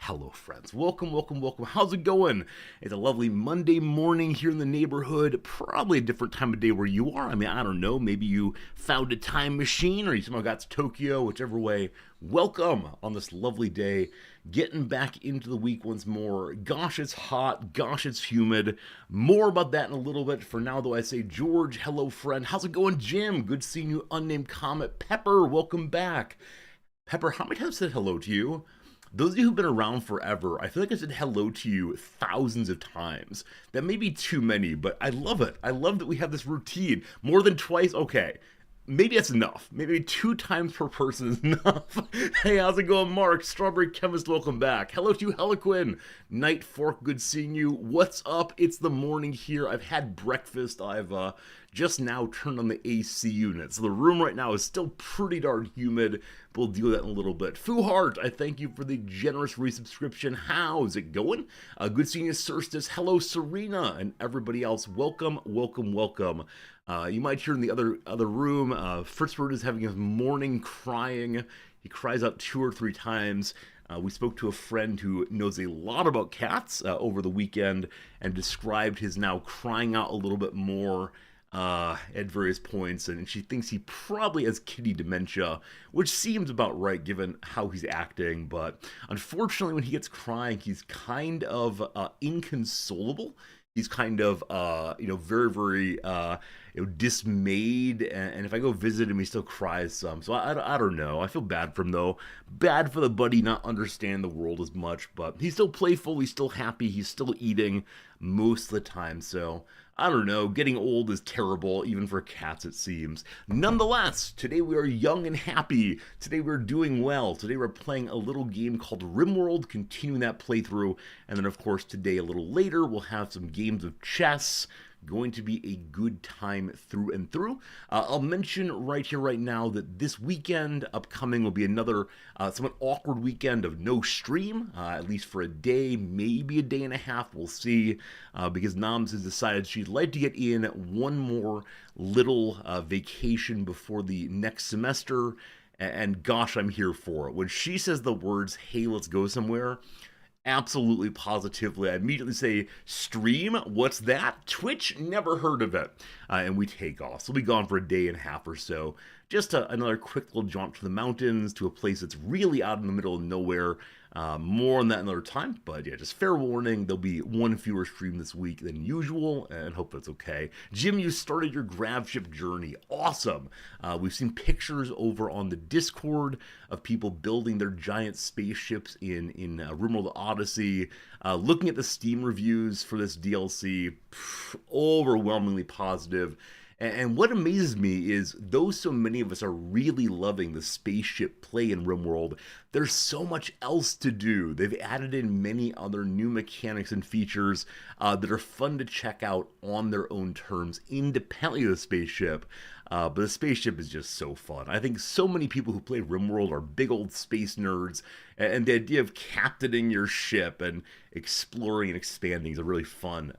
Hello, friends. Welcome, welcome, welcome. How's it going? It's a lovely Monday morning here in the neighborhood. Probably a different time of day where you are. I mean, I don't know. Maybe you found a time machine or you somehow got to Tokyo, whichever way. Welcome on this lovely day. Getting back into the week once more. Gosh, it's hot. Gosh, it's humid. More about that in a little bit. For now, though, I say, George, hello, friend. How's it going, Jim? Good seeing you, unnamed Comet. Pepper, welcome back. Pepper, how many times I said hello to you? Those of you who've been around forever, I feel like I said hello to you thousands of times. That may be too many, but I love it. I love that we have this routine. More than twice, okay. Maybe that's enough. Maybe 2 times per person is enough. Hey, how's it going, Mark? Strawberry Chemist, welcome back. Hello to you, Heliquin. Night Fork, good seeing you. What's up? It's the morning here. I've had breakfast. I've just now turned on the AC unit. So the room right now is still pretty darn humid. But we'll deal with that in a little bit. Fuhart, I thank you for the generous resubscription. How's it going? Good seeing you, Surstis. Hello, Serena, and everybody else. Welcome, welcome, welcome. You might hear in the other room, Fritzford is having his morning crying. He cries out 2 or 3 times. We spoke to a friend who knows a lot about cats over the weekend and described his now crying out a little bit more at various points, and she thinks he probably has kitty dementia, which seems about right given how he's acting. But unfortunately, when he gets crying, he's kind of inconsolable. He's kind of, very, very, dismayed. And if I go visit him, he still cries some. So I don't know. I feel bad for him, though. Bad for the buddy not understand the world as much. But he's still playful. He's still happy. He's still eating most of the time. So I don't know. Getting old is terrible, even for cats, it seems. Nonetheless, today we are young and happy. Today we're doing well. Today we're playing a little game called Rimworld, continuing that playthrough. And then, of course, today, a little later, we'll have some games of chess. Going to be a good time through and through. I'll mention right here, right now, that this weekend upcoming will be another somewhat awkward weekend of no stream, at least for a day, maybe a day and a half. We'll see, because Noms has decided she'd like to get in one more little vacation before the next semester. And gosh, I'm here for it. When she says the words, hey, let's go somewhere, absolutely, positively, I immediately say, stream? What's that? Twitch? Never heard of it. And we take off. So we'll be gone for a day and a half or so. Just another quick little jaunt to the mountains, to a place that's really out in the middle of nowhere. More on that another time, but yeah, just fair warning, there'll be one fewer stream this week than usual, and hope that's okay. Jim, you started your Gravship journey. Awesome. We've seen pictures over on the Discord of people building their giant spaceships in Rimworld Odyssey. Looking at the Steam reviews for this DLC, overwhelmingly positive. And what amazes me is, though so many of us are really loving the spaceship play in Rimworld, there's so much else to do. They've added in many other new mechanics and features that are fun to check out on their own terms, independently of the spaceship. But the spaceship is just so fun. I think so many people who play Rimworld are big old space nerds, and the idea of captaining your ship and exploring and expanding is a really fun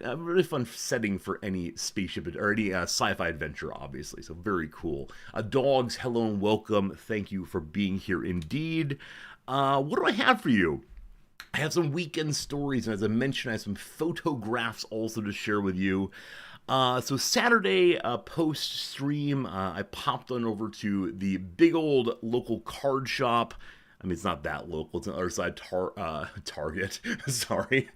a really fun setting for any spaceship or any sci-fi adventure, obviously. So very cool. Dogs, hello and welcome. Thank you for being here indeed. What do I have for you? I have some weekend stories, and as I mentioned, I have some photographs also to share with you. So Saturday, post-stream, I popped on over to the big old local card shop. I mean, it's not that local. It's on the other side Target. Sorry.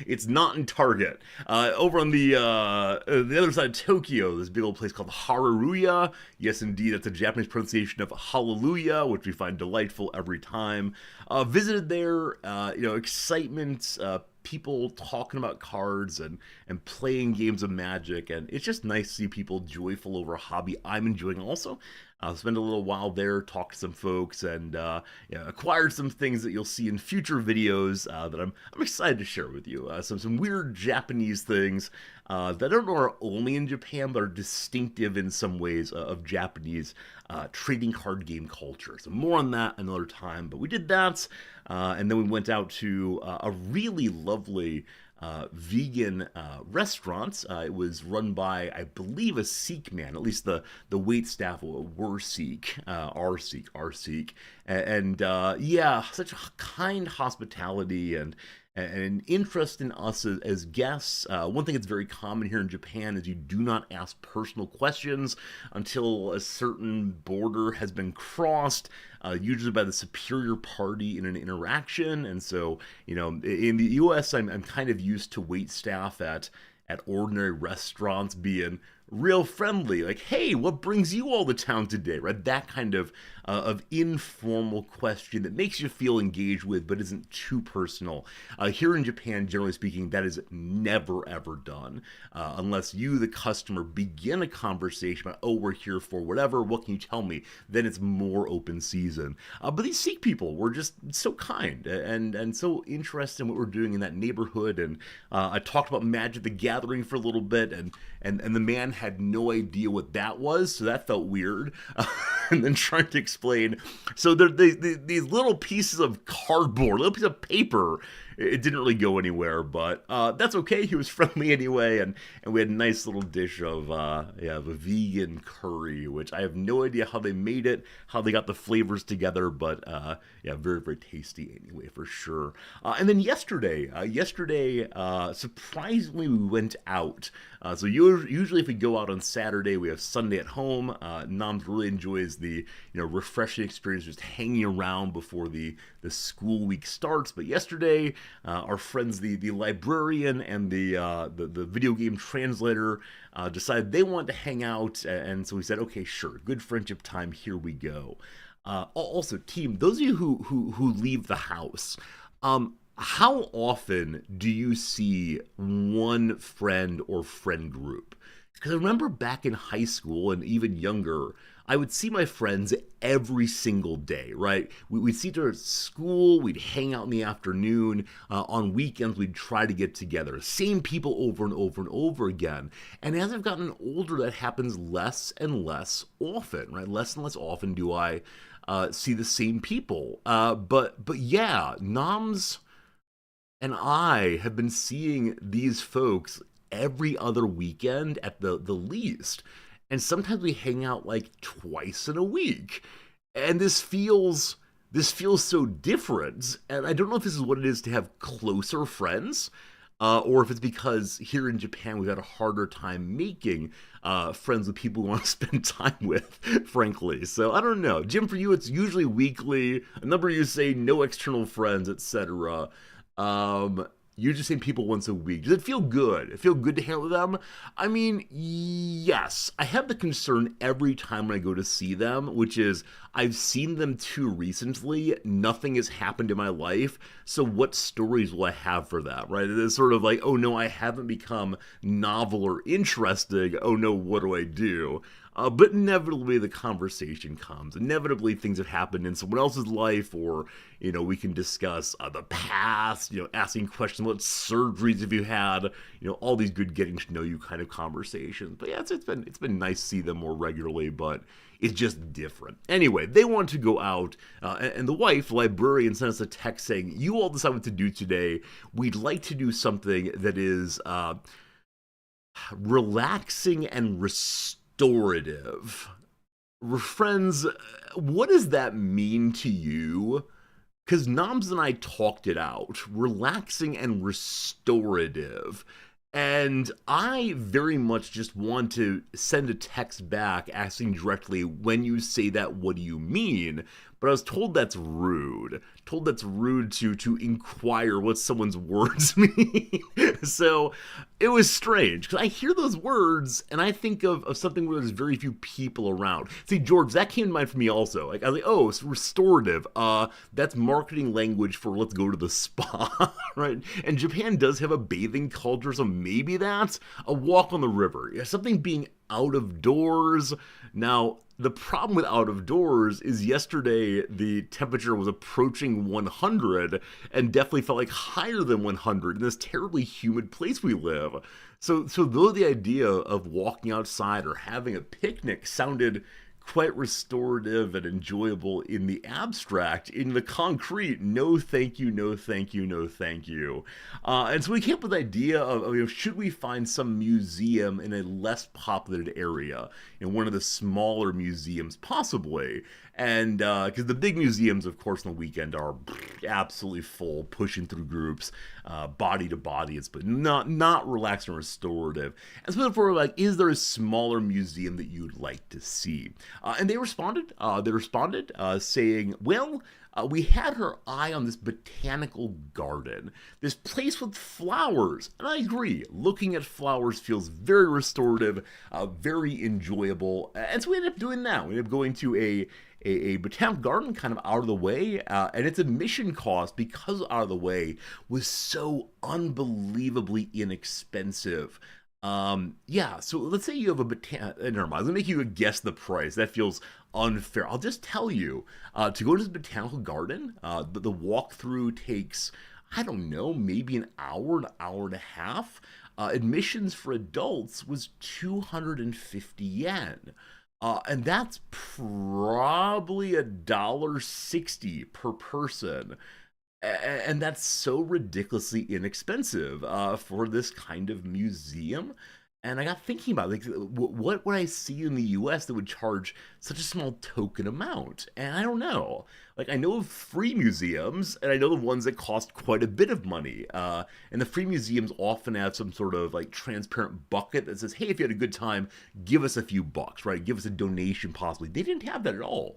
It's not in Target. Over on the other side of Tokyo, this big old place called Haruruya. Yes, indeed, that's a Japanese pronunciation of hallelujah, which we find delightful every time. Visited there, excitement, people talking about cards and playing games of Magic, and it's just nice to see people joyful over a hobby I'm enjoying also. I'll spend a little while there, talk to some folks, and acquired some things that you'll see in future videos that I'm excited to share with you. Some weird Japanese things that I don't know are only in Japan, but are distinctive in some ways of Japanese trading card game culture. So more on that another time. But we did that, and then we went out to a really lovely vegan restaurant. It was run by, I believe, a Sikh man. At least the wait staff were Sikh, are Sikh, And such a kind hospitality and an interest in us as guests. One thing that's very common here in Japan is you do not ask personal questions until a certain border has been crossed, usually by the superior party in an interaction. And so, in the U.S., I'm kind of used to wait staff at ordinary restaurants being real friendly, like, hey, what brings you all to town today, right? That kind of informal question that makes you feel engaged with but isn't too personal. Here in Japan, generally speaking, that is never ever done unless you, the customer, begin a conversation about, oh, we're here for whatever, what can you tell me? Then it's more open season. But these Sikh people were just so kind and so interested in what we're doing in that neighborhood. And I talked about Magic the Gathering for a little bit, and the man had no idea what that was, so that felt weird. And then trying to explain, so these little pieces of cardboard, little piece of paper, it didn't really go anywhere, but that's okay. He was friendly anyway, and we had a nice little dish of a vegan curry, which I have no idea how they made it, how they got the flavors together, but very, very tasty anyway, for sure. And then yesterday, surprisingly, we went out. So usually if we go out on Saturday, we have Sunday at home. Nams really enjoys the refreshing experience just hanging around before the school week starts. But yesterday, our friends, the librarian and the video game translator, decided they wanted to hang out, and so we said, okay, sure, good friendship time, here we go. Also, team, those of you who leave the house, how often do you see one friend or friend group? Because I remember back in high school and even younger, I would see my friends every single day, right? We'd see each other at school, we'd hang out in the afternoon, on weekends we'd try to get together. Same people over and over and over again. And as I've gotten older, that happens less and less often, right? Less and less often do I see the same people. But yeah, Noms and I have been seeing these folks every other weekend at the least. And sometimes we hang out like twice in a week. And this feels so different. And I don't know if this is what it is to have closer friends, or if it's because here in Japan we've had a harder time making friends with people we want to spend time with, frankly. So I don't know. Jim, for you, it's usually weekly. A number of you say no external friends, etc. You're just seeing people once a week. Does it feel good? It feel good to hang out with them? I mean, yes. I have the concern every time when I go to see them, which is I've seen them too recently. Nothing has happened in my life. So what stories will I have for that, right? It's sort of like, oh no, I haven't become novel or interesting. Oh no, what do I do? But inevitably the conversation comes. Inevitably things have happened in someone else's life, or, we can discuss the past, asking questions about surgeries if you had, all these good getting to know you kind of conversations. But yeah, it's been nice to see them more regularly, but it's just different. Anyway, they wanted to go out, and the wife, the librarian, sent us a text saying, you all decide what to do today. We'd like to do something that is relaxing and restorative. Friends, what does that mean to you? Because Noms and I talked it out. Relaxing and restorative. And I very much just want to send a text back asking directly, when you say that, what do you mean? But I was told that's rude. Told that's rude to inquire what someone's words mean. So it was strange, because I hear those words and I think of something where there's very few people around. See, George, that came to mind for me also. Like, I was like, oh, it's restorative. That's marketing language for let's go to the spa, right? And Japan does have a bathing culture, so maybe that's a walk on the river. Yeah, something being out of doors. Now, the problem with out of doors is yesterday the temperature was approaching 100 and definitely felt like higher than 100 in this terribly humid place we live. So though the idea of walking outside or having a picnic sounded quite restorative and enjoyable in the abstract. In the concrete, no thank you, no thank you, no thank you. And so we came up with the idea of, should we find some museum in a less populated area, in one of the smaller museums possibly. And because the big museums, of course, on the weekend are absolutely full, pushing through groups, body to body. It's but not relaxed and restorative. And so therefore, like, is there a smaller museum that you'd like to see? And they responded. Saying, well. We had her eye on this botanical garden, this place with flowers. And I agree, looking at flowers feels very restorative, very enjoyable. And so we ended up doing that. We ended up going to a botanical garden kind of out of the way, and its admission cost, because out of the way, was so unbelievably inexpensive. Yeah, so let's say you have a never mind, let me make you guess the price. That feels unfair. I'll just tell you, to go to the botanical garden, the walkthrough takes, I don't know, maybe an hour and a half. Admissions for adults was 250 yen. And that's probably $1.60 per person. And that's so ridiculously inexpensive for this kind of museum. And I got thinking about, like, what would I see in the U.S. that would charge such a small token amount? And I don't know. Like, I know of free museums, and I know the ones that cost quite a bit of money. And the free museums often have some sort of, like, transparent bucket that says, hey, if you had a good time, give us a few bucks, right? Give us a donation, possibly. They didn't have that at all.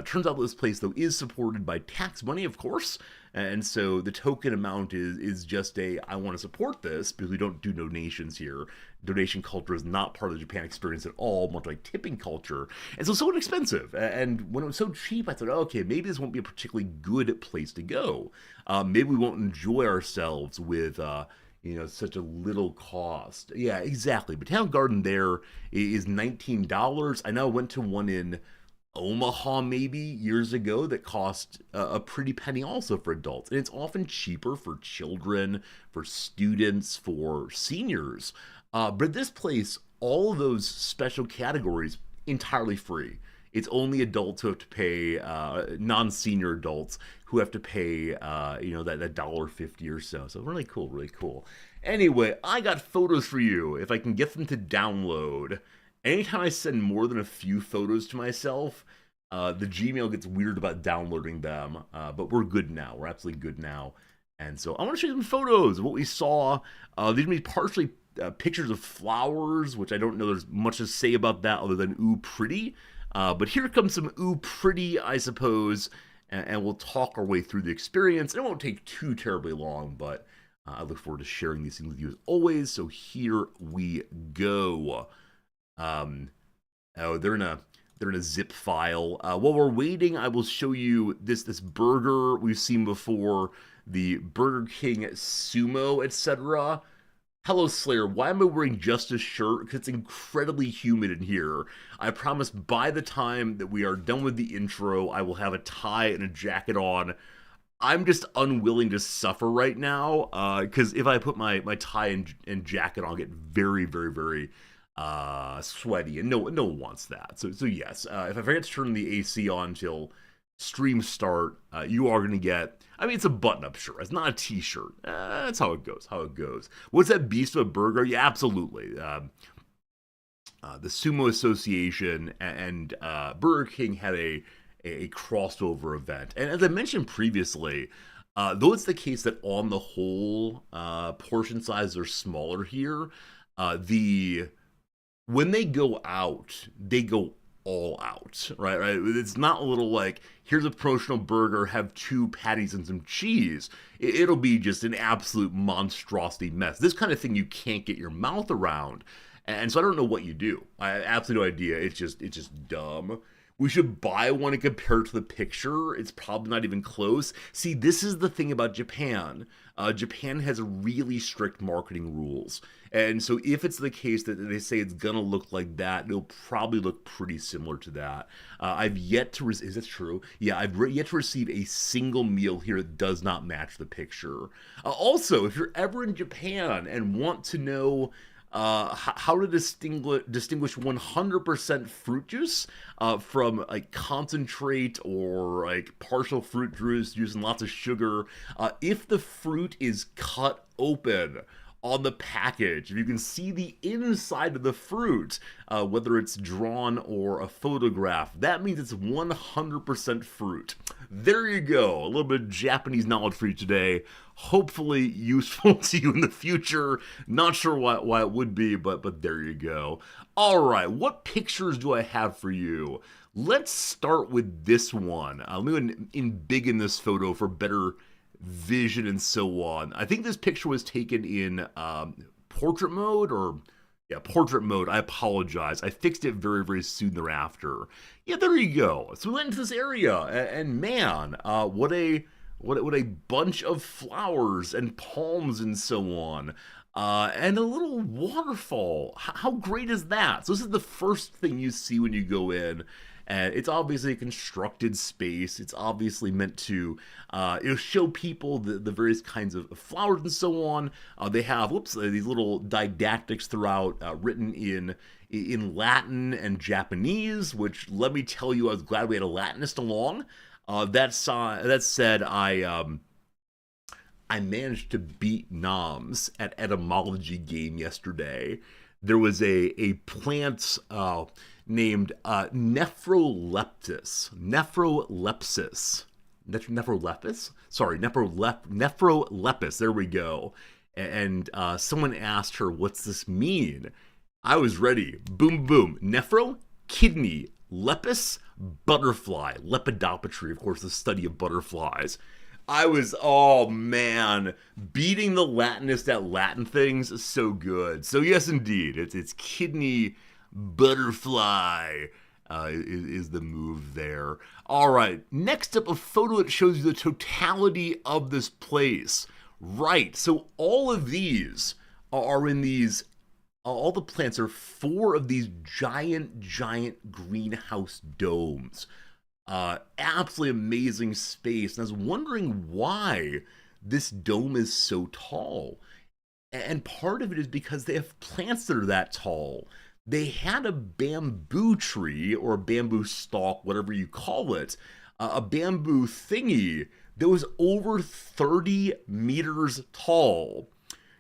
Turns out this place, though, is supported by tax money, of course. And so the token amount is just I want to support this, because we don't do donations here. Donation culture is not part of the Japan experience at all, much like tipping culture. And so inexpensive. And when it was so cheap, I thought, okay, maybe this won't be a particularly good place to go. Maybe we won't enjoy ourselves with such a little cost. Yeah, exactly. Botanical Garden there is $19. I know I went to one in Omaha maybe years ago that cost a pretty penny also for adults, and it's often cheaper for children, for students, for seniors. But this place, all of those special categories entirely free. It's only adults who have to pay, non-senior adults who have to pay, that $1.50 or so. So really cool, really cool. Anyway, I got photos for you if I can get them to download. Anytime I send more than a few photos to myself, the Gmail gets weird about downloading them. But we're good now. We're absolutely good now. And so I want to show you some photos of what we saw. These are going to be partially pictures of flowers, which I don't know there's much to say about that other than ooh, pretty. But here comes some ooh, pretty, I suppose. And we'll talk our way through the experience. It won't take too terribly long, but I look forward to sharing these things with you as always. So here we go. They're in a zip file. While we're waiting, I will show you this burger we've seen before, the Burger King Sumo, etc. Hello, Slayer. Why am I wearing just a shirt? Because it's incredibly humid in here. I promise by the time that we are done with the intro, I will have a tie and a jacket on. I'm just unwilling to suffer right now, because if I put my tie and jacket on, I'll get very, very, very sweaty, and no one wants that. So yes, if I forget to turn the AC on until stream start, you are going to get, I mean, it's a button-up shirt. It's not a t-shirt. That's how it goes. What's that beast of a burger? Yeah, absolutely. The Sumo Association and Burger King had a crossover event. And as I mentioned previously, though it's the case that on the whole, portion sizes are smaller here, when they go out, they go all out, right? It's not a little like, here's a promotional burger, have 2 patties and some cheese. It'll be just an absolute monstrosity mess. This kind of thing you can't get your mouth around. And so I don't know what you do. I have absolutely no idea. It's just dumb. We should buy one and compare it to the picture. It's probably not even close. See, this is the thing about Japan. Japan has really strict marketing rules. And so if it's the case that they say it's going to look like that, it'll probably look pretty similar to that. I've yet to is this true? Yeah, I've yet to receive a single meal here that does not match the picture. Also, if you're ever in Japan and want to know How to distinguish 100% fruit juice from like concentrate or like partial fruit juice using lots of sugar. If the fruit is cut open on the package, if you can see the inside of the fruit, whether it's drawn or a photograph, that means it's 100% fruit. There you go. A little bit of Japanese knowledge for you today. Hopefully useful to you in the future. Not sure why it would be, but there you go. All right, what pictures do I have for you? Let's start with this one. Let me go in big in this photo for better vision and so on. I think this picture was taken in portrait mode or yeah, portrait mode. I apologize. I fixed it very, very soon thereafter. Yeah, there you go. So we went into this area, and man, what a bunch of flowers and palms and so on. And a little waterfall. How great is that? So this is the first thing you see when you go in. And it's obviously a constructed space. It's obviously meant to show people the various kinds of flowers and so on. They have these little didactics throughout written in Latin and Japanese, which let me tell you, I was glad we had a Latinist along. That said, I managed to beat Noms at etymology game yesterday. There was a plant named Nephrolepis. Nephrolepis. There we go. And someone asked her, "What's this mean?" I was ready. Boom, boom. Nephro, kidney. Lepis, butterfly. Lepidopatry, of course, the study of butterflies. I was, oh man, beating the Latinist at Latin things is so good. So yes, indeed, it's kidney butterfly is the move there. All right, next up, a photo that shows you the totality of this place. Right, so all of these are in these, all the plants are 4 of these giant greenhouse domes. Absolutely amazing space. And I was wondering why this dome is so tall. And part of it is because they have plants that are that tall. They had a bamboo tree or a bamboo stalk, whatever you call it, a bamboo thingy that was over 30 meters tall.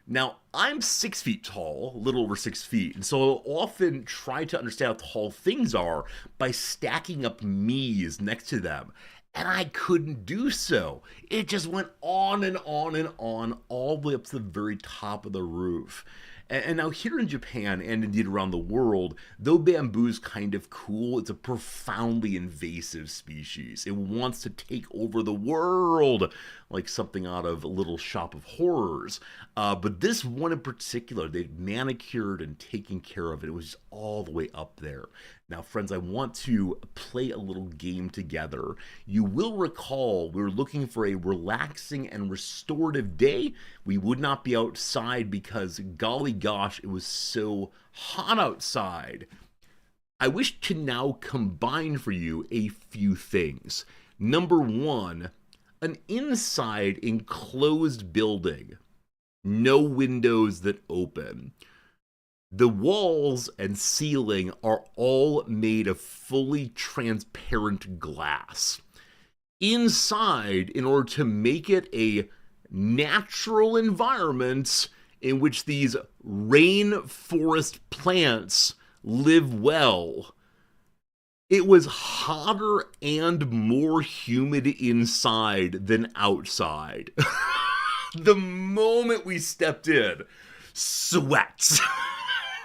Now, I'm 6 feet tall, a little over 6 feet, and so I'll often try to understand how tall things are by stacking up me's next to them. And I couldn't do so. It just went on and on and on, all the way up to the very top of the roof. And now here in Japan, and indeed around the world, though bamboo's kind of cool, it's a profoundly invasive species. It wants to take over the world, like something out of Little Shop of Horrors. But this one in particular, they've manicured and taken care of it. It was all the way up there. Now, friends, I want to play a little game together. You will recall we were looking for a relaxing and restorative day. We would not be outside because, golly gosh, it was so hot outside. I wish to now combine for you a few things. Number 1, an inside enclosed building. No windows that open. The walls and ceiling are all made of fully transparent glass. Inside, in order to make it a natural environment in which these rainforest plants live well, it was hotter and more humid inside than outside. The moment we stepped in, sweat.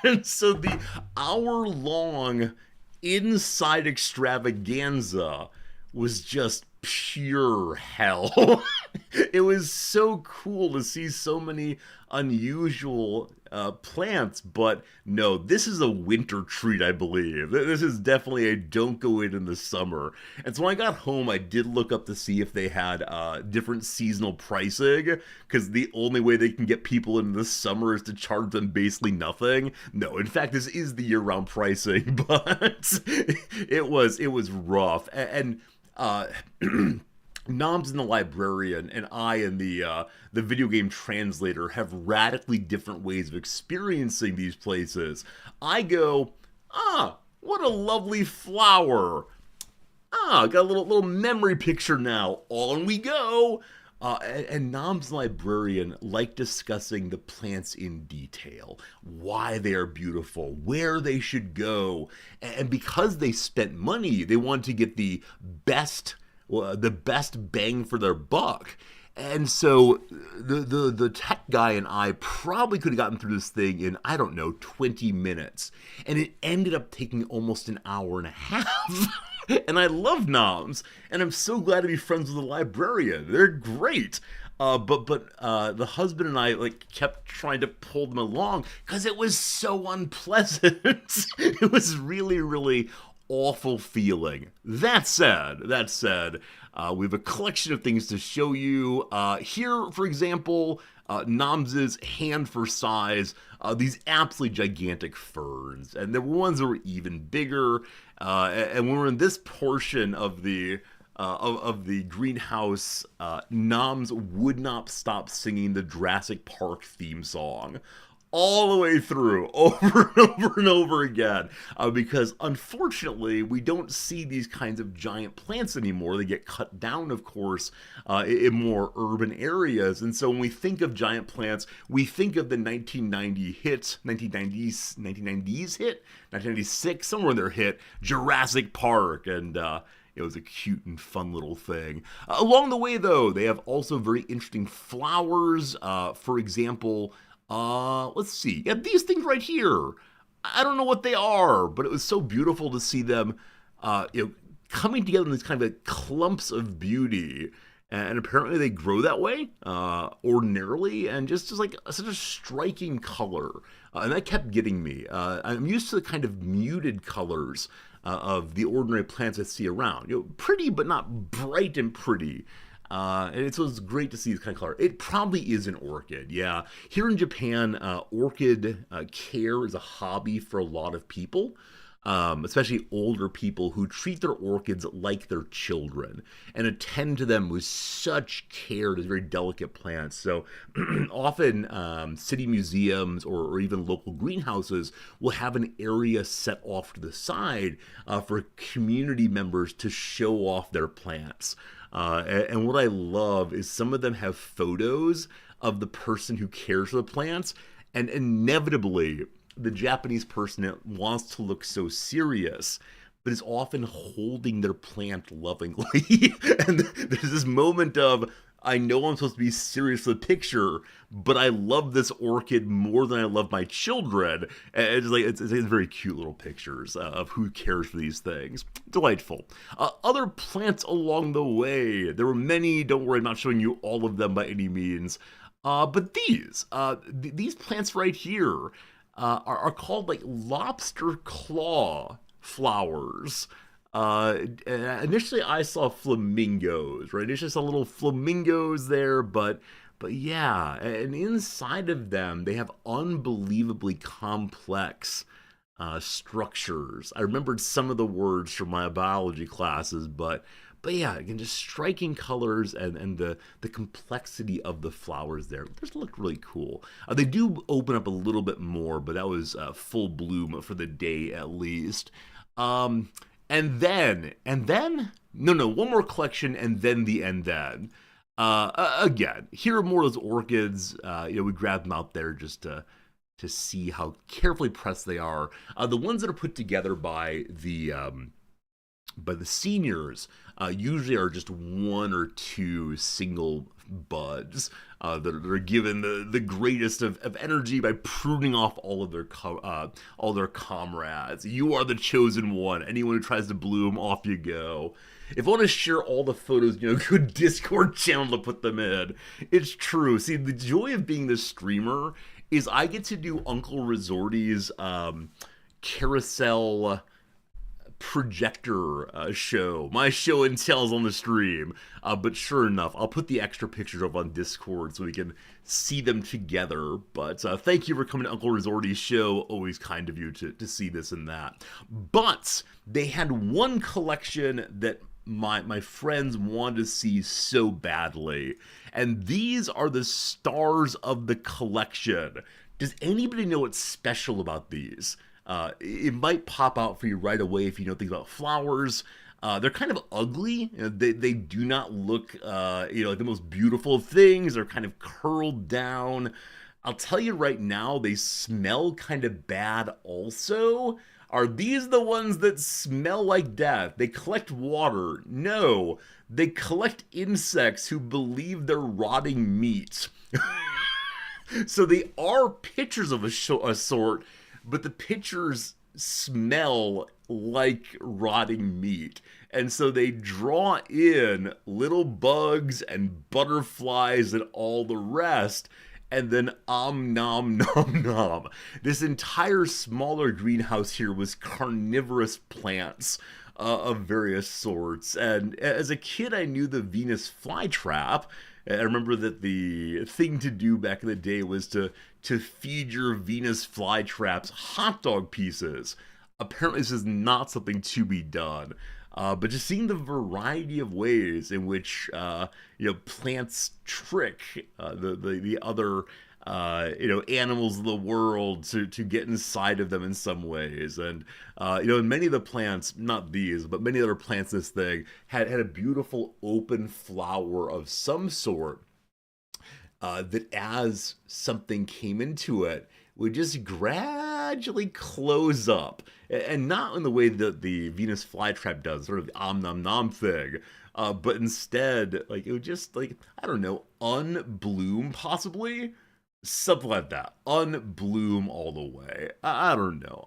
And so the hour-long inside extravaganza was just pure hell. It was so cool to see so many unusual plants, but no, this is a winter treat, I believe. This is definitely a don't go in the summer. And so when I got home, I did look up to see if they had different seasonal pricing, because the only way they can get people in the summer is to charge them basically nothing. No, in fact, this is the year-round pricing, but it was rough. And Noms and the librarian and I and the video game translator have radically different ways of experiencing these places. I go, what a lovely flower. Got a little memory picture now. On we go. And Nom's librarian like discussing the plants in detail, why they are beautiful, where they should go, and because they spent money, they want to get the best bang for their buck. And so the tech guy and I probably could have gotten through this thing in, I don't know, 20 minutes. And it ended up taking almost an hour and a half. And I love noms, and I'm so glad to be friends with the librarian. They're great. But the husband and I like kept trying to pull them along because it was so unpleasant. It was really, really awful feeling. That said, we have a collection of things to show you. Here, for example, Noms's hand for size, these absolutely gigantic ferns. And there were ones that were even bigger. And when we're in this portion of the greenhouse, Noms would not stop singing the Jurassic Park theme song all the way through, over and over and over again, because unfortunately we don't see these kinds of giant plants anymore. They get cut down, of course, in more urban areas. And so when we think of giant plants, we think of the 1990s hit, 1996, somewhere in their hit, Jurassic Park, and it was a cute and fun little thing. Along the way, though, they have also very interesting flowers. For example, let's see. Yeah, these things right here. I don't know what they are, but it was so beautiful to see them, coming together in these kind of like clumps of beauty. And apparently they grow that way, ordinarily, and just like such a striking color. And that kept getting me. I'm used to the kind of muted colors of the ordinary plants I see around. Pretty, but not bright and pretty. And so it's great to see this kind of color. It probably is an orchid, yeah. Here in Japan, orchid care is a hobby for a lot of people, especially older people who treat their orchids like their children and attend to them with such care. They're very delicate plants. So often city museums or even local greenhouses will have an area set off to the side for community members to show off their plants. And what I love is some of them have photos of the person who cares for the plants, and inevitably, the Japanese person that wants to look so serious, but is often holding their plant lovingly. And there's this moment of, I know I'm supposed to be serious for the picture, but I love this orchid more than I love my children. And it's very cute little pictures of who cares for these things. Delightful. Other plants along the way. There were many. Don't worry, I'm not showing you all of them by any means. But these plants right here are called like lobster claw flowers. Initially I saw flamingos, right? It's just a little flamingos there, but yeah, and inside of them they have unbelievably complex structures. I remembered some of the words from my biology classes, but yeah, again, just striking colors and the complexity of the flowers there. Those look really cool. They do open up a little bit more, but that was full bloom for the day at least. And then, no, one more collection, and then the and then. Again, here are more of those orchids. We grab them out there just to see how carefully pressed they are. The ones that are put together by the seniors usually are just one or two single buds that are given the greatest of energy by pruning off all of their comrades. You are the chosen one. Anyone who tries to bloom, off you go. If I want to share all the photos, good Discord channel to put them in. It's true. See, the joy of being the streamer is I get to do Uncle Resorty's carousel projector show. My show and tells on the stream. But sure enough, I'll put the extra pictures up on Discord so we can see them together. But thank you for coming to Uncle Resorty's show. Always kind of you to see this and that. But they had one collection that my friends wanted to see so badly. And these are the stars of the collection. Does anybody know what's special about these? It might pop out for you right away if you know things about flowers. They're kind of ugly. They do not look, like the most beautiful things. They're kind of curled down. I'll tell you right now, they smell kind of bad also. Are these the ones that smell like death? They collect water. No, they collect insects who believe they're rotting meat. So they are pictures of a sort, but the pictures smell like rotting meat. And so they draw in little bugs and butterflies and all the rest. And then nom nom nom. This entire smaller greenhouse here was carnivorous plants of various sorts. And as a kid, I knew the Venus flytrap. I remember that the thing to do back in the day was to feed your Venus flytraps hot dog pieces. Apparently, this is not something to be done. But just seeing the variety of ways in which plants trick the other animals of the world to get inside of them in some ways, and many of the plants, not these, but many other plants, this thing had a beautiful open flower of some sort that as something came into it would just gradually close up. And not in the way that the Venus flytrap does, sort of the om nom nom thing, but instead, like, it would just, like, I don't know, unbloom possibly? Something like that. Unbloom all the way. I don't know.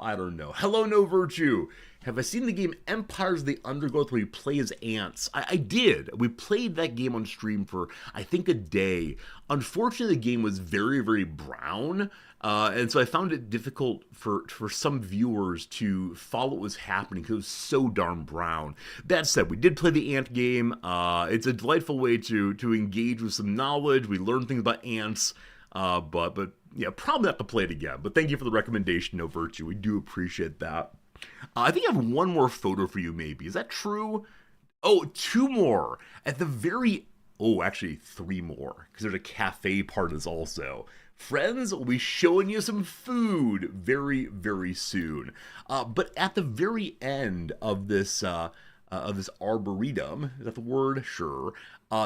Hello, No Virtue. Have I seen the game Empires of the Undergrowth where you play as ants? I did. We played that game on stream for, I think, a day. Unfortunately, the game was very, very brown. And so I found it difficult for some viewers to follow what was happening because it was so darn brown. That said, we did play the ant game. It's a delightful way to engage with some knowledge. We learned things about ants. But yeah, probably not to play it again. But thank you for the recommendation, No Virtue. We do appreciate that. I think I have one more photo for you, maybe. Is that true? Oh, two more. At the very... Oh, actually, three more. Because there's a cafe part of this also. Friends, we'll be showing you some food very, very soon. But at the very end of this arboretum, is that the word? Sure.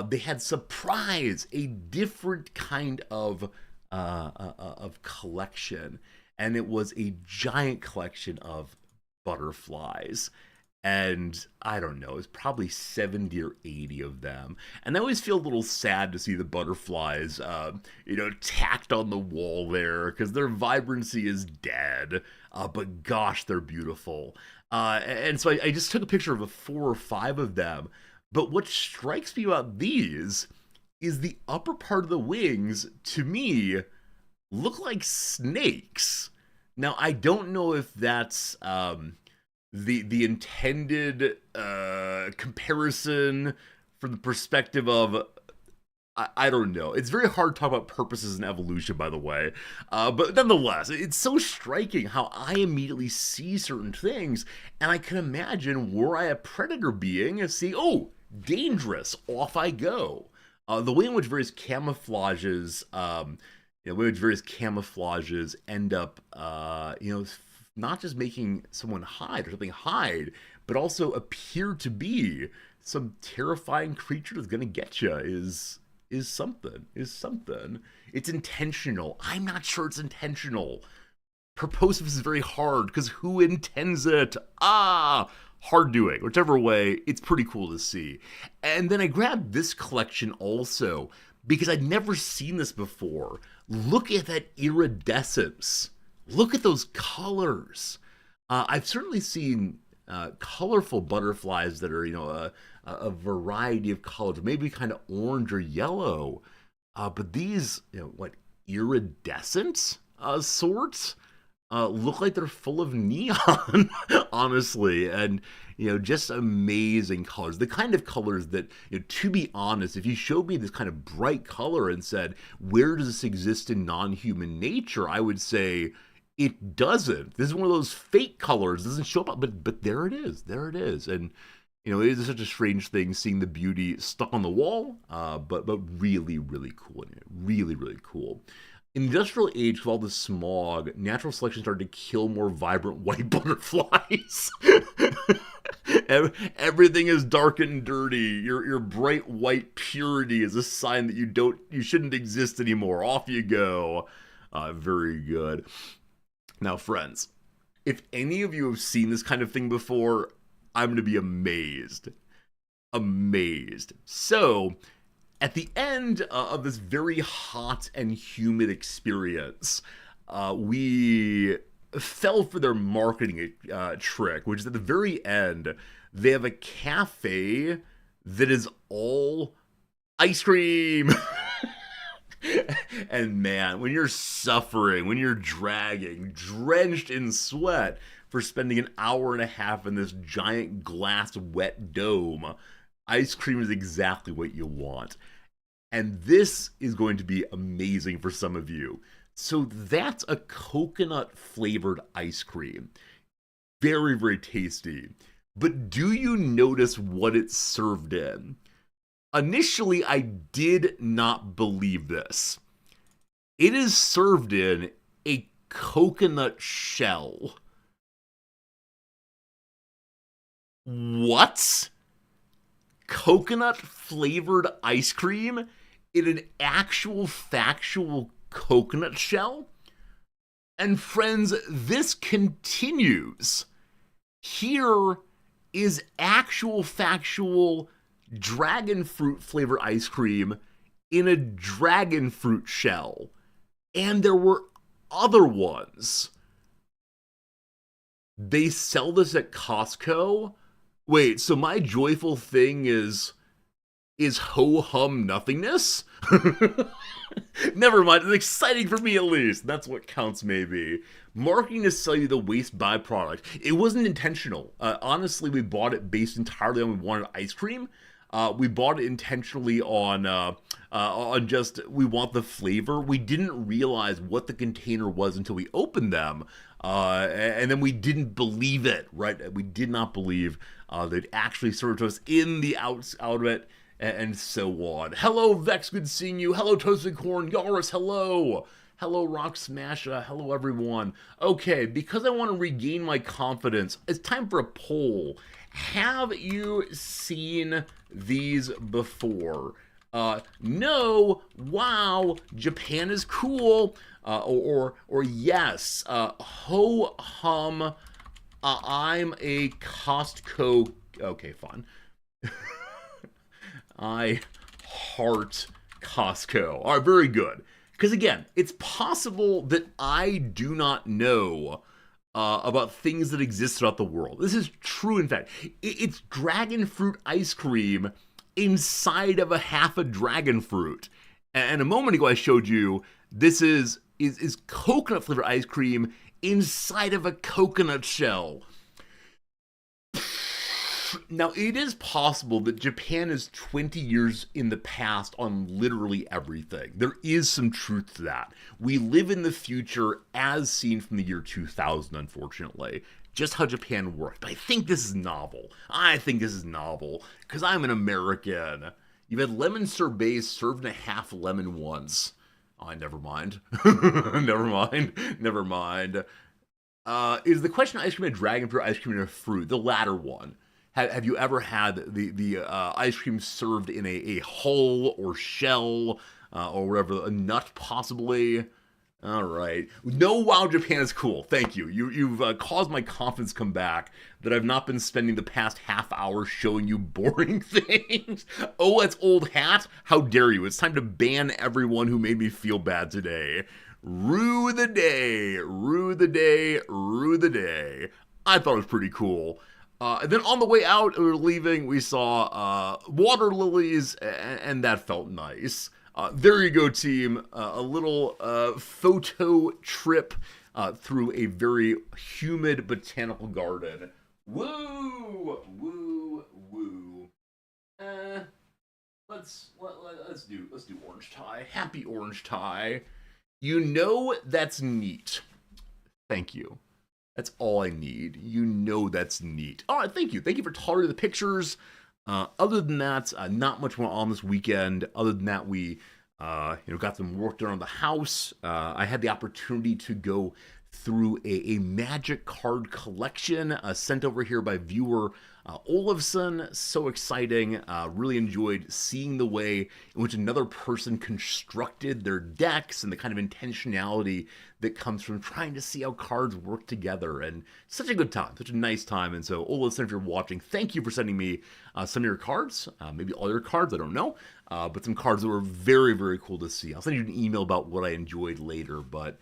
They had surprise, a different kind of collection, and it was a giant collection of butterflies. And I don't know, it's probably 70 or 80 of them. And I always feel a little sad to see the butterflies, tacked on the wall there, because their vibrancy is dead. But gosh, they're beautiful. And so I just took a picture of 4 or 5 of them. But what strikes me about these is the upper part of the wings, to me, look like snakes. Now, I don't know if that's the intended comparison from the perspective of, I don't know. It's very hard to talk about purposes and evolution, by the way. But nonetheless, it's so striking how I immediately see certain things, and I can imagine, were I a predator being, and see, oh, dangerous, off I go. The way in which various camouflages, end up, not just making someone hide or something hide, but also appear to be some terrifying creature that's gonna get you is something. It's intentional. I'm not sure it's intentional. Purposive is very hard, because who intends it? Hard doing. Whichever way, it's pretty cool to see. And then I grabbed this collection also, because I'd never seen this before. Look at that iridescence. Look at those colors. I've certainly seen colorful butterflies that are, a variety of colors, maybe kind of orange or yellow. But these, iridescent sorts look like they're full of neon, honestly. And, just amazing colors. The kind of colors that, to be honest, if you showed me this kind of bright color and said, where does this exist in non-human nature? I would say, it doesn't. This is one of those fake colors. It doesn't show up, but there it is. There it is. And You know, it is such a strange thing seeing the beauty stuck on the wall, but really, really cool. Really, really cool. In the industrial age, with all the smog, natural selection started to kill more vibrant white butterflies. Everything is dark and dirty. Your bright white purity is a sign that you shouldn't exist anymore. Off you go. Very good. Now, friends, if any of you have seen this kind of thing before, I'm going to be amazed. Amazed. So, at the end of this very hot and humid experience, we fell for their marketing trick, which is at the very end, they have a cafe that is all ice cream. And man, when you're suffering, when you're dragging, drenched in sweat for spending an hour and a half in this giant glass wet dome, ice cream is exactly what you want. And this is going to be amazing for some of you. So that's a coconut flavored ice cream. Very, very tasty. But do you notice what it's served in? Initially, I did not believe this. It is served in a coconut shell. What? Coconut flavored ice cream in an actual factual coconut shell? And friends, this continues. Here is actual factual dragon fruit flavored ice cream in a dragon fruit shell. And there were other ones. They sell this at Costco. Wait, so my joyful thing is ho-hum nothingness? Never mind, it's exciting for me at least. That's what counts, maybe. Marketing to sell you the waste byproduct. It wasn't intentional. Honestly, we bought it based entirely on we wanted ice cream. We bought it intentionally on just we want the flavor. We didn't realize what the container was until we opened them, and then we didn't believe it. Right? We did not believe they'd actually served to us in the outlet, and so on. Hello, Vex, good seeing you. Hello, Toasted Corn, Yaris, hello. Hello, Rock Smasher. Hello, everyone. Okay, because I want to regain my confidence, it's time for a poll. Have you seen these before? No, wow, Japan is cool, or yes, ho hum, I'm a Costco, okay, fine. I heart Costco. All right, very good. Because again, it's possible that I do not know about things that exist throughout the world. This is true, in fact. It's dragon fruit ice cream inside of a half a dragon fruit. And a moment ago I showed you this is coconut flavored ice cream inside of a coconut shell. Now, it is possible that Japan is 20 years in the past on literally everything. There is some truth to that. We live in the future as seen from the year 2000, unfortunately. Just how Japan works. But I think this is novel. Because I'm an American. You've had lemon sorbet served in a half lemon once. Oh, never mind. Never mind. Is the question ice cream a dragon fruit or ice cream in a fruit? The latter one. Have you ever had the ice cream served in a hull or shell or whatever, a nut possibly? All right. No, wow, Japan is cool. Thank you. You've caused my confidence come back that I've not been spending the past half hour showing you boring things. Oh, that's old hat. How dare you? It's time to ban everyone who made me feel bad today. Rue the day. Rue the day. Rue the day. I thought it was pretty cool. And then on the way out, we were leaving, we saw water lilies, and that felt nice. There you go, team. A little photo trip through a very humid botanical garden. Woo! Woo! Woo! Let's do orange tie. Happy orange tie. You know that's neat. Thank you. That's all I need. You know that's neat. All right, thank you. Thank you for tolerating the pictures. Other than that, not much went on this weekend. Other than that, we got some work done on the house. I had the opportunity to go through a Magic card collection sent over here by viewer Olafson. So exciting. Really enjoyed seeing the way in which another person constructed their decks and the kind of intentionality that comes from trying to see how cards work together. And such a good time, such a nice time. And so, Olafson, if you're watching, thank you for sending me some of your cards, maybe all your cards, I don't know. But some cards that were very, very cool to see. I'll send you an email about what I enjoyed later, but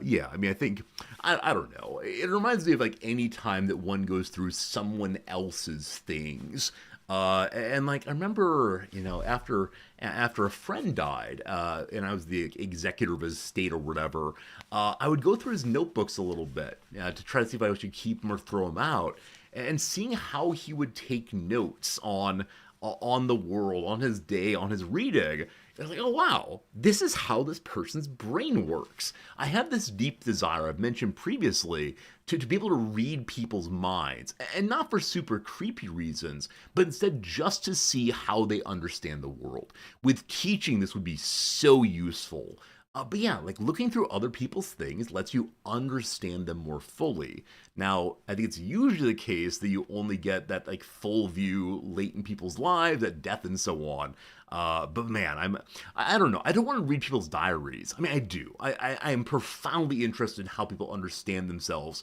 yeah, I mean, I think, I don't know. It reminds me of like any time that one goes through someone else's things. And like, I remember, after a friend died, and I was the executor of his estate or whatever, I would go through his notebooks a little bit to try to see if I should keep them or throw them out. And seeing how he would take notes on the world, on his day, on his reading. It's like, oh wow, this is how this person's brain works. I have this deep desire I've mentioned previously to be able to read people's minds, and not for super creepy reasons, but instead just to see how they understand the world. With teaching, this would be so useful. But yeah, like looking through other people's things lets you understand them more fully. Now, I think it's usually the case that you only get that like full view late in people's lives, at death and so on. But man, I don't know. I don't want to read people's diaries. I mean, I do. I am profoundly interested in how people understand themselves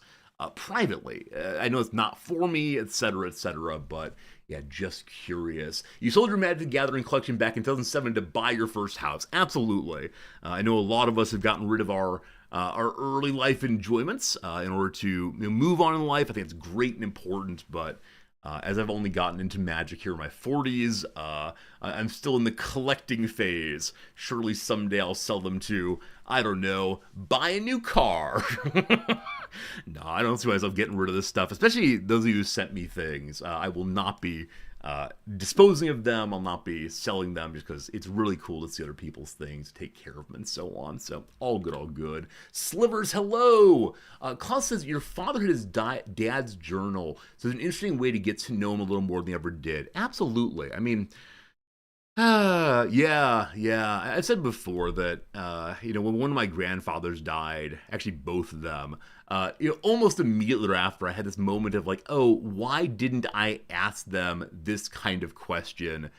privately. I know it's not for me, etc., but yeah, just curious. You sold your Magic the Gathering collection back in 2007 to buy your first house. Absolutely. I know a lot of us have gotten rid of our early life enjoyments in order to move on in life. I think it's great and important, but as I've only gotten into Magic here in my 40s, I'm still in the collecting phase. Surely someday I'll sell them to, I don't know, buy a new car. No, I don't see myself getting rid of this stuff, especially those of you who sent me things. I will not be disposing of them. I'll not be selling them just because it's really cool to see other people's things, take care of them, and so on. So all good, all good. Slivers, hello. Klaus says your father had his dad's journal, so it's an interesting way to get to know him a little more than he ever did. Absolutely. I mean, yeah. I said before that, when one of my grandfathers died, actually both of them, almost immediately thereafter, I had this moment of like, oh, why didn't I ask them this kind of question? ...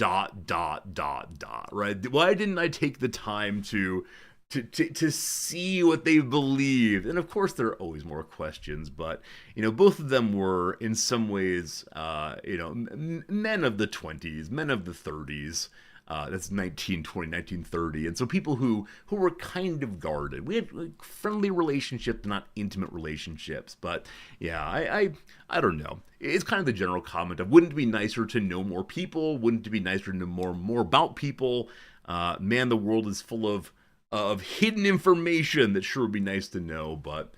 Right? Why didn't I take the time to see what they believed? And of course, there are always more questions, but both of them were in some ways, men of the 20s, men of the 30s. That's 1920, 1930, and so people who were kind of guarded. We had like, friendly relationships, not intimate relationships. But yeah, I don't know. It's kind of the general comment of, wouldn't it be nicer to know more people? Wouldn't it be nicer to know more about people? Man, the world is full of hidden information that sure would be nice to know, but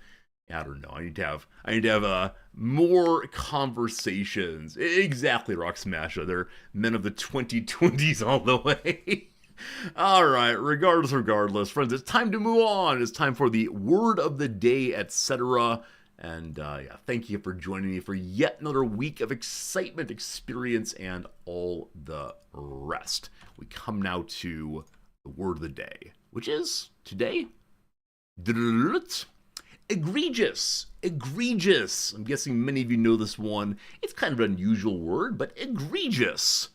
I don't know. I need to have more conversations. Exactly, Rock Smasher. They're men of the 2020s all the way. All right, regardless, friends, it's time to move on. It's time for the word of the day, etc. And yeah, thank you for joining me for yet another week of excitement, experience, and all the rest. We come now to the word of the day, which is today. Egregious. I'm guessing many of you know this one. It's kind of an unusual word, but egregious.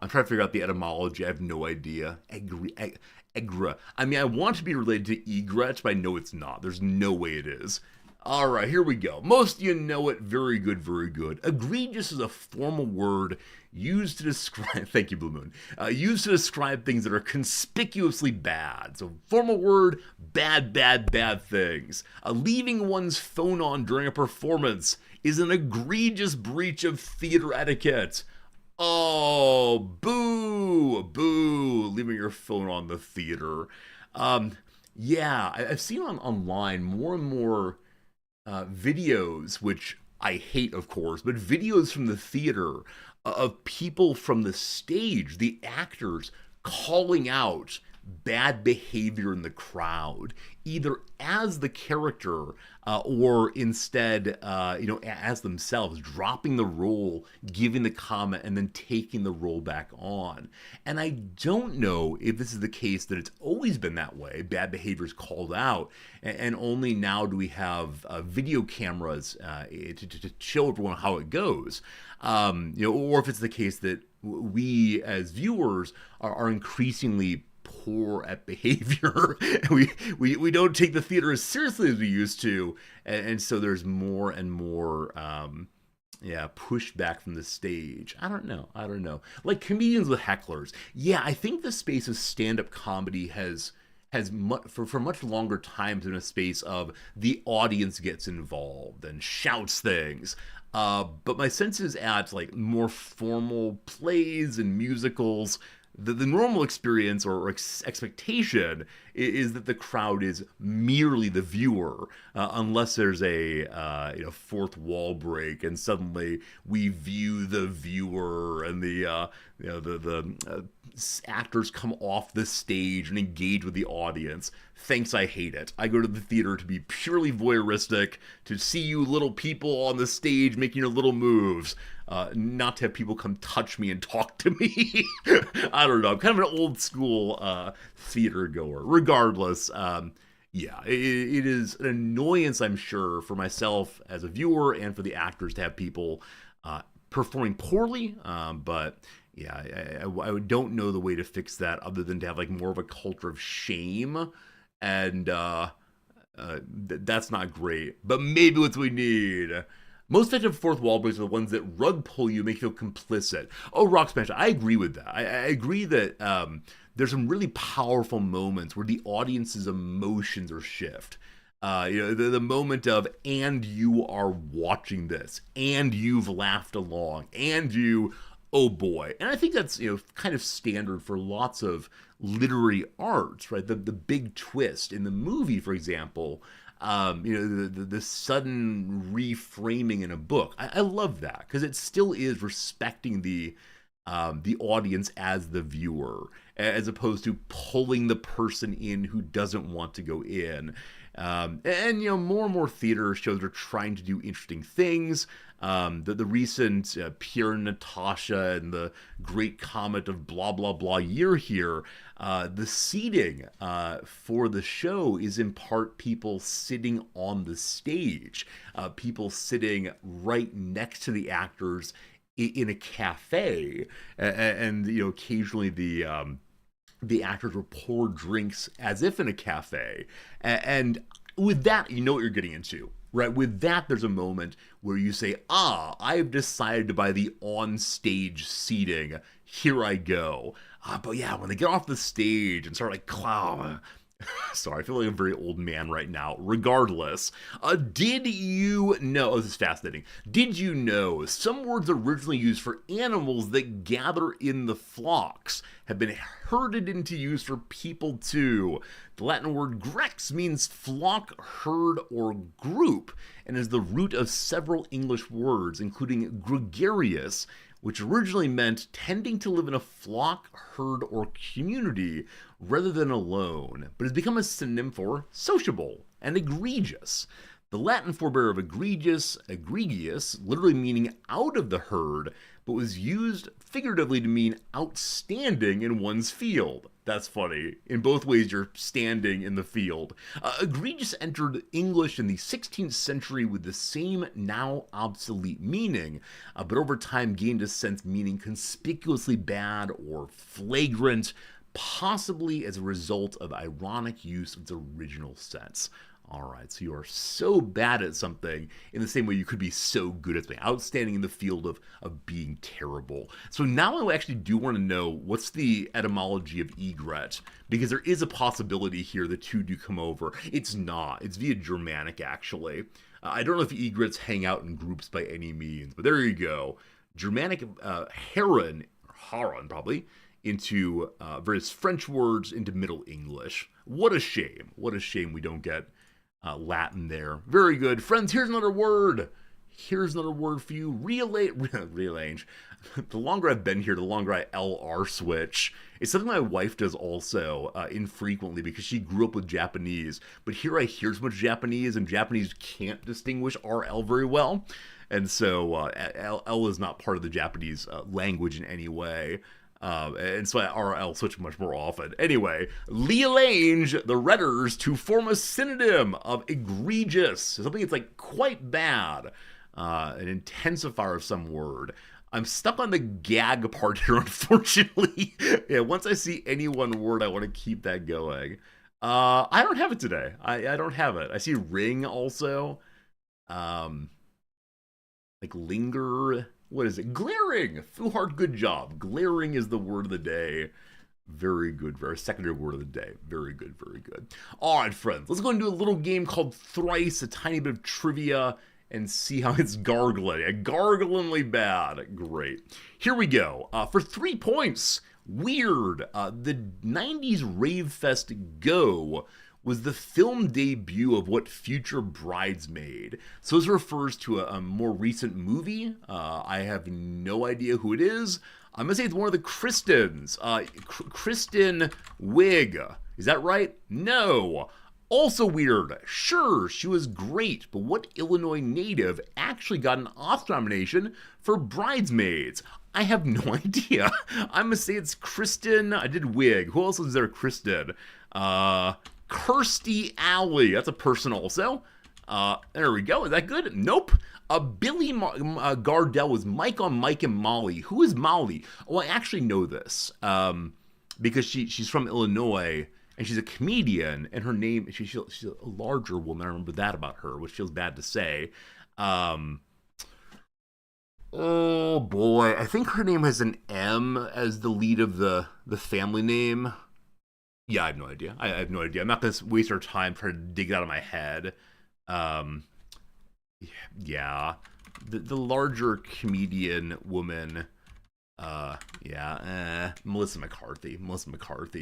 I'm trying to figure out the etymology. I have no idea. Egra. I mean, I want to be related to egret, but I know it's not. There's no way it is. All right, here we go. Most of you know it. Very good, very good. Egregious is a formal word used to describe, thank you, Blue Moon, used to describe things that are conspicuously bad. So, formal word, bad things. Leaving one's phone on during a performance is an egregious breach of theater etiquette. Oh, boo, leaving your phone on the theater. Yeah, I've seen online more and more videos, which I hate, of course, but videos from the theater of people from the stage, the actors, calling out bad behavior in the crowd, either as the character or instead, as themselves, dropping the role, giving the comment, and then taking the role back on. And I don't know if this is the case that it's always been that way. Bad behavior is called out, and only now do we have video cameras to show everyone how it goes. Or if it's the case that we as viewers are increasingly poor at behavior. we don't take the theater as seriously as we used to, and so there's more and more pushback from the stage. I don't know. Like comedians with hecklers. Yeah, I think the space of stand-up comedy has for much longer times been a space of the audience gets involved and shouts things. But my sense is at like more formal plays and musicals, the normal experience or expectation is that the crowd is merely the viewer, unless there's a fourth wall break and suddenly we view the viewer and the actors come off the stage and engage with the audience. Thanks, I hate it. I go to the theater to be purely voyeuristic, to see you little people on the stage making your little moves, not to have people come touch me and talk to me. I don't know. I'm kind of an old school theater goer. Regardless, it is an annoyance, I'm sure, for myself as a viewer and for the actors to have people performing poorly, but yeah, I don't know the way to fix that other than to have like more of a culture of shame, and that's not great. But maybe what we need. Most effective fourth wall breaks are the ones that rug pull you, make you feel complicit. Oh, Rock Smash, I agree with that. I agree that there's some really powerful moments where the audience's emotions are shift. The moment of, and you are watching this, and you've laughed along, and you, oh boy. And I think that's, kind of standard for lots of literary arts, right? The big twist in the movie, for example, the sudden reframing in a book. I love that because it still is respecting the audience as the viewer, as opposed to pulling the person in who doesn't want to go in. More and more theater shows are trying to do interesting things. The recent Pierre and Natasha and the Great Comet of blah, blah, blah year here, the seating for the show is in part people sitting on the stage, people sitting right next to the actors in a cafe, and occasionally the actors will pour drinks as if in a cafe. And with that, you know what you're getting into, right? With that, there's a moment where you say, I've decided to buy the on-stage seating. Here I go. But yeah, when they get off the stage and start like, sorry, I feel like I'm a very old man right now. Regardless, did you know, this is fascinating, did you know some words originally used for animals that gather in the flocks have been herded into use for people too? The Latin word grex means flock, herd, or group, and is the root of several English words, including gregarious, which originally meant tending to live in a flock, herd, or community rather than alone, but has become a synonym for sociable and egregious. The Latin forebear of egregious, egregious, literally meaning out of the herd, but was used figuratively to mean outstanding in one's field. That's funny. In both ways, you're standing in the field. Egregious entered English in the 16th century with the same now obsolete meaning, but over time gained a sense meaning conspicuously bad or flagrant, possibly as a result of ironic use of its original sense. All right, so you are so bad at something in the same way you could be so good at something, outstanding in the field of being terrible. So now I actually do want to know what's the etymology of egret, because there is a possibility here the two do come over. It's not. It's via Germanic, actually. I don't know if egrets hang out in groups by any means, but there you go. Germanic heron, probably, into various French words into Middle English. What a shame. What a shame we don't get Latin there. Very good. Friends, here's another word. Here's another word for you. Rearrange. The longer I've been here, the longer I LR switch. It's something my wife does also infrequently because she grew up with Japanese. But here I hear so much Japanese, and Japanese can't distinguish RL very well. And so L is not part of the Japanese language in any way. And so I RL switch much more often. Anyway, rearrange the letters to form a synonym of egregious. Something that's like quite bad. An intensifier of some word. I'm stuck on the gag part here, unfortunately. Yeah, once I see any one word, I want to keep that going. I don't have it today. I don't have it. I see ring also. Like linger. What is it? Glaring. Fuhart, good job. Glaring is the word of the day. Very good. Very secondary word of the day. Very good. Very good. All right, friends. Let's go and do a little game called Thrice. A tiny bit of trivia. And see how it's gargling. Garglingly bad. Great. Here we go. For 3 points. Weird. The 90s Rave Fest Go was the film debut of what future bridesmaid. So this refers to a more recent movie. I have no idea who it is. I'm going to say it's one of the Kristens. Kristen Wiig. Is that right? No. Also weird. Sure, she was great, but what Illinois native actually got an Oscar nomination for Bridesmaids? I have no idea. I'm gonna say it's Kristen. I did Wiig. Who else is there? Kristen. Kirstie Alley. That's a person also. There we go. Is that good? Nope. Billy Gardell was Mike on Mike and Molly. Who is Molly? Oh, I actually know this because she's from Illinois. And she's a comedian, and her name, she's a larger woman. I remember that about her, which feels bad to say. Oh, boy. I think her name has an M as the lead of the family name. Yeah, I have no idea. I have no idea. I'm not going to waste our time trying to dig it out of my head. Yeah. The larger comedian woman... Melissa McCarthy.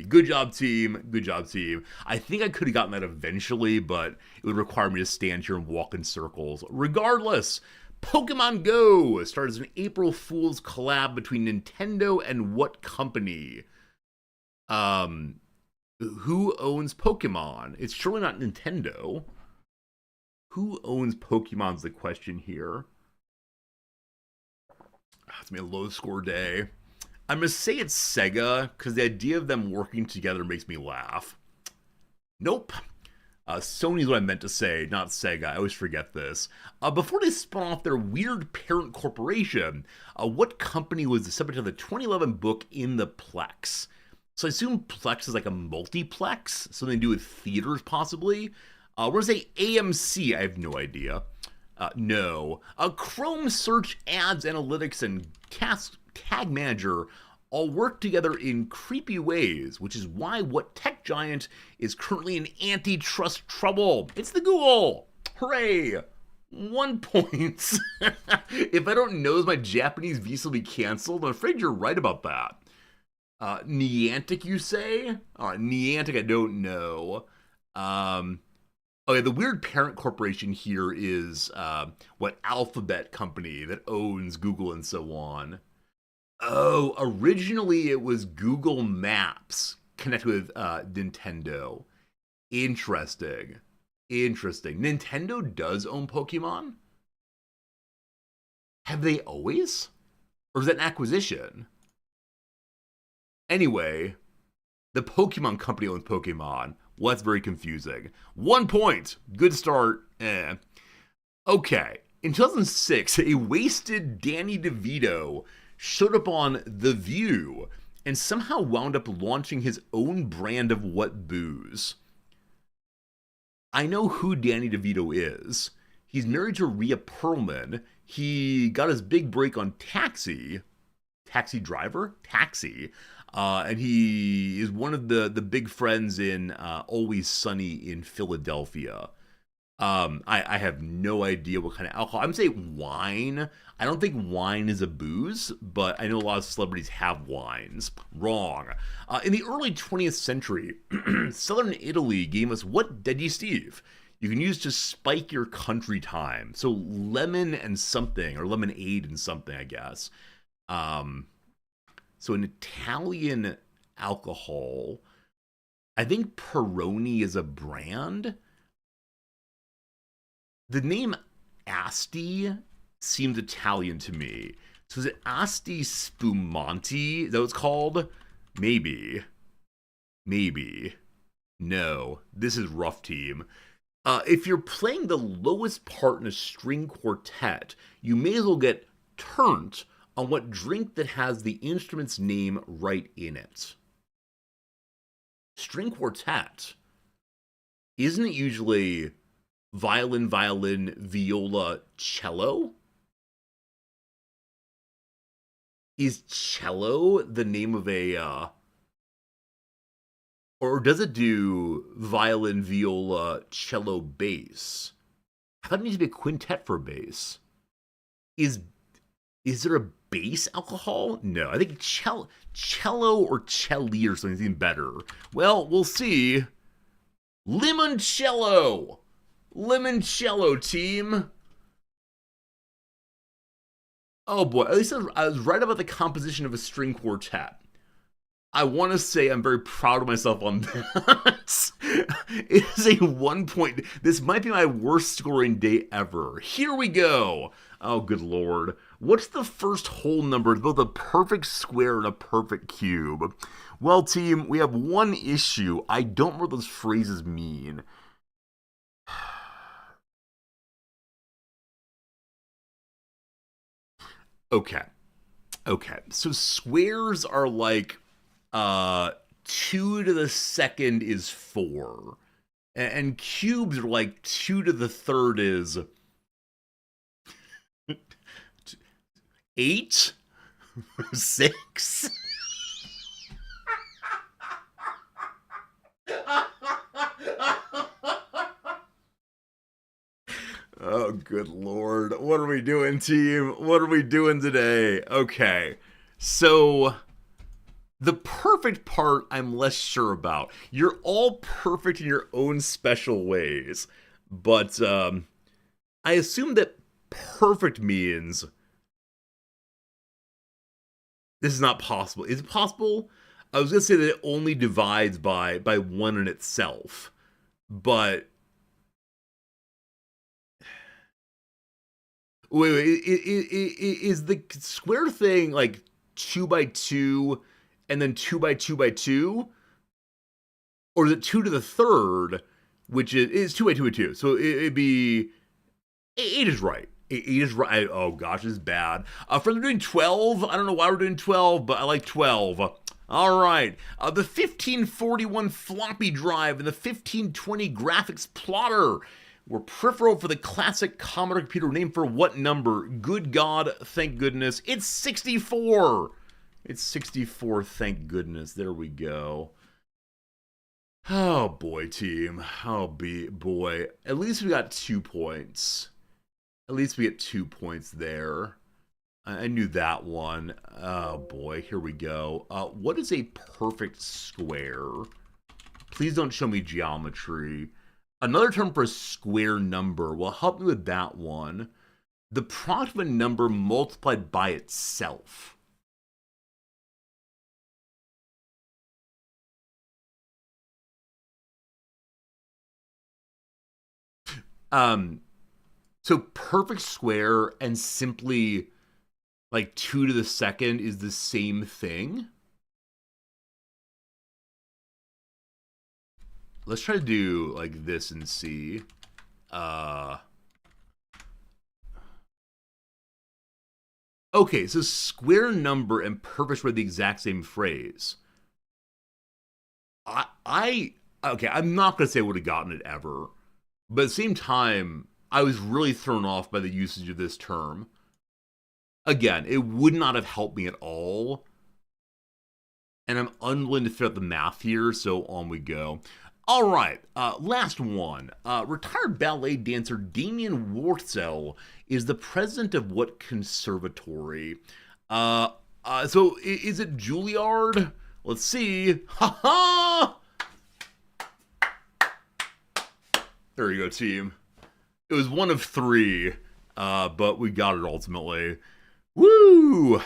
Good job, team. I think I could have gotten that eventually, but it would require me to stand here and walk in circles. Regardless, Pokemon Go started as an April Fool's collab between Nintendo and what company? Who owns Pokemon? It's surely not Nintendo. Who owns Pokemon's the question here. It's going to be a low score day. I'm going to say it's Sega, because the idea of them working together makes me laugh. Nope. Sony's what I meant to say, not Sega. I always forget this. Before they spun off their weird parent corporation, what company was the subject of the 2011 book In the Plex? So I assume Plex is like a multiplex, something to do with theaters possibly. We're going to say AMC. I have no idea. No. Chrome Search, Ads, Analytics, and Tag Manager all work together in creepy ways, which is why what tech giant is currently in antitrust trouble? It's the Google! Hooray! 1 point. If I don't know, my Japanese visa will be canceled. I'm afraid you're right about that. Niantic, you say? Niantic, I don't know. Okay, the weird parent corporation here is what Alphabet company that owns Google and so on. Oh, originally it was Google Maps connected with Nintendo. Interesting. Nintendo does own Pokemon? Have they always? Or is that an acquisition? Anyway, the Pokemon company owns Pokemon. Well, that's very confusing. 1 point. Good start. Okay. In 2006, a wasted Danny DeVito showed up on The View and somehow wound up launching his own brand of what booze? I know who Danny DeVito is. He's married to Rhea Perlman. He got his big break on Taxi. Taxi Driver? Taxi. And he is one of the big friends in Always Sunny in Philadelphia. I have no idea what kind of alcohol. I'm going to say wine. I don't think wine is a booze, but I know a lot of celebrities have wines. Wrong. In the early 20th century, southern Italy gave us what, Deadly Steve? you can use to spike your country time. So lemon and something, or lemonade and something, I guess. So an Italian alcohol. I think Peroni is a brand. The name Asti seems Italian to me. So is it Asti Spumante? Is that what it's called? Maybe. Maybe. No. This is rough, team. If you're playing the lowest part in a string quartet, you may as well get turnt on what drink that has the instrument's name right in it. String quartet. Isn't it usually violin, violin, viola, cello? Is cello the name of a, or does it do violin, viola, cello, bass? I thought it needs to be a quintet for bass. Is there a bass alcohol? No, I think cello or celli or something is even better. Well, we'll see. Limoncello! Limoncello, team. Oh boy, at least I was right about the composition of a string quartet. I want to say I'm very proud of myself on that. It is a 1 point. This might be my worst scoring day ever. Here we go. Oh, good lord. What's the first whole number? It's both a perfect square and a perfect cube. Well, team, we have one issue. I don't know what those phrases mean. Okay. Okay. So squares are like 2 to the second is 4. And cubes are like 2 to the third is 8? 6? Oh, good lord. What are we doing, team? What are we doing today? Okay. So, the perfect part I'm less sure about. You're all perfect in your own special ways. But, I assume that perfect means this is not possible. Is it possible? I was going to say that it only divides by 1 in itself. But wait, is the square thing like 2 by 2 and then 2 by 2 by 2? Or is it 2 to the third, which is 2 by 2 by 2? So it'd be 8 is right. 8 is right. Oh gosh, this is bad. For doing 12, I don't know why we're doing 12, but I like 12. All right. The 1541 floppy drive and the 1520 graphics plotter were peripheral for the classic Commodore computer named for what number? Good God, thank goodness. It's 64. It's 64, thank goodness. There we go. Oh boy, team. Oh boy. At least we got 2 points. At least we get 2 points there. I knew that one. Oh boy, here we go. What is a perfect square? Please don't show me geometry. Another term for a square number. Well, help me with that one. The product of a number multiplied by itself. So perfect square and simply like 2 to the second is the same thing. Let's try to do like this and see. Okay, so square number and perfect square are the exact same phrase. Okay, I'm not gonna say I would have gotten it ever, but at the same time, I was really thrown off by the usage of this term. Again, it would not have helped me at all. And I'm unwilling to figure out the math here, so on we go. All right, last one. Retired ballet dancer Damien Wurtzel is the president of what conservatory? So is it Juilliard? Let's see. Ha ha! There you go, team. It was one of three, but we got it ultimately. Woo!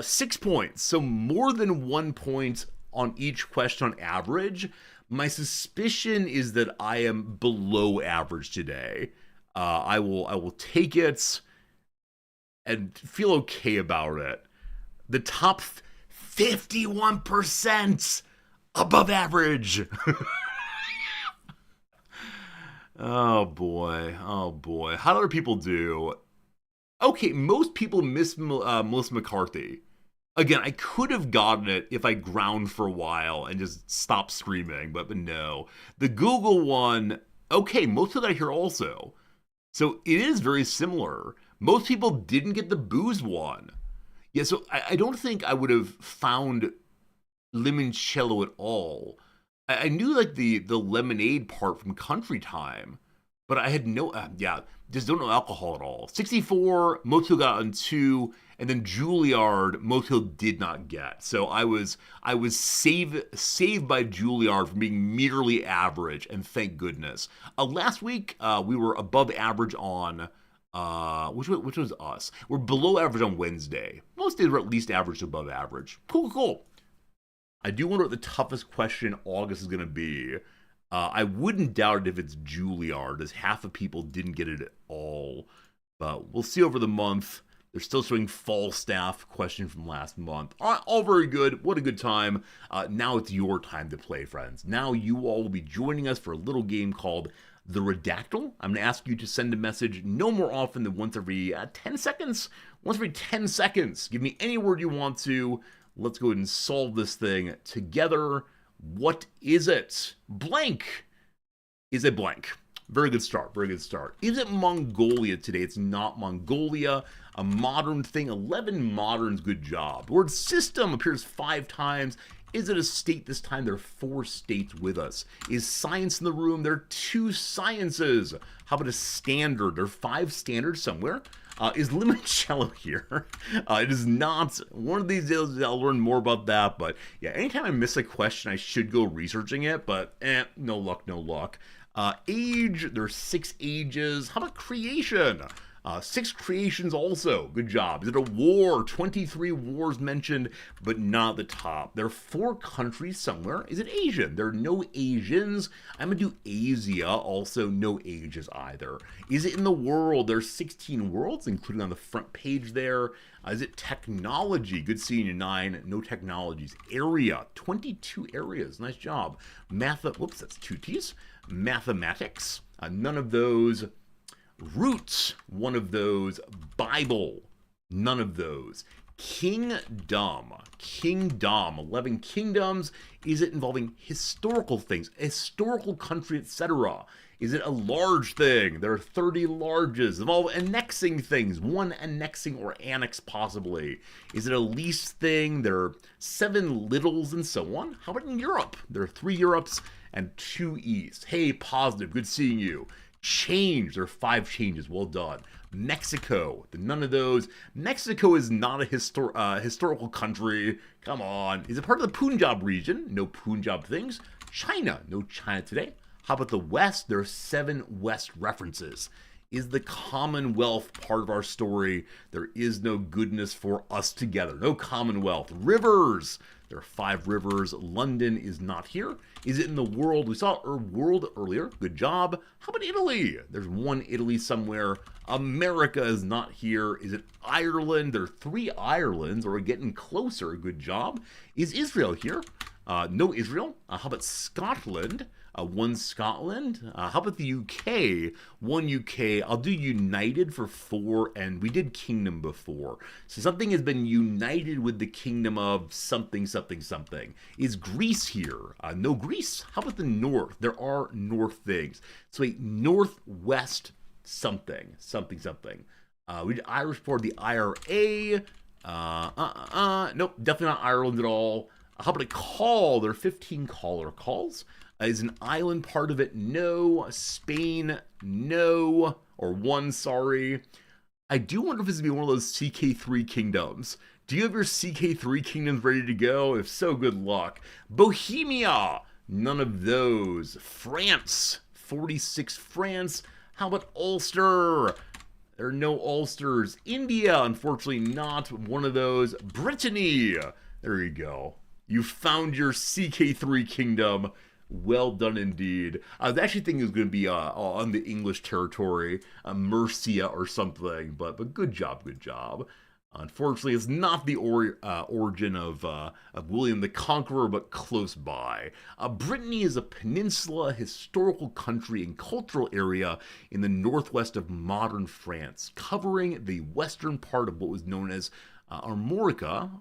6 points, so more than 1 point on each question on average. My suspicion is that I am below average today. I will take it and feel okay about it. The top 51% above average. Oh boy, oh boy. How do other people do? Okay, most people miss Melissa McCarthy. Again, I could have gotten it if I ground for a while and just stopped screaming, but no. The Google one, okay, most of that I hear also. So it is very similar. Most people didn't get the booze one. Yeah, so I don't think I would have found limoncello at all. I knew like the lemonade part from Country Time, but I had no yeah, just don't know alcohol at all. 64, Motil got on two, and then Juilliard, Motil did not get. So I was saved by Juilliard from being merely average, and thank goodness. Last week we were above average on which was us. We're below average on Wednesday. Most days were at least average to above average. Cool, cool. I do wonder what the toughest question in August is going to be. I wouldn't doubt it if it's Juilliard, as half of people didn't get it at all. But we'll see over the month. They're still showing Falstaff question from last month. All very good. What a good time. Now it's your time to play, friends. Now you all will be joining us for a little game called The Redactyl. I'm going to ask you to send a message no more often than once every 10 seconds. Once every 10 seconds. Give me any word you want to. Let's go ahead and solve this thing together. What is it? Blank is a blank. Very good start, very good start. Is it Mongolia today? It's not Mongolia. A modern thing, 11 moderns, good job. The word system appears 5 times. Is it a state this time? There are 4 states with us. Is science in the room? There are 2 sciences. How about a standard? There are 5 standards somewhere. Is limoncello here? It is not. One of these days I'll learn more about that. But yeah, anytime I miss a question, I should go researching it. But no luck, no luck. Age, there's 6 ages. How about creation? 6 creations also. Good job. Is it a war? 23 wars mentioned, but not at the top. There are 4 countries somewhere. Is it Asian? There are no Asians. I'm going to do Asia. Also, no ages either. Is it in the world? There are 16 worlds, including on the front page there. Is it technology? Good seeing you, 9. No technologies. Area. 22 areas. Nice job. Whoops, that's 2 T's. Mathematics. None of those. Roots, one of those. Bible, none of those. Kingdom, 11 kingdoms. Is it involving historical things, a historical country, etc.? Is it a large thing? There are 30 larges. Involve annexing things, 1 annexing or annex possibly. Is it a lease thing? There are 7 littles and so on. How about in Europe? There are 3 Europes and 2 East. Hey, positive, good seeing you. Change, there are 5 changes, well done. Mexico, none of those. Mexico is not a historical country. Come on. Is it part of the Punjab region? No Punjab things. China, no China today. How about the West? There are 7 West references. Is the Commonwealth part of our story? There is no goodness for us together. No Commonwealth. Rivers. There are 5 rivers. London is not here. Is it in the world? We saw world earlier. Good job. How about Italy? There's 1 Italy somewhere. America is not here. Is it Ireland? There are 3 Irelands, or we're getting closer. Good job. Is Israel here? No Israel. How about Scotland? 1 Scotland. How about the UK? 1 UK. I'll do United for 4, and we did Kingdom before. So something has been united with the kingdom of something, something, something. Is Greece here? No Greece. How about the North? There are North things. So a Northwest something, something, something. We did Irish for the IRA. Nope, definitely not Ireland at all. How about a call? There are 15 caller calls. Is an island part of it? No. Spain? No. Or 1, sorry. I do wonder if this is going to be one of those CK3 kingdoms. Do you have your CK3 kingdoms ready to go? If so, good luck. Bohemia? None of those. France? 46 France. How about Ulster? There are no Ulsters. India, unfortunately not one of those. Brittany. There you go. You found your CK3 kingdom. Well done indeed. I was actually thinking it was going to be on the English territory, Mercia or something, but good job, good job. Unfortunately, it's not the origin of William the Conqueror, but close by. Brittany is a peninsula, historical country, and cultural area in the northwest of modern France, covering the western part of what was known as Armorica,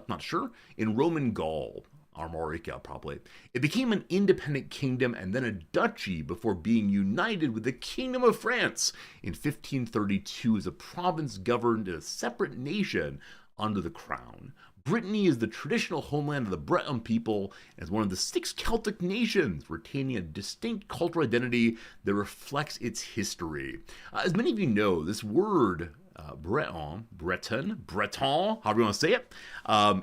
not sure, in Roman Gaul. Armorica, probably. It became an independent kingdom and then a duchy before being united with the Kingdom of France in 1532 as a province governed as a separate nation under the crown. Brittany is the traditional homeland of the Breton people and is one of the 6 Celtic nations, retaining a distinct cultural identity that reflects its history. As many of you know, this word Breton, however you want to say it,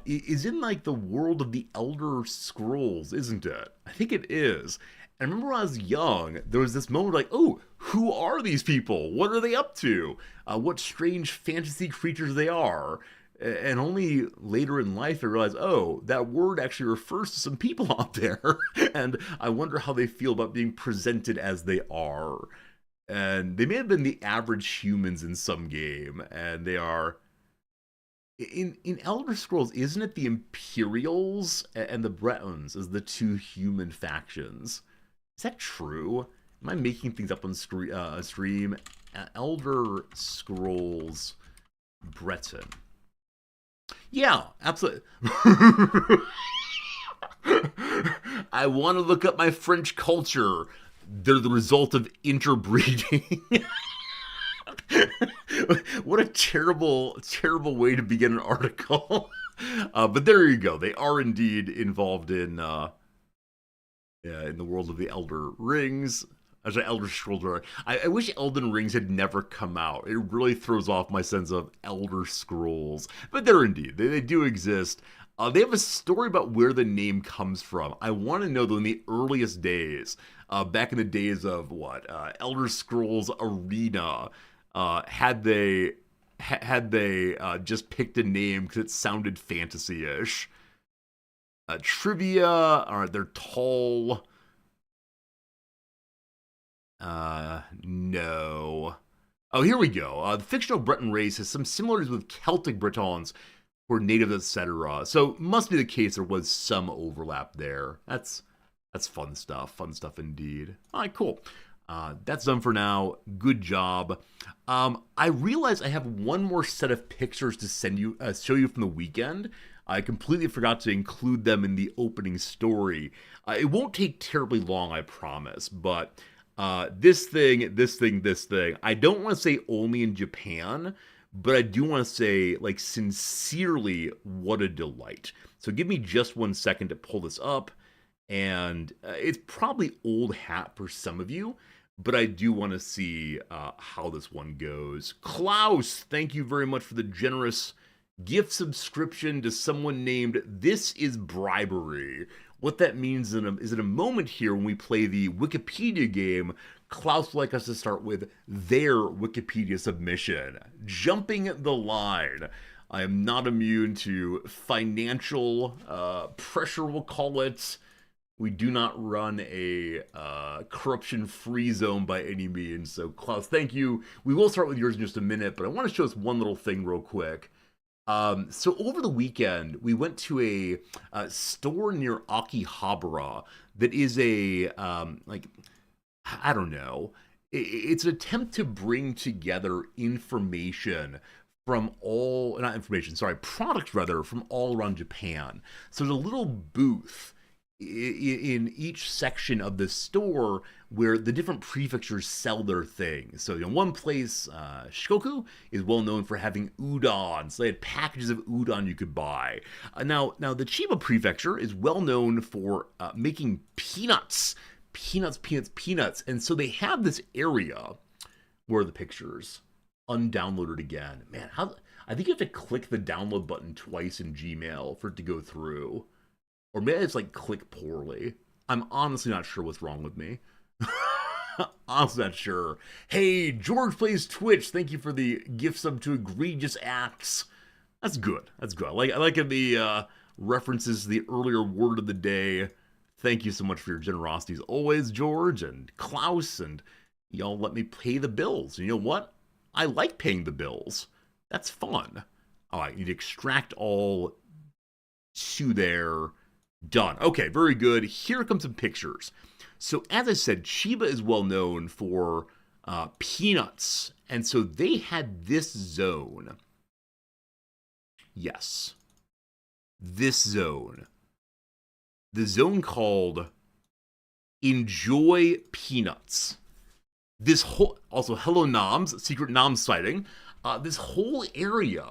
is in like the world of the Elder Scrolls, isn't it? I think it is. And I remember when I was young, there was this moment like, oh, who are these people? What are they up to? What strange fantasy creatures they are? And only later in life I realized, oh, that word actually refers to some people out there. And I wonder how they feel about being presented as they are. And they may have been the average humans in some game, and they are in Elder Scrolls. Isn't it the Imperials and the Bretons as the 2 human factions? Is that true? Am I making things up on stream? Elder Scrolls Breton. Yeah, absolutely. I want to look up my French culture. They're the result of interbreeding. What a terrible, terrible way to begin an article. But there you go. They are indeed involved in the world of the Elder Rings. Actually, Elder Scrolls. I wish Elden Rings had never come out. It really throws off my sense of Elder Scrolls. But they're indeed. They do exist. They have a story about where the name comes from. I want to know, though, in the earliest days, back in the days of Elder Scrolls Arena, had they just picked a name because it sounded fantasy-ish. Trivia, they're tall. No. Oh, here we go. The fictional Breton race has some similarities with Celtic Bretons, who are native, etc. So must be the case there was some overlap there. That's fun stuff. Fun stuff indeed. All right, cool. That's done for now. Good job. I realize I have one more set of pictures to show you from the weekend. I completely forgot to include them in the opening story. It won't take terribly long, I promise. But this thing. I don't want to say only in Japan, but I do want to say, like, sincerely, what a delight. So give me just 1 second to pull this up. And it's probably old hat for some of you, but I do want to see how this one goes. Klaus, thank you very much for the generous gift subscription to someone named This Is Bribery. What that means is in a moment here when we play the Wikipedia game, Klaus would like us to start with their Wikipedia submission. Jumping the line. I am not immune to financial pressure, we'll call it. We do not run a corruption-free zone by any means. So, Klaus, thank you. We will start with yours in just a minute, but I want to show us one little thing real quick. So over the weekend, we went to a store near Akihabara that is I don't know. It's an attempt to bring together products rather, from all around Japan. So there's a little booth in each section of the store where the different prefectures sell their things. So in one place, Shikoku is well known for having udon. So they had packages of udon you could buy. Now the Chiba prefecture is well known for making peanuts. And so they have this area where the pictures undownloaded again. Man, I think you have to click the download button twice in Gmail for it to go through. Or maybe it's like click poorly. I'm honestly not sure what's wrong with me. Honestly, not sure. Hey, George Plays Twitch. Thank you for the gift sub to Egregious Acts. That's good. That's good. I like the references to the earlier word of the day. Thank you so much for your generosity as always, George and Klaus, and y'all let me pay the bills. You know what? I like paying the bills. That's fun. All right, you need to extract all to there. Done. Okay, very good. Here come some pictures. So, as I said, Chiba is well known for peanuts. And so they had this zone. Yes, this zone. The zone called Enjoy Peanuts. This whole, also, hello Noms, secret Noms sighting. This whole area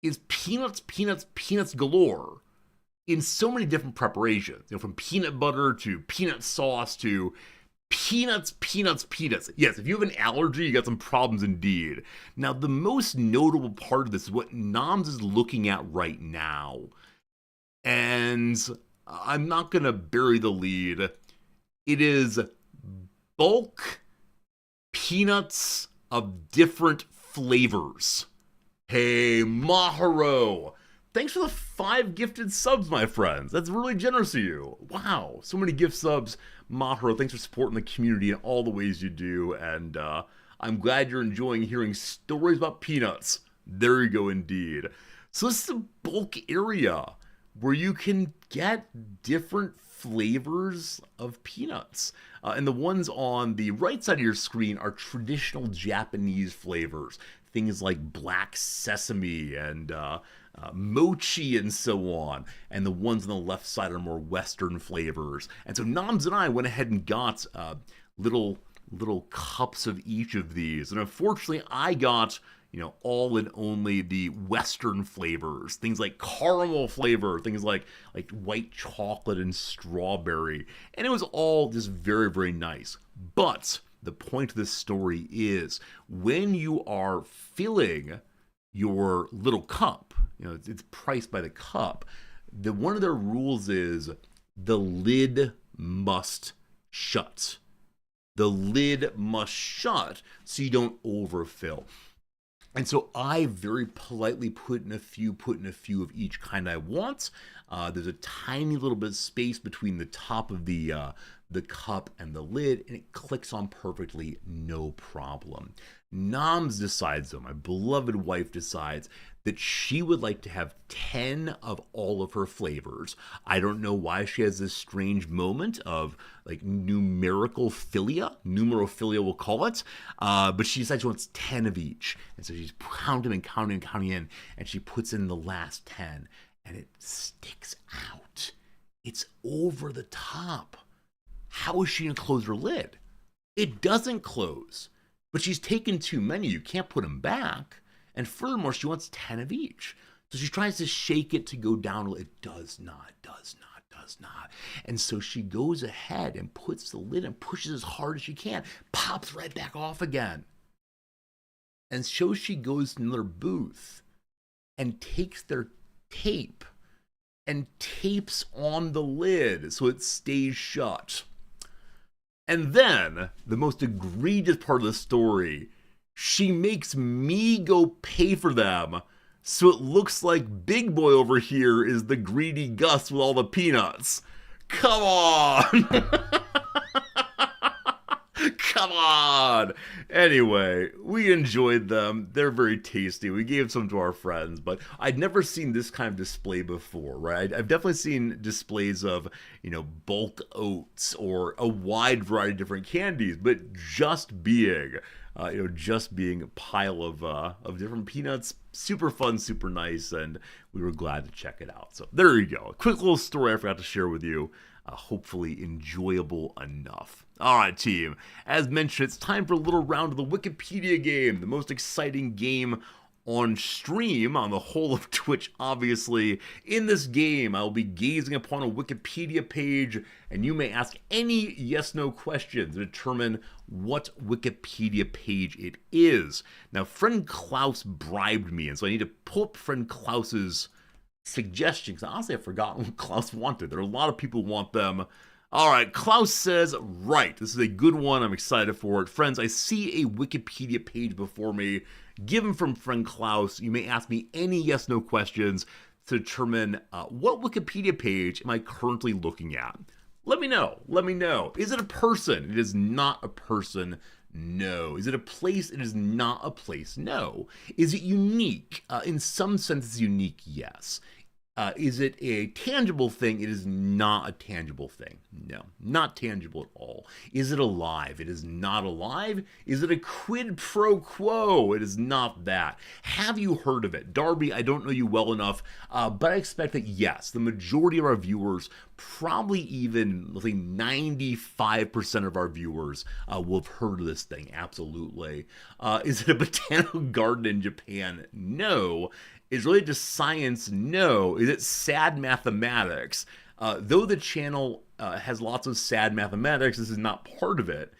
is peanuts, peanuts, peanuts galore in so many different preparations. You know, from peanut butter to peanut sauce to peanuts, peanuts, peanuts. Yes, if you have an allergy, you got some problems indeed. Now, the most notable part of this is what Noms is looking at right now. And I'm not going to bury the lead. It is bulk peanuts of different flavors. Hey, Maharo! Thanks for the 5 gifted subs, my friends. That's really generous of you. Wow, so many gift subs. Maharo, thanks for supporting the community in all the ways you do. And I'm glad you're enjoying hearing stories about peanuts. There you go, indeed. So this is a bulk area where you can get different flavors of peanuts. And the ones on the right side of your screen are traditional Japanese flavors. Things like black sesame and mochi and so on. And the ones on the left side are more Western flavors. And so Noms and I went ahead and got little cups of each of these. And unfortunately, I got, you know, all and only the Western flavors. Things like caramel flavor, things like white chocolate and strawberry. And it was all just very, very nice. But the point of this story is when you are filling your little cup, you know, it's priced by the cup. One of their rules is the lid must shut. The lid must shut so you don't overfill. And so I very politely put in a few of each kind I want. There's a tiny little bit of space between the top of the cup and the lid, and it clicks on perfectly, no problem. Noms decides, though, my beloved wife decides that she would like to have 10 of all of her flavors. I don't know why she has this strange moment of like numerophilia, we'll call it. But she decides she wants 10 of each. And so she's counting and counting and counting in, and she puts in the last 10, and it sticks out. It's over the top. How is she going to close her lid? It doesn't close. But she's taken too many. You can't put them back. And furthermore, she wants 10 of each. So she tries to shake it to go down. It does not. And so she goes ahead and puts the lid and pushes as hard as she can. Pops right back off again. And so she goes to another booth and takes their tape and tapes on the lid so it stays shut. And then, the most egregious part of the story, she makes me go pay for them, so it looks like Big Boy over here is the greedy Gus with all the peanuts. Come on! Come on! Anyway, we enjoyed them. They're very tasty. We gave some to our friends, but I'd never seen this kind of display before, right? I've definitely seen displays of, you know, bulk oats or a wide variety of different candies, but just being a pile of different peanuts, super fun, super nice, and we were glad to check it out. So there you go. A quick little story I forgot to share with you. Hopefully enjoyable enough. All right, team. As mentioned, it's time for a little round of the Wikipedia game, the most exciting game on stream on the whole of Twitch, obviously. In this game, I will be gazing upon a Wikipedia page, and you may ask any yes-no questions to determine what Wikipedia page it is. Now, friend Klaus bribed me, and so I need to pull up friend Klaus's suggestions. Honestly, I've forgotten what Klaus wanted. There are a lot of people who want them. All right, Klaus says, right. This is a good one. I'm excited for it. Friends, I see a Wikipedia page before me, given from friend Klaus. You may ask me any yes no questions to determine what Wikipedia page am I currently looking at. Let me know. Let me know. Is it a person? It is not a person. No. Is it a place? It is not a place. No. Is it unique? In some sense, it's unique. Yes. Is it a tangible thing? It is not a tangible thing. No, not tangible at all. Is it alive? It is not alive. Is it a quid pro quo? It is not that. Have you heard of it? Darby, I don't know you well enough, but I expect that yes, the majority of our viewers, probably even, let's say 95% of our viewers will have heard of this thing, absolutely. Is it a botanical garden in Japan? No. Is related to science? No. Is it sad mathematics? Though the channel has lots of sad mathematics, this is not part of it.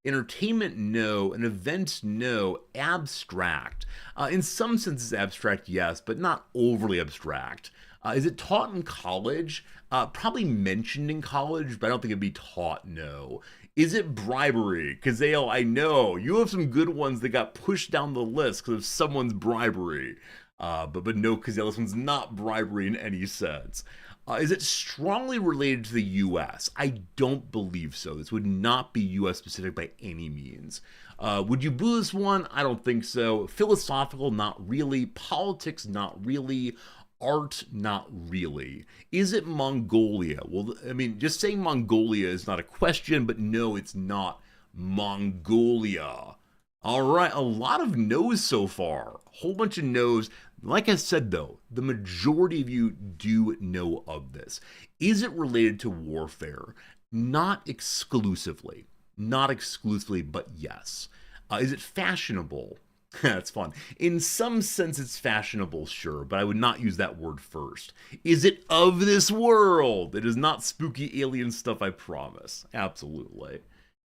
Entertainment? No. An event? No. Abstract? In some senses, abstract, yes, but not overly abstract. Is it taught in college? Probably mentioned in college, but I don't think it'd be taught, no. Is it bribery? Kazale, I know. You have some good ones that got pushed down the list because of someone's bribery. But no, Kazale, this one's not bribery in any sense. Is it strongly related to the U.S.? I don't believe so. This would not be U.S. specific by any means. Would you boo this one? I don't think so. Philosophical? Not really. Politics? Not really. Art? Not really. Is it Mongolia? Well, I mean, just saying Mongolia is not a question, but no, it's not Mongolia. All right, a lot of no's so far. A whole bunch of no's. Like I said, though, the majority of you do know of this. Is it related to warfare? Not exclusively. Not exclusively, but yes. Is it fashionable? That's fun. In some sense, it's fashionable, sure, but I would not use that word first. Is it of this world? It is not spooky alien stuff, I promise. Absolutely.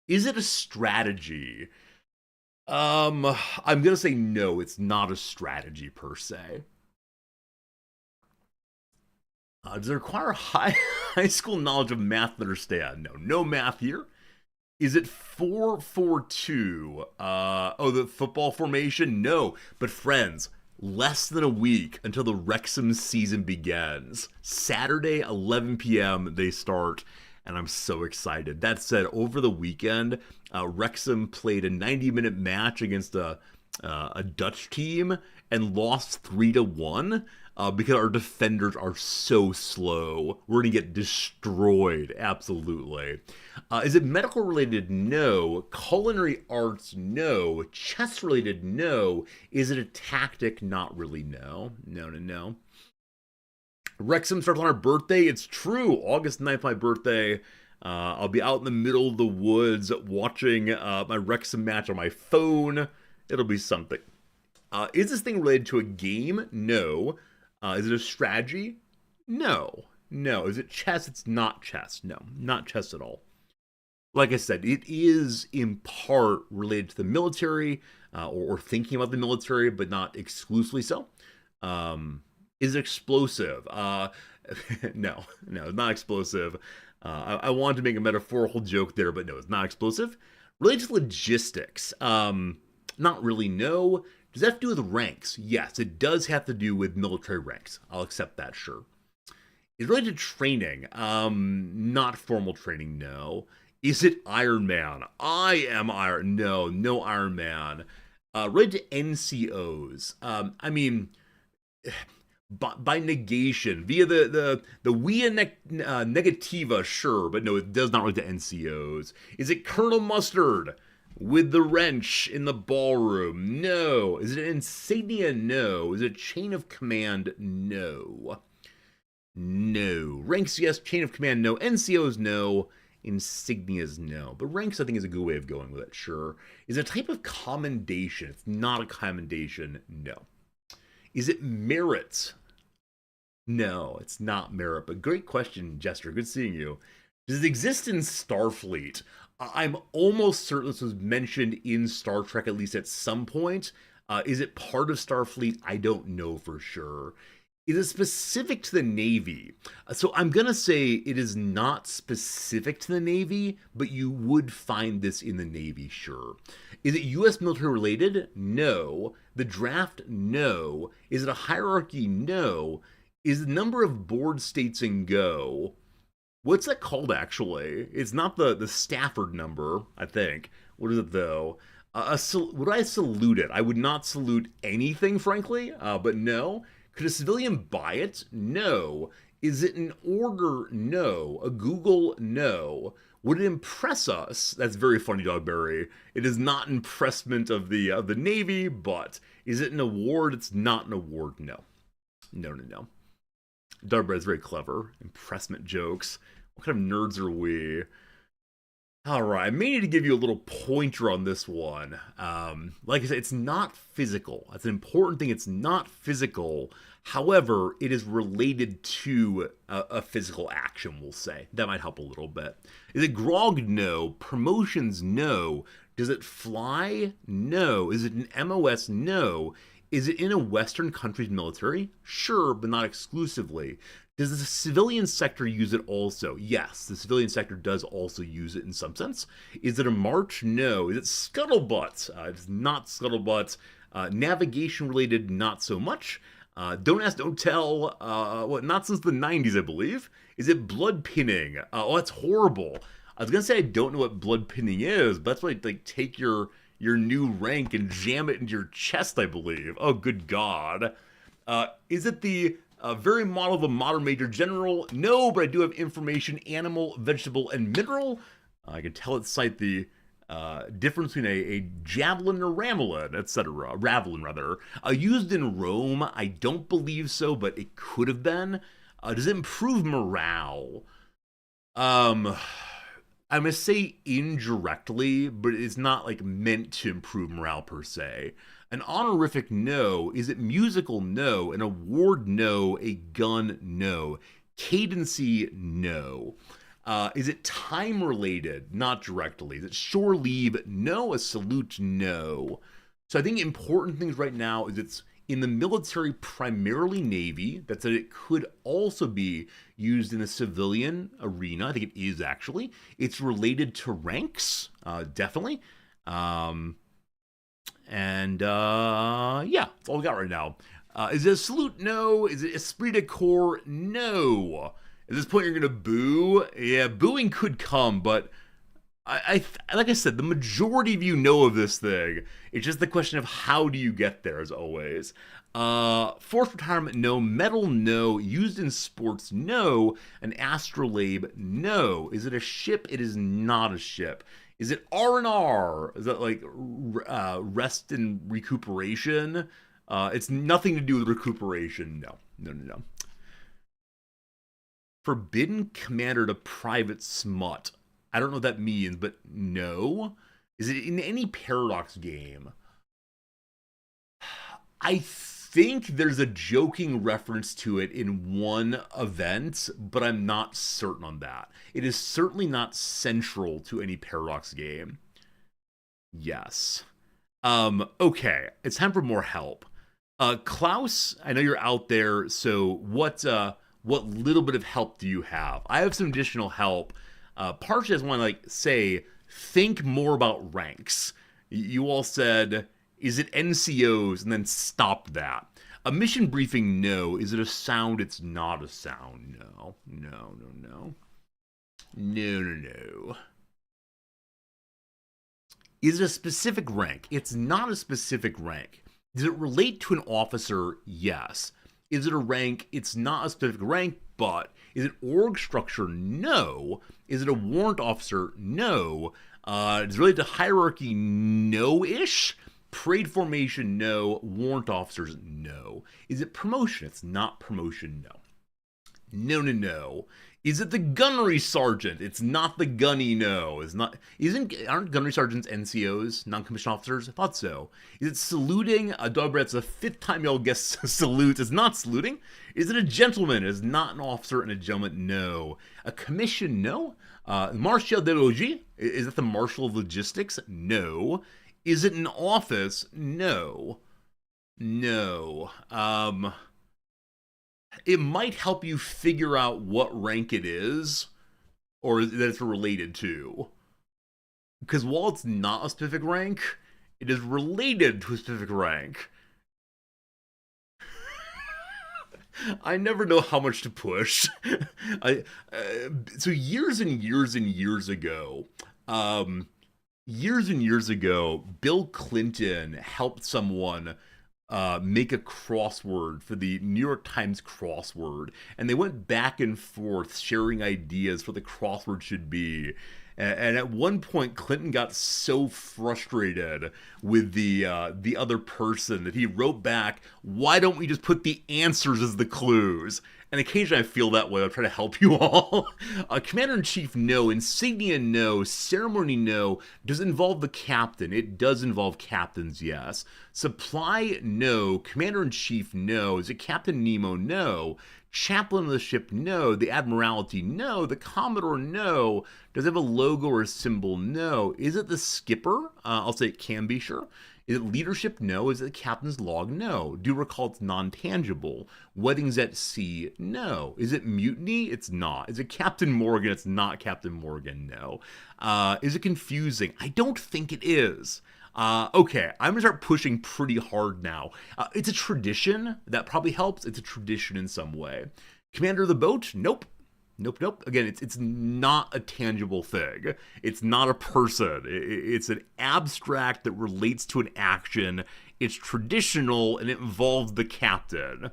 Is it a strategy? I'm gonna say no, it's not a strategy per se. Does it require high school knowledge of math to understand? No, no math here. Is it 4-4-2? Oh, the football formation? No. But friends, less than a week until the Wrexham season begins. Saturday, 11 p.m. they start, and I'm so excited. That said, over the weekend, Wrexham played a 90-minute match against a Dutch team and lost 3-1 because our defenders are so slow. We're going to get destroyed, absolutely. Is it medical related? No. Culinary arts? No. Chess related? No. Is it a tactic? Not really, no. No. Wrexham starts on our birthday. It's true. August 9th, my birthday. I'll be out in the middle of the woods watching my Wrexham match on my phone. It'll be something. Is this thing related to a game? No. Is it a strategy? No. Is it chess? It's not chess. No, not chess at all. Like I said, it is in part related to the military or thinking about the military, but not exclusively so. Is it explosive? No, it's not explosive. I wanted to make a metaphorical joke there, but no, it's not explosive. Related to logistics, not really, no. Does that have to do with ranks? Yes, it does have to do with military ranks. I'll accept that, sure. Is related to training, not formal training, no. Is it Iron Man? I am Iron. No Iron Man. Related to NCOs, I mean, by negation, via the via negativa, sure, but no, it does not relate to NCOs. Is it Colonel Mustard with the wrench in the ballroom? No. Is it an insignia? No. Is it chain of command? No. Ranks, yes. Chain of command, no. NCOs, no. Insignias, no. But ranks, I think, is a good way of going with it, sure. Is it a type of commendation? It's not a commendation, no. Is it merit? No, it's not merit, but great question, Jester. Good seeing you. Does it exist in Starfleet? I'm almost certain this was mentioned in Star Trek, at least at some point. Is it part of Starfleet? I don't know for sure. Is it specific to the Navy? So I'm going to say it is not specific to the Navy, but you would find this in the Navy, sure. Is it U.S. military related? No. The draft? No. Is it a hierarchy? No. Is the number of board states in Go? What's that called actually? It's not the Stafford number, I think. What is it though? Would I salute it? I would not salute anything, frankly, but no. Could a civilian buy it? No. Is it an order? No. A Google? No. Would it impress us? That's very funny, Dogberry. It is not impressment of the Navy, but is it an award? It's not an award. No. No, no, no. Dogberry is very clever. Impressment jokes. What kind of nerds are we? Alright, I may need to give you a little pointer on this one. Like I said, it's not physical. That's an important thing. It's not physical. However, it is related to a physical action, we'll say. That might help a little bit. Is it grog? No. Promotions? No. Does it fly? No. Is it an MOS? No. Is it in a Western country's military? Sure, but not exclusively. Does the civilian sector use it also? Yes, the civilian sector does also use it in some sense. Is it a march? No. Is it scuttlebutt? It's not scuttlebutt. Navigation related, not so much. Don't ask, don't tell. Not since the 90s, I believe. Is it blood pinning? Oh, that's horrible. I was gonna say I don't know what blood pinning is, but that's like take your new rank and jam it into your chest, I believe. Oh, good God. Is it the very model of a modern major general? No, but I do have information, animal, vegetable, and mineral. I can tell it cite the difference between a javelin or ramelin, etc. Ravelin, rather. Used in Rome? I don't believe so, but it could have been. Does it improve morale? I'm gonna say indirectly, but it's not like meant to improve morale per se. An honorific? No. Is it musical? No. An award? No. A gun? No. Cadency? No. Is it time related? Not directly. Is it shore leave? No. A salute? No. So I think important things right now is it's in the military, primarily Navy. That said, it could also be used in a civilian arena. I think it is actually. It's related to ranks, definitely. Yeah, that's all we got right now. Is it a salute? No. Is it esprit de corps? No. At this point, you're gonna boo. Yeah, booing could come, but like I said, the majority of you know of this thing. It's just the question of how do you get there, as always. Forced retirement? No. Medal? No. Used in sports? No. An astrolabe? No. Is it a ship? It is not a ship. Is it R&R? Is that like rest and recuperation? It's nothing to do with recuperation. No. No, no, no. Forbidden commander to private smut. I don't know what that means, but no. Is it in any Paradox game? I think there's a joking reference to it in one event, but I'm not certain on that. It is certainly not central to any Paradox game. Yes. Okay, it's time for more help. Klaus, I know you're out there, so what little bit of help do you have? I have some additional help. Partially, I just want to say, think more about ranks. You all said, is it NCOs? And then stopped that. A mission briefing? No. Is it a sound? It's not a sound. No. No, no, no. No, no, no. Is it a specific rank? It's not a specific rank. Does it relate to an officer? Yes. Is it a rank? It's not a specific rank, but is it org structure? No. Is it a warrant officer? No. Is it related to hierarchy? No-ish. Parade formation? No. Warrant officers? No. Is it promotion? It's not promotion. No. No, no, no. Is it the gunnery sergeant? It's not the gunny. No. It's not. Aren't gunnery sergeants NCOs, non-commissioned officers? I thought so. Is it saluting? It's the fifth time y'all guess salute. It's not saluting. Is it a gentleman? It is not an officer and a gentleman. No. A commission? No. Marshal de Logis? Is it the marshal of logistics? No. Is it an office? No. No. It might help you figure out what rank it is or that it's related to. Because while it's not a specific rank, it is related to a specific rank. I never know how much to push. I so years and years and years ago, um, years and years ago, Bill Clinton helped someone make a crossword for the New York Times crossword, and they went back and forth sharing ideas for the crossword should be. And at one point, Clinton got so frustrated with the other person that he wrote back, "Why don't we just put the answers as the clues?" And occasionally I feel that way. I'll try to help you all. Commander-in-Chief, no. Insignia, no. Ceremony, no. Does it involve the captain? It does involve captains, yes. Supply, no. Commander-in-Chief, no. Is it Captain Nemo? No. Chaplain of the ship, no. The Admiralty, no. The Commodore, no. Does it have a logo or a symbol? No. Is it the skipper? I'll say it can be, sure. Is it leadership? No. Is it the captain's log? No. Do you recall it's non-tangible? Weddings at sea? No. Is it mutiny? It's not. Is it Captain Morgan? It's not Captain Morgan. No. Is it confusing? I don't think it is. Okay, I'm gonna start pushing pretty hard now. It's a tradition. That probably helps. It's a tradition in some way. Commander of the boat? Nope. Nope, nope. Again, it's not a tangible thing. It's not a person. It's an abstract that relates to an action. It's traditional and it involves the captain.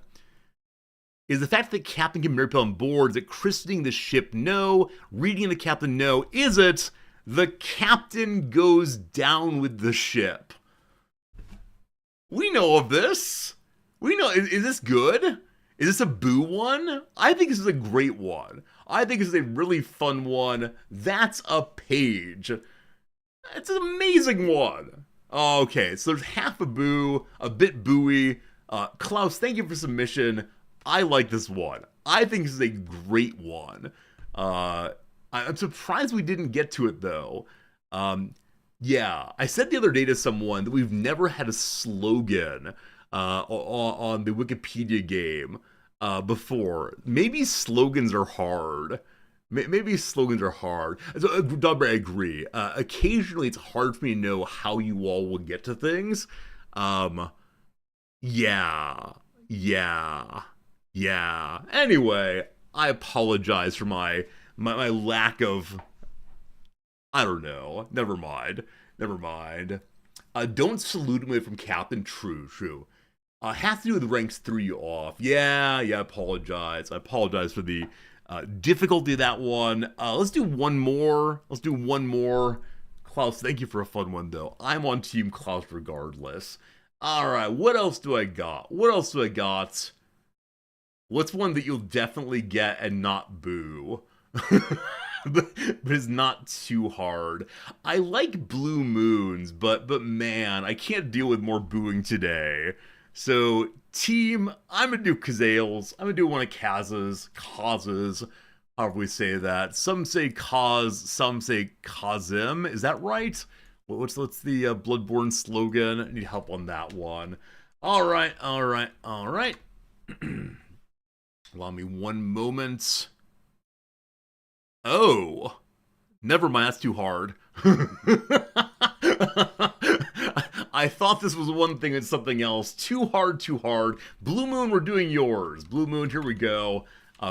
Is the fact that the captain can marry people on board? Is it christening the ship? No. Reading the captain? No. Is it the captain goes down with the ship? We know of this. We know. Is this good? Is this a boo one? I think this is a great one. I think this is a really fun one. That's a page. It's an amazing one. Okay, so there's half a boo, a bit booey. Klaus, thank you for submission. I like this one. I think this is a great one. I'm surprised we didn't get to it though. Yeah, I said the other day to someone that we've never had a slogan on the Wikipedia game before. Maybe slogans are hard. Maybe slogans are hard. So, Dobber, I agree. Occasionally, it's hard for me to know how you all will get to things. Yeah. Anyway, I apologize for my lack of. I don't know. Never mind. Don't salute me from Captain. True. Have to do with ranks threw you off. Yeah, I apologize. I apologize for the difficulty of that one. Let's do one more. Klaus, thank you for a fun one, though. I'm on Team Klaus regardless. Alright, what else do I got? What's one that you'll definitely get and not boo? but it's not too hard. I like blue moons, but man, I can't deal with more booing today. So, team, I'm gonna do Kazales. I'm gonna do one of Kaz's, however we say that. Some say Kaz, some say Kazim. Is that right? What's the Bloodborne slogan? I need help on that one. All right. Allow me one moment. Oh, never mind. That's too hard. I thought this was one thing and something else. Too hard. Blue Moon, we're doing yours. Blue Moon, here we go.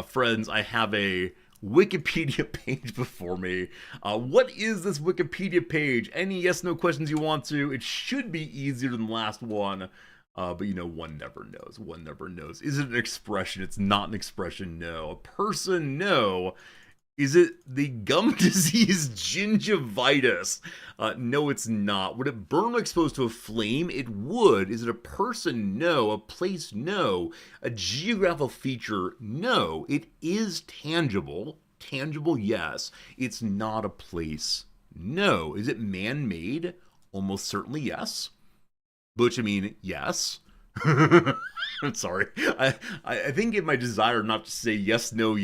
Friends, I have a Wikipedia page before me. What is this Wikipedia page? Any yes, no questions you want to? It should be easier than the last one. But you know, one never knows. Is it an expression? It's not an expression, no. A person, no. Is it the gum disease gingivitis? No, it's not. Would it burn when exposed to a flame? It would. Is it a person? No. A place? No. A geographical feature? No. It is tangible. Tangible, yes. It's not a place. No. Is it man-made? Almost certainly yes. Butch, I mean, yes. I'm sorry. I think in my desire not to say yes, no,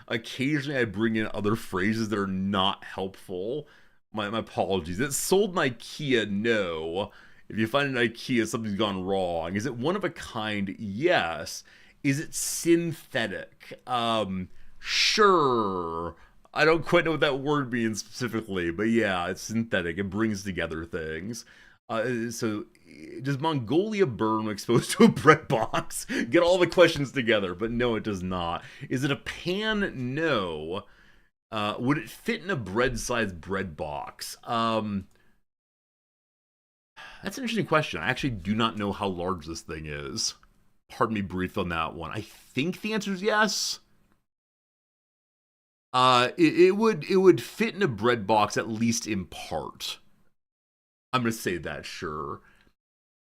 occasionally I bring in other phrases that are not helpful. My apologies. It's sold in IKEA, no. If you find an IKEA, something's gone wrong. Is it one of a kind? Yes. Is it synthetic? Sure. I don't quite know what that word means specifically, but yeah, it's synthetic. It brings together things. So, does Mongolia burn when exposed to a bread box? Get all the questions together, but no, it does not. Is it a pan? No. Would it fit in a bread-sized bread box? That's an interesting question. I actually do not know how large this thing is. Pardon me brief on that one. I think the answer is yes. It would fit in a bread box, at least in part. I'm gonna say that, sure.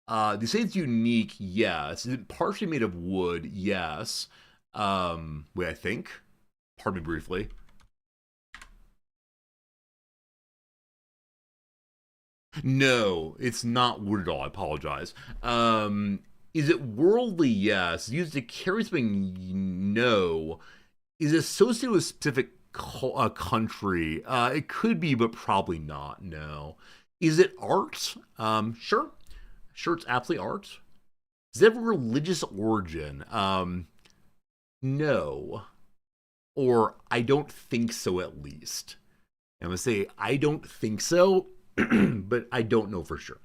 They say it's unique, yes. Is it partially made of wood? Yes. Wait, I think. Pardon me briefly. No, it's not wood at all. I apologize. Is it worldly? Yes. Used to carry something? No. Is it associated with a specific country? It could be, but probably not. No. Is it art? Sure. Sure, it's absolutely art. Does it have a religious origin? No. Or I don't think so, at least. I'm going to say I don't think so, but I don't know for sure.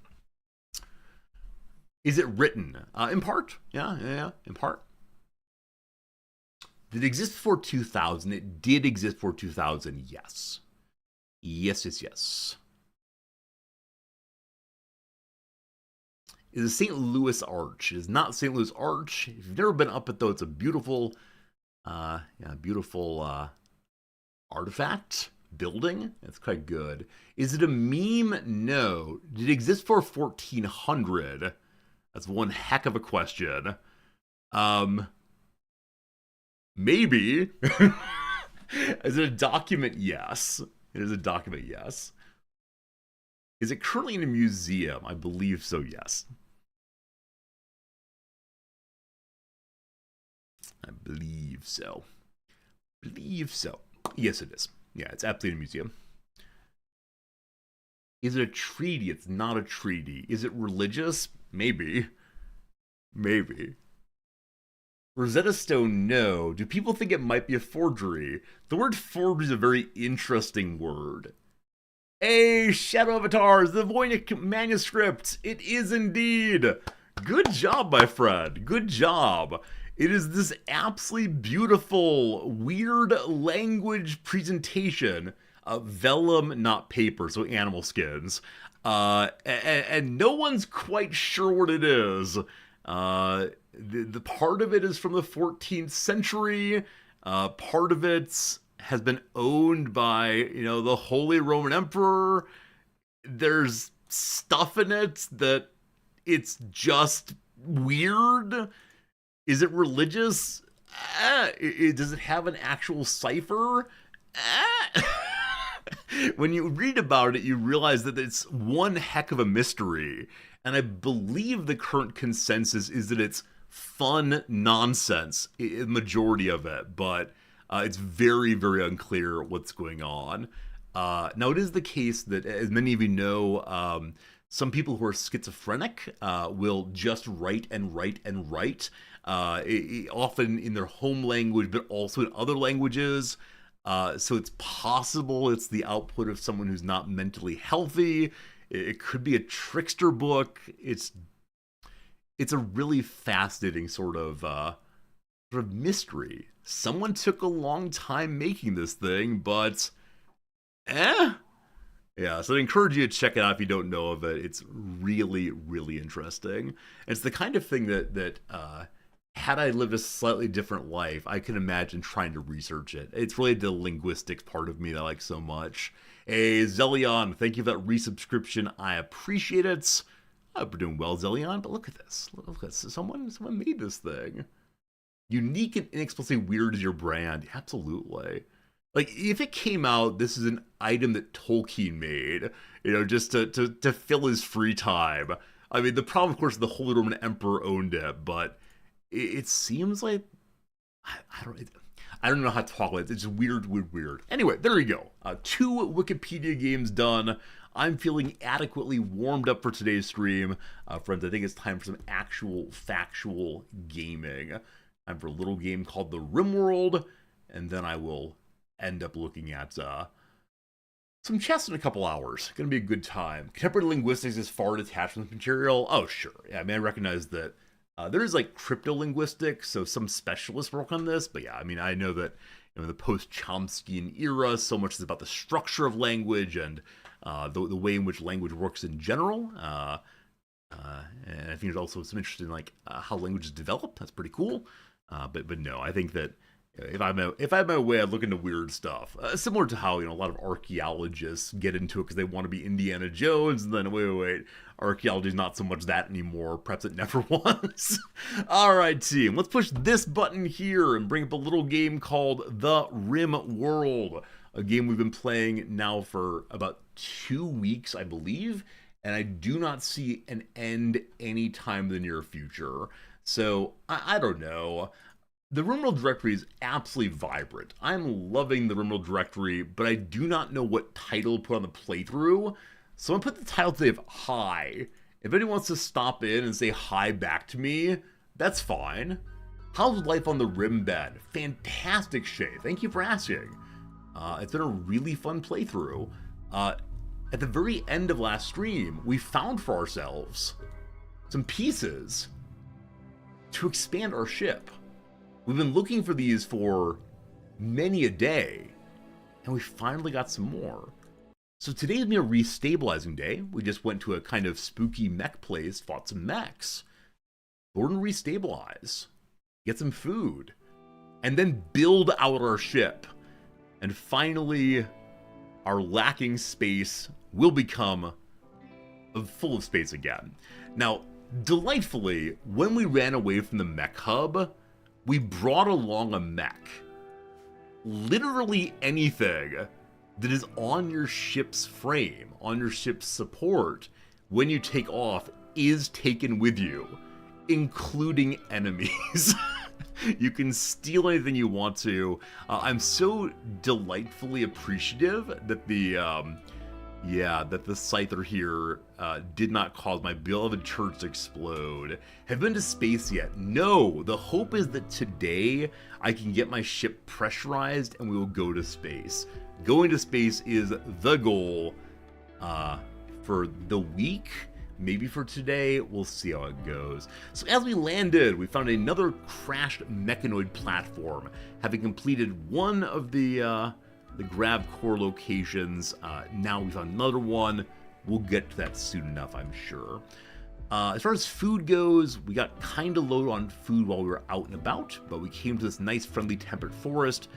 Is it written? In part. Yeah, in part. Did it exist before 2000? It did exist before 2000, yes. Yes. Is a St. Louis Arch. It is not St. Louis Arch. If you've never been up it, though, it's a beautiful, beautiful artifact building. It's quite good. Is it a meme? No. Did it exist for 1400? That's one heck of a question. Maybe. Is it a document? Yes. It is a document, yes. Is it currently in a museum? I believe so, yes. I believe so. Yes, it is. Yeah, it's absolutely in a museum. Is it a treaty? It's not a treaty. Is it religious? Maybe. Rosetta Stone, no. Do people think it might be a forgery? The word forgery is a very interesting word. Hey, Shadow Avatars, the Voynich manuscript. It is indeed. Good job, my friend. Good job. It is this absolutely beautiful, weird language presentation of vellum, not paper, so animal skins. And no one's quite sure what it is. The part of it is from the 14th century. Part of it has been owned by, the Holy Roman Emperor. There's stuff in it that it's just weird. Is it religious? Does it have an actual cipher? When you read about it, you realize that it's one heck of a mystery. And I believe the current consensus is that it's fun nonsense, the majority of it, but it's very, very unclear what's going on. Now, it is the case that, as many of you know, some people who are schizophrenic will just write and write and write, often in their home language, but also in other languages. So it's possible it's the output of someone who's not mentally healthy. It could be a trickster book. It's a really fascinating sort of mystery. Someone took a long time making this thing, but yeah, so I encourage you to check it out if you don't know of it. It's really, really interesting. It's the kind of thing that had I lived a slightly different life, I can imagine trying to research it. It's really the linguistics part of me that I like so much. Hey, Zelion, thank you for that resubscription. I appreciate it. I hope you're doing well, Zelion, but look at this. Look at this. Someone made this thing. Unique and inexplicably weird is your brand. Absolutely. Like, if it came out, this is an item that Tolkien made, just to fill his free time. I mean, the problem, of course, the Holy Roman Emperor owned it, but it seems like, I don't know how to talk about it. It's just weird. Anyway, there you go. 2 Wikipedia games done. I'm feeling adequately warmed up for today's stream. Friends, I think it's time for some actual factual gaming. Time for a little game called the Rimworld, and then I will end up looking at some chess in a couple hours. Gonna be a good time. Contemporary linguistics is far detached from this material. Oh, sure. Yeah, I mean, I recognize that there is like cryptolinguistics, so some specialists work on this, but yeah, I mean, I know that in the post-Chomskyan era, so much is about the structure of language and the way in which language works in general. And I think there's also some interest in like how languages develop. That's pretty cool. But no, I think that if I had my way, I'd look into weird stuff. Similar to how, a lot of archaeologists get into it because they want to be Indiana Jones, and then wait, archaeology is not so much that anymore. Perhaps it never was. All right, team, let's push this button here and bring up a little game called the Rimworld, a game we've been playing now for about 2 weeks, I believe, and I do not see an end anytime in the near future. So I don't know. The Rimworld directory is absolutely vibrant. I'm loving the Rimworld directory, but I do not know what title to put on the playthrough. So I'm going to put the title today of Hi. If anyone wants to stop in and say hi back to me, that's fine. How's life on the Rim bed? Fantastic, Shay. Thank you for asking. It's been a really fun playthrough. At the very end of last stream, we found for ourselves some pieces to expand our ship. We've been looking for these for many a day, and we finally got some more. So today's been a restabilizing day. We just went to a kind of spooky mech place, fought some mechs. We're gonna restabilize, get some food, and then build out our ship. And finally, our lacking space will become full of space again. Now, delightfully, when we ran away from the mech hub, we brought along a mech. Literally anything that is on your ship's frame, on your ship's support, when you take off, is taken with you, including enemies. You can steal anything you want to. I'm so delightfully appreciative that the Scyther here did not cause my beloved church to explode. Have been to space yet? No. The hope is that today I can get my ship pressurized and we will go to space. Going to space is the goal for the week. Maybe for today, we'll see how it goes. So as we landed, we found another crashed mechanoid platform. Having completed one of the grab core locations, now we found another one. We'll get to that soon enough, I'm sure. As far as food goes, we got kind of low on food while we were out and about, but we came to this nice, friendly, temperate forest.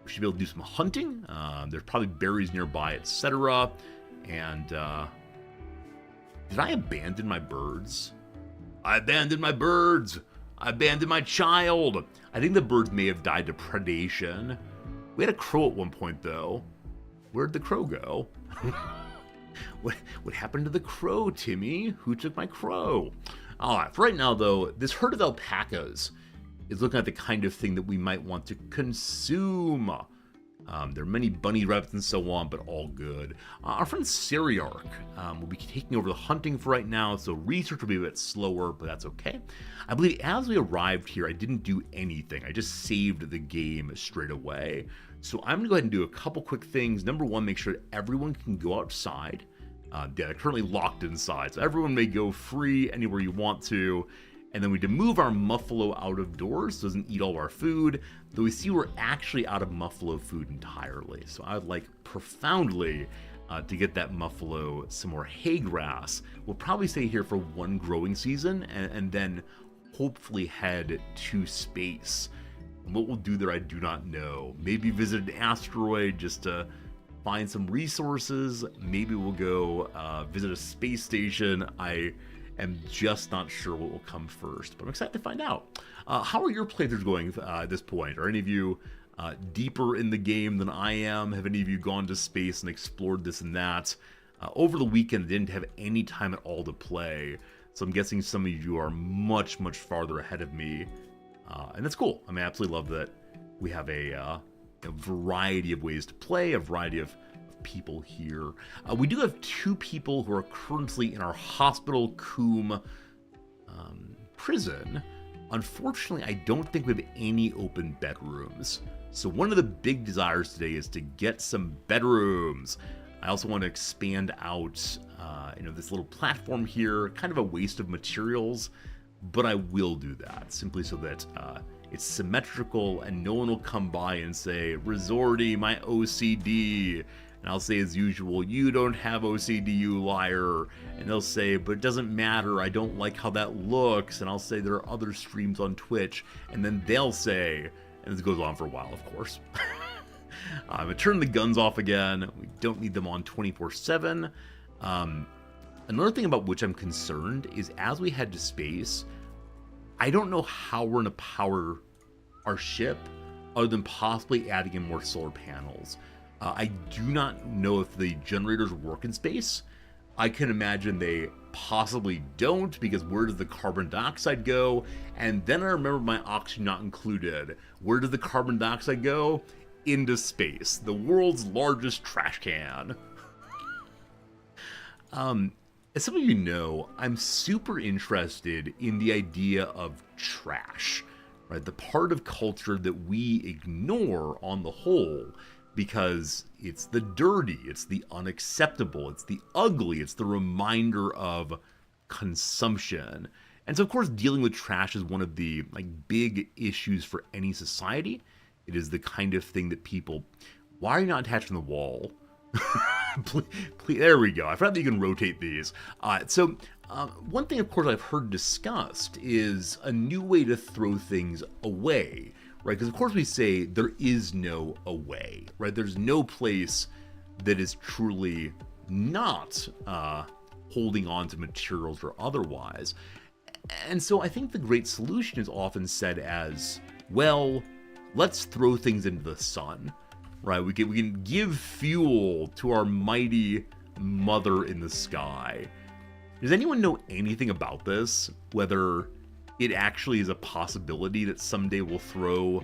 We should be able to do some hunting. There's probably berries nearby, etc. And did I abandon my birds? I abandoned my birds. I abandoned my child. I think the birds may have died to predation. We had a crow at one point, though. Where'd the crow go? What happened to the crow, Timmy? Who took my crow? All right, for right now, though, this herd of alpacas is looking at the kind of thing that we might want to consume. There are many bunny rabbits and so on, but all good. Our friend Seriarch will be taking over the hunting for right now, so research will be a bit slower, but that's okay. I believe as we arrived here, I didn't do anything. I just saved the game straight away. So I'm going to go ahead and do a couple quick things. Number one, make sure that everyone can go outside. They're currently locked inside, so everyone may go free anywhere you want to. And then we need to move our Muffalo out of doors so it doesn't eat all of our food, though we see we're actually out of Muffalo food entirely. So I would like profoundly to get that Muffalo some more hay grass. We'll probably stay here for one growing season and then hopefully head to space. What we'll do there, I do not know. Maybe visit an asteroid just to find some resources. Maybe we'll go visit a space station. I am just not sure what will come first, but I'm excited to find out. How are your playthroughs going at this point? Are any of you deeper in the game than I am? Have any of you gone to space and explored this and that? Over the weekend, I didn't have any time at all to play, so I'm guessing some of you are much, much farther ahead of me, and that's cool. I mean, I absolutely love that we have a variety of ways to play, a variety of people here. We do have 2 people who are currently in our hospital Coombe prison. unfortunately, I don't think we have any open bedrooms. So one of the big desires today is to get some bedrooms. I also want to expand out, this little platform here, kind of a waste of materials, but I will do that simply so that it's symmetrical and no one will come by and say, Resorty, my OCD. And I'll say as usual, you don't have OCD, you liar. And they'll say, but it doesn't matter, I don't like how that looks. And I'll say there are other streams on Twitch. And then they'll say, and this goes on for a while, of course. I'm gonna turn the guns off again. We don't need them on 24/7. Another thing about which I'm concerned is as we head to space, I don't know how we're gonna power our ship other than possibly adding in more solar panels. I do not know if the generators work in space. I can imagine they possibly don't, because where does the carbon dioxide go? And then I remember my oxygen not included. Where does the carbon dioxide go? Into space, the world's largest trash can. As some of you know, I'm super interested in the idea of trash, right? The part of culture that we ignore on the whole, because it's the dirty, it's the unacceptable, it's the ugly, it's the reminder of consumption. And so, of course, dealing with trash is one of the big issues for any society. It is the kind of thing that people, why are you not attached on the wall? please, there we go. I forgot that you can rotate these. One thing, of course, I've heard discussed is a new way to throw things away, right? Because, of course, we say there is no away, right? There's no place that is truly not holding on to materials or otherwise. And so I think the great solution is often said as, well, let's throw things into the sun, right? We can give fuel to our mighty mother in the sky. Does anyone know anything about this? Whether it actually is a possibility that someday we'll throw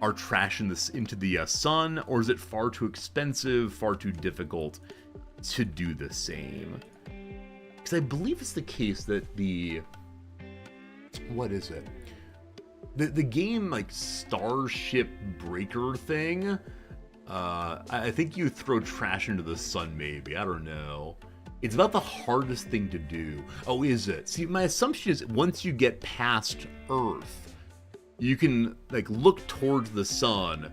our trash into the sun, or is it far too expensive, far too difficult to do the same? Because I believe it's the case that what is it? The game Starship Breaker thing, I think you throw trash into the sun maybe, I don't know. It's about the hardest thing to do. Oh, is it? See, my assumption is once you get past Earth, you can look towards the sun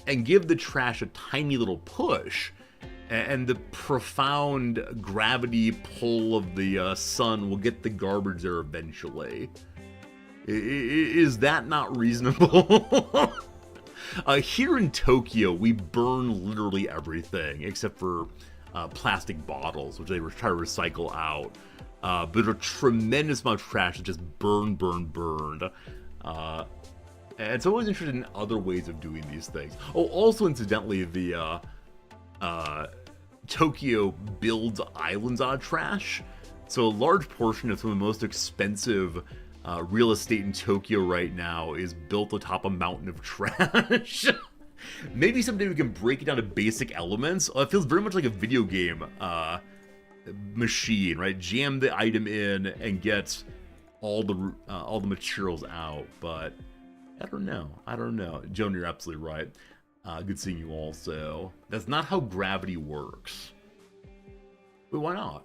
and give the trash a tiny little push, and the profound gravity pull of the sun will get the garbage there eventually. Is that not reasonable? Here in Tokyo, we burn literally everything except for plastic bottles, which they try to recycle out. But a tremendous amount of trash is just burned. And so I'm always interested in other ways of doing these things. Oh, also incidentally, the Tokyo builds islands out of trash. So a large portion of some of the most expensive real estate in Tokyo right now is built atop a mountain of trash. Maybe someday we can break it down to basic elements. It feels very much like a video game machine, right? Jam the item in and get all the materials out. But I don't know. Joan, you're absolutely right. Good seeing you also. That's not how gravity works. Wait, why not?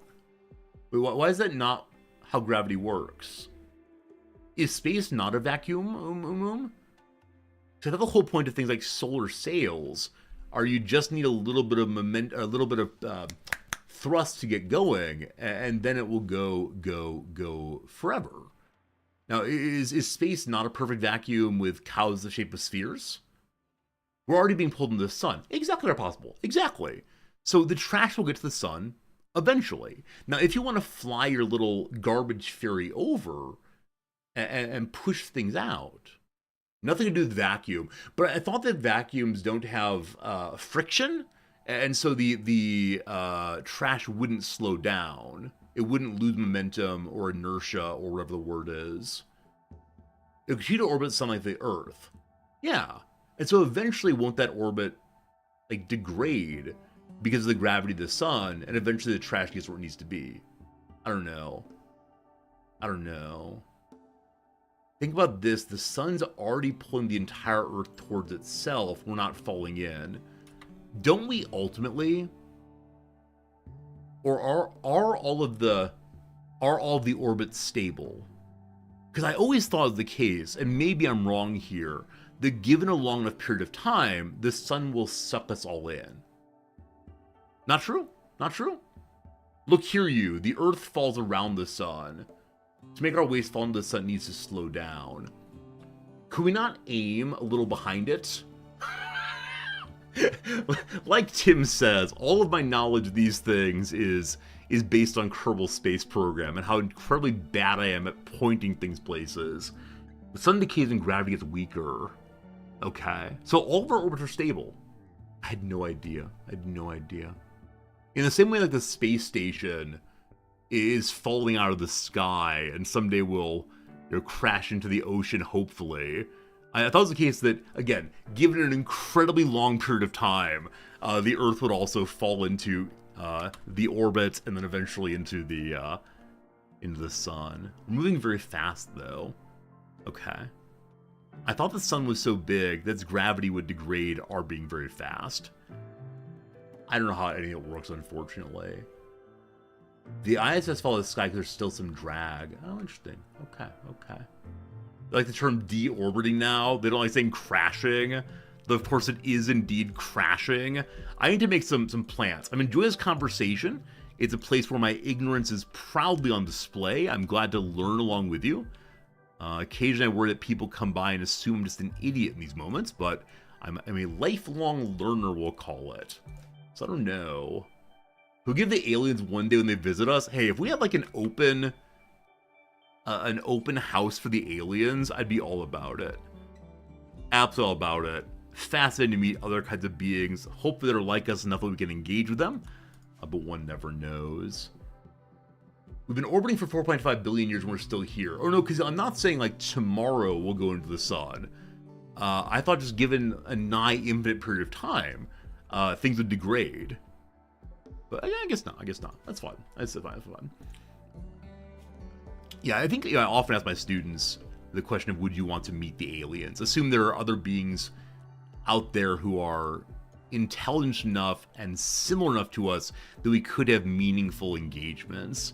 Wait, why is that not how gravity works? Is space not a vacuum? So the whole point of things like solar sails are you just need a little bit of thrust to get going, and then it will go forever. Now, is space not a perfect vacuum with cows the shape of spheres? We're already being pulled into the sun. Exactly not possible. Exactly. So the trash will get to the sun eventually. Now, if you want to fly your little garbage ferry over and push things out, nothing to do with vacuum. But I thought that vacuums don't have friction, and so the trash wouldn't slow down. It wouldn't lose momentum or inertia or whatever the word is. It could shoot an orbit something like the Earth. Yeah. And so eventually won't that orbit degrade because of the gravity of the sun, and eventually the trash gets where it needs to be? I don't know. Think about this, the sun's already pulling the entire Earth towards itself. We're not falling in. Don't we ultimately, or are all of the orbits stable? Because I always thought it was the case, and maybe I'm wrong here, that given a long enough period of time, the sun will suck us all in. Not true. Not true. Look here, you. The Earth falls around the sun. To make our ways fall into the sun, it needs to slow down. Could we not aim a little behind it? Like Tim says, all of my knowledge of these things is based on Kerbal Space Program and how incredibly bad I am at pointing things places. The sun decays and gravity gets weaker. Okay, so all of our orbits are stable. I had no idea. In the same way like the space station is falling out of the sky and someday will crash into the ocean, hopefully. I thought it was the case that, again, given an incredibly long period of time, the Earth would also fall into the orbit and then eventually into the sun. We're moving very fast, though. Okay. I thought the sun was so big that its gravity would degrade our being very fast. I don't know how any of it works, unfortunately. The ISS follows the sky because there's still some drag. Oh, interesting. Okay. They like the term deorbiting now. They don't like saying crashing. Though, of course, it is indeed crashing. I need to make some plans. I'm enjoying this conversation. It's a place where my ignorance is proudly on display. I'm glad to learn along with you. Occasionally I worry that people come by and assume I'm just an idiot in these moments, but I'm a lifelong learner, we'll call it. So I don't know. We'll give the aliens one day when they visit us. Hey, if we had like an open house for the aliens, I'd be all about it. Absolutely all about it. Fascinating to meet other kinds of beings. Hopefully they're like us enough that we can engage with them. But one never knows. We've been orbiting for 4.5 billion years and we're still here. Oh no, because I'm not saying like tomorrow we'll go into the sun. I thought just given a nigh infinite period of time, things would degrade. But yeah, I guess not. That's fine. That's fine. Yeah, I think I often ask my students the question of would you want to meet the aliens? Assume there are other beings out there who are intelligent enough and similar enough to us that we could have meaningful engagements.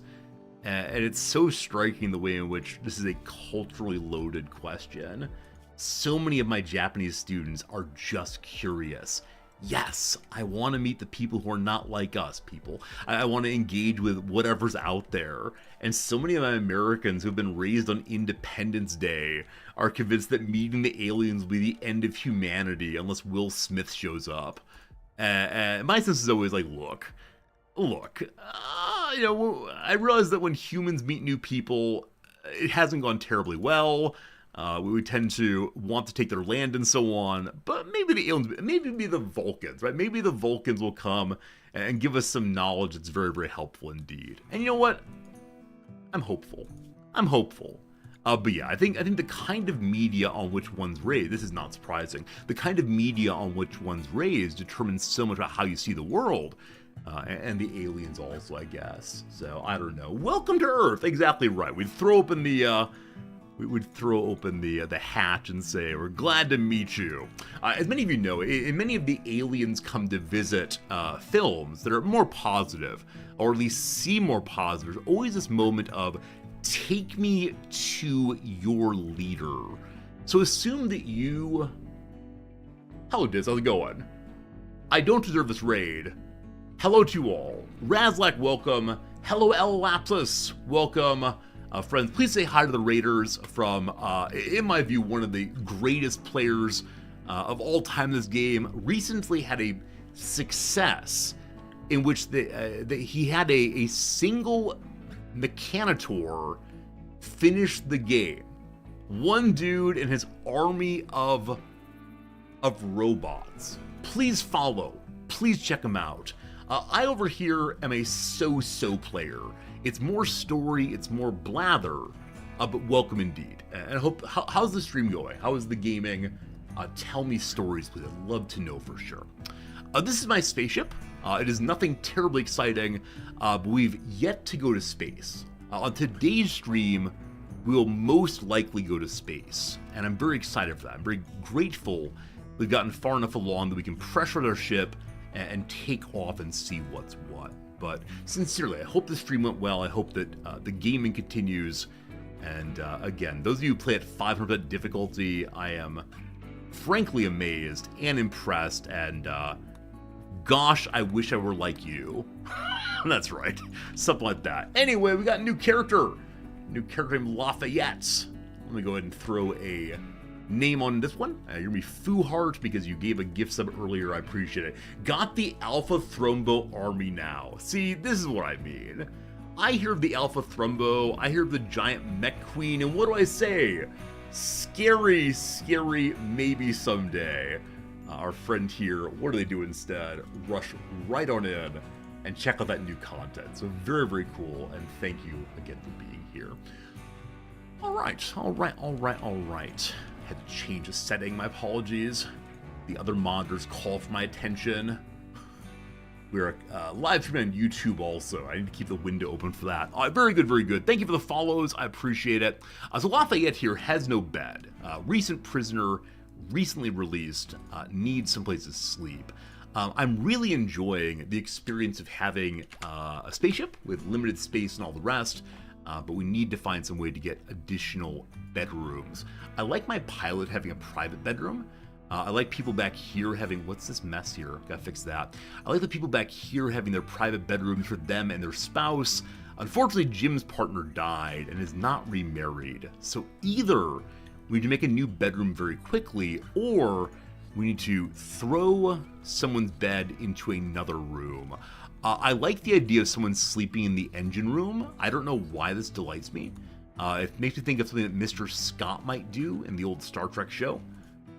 And it's so striking the way in which this is a culturally loaded question. So many of my Japanese students are just curious. Yes, I want to meet the people who are not like us people. I want to engage with whatever's out there. And so many of my Americans who've been raised on Independence Day are convinced that meeting the aliens will be the end of humanity unless Will Smith shows up. And my sense is always like, look, I realize that when humans meet new people, it hasn't gone terribly well. We tend to want to take their land and so on, but maybe the aliens, maybe the Vulcans, right? Maybe the Vulcans will come and give us some knowledge that's very, very helpful indeed. And you know what? I'm hopeful. But yeah, I think the kind of media on which one's raised, this is not surprising, the kind of media on which one's raised determines so much about how you see the world. And the aliens also, I guess. So, I don't know. Welcome to Earth. Exactly right. We'd throw open the hatch and say, we're glad to meet you. As many of you know, in many of the aliens come to visit films that are more positive, or at least seem more positive, there's always this moment of, take me to your leader. So assume that you... Hello, Diz. How's it going? I don't deserve this raid. Hello to you all. Razlak, welcome. Hello, Elapsus, welcome. Friends, please say hi to the Raiders from, in my view, one of the greatest players of all time in this game. Recently had a success in which he had a single Mechanitor finish the game. One dude and his army of robots. Please follow. Please check him out. I over here am a so-so player. It's more story, it's more blather, but welcome indeed. And I hope, how's the stream going? How is the gaming? Tell me stories, please. I'd love to know for sure. This is my spaceship. It is nothing terribly exciting, but we've yet to go to space. On today's stream, we will most likely go to space. And I'm very excited for that. I'm very grateful we've gotten far enough along that we can pressure their ship and take off and see what's what. But sincerely, I hope the stream went well. I hope that the gaming continues. And again, those of you who play at 500% difficulty, I am frankly amazed and impressed. And gosh, I wish I were like you. That's right, something like that. Anyway, we got a new character named Lafayette. Let me go ahead and throw a name on this one. You're gonna be Fooheart because you gave a gift sub earlier. I appreciate it. Got the Alpha Thrombo army now. See, this is what I mean. I hear the Alpha Thrombo, I hear the giant mech queen, and what do I say? Scary, scary, maybe someday. Our friend here, what do they do instead? Rush right on in and check out that new content. So very, very cool, and thank you again for being here. All right. Had to change the setting, my apologies. The other monitors call for my attention. We're live streaming on YouTube also. I need to keep the window open for that. Very good, very good. Thank you for the follows. I appreciate it. So Lafayette here has no bed. Recent prisoner, recently released, needs someplace to sleep. I'm really enjoying the experience of having a spaceship with limited space and all the rest. But we need to find some way to get additional bedrooms. I like my pilot having a private bedroom. I like people back here having, what's this mess here? Gotta fix that. I like the people back here having their private bedrooms for them and their spouse. Unfortunately, Jim's partner died and is not remarried. So either we need to make a new bedroom very quickly, or we need to throw someone's bed into another room. I like the idea of someone sleeping in the engine room. I don't know why this delights me. It makes me think of something that Mr. Scott might do in the old Star Trek show.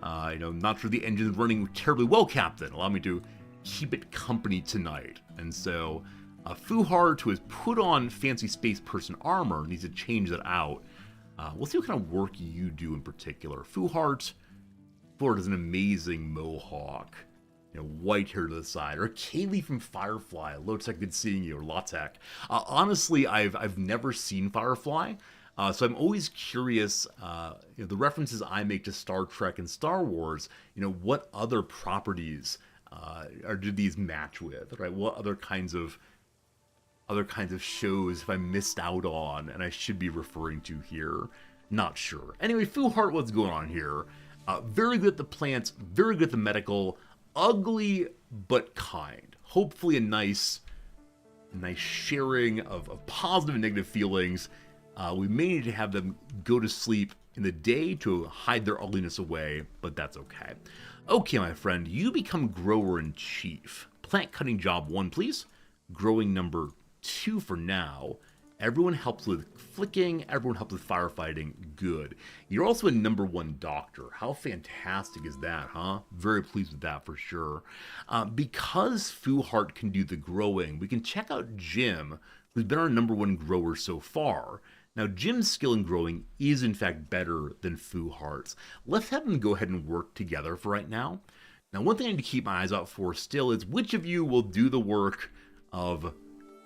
Not sure the engine's running terribly well, Captain. Allow me to keep it company tonight. And so, Fooheart, who has put on fancy space person armor, needs to change that out. We'll see what kind of work you do in particular. Fooheart is an amazing mohawk. White hair to the side, or Kaylee from Firefly. Low-Tech, good seeing you, or Latek. Honestly, I've never seen Firefly, so I'm always curious, the references I make to Star Trek and Star Wars, what other properties do these match with, right? What other kinds of shows have I missed out on, and I should be referring to here? Not sure. Anyway, Fooheart, what's going on here? Very good at the plants, very good at the medical, ugly but kind. Hopefully a nice sharing of positive and negative feelings. We may need to have them go to sleep in the day to hide their ugliness away, but that's okay. Okay, my friend, you become grower in chief. Plant cutting job 1, please. Growing number 2 for now. Everyone helps with flicking, everyone helps with firefighting, good. You're also a number 1 doctor. How fantastic is that, huh? Very pleased with that for sure. Because Fooheart can do the growing, we can check out Jim, who's been our number 1 grower so far. Now, Jim's skill in growing is in fact better than Fooheart's. Let's have them go ahead and work together for right now. Now, one thing I need to keep my eyes out for still is which of you will do the work of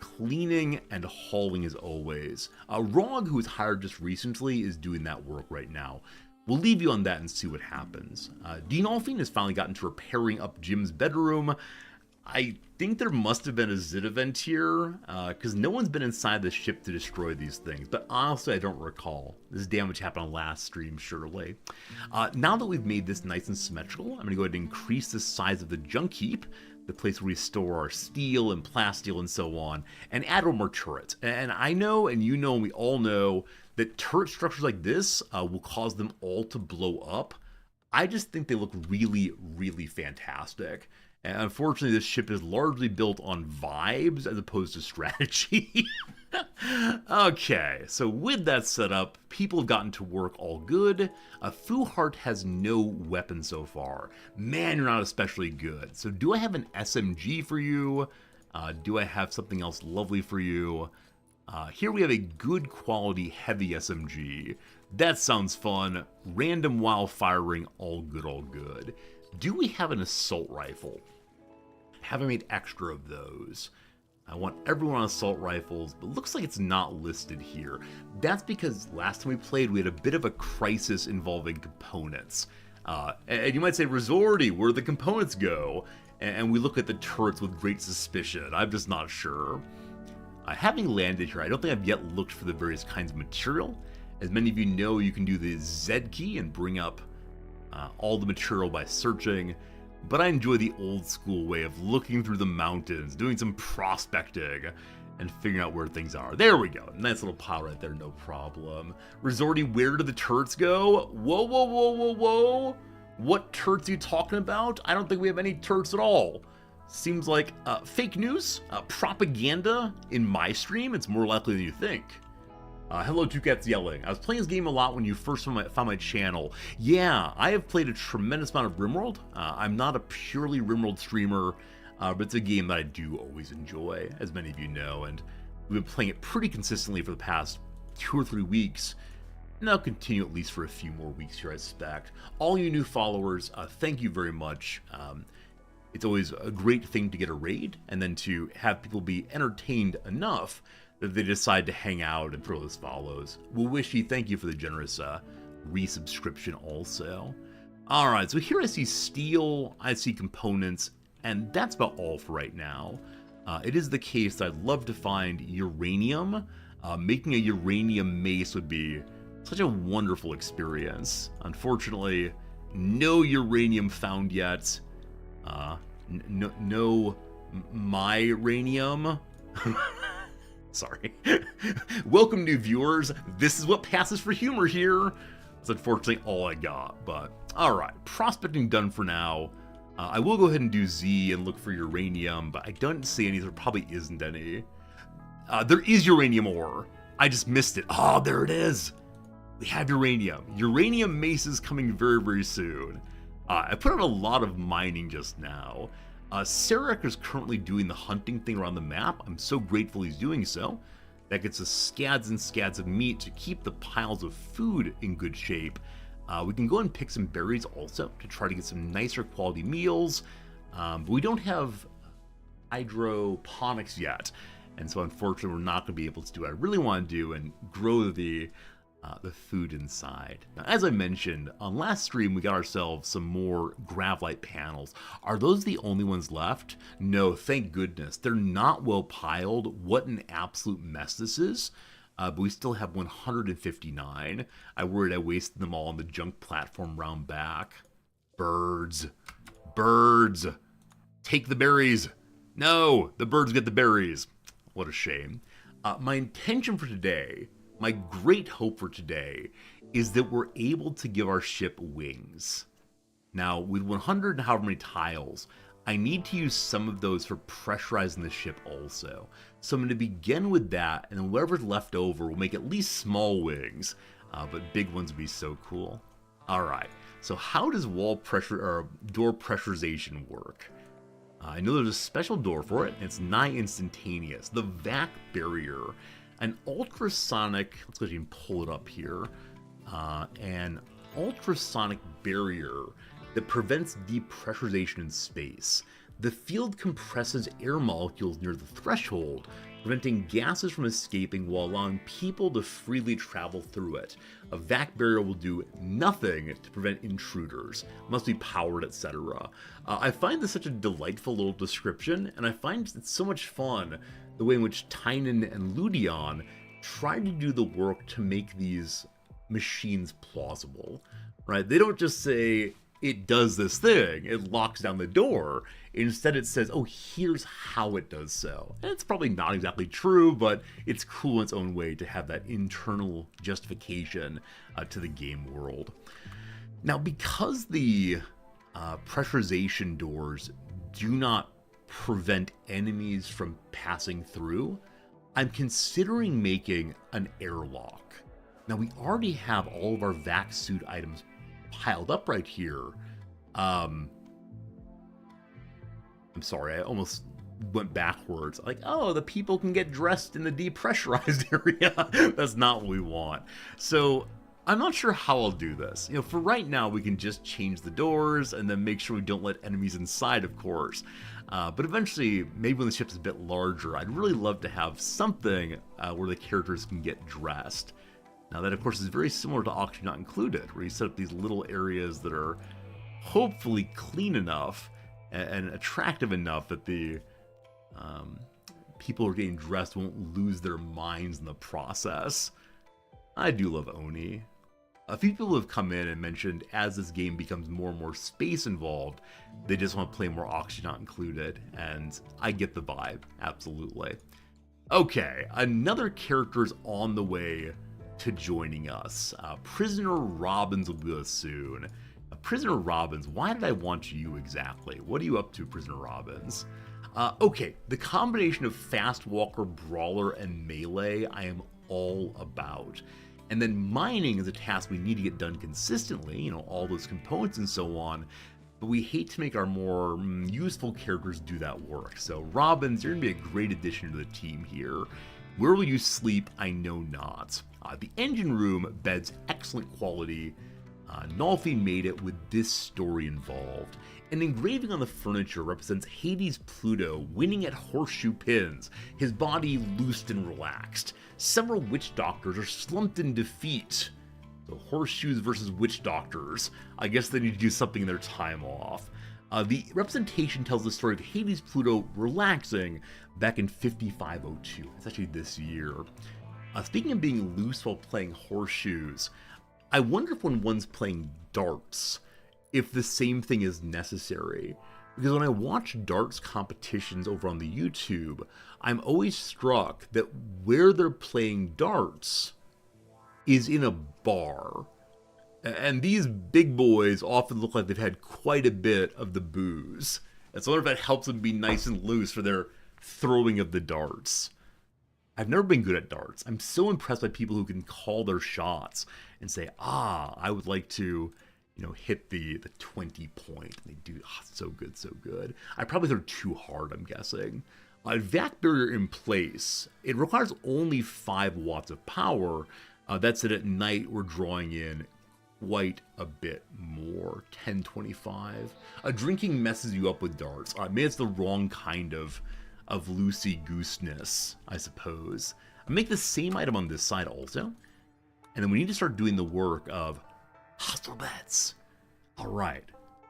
cleaning and hauling as always. Rog, who was hired just recently, is doing that work right now. We'll leave you on that and see what happens. Dean Alfine has finally gotten to repairing up Jim's bedroom. I think there must have been a Zit event here, because no one's been inside the ship to destroy these things, but honestly I don't recall. This damage happened on last stream, surely. Now that we've made this nice and symmetrical, I'm going to go ahead and increase the size of the junk heap, the place where we store our steel and plasteel and so on, and add more turrets. And I know, and you know, and we all know, that turret structures like this will cause them all to blow up. I just think they look really, really fantastic. And unfortunately, this ship is largely built on vibes as opposed to strategy. Okay, so with that set up, people have gotten to work all good. Fooheart has no weapon so far. Man, you're not especially good. So do I have an SMG for you? Do I have something else lovely for you? Here we have a good quality heavy SMG. That sounds fun. Random while firing, all good, all good. Do we have an assault rifle? Haven't made extra of those. I want everyone on assault rifles, but looks like it's not listed here. That's because last time we played, we had a bit of a crisis involving components. And you might say, Resorty, where'd the components go? And we look at the turrets with great suspicion. I'm just not sure. Having landed here, I don't think I've yet looked for the various kinds of material. As many of you know, you can do the Z key and bring up all the material by searching. But I enjoy the old school way of looking through the mountains, doing some prospecting, and figuring out where things are. There we go. Nice little pile right there, no problem. Resorty, where did the turrets go? Whoa, whoa, whoa, whoa, whoa. What turrets are you talking about? I don't think we have any turrets at all. Seems like fake news, propaganda in my stream. It's more likely than you think. Hello, Two Cats Yelling. I was playing this game a lot when you first found my channel. Yeah, I have played a tremendous amount of Rimworld. I'm not a purely Rimworld streamer, but it's a game that I do always enjoy, as many of you know, and we've been playing it pretty consistently for the past 2 or 3 weeks. And I'll continue at least for a few more weeks here, I suspect. All you new followers, thank you very much. It's always a great thing to get a raid, and then to have people be entertained enough that they decide to hang out and throw those follows. Wishy, thank you for the generous resubscription also. Alright, so here I see steel, I see components, and that's about all for right now. It is the case that I'd love to find uranium. Making a uranium mace would be such a wonderful experience. Unfortunately, no uranium found yet. No my-ranium. Sorry. Welcome, new viewers. This is what passes for humor here. That's unfortunately all I got, but alright. Prospecting done for now. I will go ahead and do Z and look for uranium, but I don't see any. There probably isn't any. There is uranium ore. I just missed it. Oh, there it is. We have uranium. Uranium mace is coming very, very soon. I put on a lot of mining just now. Sarek is currently doing the hunting thing around the map. I'm so grateful he's doing so. That gets us scads and scads of meat to keep the piles of food in good shape. We can go and pick some berries also to try to get some nicer quality meals. But we don't have hydroponics yet. And so unfortunately we're not going to be able to do what I really want to do and grow the food inside. Now, as I mentioned, on last stream, we got ourselves some more Gravlite panels. Are those the only ones left? No, thank goodness. They're not well piled. What an absolute mess this is. But we still have 159. I worried I wasted them all on the junk platform round back. Birds. Birds. Take the berries. No, the birds get the berries. What a shame. My intention for today, my great hope for today, is that we're able to give our ship wings. Now, with 100 and however many tiles, I need to use some of those for pressurizing the ship also. So I'm going to begin with that, and then whatever's left over will make at least small wings, but big ones would be so cool. Alright, so how does wall pressure or door pressurization work? I know there's a special door for it, and it's nigh instantaneous. The vac barrier. An ultrasonic, let's go ahead and pull it up here, an ultrasonic barrier that prevents depressurization in space. The field compresses air molecules near the threshold, preventing gases from escaping while allowing people to freely travel through it. A vac barrier will do nothing to prevent intruders, must be powered, etc. I find this such a delightful little description, and I find it's so much fun the way in which Tynan and Ludion tried to do the work to make these machines plausible, right? They don't just say, it does this thing, it locks down the door. Instead it says, oh, here's how it does so. And it's probably not exactly true, but it's cool in its own way to have that internal justification to the game world. Now, because the pressurization doors do not prevent enemies from passing through, I'm considering making an airlock. Now, we already have all of our vac suit items piled up right here. I'm sorry, I almost went backwards. Like, oh, the people can get dressed in the depressurized area. That's not what we want. So I'm not sure how I'll do this. You know, for right now, we can just change the doors and then make sure we don't let enemies inside, of course. But eventually, maybe when the ship's a bit larger, I'd really love to have something where the characters can get dressed. Now that, of course, is very similar to Auction Not Included, where you set up these little areas that are hopefully clean enough and attractive enough that the people who are getting dressed won't lose their minds in the process. I do love Oni. A few people have come in and mentioned as this game becomes more and more space involved, they just want to play more Auction Not Included, and I get the vibe, absolutely. Okay, another character's on the way to joining us. Prisoner Robbins will be with us soon. Prisoner Robbins, why did I want you exactly? What are you up to, Prisoner Robbins? Okay, the combination of Fast Walker, Brawler, and Melee I am all about. And then mining is a task we need to get done consistently, you know, all those components and so on, but we hate to make our more useful characters do that work. So Robbins, you're going to be a great addition to the team here. Where will you sleep? I know not. The engine room beds excellent quality. Nolfi made it with this story involved. An engraving on the furniture represents Hades Pluto winning at horseshoe pins, his body loosed and relaxed. Several witch doctors are slumped in defeat. So horseshoes versus witch doctors. I guess they need to do something in their time off. The representation tells the story of Hades Pluto relaxing back in 5502. It's actually this year. Speaking of being loose while playing horseshoes, I wonder if when one's playing darts, if the same thing is necessary. Because when I watch darts competitions over on the YouTube, I'm always struck that where they're playing darts is in a bar. And these big boys often look like they've had quite a bit of the booze. And so I wonder if that helps them be nice and loose for their throwing of the darts. I've never been good at darts. I'm so impressed by people who can call their shots and say, I would like to, you know, hit the 20 point. And they do, so good, so good. I probably throw too hard, I'm guessing. Vac barrier in place. It requires only 5 watts of power. That's it. At night, we're drawing in quite a bit more, 1025. Drinking messes you up with darts. Maybe it's the wrong kind of loosey-gooseness, I suppose. I make the same item on this side also. And then we need to start doing the work of hospital beds. Alright.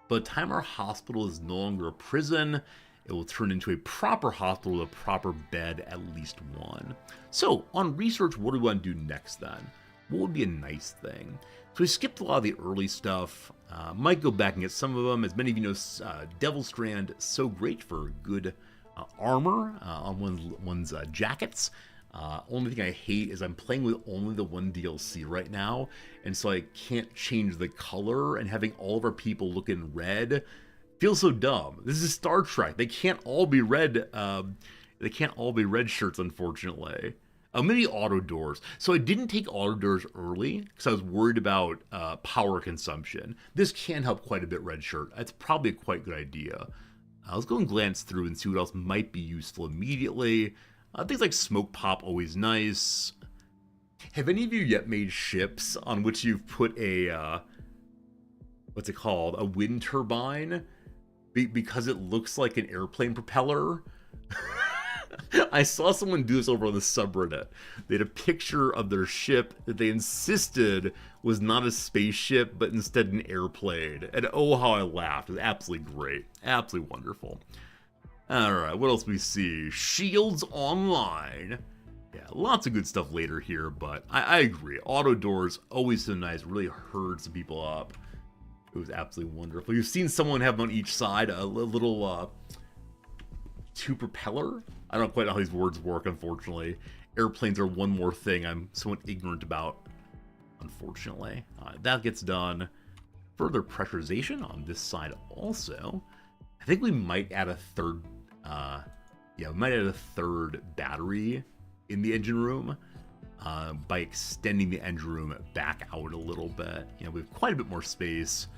By the time our hospital is no longer a prison, it will turn into a proper hospital with a proper bed, at least one. So, on research, what do we want to do next then? What would be a nice thing? So we skipped a lot of the early stuff. Might go back and get some of them. As many of you know, Devil Strand, so great for good armor on one's jackets. Only thing I hate is I'm playing with only the one DLC right now, and so I can't change the color, and having all of our people look in red feels so dumb. This is Star Trek. They can't all be red. They can't all be red shirts, unfortunately. Maybe auto doors. So I didn't take auto doors early because I was worried about power consumption. This can help quite a bit, red shirt. That's probably a quite good idea. Let's go and glance through and see what else might be useful immediately. Things like smoke pop, always nice. Have any of you yet made ships on which you've put a, what's it called? A wind turbine? Because it looks like an airplane propeller? I saw someone do this over on the subreddit. They had a picture of their ship that they insisted was not a spaceship, but instead an airplane. And oh, how I laughed. It was absolutely great. Absolutely wonderful. Alright, what else we see? Shields Online. Yeah, lots of good stuff later here, but I agree. Auto doors, always so nice. Really herds some people up. It was absolutely wonderful. You've seen someone have on each side a little two propeller. I don't quite know how these words work, unfortunately. Airplanes are one more thing I'm somewhat ignorant about, unfortunately. That gets done. Further pressurization on this side also. I think we might add a third, we might add a third battery in the engine room by extending the engine room back out a little bit. You know, we have quite a bit more space,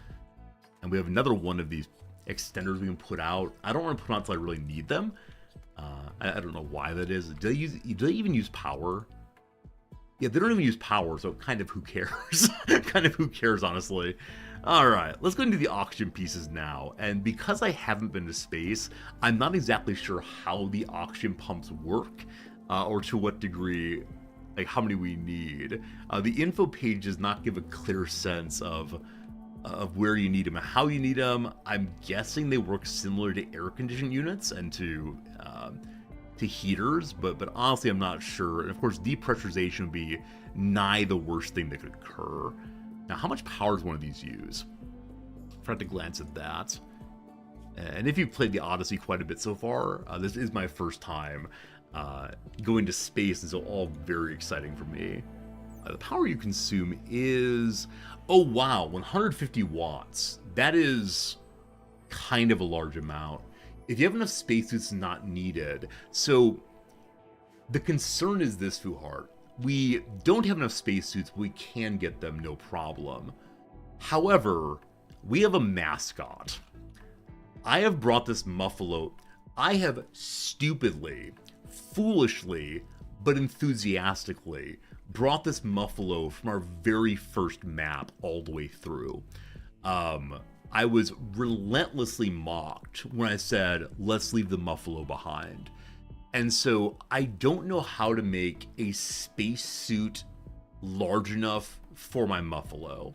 and we have another one of these extenders we can put out. I don't want to put them out until I really need them. I don't know why that is. Do they even use power? Yeah, they don't even use power, so kind of who cares? Kind of who cares, honestly. Alright, let's go into the oxygen pieces now. And because I haven't been to space, I'm not exactly sure how the oxygen pumps work, or to what degree, like how many we need. The info page does not give a clear sense of where you need them and how you need them. I'm guessing they work similar to air conditioning units and to heaters, but honestly I'm not sure. And of course depressurization would be nigh the worst thing that could occur. Now how much power does one of these use? I forgot to glance at that. And if you've played the Odyssey quite a bit so far, this is my first time going to space, and so all very exciting for me. The power you consume is, oh wow, 150 watts. That is kind of a large amount. If you have enough spacesuits, not needed. So the concern is this, Fuhart. We don't have enough spacesuits, but we can get them, no problem. However, we have a mascot. I have brought this Muffalo. I have stupidly, foolishly, but enthusiastically brought this Muffalo from our very first map all the way through. I was relentlessly mocked when I said, let's leave the Muffalo behind. And so I don't know how to make a spacesuit large enough for my Muffalo.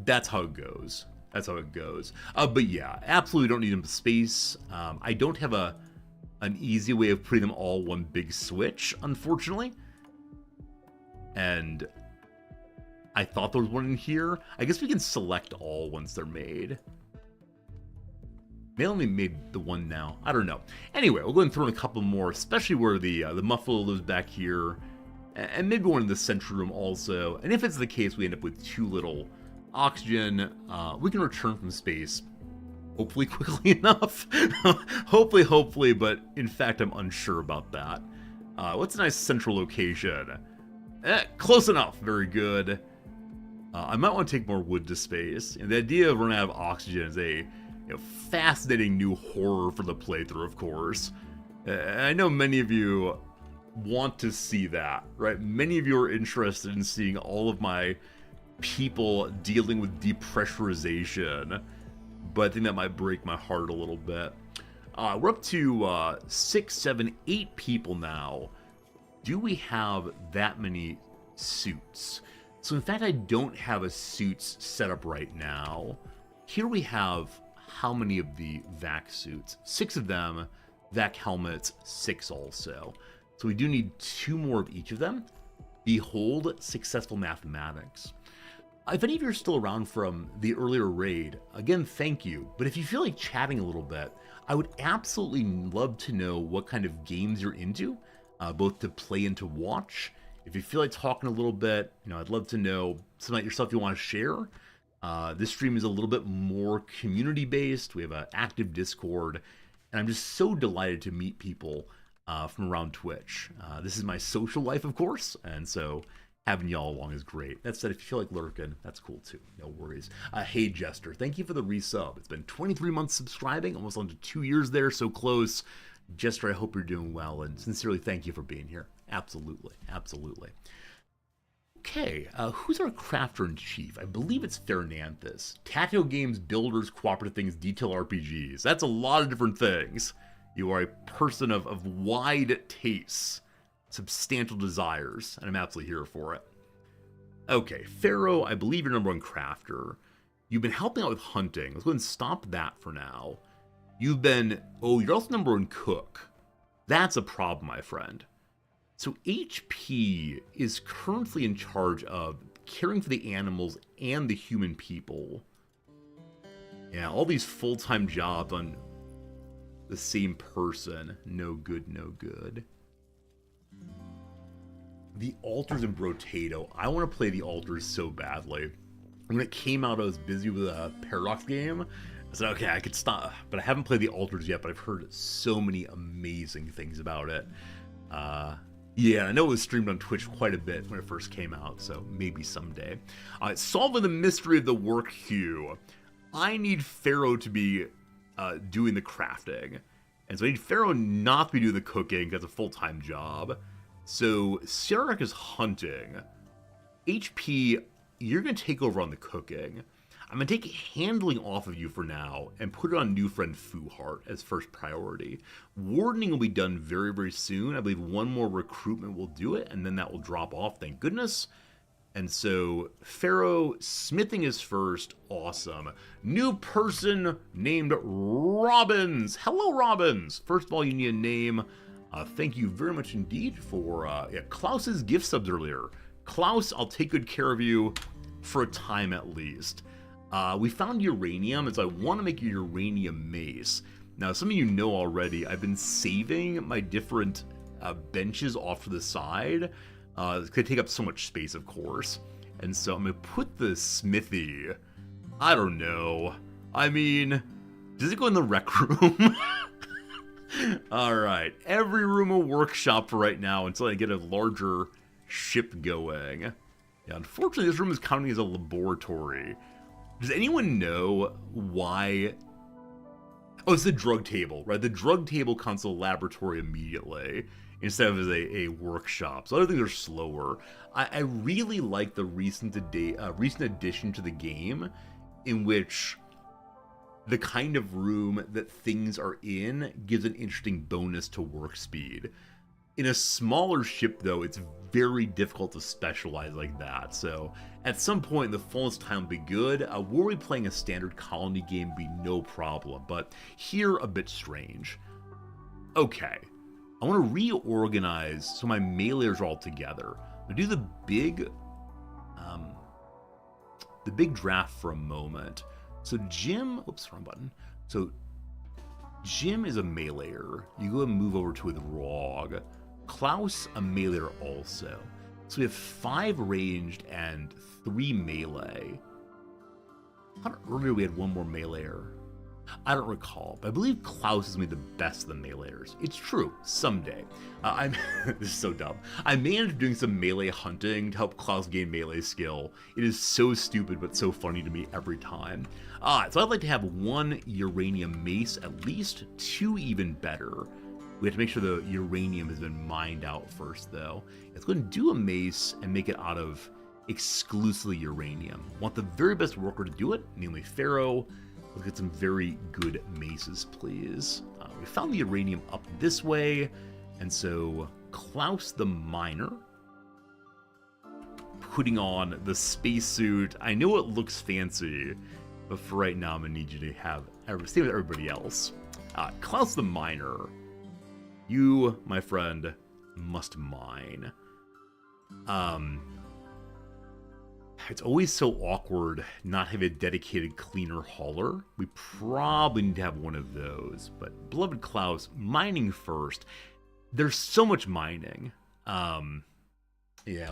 That's how it goes. That's how it goes. But yeah, absolutely don't need them to space. I don't have an easy way of putting them all one big switch, unfortunately. And I thought there was one in here. I guess we can select all once they're made. They only made the one now. I don't know. Anyway, we'll go and throw in a couple more, especially where the Muffalo lives back here. And maybe one in the sentry room also. And if it's the case we end up with too little oxygen, we can return from space. Hopefully quickly enough. hopefully, but in fact I'm unsure about that. What's a nice central location? Close enough. Very good. I might want to take more wood to space. And the idea of running out of oxygen is a fascinating new horror for the playthrough, of course. I know many of you want to see that, right? Many of you are interested in seeing all of my people dealing with depressurization, but I think that might break my heart a little bit. We're up to 6, 7, 8 people now. Do we have that many suits? So in fact, I don't have a suits set up right now. Here we have how many of the vac suits? 6 of them, vac helmets, 6 also. So we do need 2 more of each of them. Behold, successful mathematics. If any of you are still around from the earlier raid, again, thank you. But if you feel like chatting a little bit, I would absolutely love to know what kind of games you're into, both to play and to watch. If you feel like talking a little bit, I'd love to know some of yourself you want to share. This stream is a little bit more community-based. We have an active Discord, and I'm just so delighted to meet people from around Twitch. This is my social life, of course, and so having y'all along is great. That said, if you feel like lurking, that's cool too. No worries. Hey, Jester, thank you for the resub. It's been 23 months subscribing, almost on to 2 years there, so close. Jester, I hope you're doing well, and sincerely thank you for being here. Absolutely, absolutely. Okay, who's our crafter-in-chief? I believe it's Fernanthus. Tactical games, builders, cooperative things, detail RPGs. That's a lot of different things. You are a person of wide tastes, substantial desires, and I'm absolutely here for it. Okay, Pharaoh, I believe you're number 1 crafter. You've been helping out with hunting. Let's go ahead and stop that for now. You've been, you're also number 1 cook. That's a problem, my friend. So HP is currently in charge of caring for the animals and the human people. Yeah, all these full-time jobs on the same person. No good, no good. The altars in Brotato. I want to play the altars so badly. When it came out, I was busy with a Paradox game. I said, okay, I could stop. But I haven't played the altars yet, but I've heard so many amazing things about it. Yeah, I know it was streamed on Twitch quite a bit when it first came out, so maybe someday. Solving the mystery of the work queue. I need Pharaoh to be doing the crafting. And so I need Pharaoh not to be doing the cooking because it's a full-time job. So Sarek is hunting. HP, you're going to take over on the cooking. I'm going to take handling off of you for now and put it on new friend Fuhart as first priority. Wardening will be done very, very soon. I believe one more recruitment will do it, and then that will drop off, thank goodness. And so, Pharaoh, smithing is first. Awesome. New person named Robbins. Hello, Robbins. First of all, you need a name. Thank you very much indeed for Klaus's gift subs earlier. Klaus, I'll take good care of you for a time at least. We found uranium, and so I want to make a uranium mace. Now, some of you know already, I've been saving my different benches off to the side. It's going to take up so much space, of course. And so I'm going to put the smithy, I don't know. I mean, does it go in the rec room? Alright, every room a workshop for right now until I get a larger ship going. Yeah, unfortunately, this room is counting as a laboratory. Does anyone know why? Oh, it's the drug table, right? The drug table counts as a laboratory immediately instead of as a workshop. So other things are slower. I really like the recent addition to the game in which the kind of room that things are in gives an interesting bonus to work speed. In a smaller ship, though, it's very difficult to specialize like that. So at some point in the fullness time will be good. Were we playing a standard colony game, be no problem. But here, a bit strange. Okay, I want to reorganize so my melees are all together. I'm gonna do the big draft for a moment. So Jim, oops, wrong button. So Jim is a meleeer. You go and move over to with Rog. Klaus, a meleeer also. So we have 5 ranged and 3 melee. I thought earlier we had 1 more meleeer. I don't recall, but I believe Klaus is maybe the best of the meleeers. It's true, someday. This is so dumb. I managed doing some melee hunting to help Klaus gain melee skill. It is so stupid, but so funny to me every time. So I'd like to have 1 uranium mace at least, 2 even better. We have to make sure the uranium has been mined out first, though. Let's go ahead and do a mace and make it out of exclusively uranium. Want the very best worker to do it, namely Pharaoh. Let's get some very good maces, please. We found the uranium up this way, and so Klaus the Miner, putting on the spacesuit. I know it looks fancy, but for right now, I'm gonna need you to have stay with everybody else. Klaus the Miner, you, my friend, must mine. It's always so awkward not having a dedicated cleaner hauler. We probably need to have one of those. But beloved Klaus, mining first. There's so much mining. Yeah,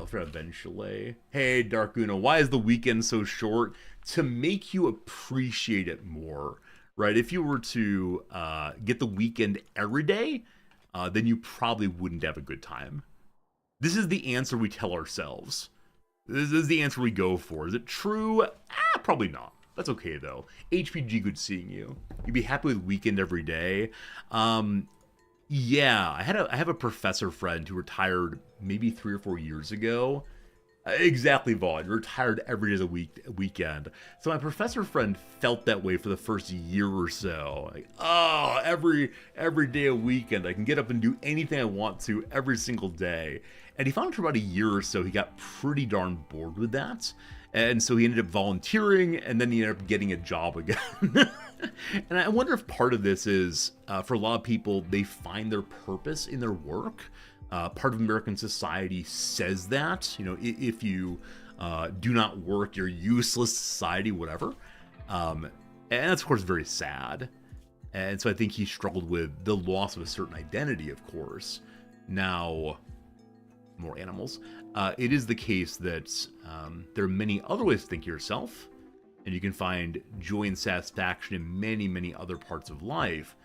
for eventually. Hey, Darkuna, why is the weekend so short? To make you appreciate it more, right? If you were to get the weekend every day, then you probably wouldn't have a good time. This is the answer we tell ourselves. This is the answer we go for. Is it true? Probably not. That's okay, though. HPG, good seeing you. You'd be happy with weekend every day. Yeah, I have a professor friend who retired maybe 3 or 4 years ago. Exactly, Vaughn. Retired every day of the weekend. So my professor friend felt that way for the first year or so. Like, oh, every day a weekend, I can get up and do anything I want to every single day. And he found for about a year or so, he got pretty darn bored with that. And so he ended up volunteering, and then he ended up getting a job again. And I wonder if part of this is, for a lot of people, they find their purpose in their work. Part of American society says that, you know, if you do not work, you're useless society, whatever. And that's, of course, very sad. And so I think he struggled with the loss of a certain identity, of course. Now, more animals. It is the case that there are many other ways to think of yourself, and you can find joy and satisfaction in many, many other parts of life.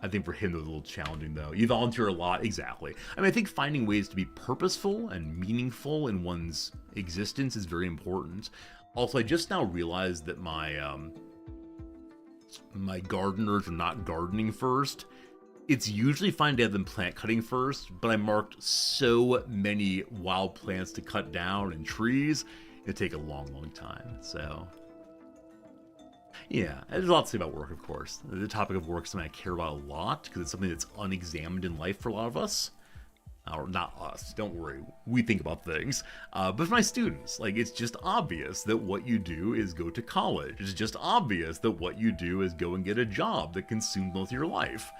I think for him it was a little challenging, though. You volunteer a lot, exactly. I mean, I think finding ways to be purposeful and meaningful in one's existence is very important. Also, I just now realized that my my gardeners are not gardening first. It's usually fine to have them plant cutting first, but I marked so many wild plants to cut down and trees, it'd take a long, long time. So, yeah, there's a lot to say about work, of course. The topic of work is something I care about a lot because it's something that's unexamined in life for a lot of us. Or not us, don't worry, we think about things. But for my students, like, it's just obvious that what you do is go to college. It's just obvious that what you do is go and get a job that consumes most of your life.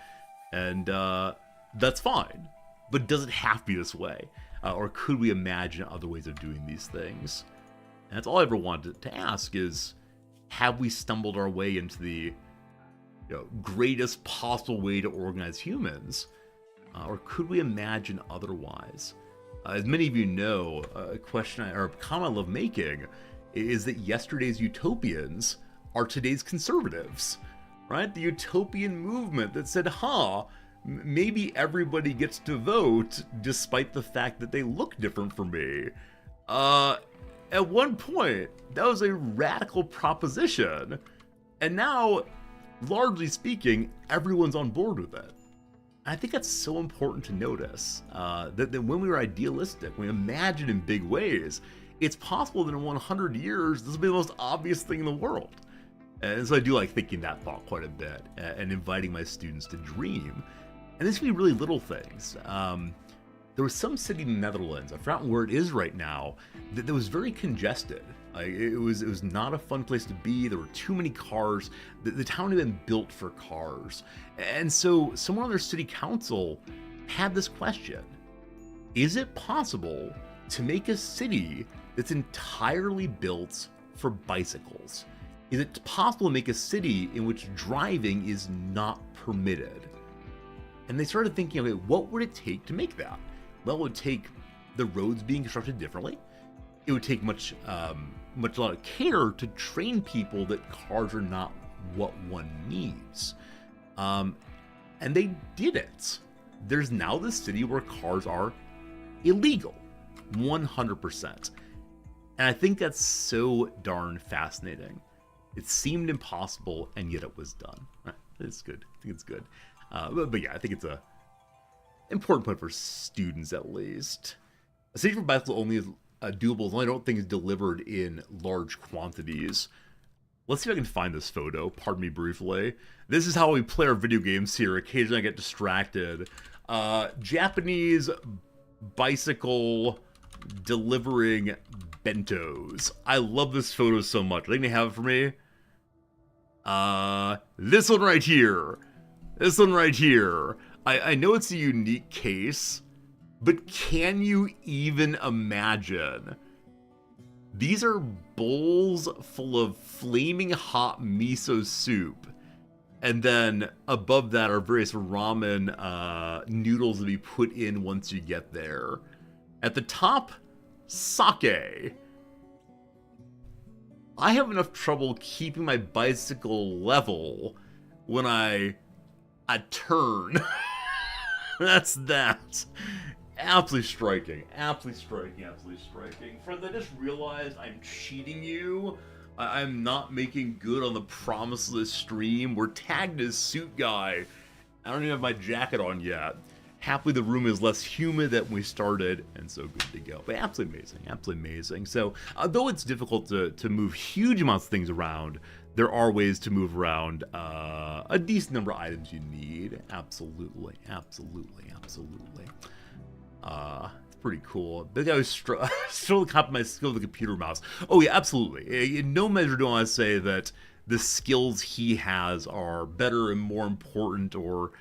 And that's fine. But does it have to be this way? Or could we imagine other ways of doing these things? And that's all I ever wanted to ask is, have we stumbled our way into the greatest possible way to organize humans? Or could we imagine otherwise? As many of you know, a question or a comment I love making is that yesterday's utopians are today's conservatives, right? The utopian movement that said, maybe everybody gets to vote despite the fact that they look different from me. At one point, that was a radical proposition. And now, largely speaking, everyone's on board with it. I think that's so important to notice, that when we were idealistic, when we imagined in big ways, it's possible that in 100 years, this will be the most obvious thing in the world. And so I do like thinking that thought quite a bit, and inviting my students to dream. And this can be really little things. There was some city in the Netherlands, I've forgotten where it is right now, that was very congested. It was not a fun place to be. There were too many cars. The town had been built for cars. And so someone on their city council had this question. Is it possible to make a city that's entirely built for bicycles? Is it possible to make a city in which driving is not permitted? And they started thinking, okay, what would it take to make that? Well, it would take the roads being constructed differently. It would take a lot of care to train people that cars are not what one needs. And they did it. There's now this city where cars are illegal, 100%. And I think that's so darn fascinating. It seemed impossible, and yet it was done. It's good. I think it's good. But yeah, I think it's a important point for students, at least. A city for bicycles only is doable as long as I don't think it's delivered in large quantities. Let's see if I can find this photo. Pardon me briefly. This is how we play our video games here. Occasionally I get distracted. Japanese bicycle delivering bentos. I love this photo so much. I think they have it for me. This one right here. This one right here. I know it's a unique case, but can you even imagine? These are bowls full of flaming hot miso soup. And then above that are various ramen noodles to be put in once you get there. At the top, sake. I have enough trouble keeping my bicycle level when I turn. That's that. Absolutely striking. Absolutely striking. Absolutely striking. Friends, I just realized I'm cheating you. I'm not making good on the promise of this stream. We're tagged as Suit Guy. I don't even have my jacket on yet. Happily, the room is less humid than when we started, and so good to go. But absolutely amazing. Absolutely amazing. So, though it's difficult to move huge amounts of things around, there are ways to move around a decent number of items you need. Absolutely. Absolutely. Absolutely. It's pretty cool. The guy was still copying my skill with the computer mouse. Oh yeah, absolutely. In no measure do I want to say that the skills he has are better and more important or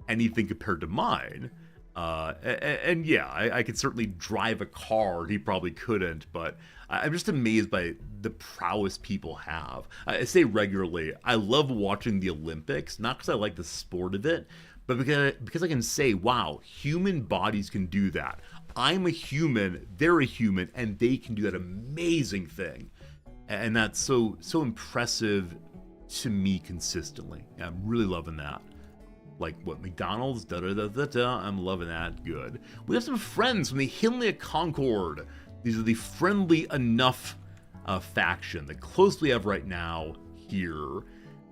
anything compared to mine. And yeah, I could certainly drive a car. He probably couldn't, but I'm just amazed by the prowess people have. I say regularly, I love watching the Olympics, not because I like the sport of it, but because I can say, wow, human bodies can do that. I'm a human, they're a human, and they can do that amazing thing. And that's so impressive to me consistently. I'm really loving that. Like, what, McDonald's? Da-da-da-da-da. I'm loving that. Good. We have some friends from the Hinley Concord. These are the friendly enough faction, the closest we have right now here.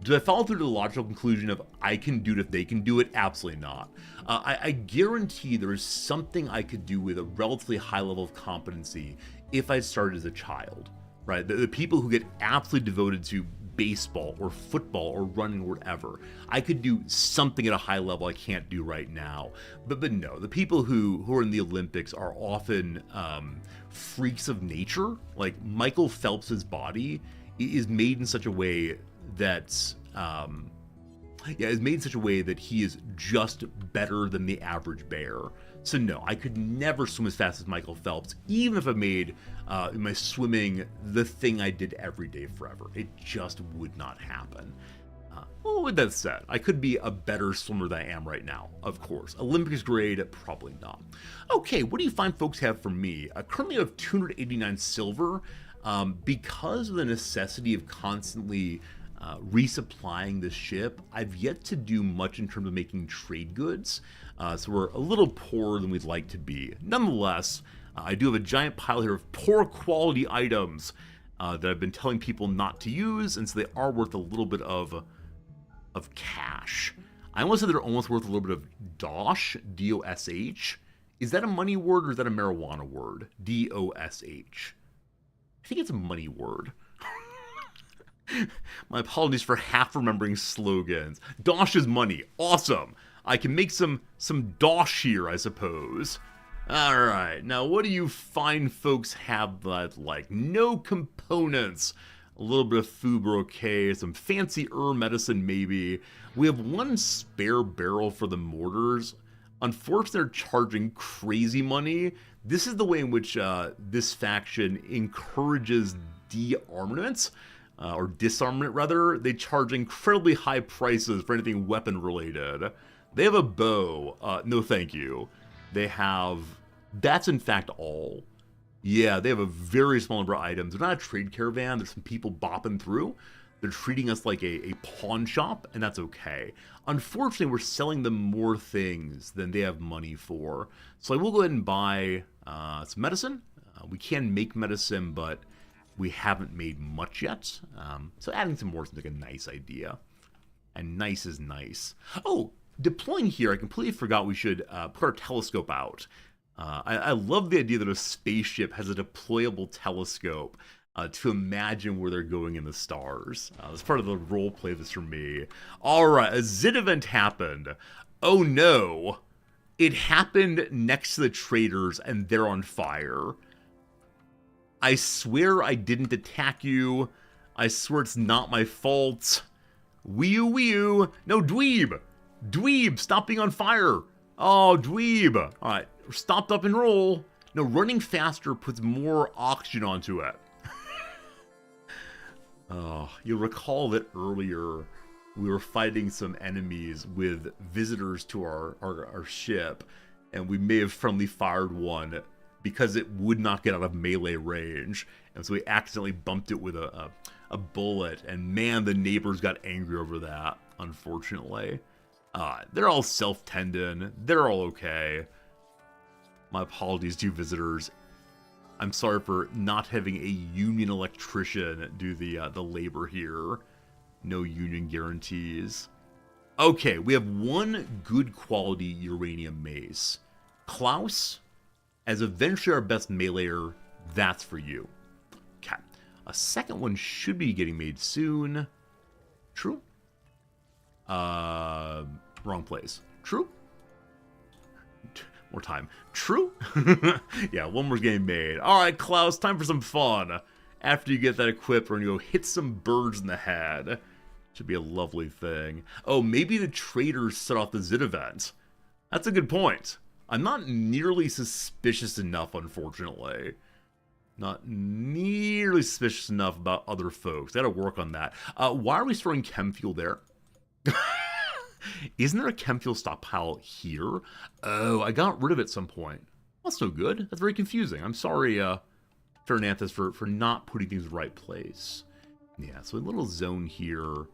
Do I follow through to the logical conclusion of I can do it if they can do it? Absolutely not. I guarantee there is something I could do with a relatively high level of competency if I started as a child, right? The people who get absolutely devoted to baseball or football or running or whatever, I could do something at a high level I can't do right now. But no, the people who are in the Olympics are often freaks of nature. Like Michael Phelps's body is made in such a way that is made in such a way that he is just better than the average bear. So no, I could never swim as fast as Michael Phelps, even if I made my swimming the thing I did every day forever. It just would not happen. Well, with that said, I could be a better swimmer than I am right now, of course. Olympics grade, probably not. Okay, what do you find folks have for me? Currently I have 289 silver. Because of the necessity of constantly resupplying the ship, I've yet to do much in terms of making trade goods, so we're a little poorer than we'd like to be. Nonetheless, I do have a giant pile here of poor quality items that I've been telling people not to use, and so they are worth a little bit of cash. I almost said they're almost worth a little bit of dosh, D-O-S-H. Is that a money word or is that a marijuana word? D-O-S-H. I think it's a money word. My apologies for half remembering slogans. Dosh is money. Awesome. I can make some dosh here, I suppose. Alright, now what do you fine folks have that like? No components. A little bit of food brocade, some fancy medicine maybe. We have one spare barrel for the mortars. Unfortunately, they're charging crazy money. This is the way in which this faction encourages de-armament, or disarmament rather. They charge incredibly high prices for anything weapon related. They have a bow. No thank you. They have... That's in fact all. Yeah, they have a very small number of items. They're not a trade caravan. There's some people bopping through. They're treating us like a pawn shop, and that's okay. Unfortunately, we're selling them more things than they have money for. So I will go ahead and buy some medicine. We can make medicine, but we haven't made much yet. So adding some more seems like a nice idea. And nice is nice. Oh, deploying here, I completely forgot we should put our telescope out. I love the idea that a spaceship has a deployable telescope to imagine where they're going in the stars. That's part of the role play this for me. Alright, a Zit event happened. Oh no. It happened next to the traders and they're on fire. I swear I didn't attack you. I swear it's not my fault. Wee-oo. No, dweeb. Dweeb, stop being on fire. Oh, dweeb. Alright, stopped up and roll. No, running faster puts more oxygen onto it. Oh, you'll recall that earlier we were fighting some enemies with visitors to our ship, and we may have friendly fired one because it would not get out of melee range, and so we accidentally bumped it with a bullet, and man, the neighbors got angry over that, unfortunately. They're all self-tending. They're all okay. My apologies to visitors. I'm sorry for not having a union electrician do the labor here. No union guarantees. Okay, we have one good quality uranium mace. Klaus, as eventually our best meleeer, that's for you. Okay, a second one should be getting made soon. True? Wrong place. True? More time. True? Yeah, one more's getting made. Alright, Klaus, time for some fun. After you get that equipped, we're gonna go hit some birds in the head. Should be a lovely thing. Oh, maybe the traders set off the Zit event. That's a good point. I'm not nearly suspicious enough, unfortunately. Not nearly suspicious enough about other folks. Gotta work on that. Why are we storing chem fuel there? Isn't there a chem fuel stockpile here? Oh, I got rid of it at some point. That's no good. That's very confusing. I'm sorry, Fernandes, for not putting things in the right place. Yeah, so a little zone here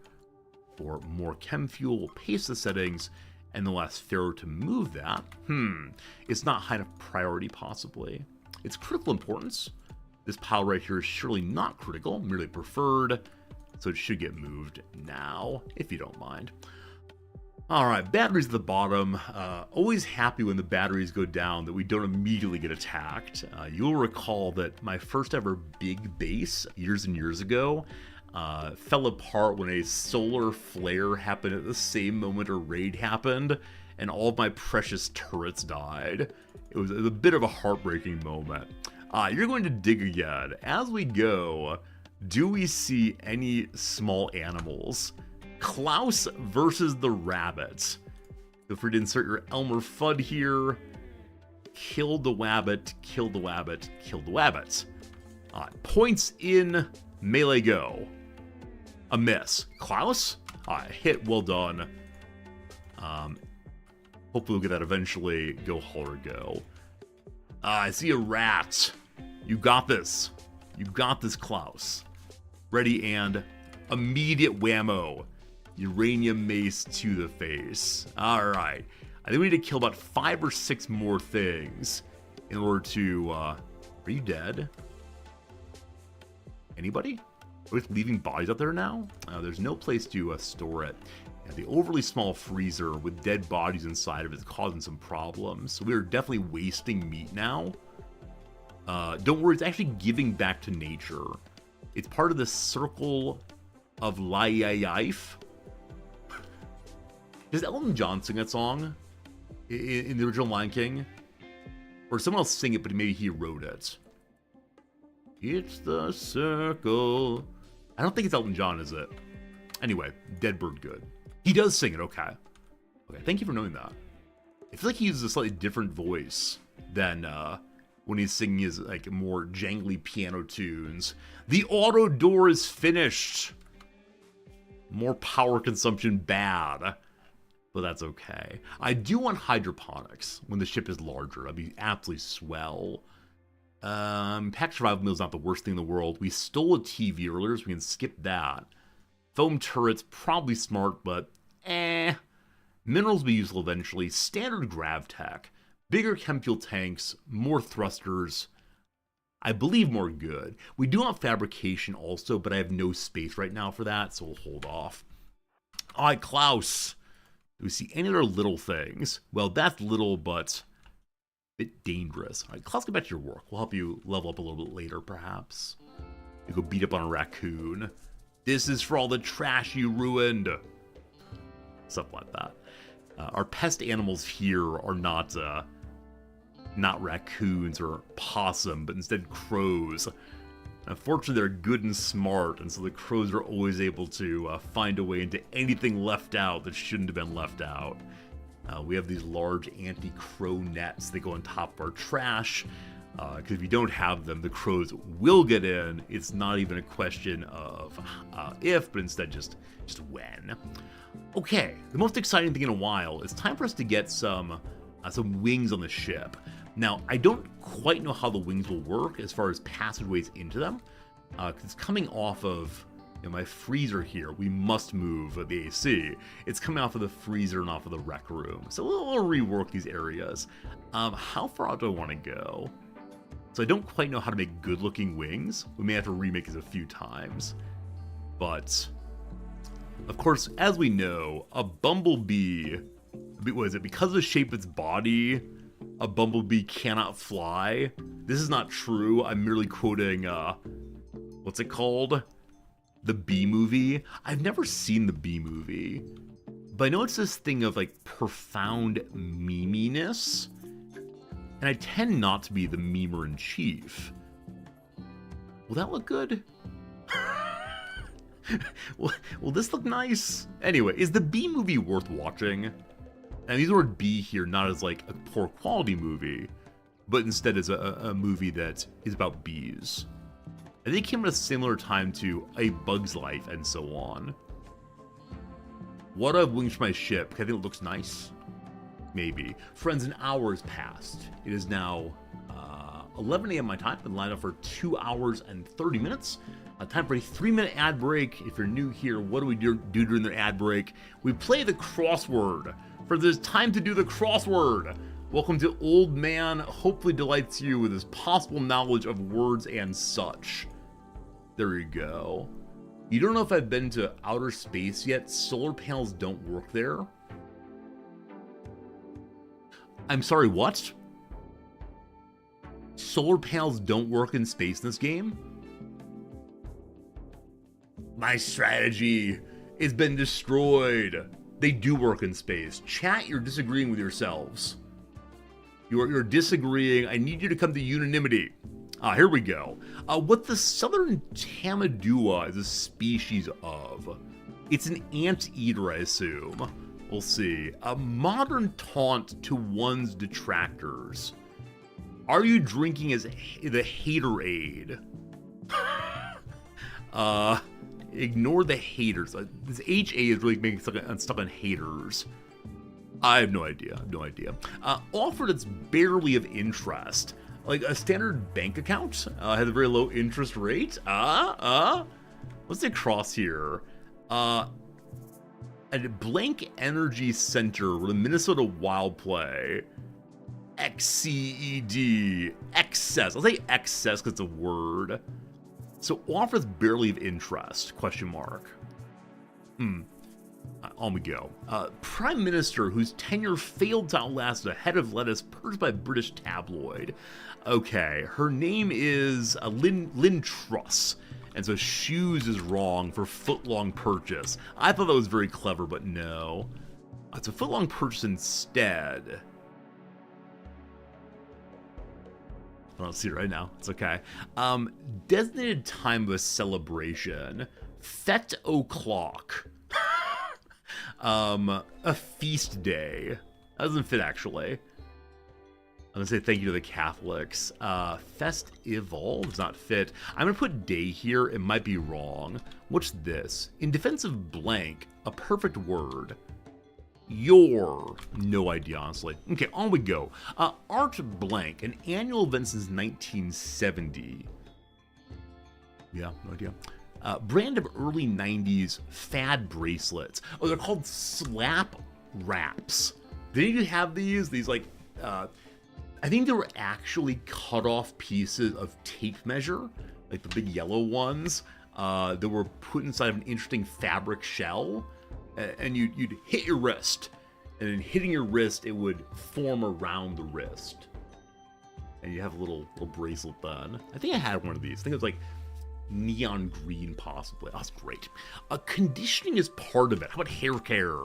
for more chem fuel. We'll paste the settings, and then we'll ask Pharaoh to move that. It's not high enough priority, possibly. It's critical importance. This pile right here is surely not critical, merely preferred. So it should get moved now, if you don't mind. Alright, batteries at the bottom. Always happy when the batteries go down that we don't immediately get attacked. You'll recall that my first ever big base, years and years ago, fell apart when a solar flare happened at the same moment a raid happened, and all of my precious turrets died. It was a bit of a heartbreaking moment. You're going to dig again. As we go, do we see any small animals? Klaus versus the rabbit. Feel free to insert your Elmer Fudd here. Kill the wabbit, kill the wabbit, kill the wabbit. Points in melee go. A miss. Klaus? Hit, well done. Hopefully we'll get that eventually. Go holler go. I see a rat. You got this. You got this, Klaus. Ready and immediate whammo. Uranium mace to the face. Alright. I think we need to kill about 5 or 6 more things in order to, are you dead? Anybody? Are we leaving bodies out there now? There's no place to store it. Yeah, the overly small freezer with dead bodies inside of it is causing some problems. So we're definitely wasting meat now. Don't worry, it's actually giving back to nature. It's part of the circle of life. Does Elton John sing that song in the original Lion King? Or someone else sing it, but maybe he wrote it. It's the circle. I don't think it's Elton John, is it? Anyway, Dead Bird good. He does sing it, okay. Okay, thank you for knowing that. I feel like he uses a slightly different voice than when he's singing his like more jangly piano tunes. The auto door is finished. More power consumption bad. But that's okay. I do want hydroponics when the ship is larger. That'd be absolutely swell. Pack survival meal is not the worst thing in the world. We stole a TV earlier, so we can skip that. Foam turrets, probably smart, but Minerals will be useful eventually. Standard grav tech. Bigger chem fuel tanks. More thrusters. I believe more good. We do have fabrication also, but I have no space right now for that, so we'll hold off. Alright, Klaus. Do we see any other little things? Well, that's little, but a bit dangerous. All right, Klaus, get back to your work. We'll help you level up a little bit later, perhaps. You go beat up on a raccoon. This is for all the trash you ruined. Stuff like that. Our pest animals here are not raccoons or possum, but instead crows. Unfortunately, they're good and smart, and so the crows are always able to find a way into anything left out that shouldn't have been left out. We have these large anti-crow nets that go on top of our trash, because if you don't have them, the crows will get in. It's not even a question of if, but instead just when. Okay, the most exciting thing in a while, it's time for us to get some wings on the ship. Now, I don't quite know how the wings will work as far as passageways into them, because it's coming off of my freezer here. We must move the AC. It's coming off of the freezer and off of the rec room. So we'll rework these areas. How far out do I want to go? So I don't quite know how to make good-looking wings. We may have to remake this a few times. But, of course, as we know, a bumblebee, what is it? Because of the shape of its body, a bumblebee cannot fly. This is not true. I'm merely quoting, what's it called? The Bee Movie. I've never seen the Bee Movie, but I know it's this thing of like profound meminess, and I tend not to be the memer in chief. Will that look good? Will this look nice? Anyway, is the Bee Movie worth watching? And I use the word bee here not as like a poor quality movie, but instead as a movie that is about bees. I think it came at a similar time to A Bug's Life and so on. What do I have wings for my ship? I think it looks nice. Maybe. Friends, an hour has passed. It is now 11 a.m. my time. I've been lined up for 2 hours and 30 minutes. Time for a 3-minute ad break. If you're new here, what do we do during the ad break? We play the crossword. For this time to do the crossword. Welcome to Old Man hopefully delights you with his possible knowledge of words and such. There you go. You don't know if I've been to outer space yet. Solar panels don't work there. I'm sorry, what? Solar panels don't work in space in this game? My strategy has been destroyed. They do work in space. Chat, you're disagreeing with yourselves. You're disagreeing. I need you to come to unanimity. Here we go. What the southern tamadua is a species of? It's an anteater, I assume. We'll see. A modern taunt to one's detractors. Are you drinking as the haterade? Ignore the haters. This HA is really making stuck on haters. I have no idea. Offer that's barely of interest. Like a standard bank account has a very low interest rate. What's the cross here? A blank energy center with a Minnesota Wild Play. XCED. Excess. I'll say excess because it's a word. So offers barely of interest, question mark. On we go. Prime Minister whose tenure failed to outlast a head of lettuce purged by a British tabloid. Okay, her name is Lynn Truss. And so shoes is wrong for footlong purchase. I thought that was very clever, but no. It's a footlong purchase instead. I don't see it right now. It's okay. Designated time of a celebration. Fete o'clock. A feast day. That doesn't fit, actually. I'm gonna say thank you to the Catholics. Festival does not fit. I'm gonna put day here. It might be wrong. What's this? In defense of blank, a perfect word. Your. No idea, honestly. Okay, on we go. Art blank, an annual event since 1970. Yeah, no idea. Brand of early 90s fad bracelets. Oh, they're called slap wraps. Didn't you have these? These, like, I think they were actually cut off pieces of tape measure, like the big yellow ones, that were put inside of an interesting fabric shell. And you'd hit your wrist, and in hitting your wrist, it would form around the wrist. And you have a little bracelet then. I think I had one of these. I think it was like neon green, possibly. Oh, that's great. Conditioning is part of it. How about hair care?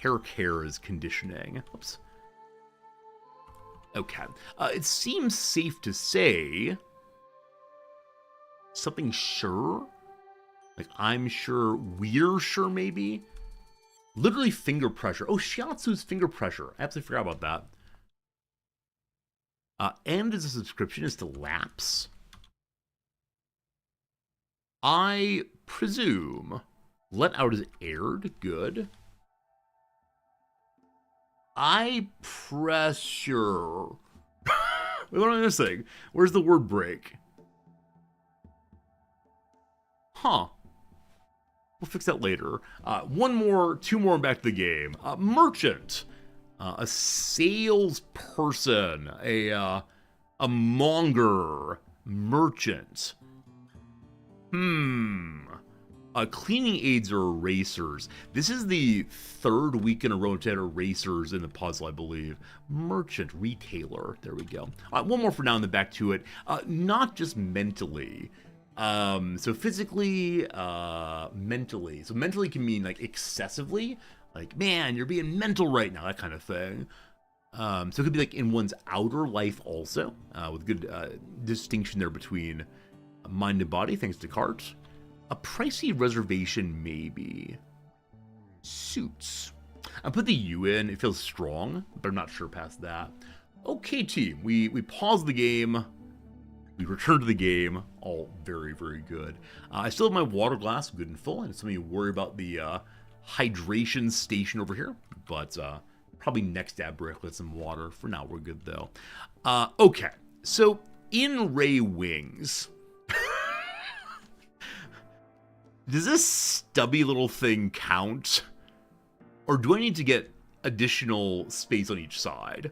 Hair care is conditioning. Oops. Okay. It seems safe to say something sure. Like, I'm sure, we're sure, maybe? Literally finger pressure. Oh, Shiatsu's finger pressure. I absolutely forgot about that. And as a subscription is to Lapse. I presume Let Out is aired. Good. I pressure. What am I missing? Where's the word break? Huh. We'll fix that later. Two more, and back to the game. Merchant, a salesperson, a monger, merchant. Cleaning aids or erasers. This is the third week in a row to add erasers in the puzzle, I believe. Merchant, retailer. There we go. One more for now and then back to it. Not just mentally. So physically, mentally. So mentally can mean like excessively, like, man, you're being mental right now, that kind of thing. So it could be like in one's outer life also, with good distinction there between mind and body, thanks to Descartes. A pricey reservation, maybe. Suits. I put the U in, it feels strong, but I'm not sure past that. Okay, team, we pause the game. We return to the game, all very, very good. I still have my water glass good and full, and some of you worry about the hydration station over here, but probably next dab break with some water. For now, we're good though. Okay, so in Ray Wings, does this stubby little thing count? Or do I need to get additional space on each side?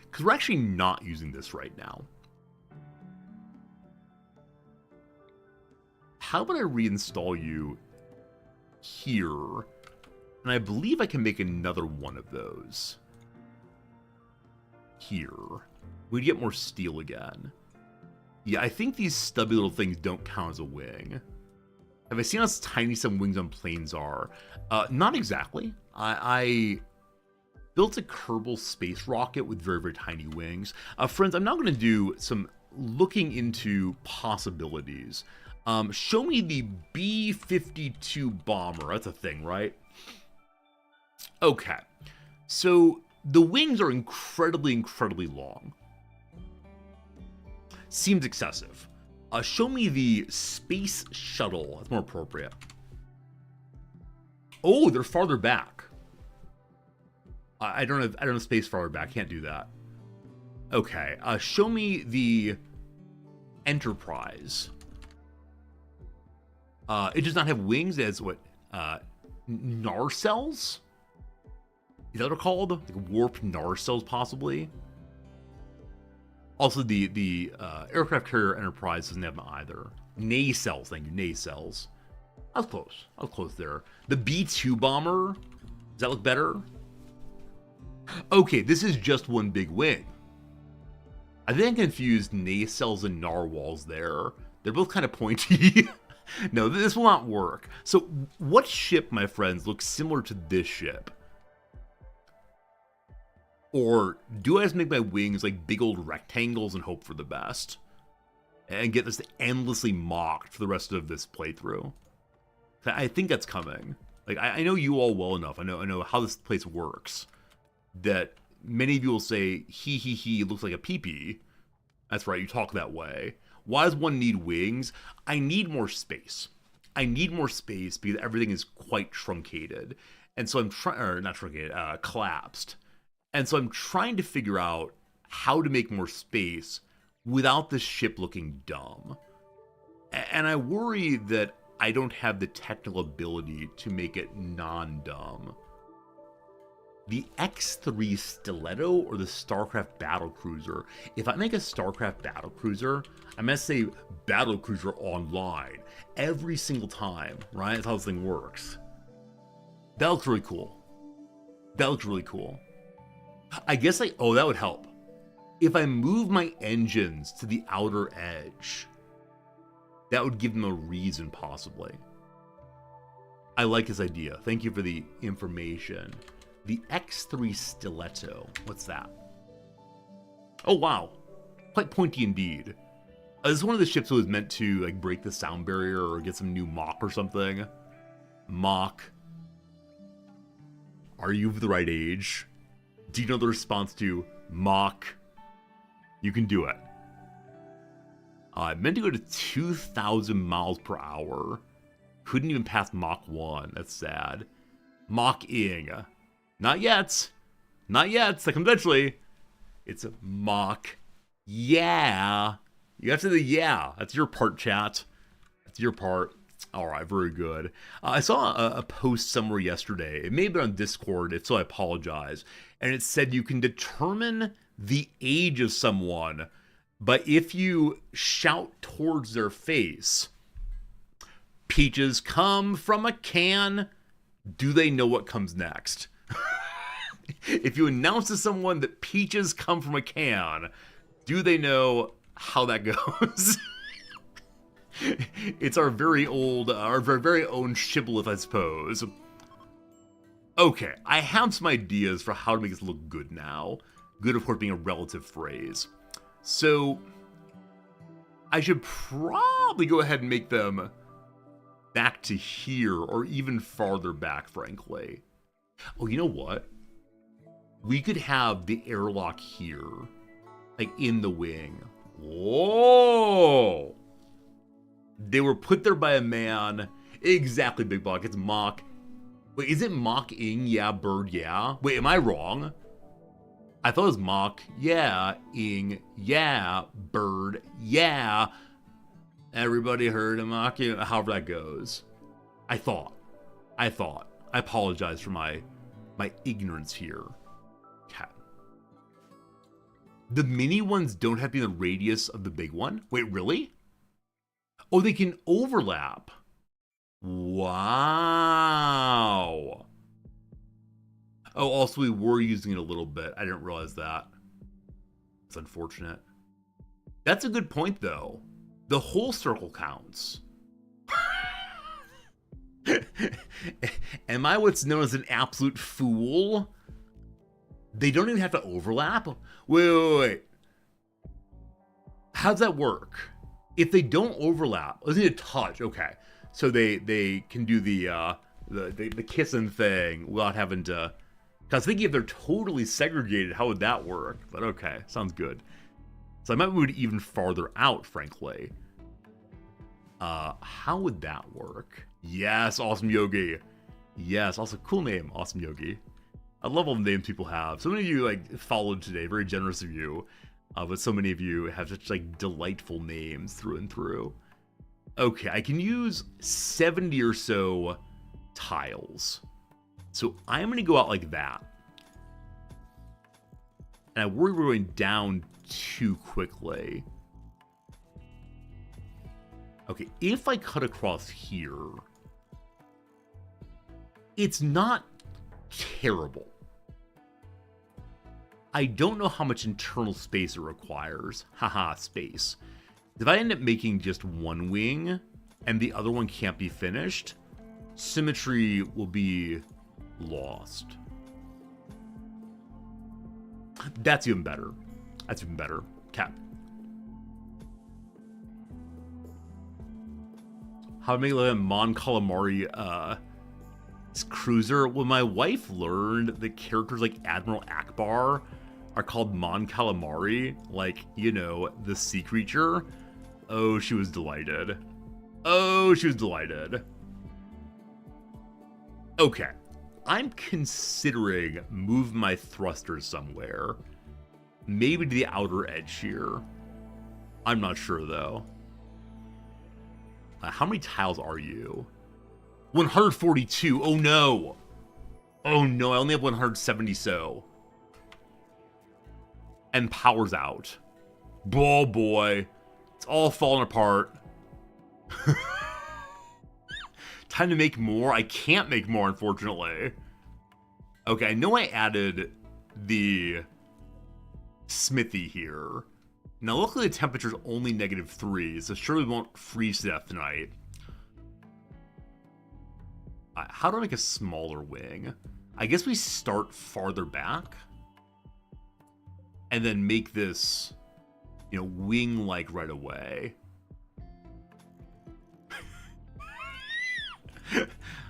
Because we're actually not using this right now. how about I reinstall you here? And I believe I can make another one of those. Here. We'd get more steel again. Yeah, I think these stubby little things don't count as a wing. Have I seen how tiny some wings on planes are? Not exactly. I built a Kerbal space rocket with very, very tiny wings. Friends, I'm now going to do some looking into possibilities. Show me the B-52 bomber. That's a thing, right? Okay. So the wings are incredibly, incredibly long. Seems excessive. Show me the space shuttle. That's more appropriate. Oh, they're farther back. I don't have space farther back. Can't do that. Okay. Show me the Enterprise. It does not have wings. It has what? Narcells? Is that what they're called? Like warped narcells, possibly. Also, the aircraft carrier Enterprise doesn't have them either. Nacelles, thank you, nacelles. I was close. I was close there. The B-2 bomber. Does that look better? Okay, this is just one big wing. I think I confused nacelles and narwhals there. They're both kind of pointy. No, this will not work. So, what ship, my friends, looks similar to this ship? Or do I just make my wings like big old rectangles and hope for the best? And get this endlessly mocked for the rest of this playthrough? I think that's coming. Like, I know you all well enough. I know how this place works. That many of you will say, he looks like a pee-pee. That's right, you talk that way. Why does one need wings? I need more space. I need more space because everything is quite truncated. And so I'm trying, or not truncated, collapsed. And so I'm trying to figure out how to make more space without the ship looking dumb. And I worry that I don't have the technical ability to make it non-dumb. The X-3 Stiletto or the StarCraft Battlecruiser. If I make a StarCraft Battlecruiser, I'm going to say Battlecruiser Online every single time, right? That's how this thing works. That looks really cool. That looks really cool. I guess oh, that would help. If I move my engines to the outer edge, that would give them a reason, possibly. I like this idea. Thank you for the information. The X-3 Stiletto. What's that? Oh, wow. Quite pointy indeed. This is one of the ships that was meant to like break the sound barrier or get some new mock or something. Mock. Are you of the right age? Do you know the response to mock? You can do it. I meant to go to 2,000 miles per hour. Couldn't even pass Mach 1. That's sad. Mach-ing. Not yet. Not yet. That comes eventually. It's a Mach. Yeah. You have to say the yeah. That's your part, chat. That's your part. All right, very good. I saw a post somewhere yesterday. It may have been on Discord. If so, I apologize. And it said you can determine the age of someone, but if you shout towards their face, peaches come from a can, do they know what comes next? If you announce to someone that peaches come from a can, do they know how that goes? It's our very own shibboleth, I suppose. Okay, I have some ideas for how to make this look good now. Good, of course, being a relative phrase. So, I should probably go ahead and make them back to here, or even farther back, frankly. Oh, you know what? We could have the airlock here, like in the wing. Whoa! They were put there by a man. Exactly, Big Buck. It's Mach. Wait, is it Mach-ing? Yeah, bird, yeah. Wait, am I wrong? I thought it was Mach. Yeah, ing. Yeah, bird. Yeah. Everybody heard him mocking. However that goes. I thought. I apologize for my ignorance here. Okay. The mini ones don't have to be the radius of the big one? Wait, really? Oh, they can overlap. Wow. Oh, also we were using it a little bit. I didn't realize that. It's unfortunate. That's a good point, though. The whole circle counts. Am I what's known as an absolute fool? They don't even have to overlap? Wait. How's that work? If they don't overlap, let's need a touch. Okay. So they can do the kissing thing without having to... Because thinking if they're totally segregated, how would that work? But okay, sounds good. So I might move it even farther out, frankly. How would that work? Yes, Awesome Yogi. Yes, also cool name, Awesome Yogi. I love all the names people have. So many of you like followed today, very generous of you. But so many of you have such like delightful names through and through. Okay, I can use 70 or so tiles. So I'm going to go out like that. And I worry we're going down too quickly. Okay, if I cut across here, it's not terrible. I don't know how much internal space it requires. Haha, space. If I end up making just one wing and the other one can't be finished, symmetry will be lost. That's even better. That's even better. Cap. How to make like a Mon Calamari cruiser? Well, my wife learned that characters like Admiral Akbar are called Mon Calamari, like, you know, the sea creature. Oh, she was delighted. Oh, she was delighted. Okay. I'm considering moving my thrusters somewhere. Maybe to the outer edge here. I'm not sure, though. How many tiles are you? 142. Oh, no. Oh, no. I only have 170 so. And power's out. Oh, boy. It's all falling apart. Time to make more? I can't make more, unfortunately. Okay, I know I added the smithy here. Now, luckily the temperature's only -3, so surely we won't freeze to death tonight. How do I make a smaller wing? I guess we start farther back. And then make this, you know, wing-like right away.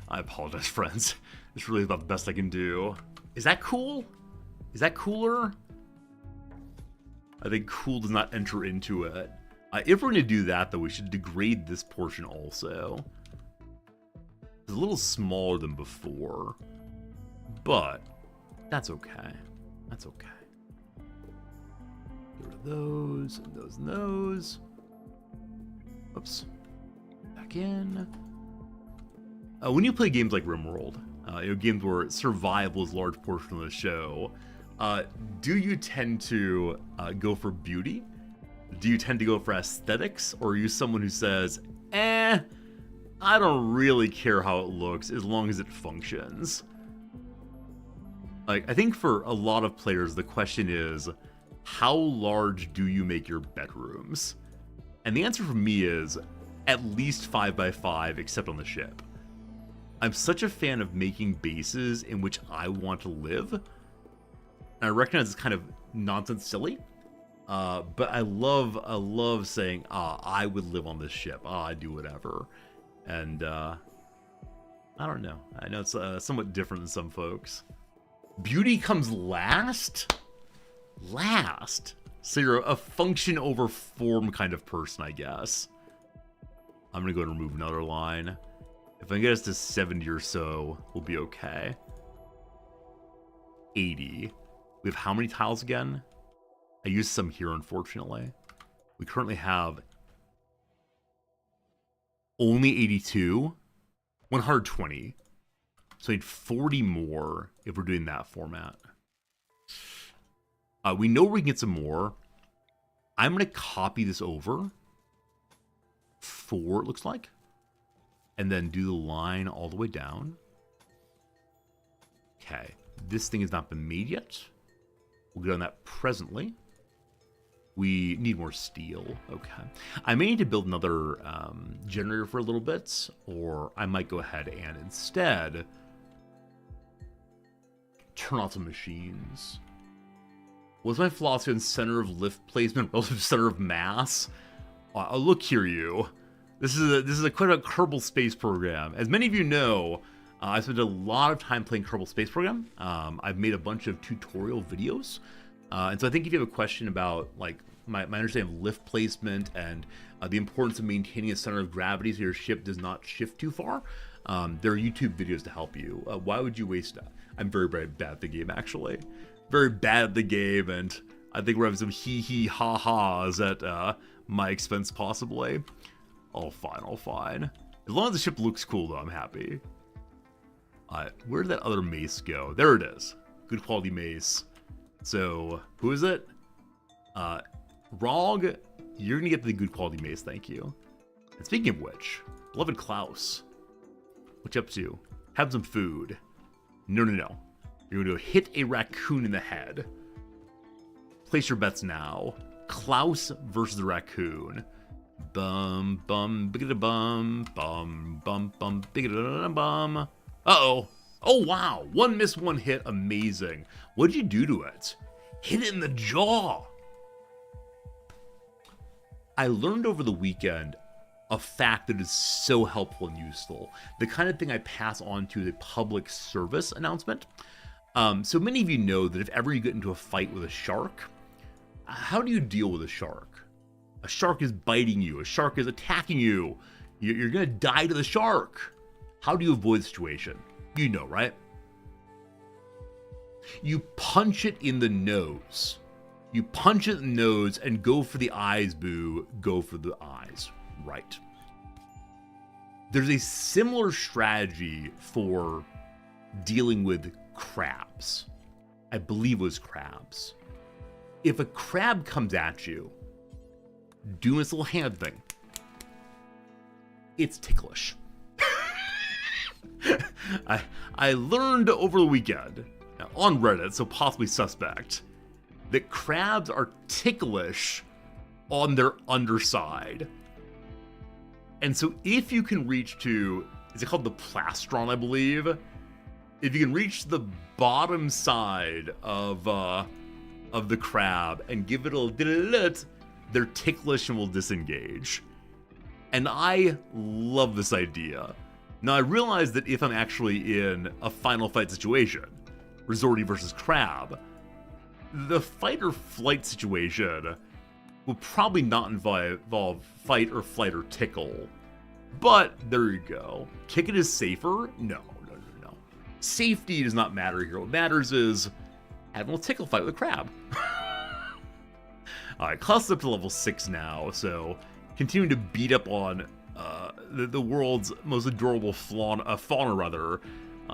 I apologize, friends. It's really about the best I can do. Is that cool? Is that cooler? I think cool does not enter into it. If we're going to do that, though, we should degrade this portion also. It's a little smaller than before. But that's okay. That's okay. Get rid of those, and those, and those. Oops. Back in. When you play games like Rimworld, you know, games where survival is a large portion of the show, do you tend to go for beauty? Do you tend to go for aesthetics? Or are you someone who says, I don't really care how it looks as long as it functions? Like, I think for a lot of players, the question is, how large do you make your bedrooms? And the answer for me is at least 5 by 5, except on the ship. I'm such a fan of making bases in which I want to live. And I recognize it's kind of nonsense silly. But I love saying, I would live on this ship. I'd do whatever. And I don't know. I know it's somewhat different than some folks. Beauty comes last? Last? So you're a function over form kind of person, I guess. I'm going to go and remove another line. If I can get us to 70 or so, we'll be okay. 80. We have how many tiles again? I used some here, unfortunately. We currently have only 82. 120. So I need 40 more if we're doing that format. We know we can get some more. I'm going to copy this over. 4, it looks like. And then do the line all the way down. Okay. This thing has not been made yet. We'll get on that presently. We need more steel. Okay. I may need to build another generator for a little bit, or I might go ahead and instead turn off some machines. What's my philosophy on center of lift placement relative to center of mass? Look here, you. This is a quite a Kerbal Space Program. As many of you know, I spent a lot of time playing Kerbal Space Program. I've made a bunch of tutorial videos. And so I think if you have a question about like my understanding of lift placement and the importance of maintaining a center of gravity so your ship does not shift too far, there are YouTube videos to help you. Why would you waste that? I'm very, very bad at the game, actually. Very bad at the game, and I think we're having some hee-hee-ha-ha's at my expense, possibly. All fine, all fine. As long as the ship looks cool, though, I'm happy. Where did that other mace go? There it is. Good quality mace. So, who is it? Rog, you're gonna get the good quality mace, thank you. And speaking of which, beloved Klaus, what you up to? Have some food. No, no, no. You're gonna hit a raccoon in the head. Place your bets now. Klaus versus the raccoon. Bum, bum, biggada bum, bum, bum, bum, biggada bum. Uh-oh. Oh, wow. One miss, one hit. Amazing. What did you do to it? Hit it in the jaw. I learned over the weekend a fact that is so helpful and useful. The kind of thing I pass on to the public service announcement. So many of you know that if ever you get into a fight with a shark, how do you deal with a shark? A shark is biting you. A shark is attacking you. You're going to die to the shark. How do you avoid the situation? You know, right? You punch it in the nose. You punch it in the nose and go for the eyes, boo. Go for the eyes. Right. There's a similar strategy for dealing with crabs. I believe it was crabs. If a crab comes at you, doing this little hand thing, it's ticklish. I learned over the weekend on Reddit, so possibly suspect, that crabs are ticklish on their underside. And so if you can reach to, is it called the plastron, I believe? If you can reach the bottom side of the crab and give it a little, they're ticklish and will disengage. And I love this idea. Now I realize that if I'm actually in a final fight situation, Resorty versus Crab, the fight or flight situation will probably not involve fight or flight or tickle. But there you go. Kick it is safer? No. Safety does not matter here. What matters is having a tickle fight with a crab. Alright, Klaus is up to level 6 now, so continuing to beat up on the world's most adorable fauna,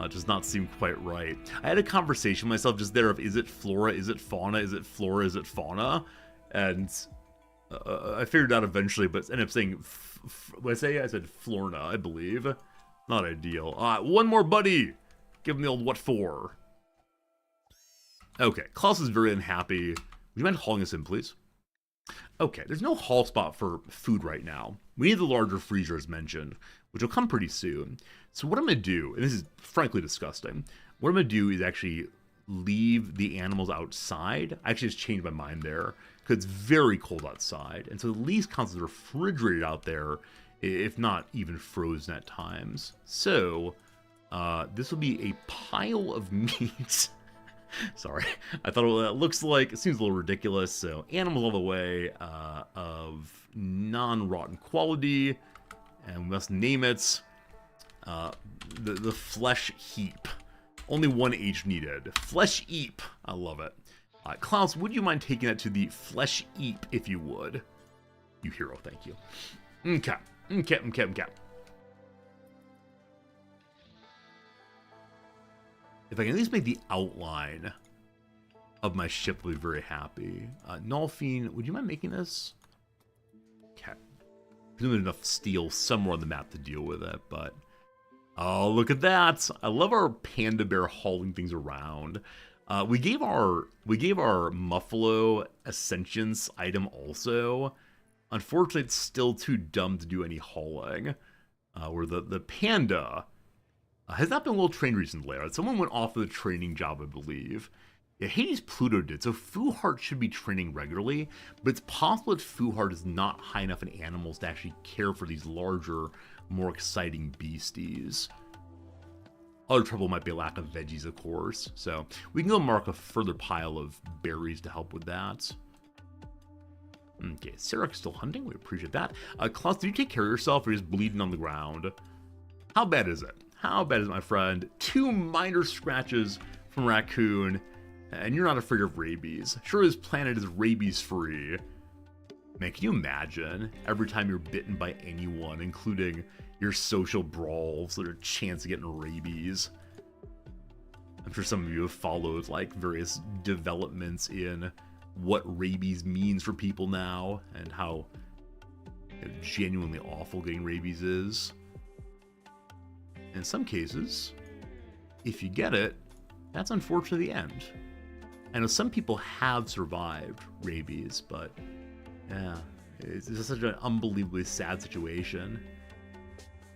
does not seem quite right. I had a conversation with myself just there of, is it flora, is it fauna, is it flora, is it fauna? And I figured it out eventually, but ended up saying, what did I say? I said Florna, I believe. Not ideal. One more buddy! Give him the old what for. Okay, Klaus is very unhappy. Would you mind hauling us in, please? Okay, there's no haul spot for food right now. We need the larger freezer as mentioned, which will come pretty soon. So what I'm going to do, and this is frankly disgusting, what I'm going to do is actually leave the animals outside. I actually just changed my mind there, because it's very cold outside, and so at least constantly refrigerated out there, if not even frozen at times. So, this will be a pile of meat. Sorry, I thought it looks like, it seems a little ridiculous, so animals all the way, of non-rotten quality, and we must name it, the flesh heap. Only one H needed. Flesh heap. I love it. Klaus, would you mind taking that to the flesh heap, if you would? You hero, thank you. Okay. If I can at least make the outline of my ship, I'll be very happy. Nolfine, would you mind making this? Okay. There's enough steel somewhere on the map to deal with it, but... Oh, look at that! I love our panda bear hauling things around. We gave our Muffalo Ascensions item also. Unfortunately, it's still too dumb to do any hauling. Where the panda has not been well trained recently. Right? Someone went off of the training job, I believe. Yeah, Hades Pluto did, so Fuhart should be training regularly, but it's possible that Fuhart is not high enough in animals to actually care for these larger, more exciting beasties. Other trouble might be a lack of veggies, of course, so we can go mark a further pile of berries to help with that. Okay, Sarah's still hunting, we appreciate that. Klaus, do you take care of yourself or are you just bleeding on the ground? How bad is it? How bad is it, my friend? 2 minor scratches from Raccoon. And you're not afraid of rabies. Sure, this planet is rabies-free. Man, can you imagine every time you're bitten by anyone, including your social brawls, there's a chance of getting rabies? I'm sure some of you have followed, like, various developments in what rabies means for people now, and how genuinely awful getting rabies is. In some cases, if you get it, that's unfortunately the end. I know some people have survived rabies, but yeah, it's just such an unbelievably sad situation.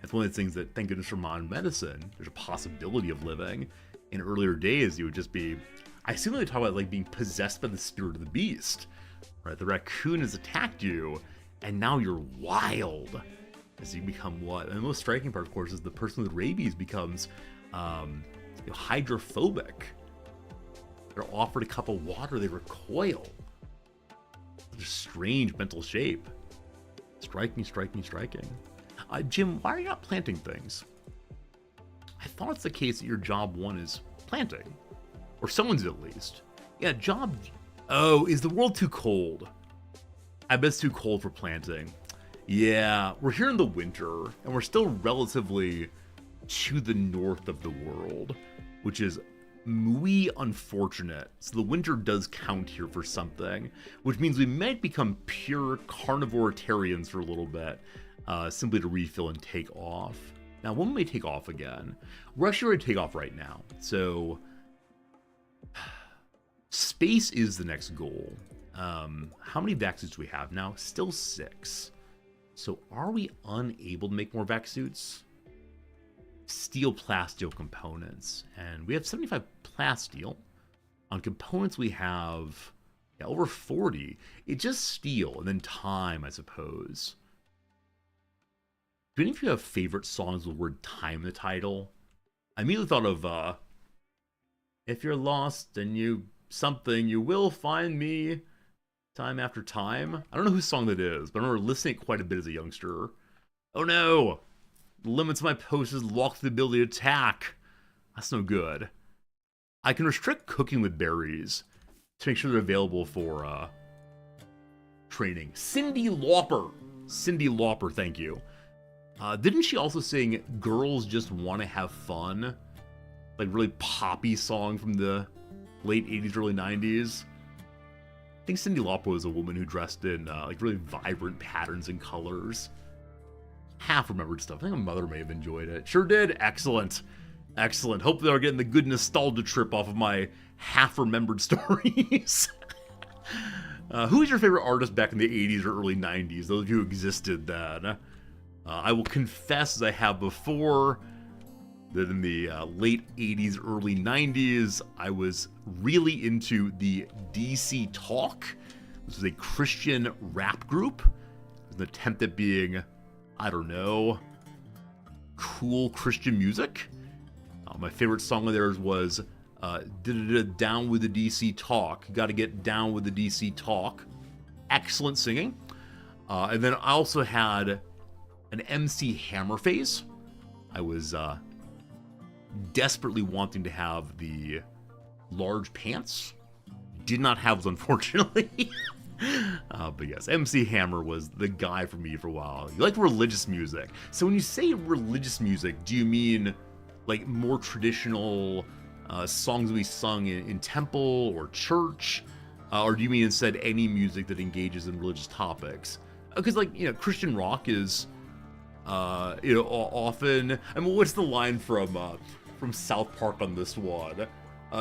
It's one of the things that, thank goodness for modern medicine, there's a possibility of living. In earlier days, you would just be, I see when they talk about like being possessed by the spirit of the beast, right? The raccoon has attacked you, and now you're wild as you become what? And the most striking part, of course, is the person with rabies becomes hydrophobic. They're offered a cup of water, they recoil. It's a strange mental shape. Striking. Jim, why are you not planting things? I thought it's the case that your job 1 is planting. Or someone's at least. Yeah, job... Oh, is the world too cold? I bet it's too cold for planting. Yeah, we're here in the winter, and we're still relatively to the north of the world, which is muy unfortunate. So the winter does count here for something, which means we might become pure carnivoritarians for a little bit, simply to refill and take off. Now, when may take off again? We're actually ready to take off right now. So, space is the next goal. How many vac suits do we have now? Still 6. So are we unable to make more vac suits? Steel plasteel components, and we have 75 plasteel. On components we have over 40. It's just steel and then time, I suppose. Do any of you have favorite songs with the word time in the title? I immediately thought of if you're lost and you will find me time after time. I don't know whose song that is, but I remember listening quite a bit as a youngster. Oh no! The limits of my post is locked the ability to attack. That's no good. I can restrict cooking with berries to make sure they're available for training. Cyndi Lauper, thank you. Didn't she also sing Girls Just Want to Have Fun? Like really poppy song from the late 80s, early 90s. I think Cyndi Lauper was a woman who dressed in like really vibrant patterns and colors. Half remembered stuff. I think my mother may have enjoyed it. Sure did. Excellent. Hope they're getting the good nostalgia trip off of my half-remembered stories. Who is your favorite artist back in the 80s or early 90s? Those of you who existed then. I will confess, as I have before, that in the late 80s, early 90s, I was really into the DC Talk. This was a Christian rap group. It was an attempt at being, I don't know, cool Christian music. My favorite song of theirs was Down with the DC Talk. Gotta get down with the DC Talk. Excellent singing. And then I also had an MC Hammer phase. I was desperately wanting to have the large pants. Did not have those, unfortunately. But yes, MC Hammer was the guy for me for a while. You like religious music. So when you say religious music, do you mean like more traditional songs we sung in temple or church? Or do you mean instead any music that engages in religious topics? because like, you know, Christian rock is, you know, often. I mean, what's the line from South Park on this one?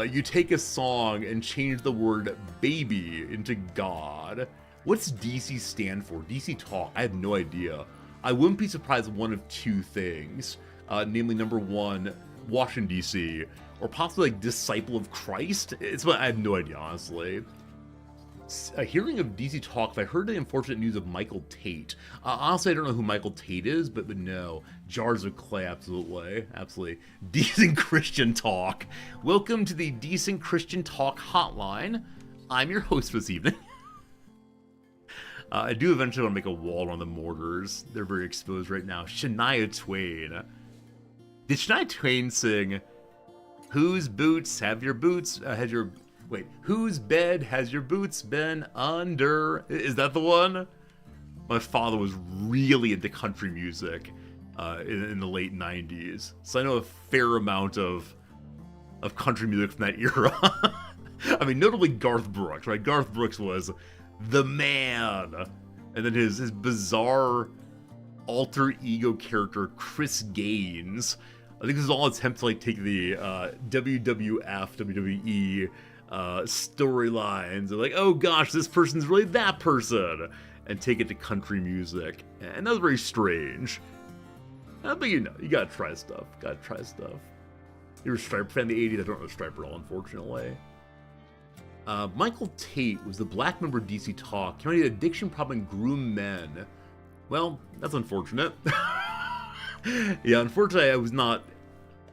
You take a song and change the word baby into God. What's DC stand for? DC talk? I have no idea. I wouldn't be surprised one of two things. Namely, number one, Washington, D.C., or possibly like Disciple of Christ. I have no idea, honestly. Hearing of DC talk, I heard the unfortunate news of Michael Tate. Honestly, I don't know who Michael Tate is, but no. Jars of Clay, absolutely. Absolutely. Decent Christian Talk. Welcome to the Decent Christian Talk hotline. I'm your host for this evening. I do eventually want to make a wall on the mortars. They're very exposed right now. Shania Twain. Did Shania Twain sing, "Whose boots have your boots, whose bed has your boots been under?" Is that the one? My father was really into country music in the late 90s. So I know a fair amount of country music from that era. I mean, notably Garth Brooks, right? Garth Brooks was the man. And then his bizarre alter ego character, Chris Gaines. I think this is all an attempt to like take the WWF, WWE storylines of like, oh gosh, this person's really that person, and take it to country music. And that was very strange. But you know, you gotta try stuff. You're a Striper fan of the 80s? I don't know Striper at all, unfortunately. Michael Tate was the black member of DC Talk. He had an addiction problem and grew men. Well, that's unfortunate. Yeah, unfortunately, I was not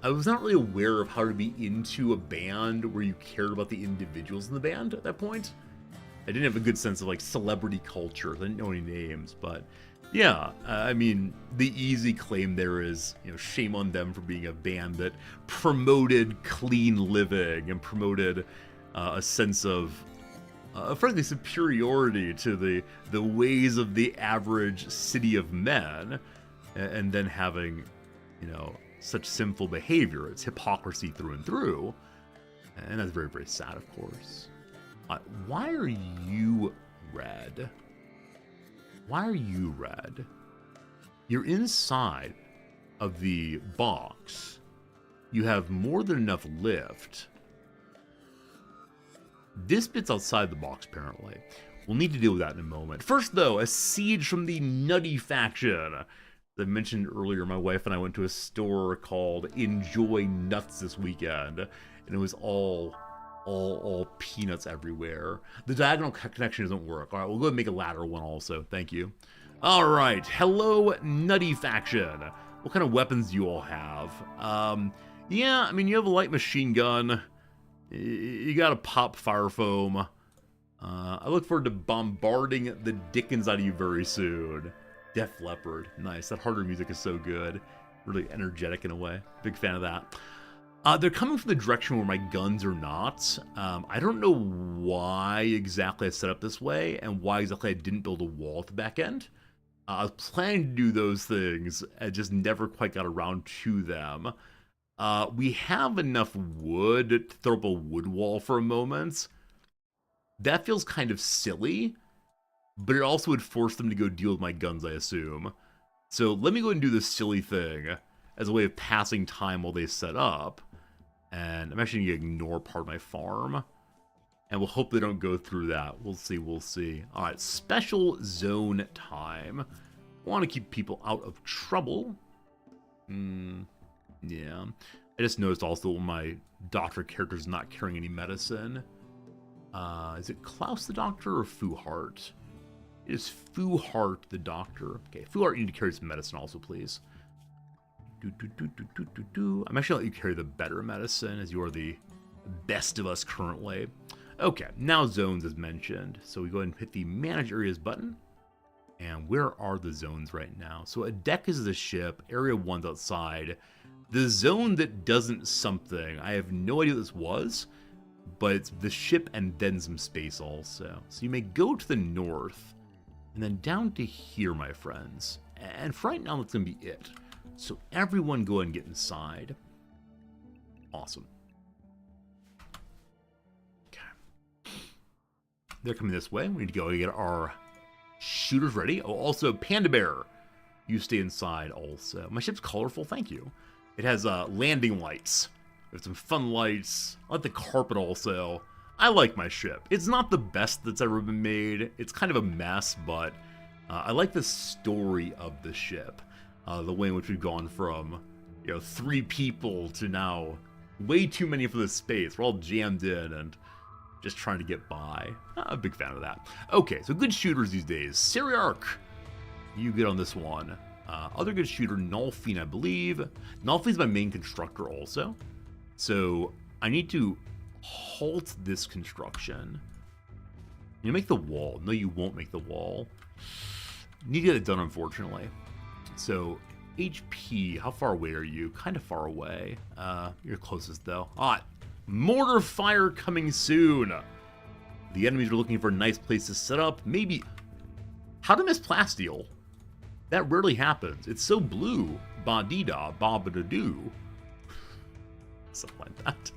really aware of how to be into a band where you cared about the individuals in the band at that point. I didn't have a good sense of like celebrity culture. I didn't know any names, but yeah, I mean, the easy claim there is, you know, shame on them for being a band that promoted clean living and promoted a sense of, frankly, superiority to the ways of the average city of men, and then having, you know, such sinful behavior. It's hypocrisy through and through, and that's very, very sad, of course. Why are you red? Why are you red? You're inside of the box. You have more than enough lift. This bit's outside the box, apparently. We'll need to deal with that in a moment. First, though, a siege from the Nutty faction. As I mentioned earlier, my wife and I went to a store called Enjoy Nuts this weekend, and it was all peanuts everywhere. The diagonal connection doesn't work. All right, we'll go ahead and make a ladder one also. Thank you. All right, hello, Nutty faction. What kind of weapons do you all have? Yeah, I mean, you have a light machine gun. You got a pop fire foam. I look forward to bombarding the dickens out of you very soon. Def Leppard, nice. That harder music is so good. Really energetic in a way. Big fan of that. They're coming from the direction where my guns are not. I don't know why exactly I set up this way, and why exactly I didn't build a wall at the back end. I was planning to do those things, I just never quite got around to them. We have enough wood to throw up a wood wall for a moment. That feels kind of silly, but it also would force them to go deal with my guns, I assume. So let me go ahead and do this silly thing as a way of passing time while they set up. And I'm actually going to ignore part of my farm. And we'll hope they don't go through that. We'll see. All right, special zone time. I want to keep people out of trouble. Yeah. I just noticed also when my doctor character's not carrying any medicine. Is it Klaus the doctor or Fuhart? It is Fuhart the doctor. Okay, Fuhart, you need to carry some medicine also, please. I'm actually going to let you carry the better medicine, as you are the best of us currently. Okay, now zones as mentioned. So we go ahead and hit the manage areas button. And where are the zones right now? So a deck is the ship, area 1's outside. The zone that doesn't something, I have no idea what this was, but it's the ship and then some space also. So you may go to the north, and then down to here, my friends. And for right now, that's going to be it. So everyone go ahead and get inside. Awesome. Okay. They're coming this way. We need to go get our Shooters ready. Oh, also Panda Bear. You stay inside also. My ship's colorful, thank you. It has landing lights. There's some fun lights. I like the carpet also. I like my ship. It's not the best that's ever been made. It's kind of a mess, but I like the story of the ship. The way in which we've gone from, 3 people to now way too many for this space. We're all jammed in and just trying to get by. I'm a big fan of that. Okay, so good shooters these days. Syriarch, you get on this one. Other good shooter, Nolfine, I believe. Nolfine's my main constructor also. So I need to halt this construction. You make the wall. No, you won't make the wall. Need to get it done, unfortunately. So HP, how far away are you? Kind of far away. You're closest though. Mortar fire coming soon. The enemies are looking for a nice place to set up. Maybe. How to miss Plasteel? That rarely happens. It's so blue. Ba-dee-da, ba-ba-da-doo. Something like that.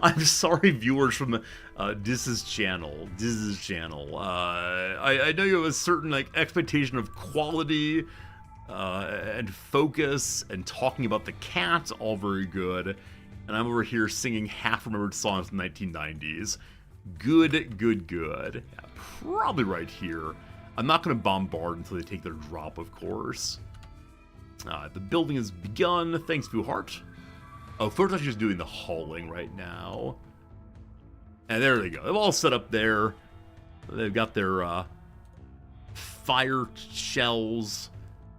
I'm sorry, viewers from Diz's channel. I know you have a certain expectation of quality and focus and talking about the cat, all very good. And I'm over here singing half-remembered songs from the 1990s. Good. Yeah, probably right here. I'm not going to bombard until they take their drop, of course. The building has begun. Thanks, Fuhart. Oh, first I'm just doing the hauling right now. And there they go. They've all set up there. They've got their fire shells.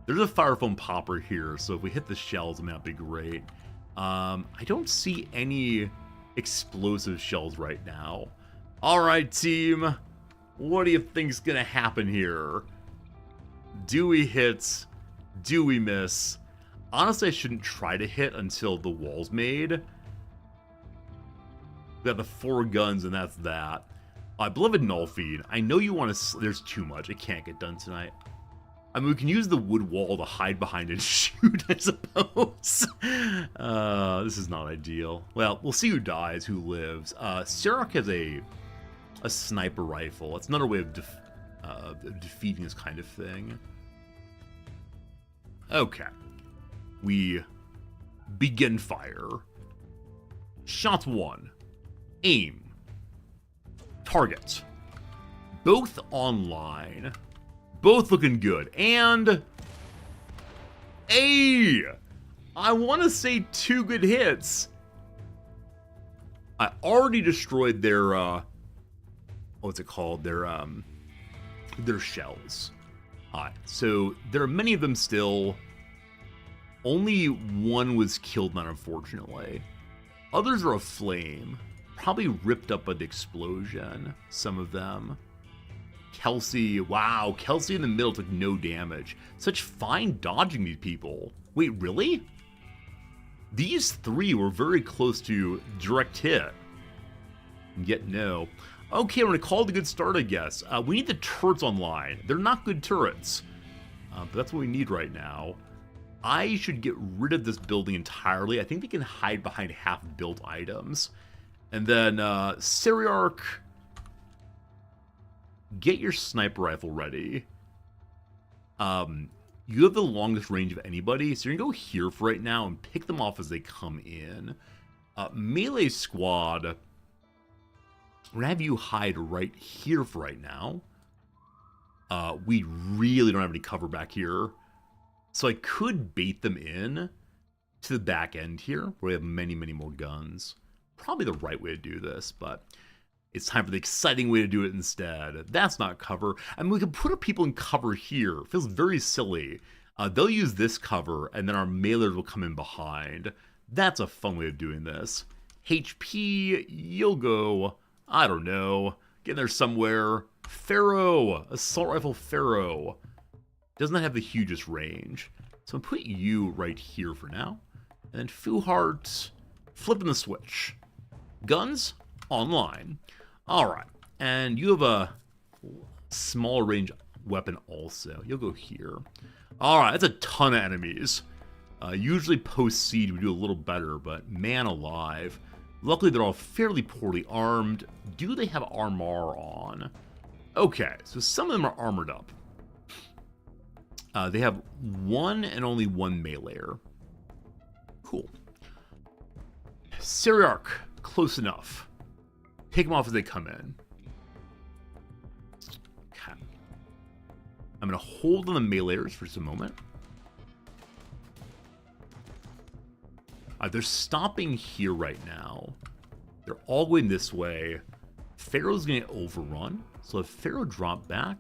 There's a fire foam popper here, so if we hit the shells, it may not be great. I don't see any explosive shells right now. All right, team. What do you think's gonna happen here? Do we hit? Do we miss? Honestly, I shouldn't try to hit until the wall's made. We got the 4 guns, and that's that. Beloved Nolfine, I know you want to... There's too much. It can't get done tonight. I mean, we can use the wood wall to hide behind and shoot, I suppose. This is not ideal. Well, we'll see who dies, who lives. Syriarch has a sniper rifle. It's another way of defeating this kind of thing. Okay. We begin fire. Shot 1. Aim. Target. Both online. Both looking good. And I want to say 2 good hits. I already destroyed their what's it called? Their shells. Alright, so there are many of them still. Only 1 was killed, not unfortunately. Others are aflame. Probably ripped up by the explosion. Some of them. Kelsey, wow, Kelsey in the middle took no damage. Such fine dodging, these people. Wait, really? These 3 were very close to direct hit. Yet no. Okay, I'm going to call it a good start, I guess. We need the turrets online. They're not good turrets. But that's what we need right now. I should get rid of this building entirely. I think they can hide behind half-built items. And then, Syriarch, get your sniper rifle ready. You have the longest range of anybody, so you're going to go here for right now and pick them off as they come in. Melee squad, we're going to have you hide right here for right now. We really don't have any cover back here. So I could bait them in to the back end here, where we have many, many more guns. Probably the right way to do this, but it's time for the exciting way to do it instead. That's not cover. I mean, we can put people in cover here. It feels very silly. They'll use this cover, and then our mailers will come in behind. That's a fun way of doing this. HP, you'll go, I don't know, get in there somewhere. Pharaoh, assault rifle Pharaoh. Does not have the hugest range. So I'm going to put you right here for now. And then Fuhart, flipping the switch. Guns, online. Alright, and you have a small range weapon also. You'll go here. Alright, that's a ton of enemies. Usually post-siege we do a little better, but man alive. Luckily they're all fairly poorly armed. Do they have armor on? Okay, so some of them are armored up. They have one and only one meleeer. Cool. Seriarch, close enough. Take them off as they come in. Okay. I'm going to hold on the meleeers for just a moment. They're stopping here right now. They're all going this way. Pharaoh's going to overrun. So if Pharaoh drop back,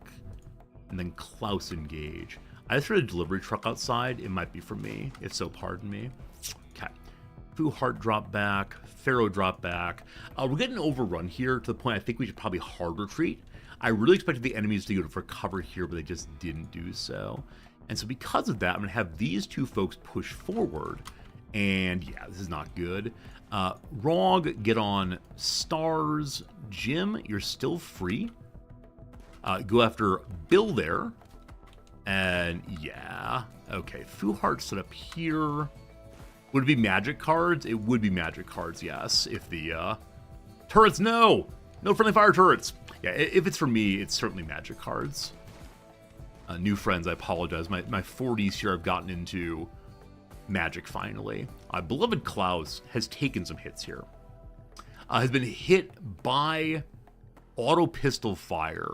and then Klaus engage. I just heard a delivery truck outside. It might be for me. If so, pardon me. Okay. Fu Hart drop back. Pharaoh drop back. We're getting overrun here to the point I think we should probably hard retreat. I really expected the enemies to go for cover here, but they just didn't do so. And so because of that, I'm going to have these two folks push forward. And yeah, this is not good. Rog, get on stars. Jim, you're still free. Go after Bill there. And yeah, okay. Fu Hart set up here. Would it be magic cards? It would be magic cards, yes. If the turrets, no friendly fire turrets. Yeah, if it's for me, it's certainly magic cards. New friends, I apologize. My 40s here, I've gotten into magic finally. Beloved Klaus has taken some hits here. Has been hit by auto pistol fire.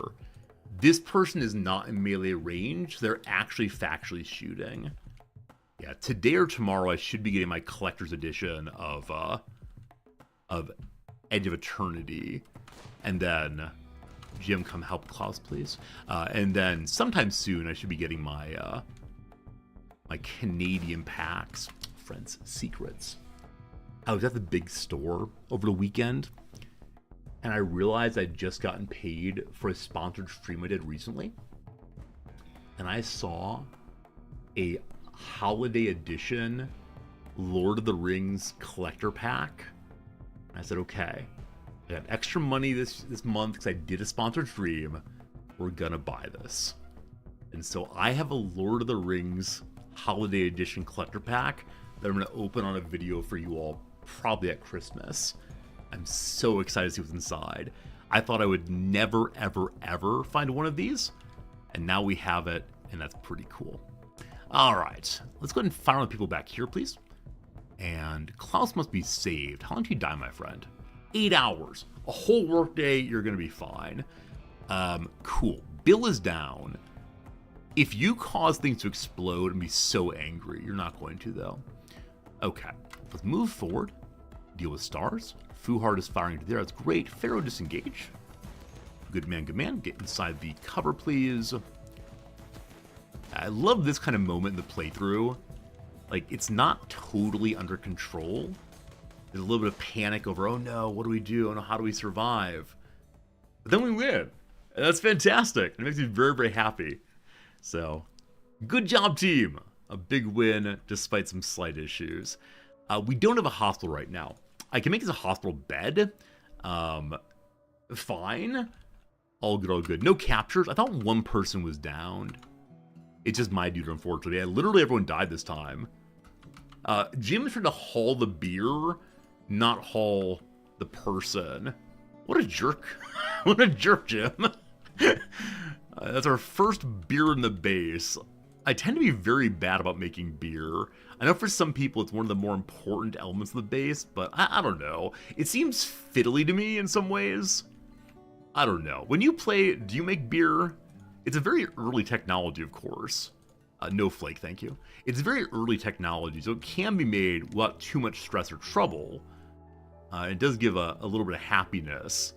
This person is not in melee range. They're actually factually shooting. Yeah, today or tomorrow I should be getting my collector's edition of Edge of Eternity. And then Jim, come help Klaus, please. And then sometime soon I should be getting my my Canadian packs, Friends Secrets. I was at the big store over the weekend, and I realized I'd just gotten paid for a sponsored stream I did recently. And I saw a holiday edition Lord of the Rings collector pack. And I said, okay, I got extra money this month because I did a sponsored stream. We're gonna buy this. And so I have a Lord of the Rings holiday edition collector pack that I'm going to open on a video for you all probably at Christmas. I'm so excited to see what's inside. I thought I would never, ever, ever find one of these, and now we have it, and that's pretty cool. All right, let's go ahead and fire on the people back here, please. And Klaus must be saved. How long did you die, my friend? 8 hours. A whole workday, you're going to be fine. Cool. Bill is down. If you cause things to explode and be so angry, you're not going to, though. Okay, let's move forward. Deal with stars. Fu Hart is firing to there. That's great. Pharaoh disengage. Good man, good man. Get inside the cover, please. I love this kind of moment in the playthrough. Like, it's not totally under control. There's a little bit of panic over, oh no, what do we do? Oh no, how do we survive? But then we win. And that's fantastic. It makes me very, very happy. So, good job, team. A big win, despite some slight issues. We don't have a hospital right now. I can make this a hospital bed. Fine. All good, all good. No captures. I thought one person was downed. It's just my dude, unfortunately. Literally everyone died this time. Jim is trying to haul the beer, not haul the person. What a jerk. What a jerk, Jim. That's our first beer in the base. I tend to be very bad about making beer. I know for some people it's one of the more important elements of the base, but I don't know. It seems fiddly to me in some ways. I don't know. When you play, do you make beer? It's a very early technology, of course. No flake, thank you. It's very early technology, so it can be made without too much stress or trouble. It does give a little bit of happiness.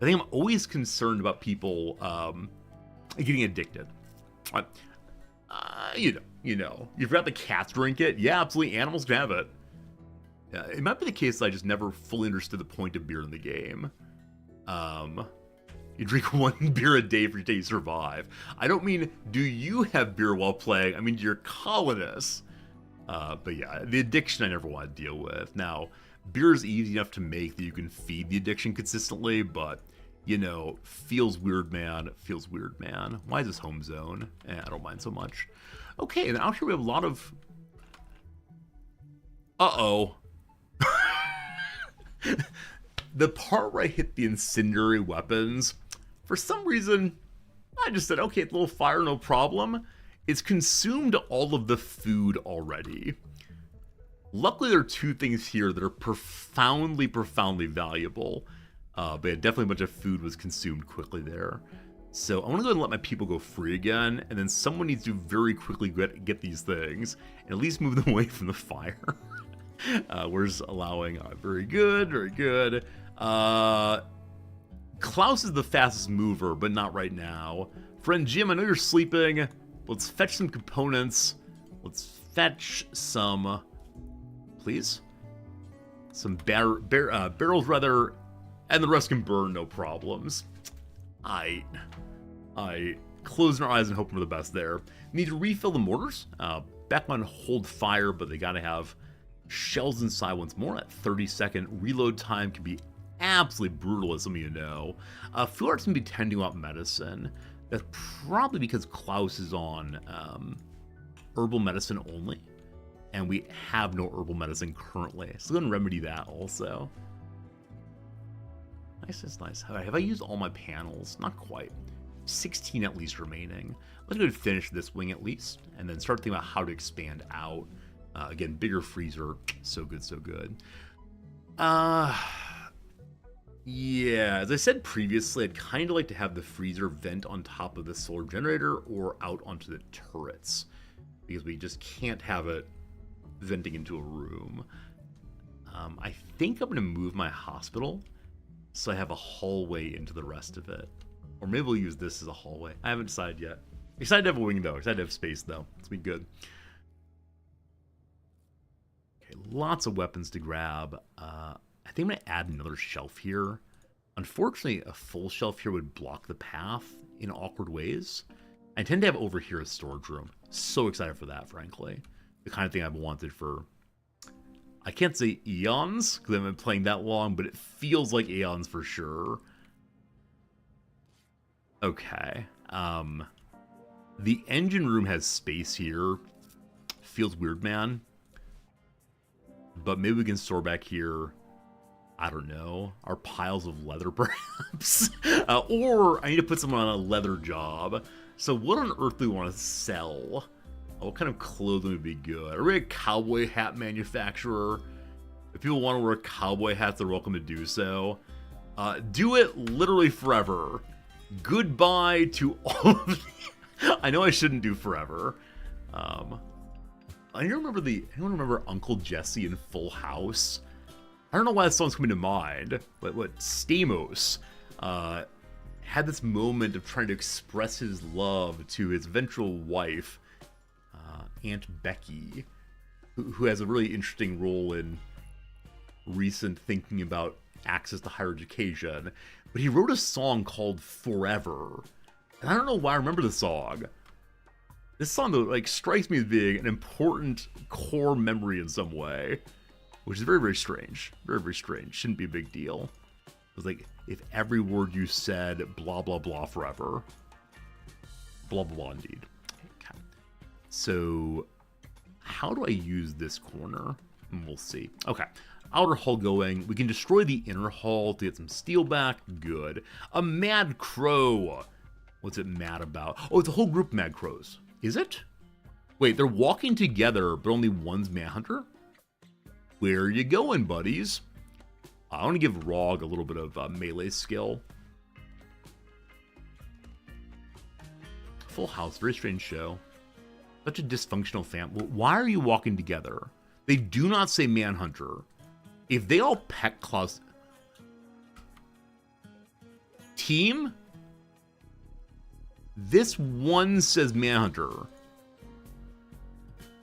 I think I'm always concerned about people getting addicted. You know, you forgot the cats drink it. Yeah, absolutely, animals can have it. It might be the case that I just never fully understood the point of beer in the game. You drink one beer a day for day you survive. I don't mean, do you have beer while playing? I mean, you're colonists. But yeah, the addiction I never want to deal with. Now, beer is easy enough to make that you can feed the addiction consistently, but, you know, feels weird, man. Feels weird, man. Why is this home zone? I don't mind so much. Okay, and out here we have a lot of... Uh-oh. The part where I hit the incendiary weapons, for some reason, I just said, okay, it's a little fire, no problem. It's consumed all of the food already. Luckily, there are two things here that are profoundly valuable. But yeah, definitely a bunch of food was consumed quickly there. So I want to go ahead and let my people go free again, and then someone needs to very quickly get these things, and at least move them away from the fire. Where's allowing? Very good, very good. Klaus is the fastest mover, but not right now. Friend Jim, I know you're sleeping. Let's fetch some components. Let's fetch some, please. Some barrels, rather, and the rest can burn, no problems. I closing our eyes and hoping for the best there. Need to refill the mortars. Back on hold fire, but they gotta have shells inside once more. At 30-second reload time can be absolutely brutal, as some of you know. Food Art's gonna be tending out medicine. That's probably because Klaus is on herbal medicine only, and we have no herbal medicine currently. So I'm gonna remedy that also. Nice, that's nice. Have I used all my panels? Not quite. 16 at least remaining. Let's go ahead and finish this wing at least, and then start thinking about how to expand out. Again, bigger freezer. So good, so good. Yeah, as I said previously, I'd kind of like to have the freezer vent on top of the solar generator or out onto the turrets, because we just can't have it venting into a room. I think I'm going to move my hospital so I have a hallway into the rest of it. Or maybe we'll use this as a hallway. I haven't decided yet. Excited to have a wing, though. Excited to have space, though. It's been good. Okay, lots of weapons to grab. I think I'm going to add another shelf here. Unfortunately, a full shelf here would block the path in awkward ways. I tend to have over here a storage room. So excited for that, frankly. The kind of thing I've wanted for... I can't say eons, because I haven't been playing that long, but it feels like eons for sure. Okay. The engine room has space here. Feels weird, man. But maybe we can store back here, I don't know, our piles of leather, perhaps? Or I need to put someone on a leather job. So what on earth do we want to sell? What kind of clothing would be good? Are we a cowboy hat manufacturer? If people want to wear cowboy hats, they're welcome to do so. Do it literally forever. Goodbye to all of the... I know I shouldn't do forever. Anyone remember Uncle Jesse in Full House? I don't know why that song's coming to mind, but what Stamos had this moment of trying to express his love to his eventual wife, Aunt Becky, who has a really interesting role in recent thinking about access to higher education. But he wrote a song called Forever. And I don't know why I remember the song. This song, though, like, strikes me as being an important core memory in some way. Which is very, very strange. Very, very strange. Shouldn't be a big deal. It was like, if every word you said, blah, blah, blah, forever. Blah, blah, blah, indeed. Okay. So, how do I use this corner? And we'll see. Okay. Outer hull going. We can destroy the inner hull to get some steel back. Good. A mad crow. What's it mad about? Oh, it's a whole group of mad crows. Is it? Wait, they're walking together, but only one's manhunter? Where are you going, buddies? I want to give Rog a little bit of melee skill. Full House, very strange show. Such a dysfunctional family. Why are you walking together? They do not say Manhunter. If they all peck Klaus... Team? This one says Manhunter.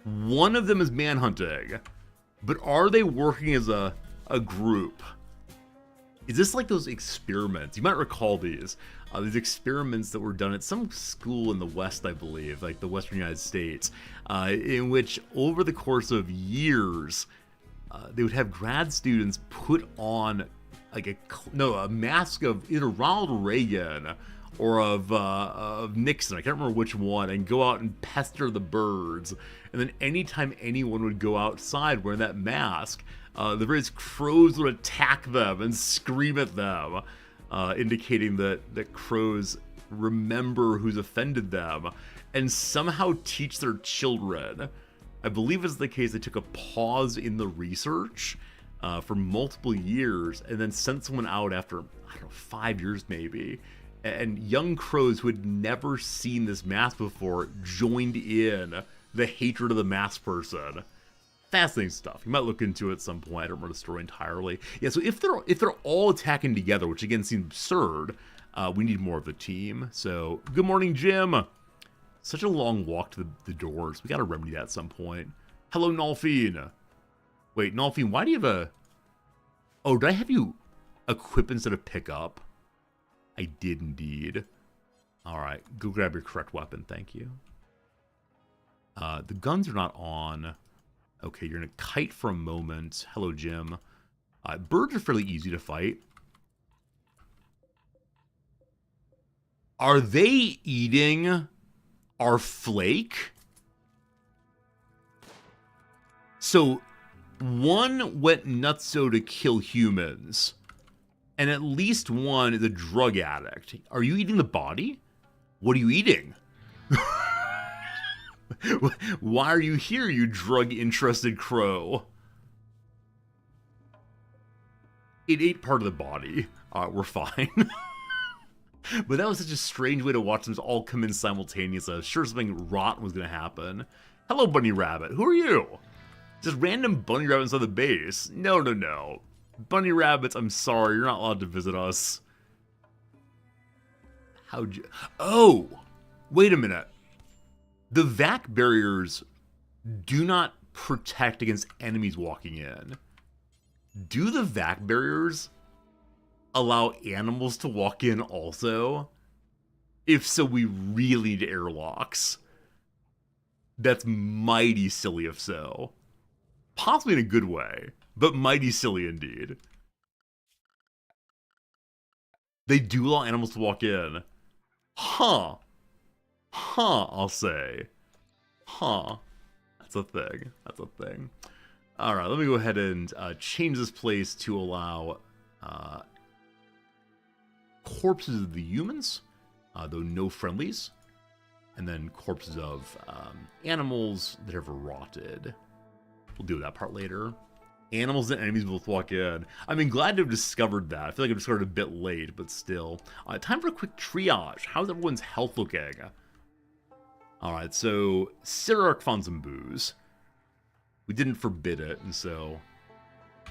One of them is manhunting. But are they working as a group? Is this like those experiments? You might recall these experiments that were done at some school in the West, I believe, like the Western United States, in which over the course of years, they would have grad students put on like a mask of either Ronald Reagan or of Nixon, I can't remember which one, and go out and pester the birds. And then anytime anyone would go outside wearing that mask, the various crows would attack them and scream at them, indicating that crows remember who's offended them. and somehow teach their children. I believe it's the case they took a pause in the research for multiple years and then sent someone out after, I don't know, 5 years maybe. And young crows who had never seen this mask before joined in the hatred of the mask person. Fascinating stuff. You might look into it at some point. I don't remember the story entirely. Yeah, so if they're all attacking together, which again seems absurd, we need more of the team. So, good morning, Jim. Such a long walk to the doors. We gotta remedy that at some point. Hello, Nolfine. Wait, Nolfine, why do you have a... Oh, did I have you equip instead of pick up? I did indeed. Alright, go grab your correct weapon, thank you. The guns are not on. Okay, you're gonna kite for a moment. Hello, Jim. Birds are fairly easy to fight. Are they eating our flake? So, one went nutso to kill humans, and at least one is a drug addict. Are you eating the body? What are you eating? Why are you here, you drug-interested crow? It ate part of the body. We're fine. But that was such a strange way to watch them all come in simultaneously. I was sure something rotten was going to happen. Hello, Bunny Rabbit. Who are you? Just random bunny rabbits on the base. No. Bunny rabbits, I'm sorry. You're not allowed to visit us. How'd you... Oh! Wait a minute. The vac barriers do not protect against enemies walking in. Do the vac barriers allow animals to walk in also? If so, we really need airlocks. That's mighty silly if so. Possibly in a good way, but mighty silly indeed. They do allow animals to walk in. Huh, I'll say. That's a thing. Alright, let me go ahead and change this place to allow corpses of the humans, though no friendlies, and then corpses of animals that have rotted. We'll do that part later. Animals and enemies both walk in. I mean, glad to have discovered that. I feel like I discovered it a bit late, but still. Time for a quick triage. How's everyone's health looking? Alright, so Sirak found some booze. We didn't forbid it, and so...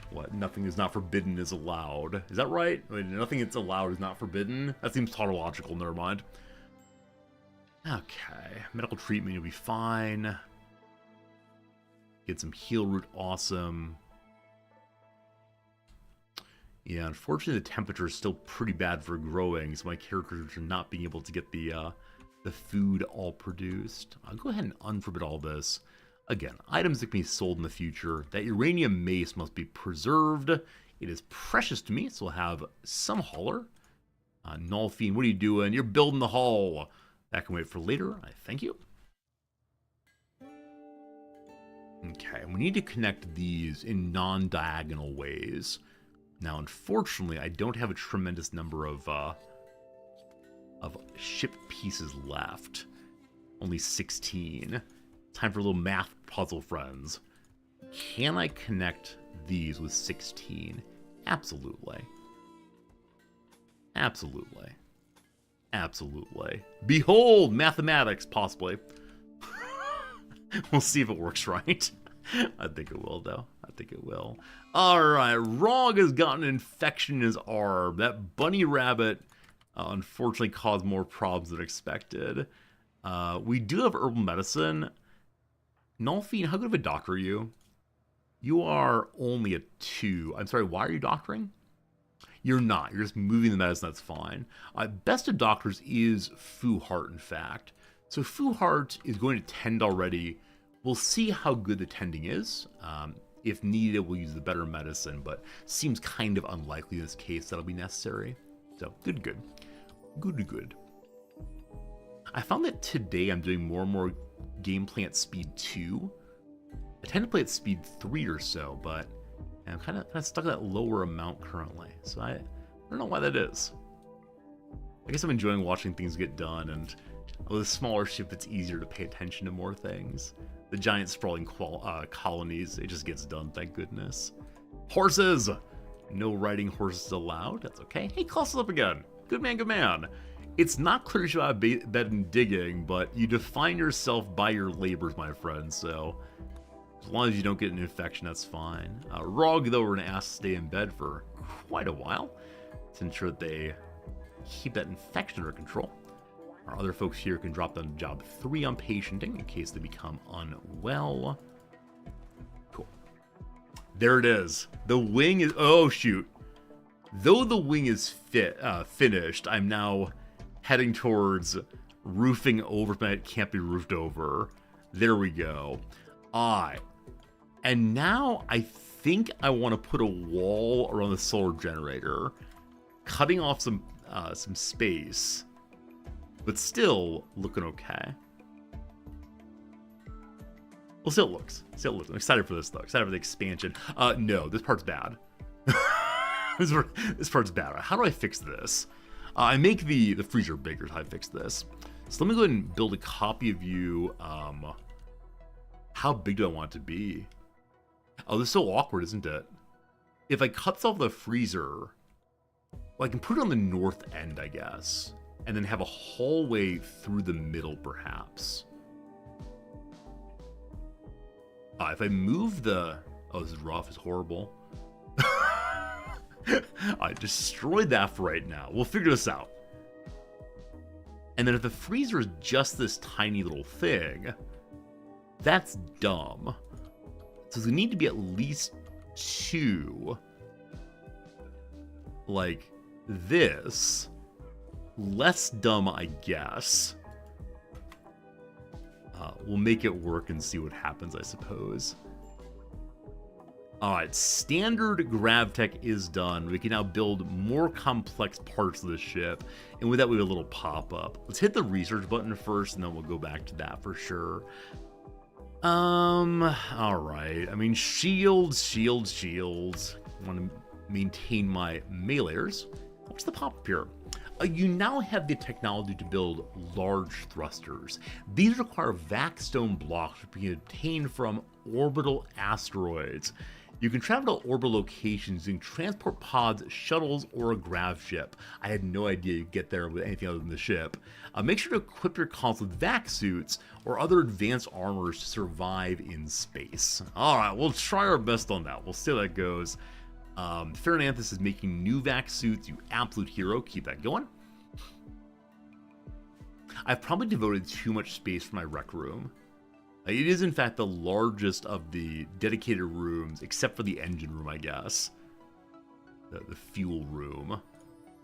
What? Nothing is not forbidden is allowed. Is that right? I mean, nothing that's allowed is not forbidden? That seems tautological, never mind. Okay. Medical treatment, you'll be fine. Get some heal root, awesome. Yeah, unfortunately the temperature is still pretty bad for growing, so my characters are not being able to get the food all produced. I'll go ahead and unforbid all this. Again, items that can be sold in the future. That uranium mace must be preserved. It is precious to me, so we'll have some hauler. Nolfine, what are you doing? You're building the hull. That can wait for later. I thank you. Okay, we need to connect these in non-diagonal ways. Now, unfortunately, I don't have a tremendous number of ship pieces left. Only 16. Time for a little math puzzle, friends. Can I connect these with 16? Absolutely. Behold, mathematics, possibly. We'll see if it works right. I think it will, though. I think it will. Alright, Rog has gotten an infection in his arm. That bunny rabbit, unfortunately, caused more problems than expected. We do have herbal medicine. Nolfine, how good of a doctor are you? You are only a 2. I'm sorry, why are you doctoring? You're not. You're just moving the medicine. That's fine. Best of doctors is Fuhart, in fact. So Fuhart is going to tend already. We'll see how good the tending is. If needed, we'll use the better medicine, but seems kind of unlikely in this case that'll be necessary. So, good. I found that today I'm doing more and more gameplay at speed 2. I tend to play at speed 3 or so, but I'm kind of stuck at that lower amount currently. So I don't know why that is. I guess I'm enjoying watching things get done, and With a smaller ship, it's easier to pay attention to more things. The giant sprawling colonies, it just gets done, thank goodness. Horses! No riding horses allowed. That's okay. Hey, Klaus is up again. Good man, good man. It's not clear you have bed in digging, but you define yourself by your labors, my friend, so as long as you don't get an infection, that's fine. Rog, though, we're going to ask to stay in bed for quite a while to ensure that they keep that infection under control. Our other folks here can drop down to job 3 on patienting in case they become unwell. Cool. There it is. The wing is... Oh, shoot. Though the wing is finished, I'm now heading towards roofing over, but it can't be roofed over. There we go. And now I think I want to put a wall around the solar generator, cutting off some space, but still looking okay. We'll see how it looks. I'm excited for this, though. Excited for the expansion. No, this part's bad. This part's bad. How do I fix this? I make the freezer bigger is how I fix this. So let me go ahead and build a copy of you. How big do I want it to be? Oh, this is so awkward, isn't it? If I cut off the freezer, well, I can put it on the north end, I guess. And then have a hallway through the middle, perhaps. If I move the... Oh, this is rough. It's horrible. I destroyed that for right now. We'll figure this out. And then if the freezer is just this tiny little thing, that's dumb. So there need to be at least 2. Like this. Less dumb, I guess. We'll make it work and see what happens, I suppose. Alright, standard gravtech is done. We can now build more complex parts of the ship. And with that, we have a little pop-up. Let's hit the research button first, and then we'll go back to that for sure. Alright. I mean, shields. I want to maintain my meleeers. What's the pop-up here? You now have the technology to build large thrusters. These require vac-stone blocks which can be obtained from orbital asteroids. You can travel to orbital locations using transport pods, shuttles, or a grav ship. I had no idea you'd get there with anything other than the ship. Make sure to equip your console with vac suits or other advanced armors to survive in space. Alright, we'll try our best on that. We'll see how that goes. Farinanthus is making new vac suits, you absolute hero. Keep that going. I've probably devoted too much space for my rec room. It is, in fact, the largest of the dedicated rooms, except for the engine room, I guess. The fuel room.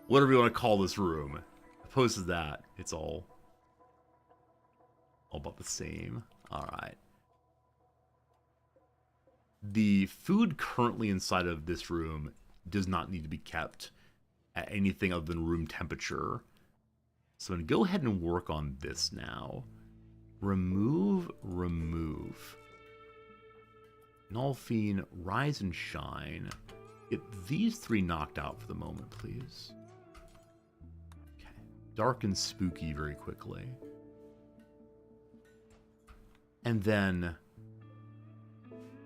Whatever you want to call this room. Opposed to that, it's all about the same. Alright. The food currently inside of this room does not need to be kept at anything other than room temperature. So I'm going to go ahead and work on this now. Remove. Nulfine, Rise and Shine. Get these 3 knocked out for the moment, please. Okay. Dark and Spooky very quickly. And then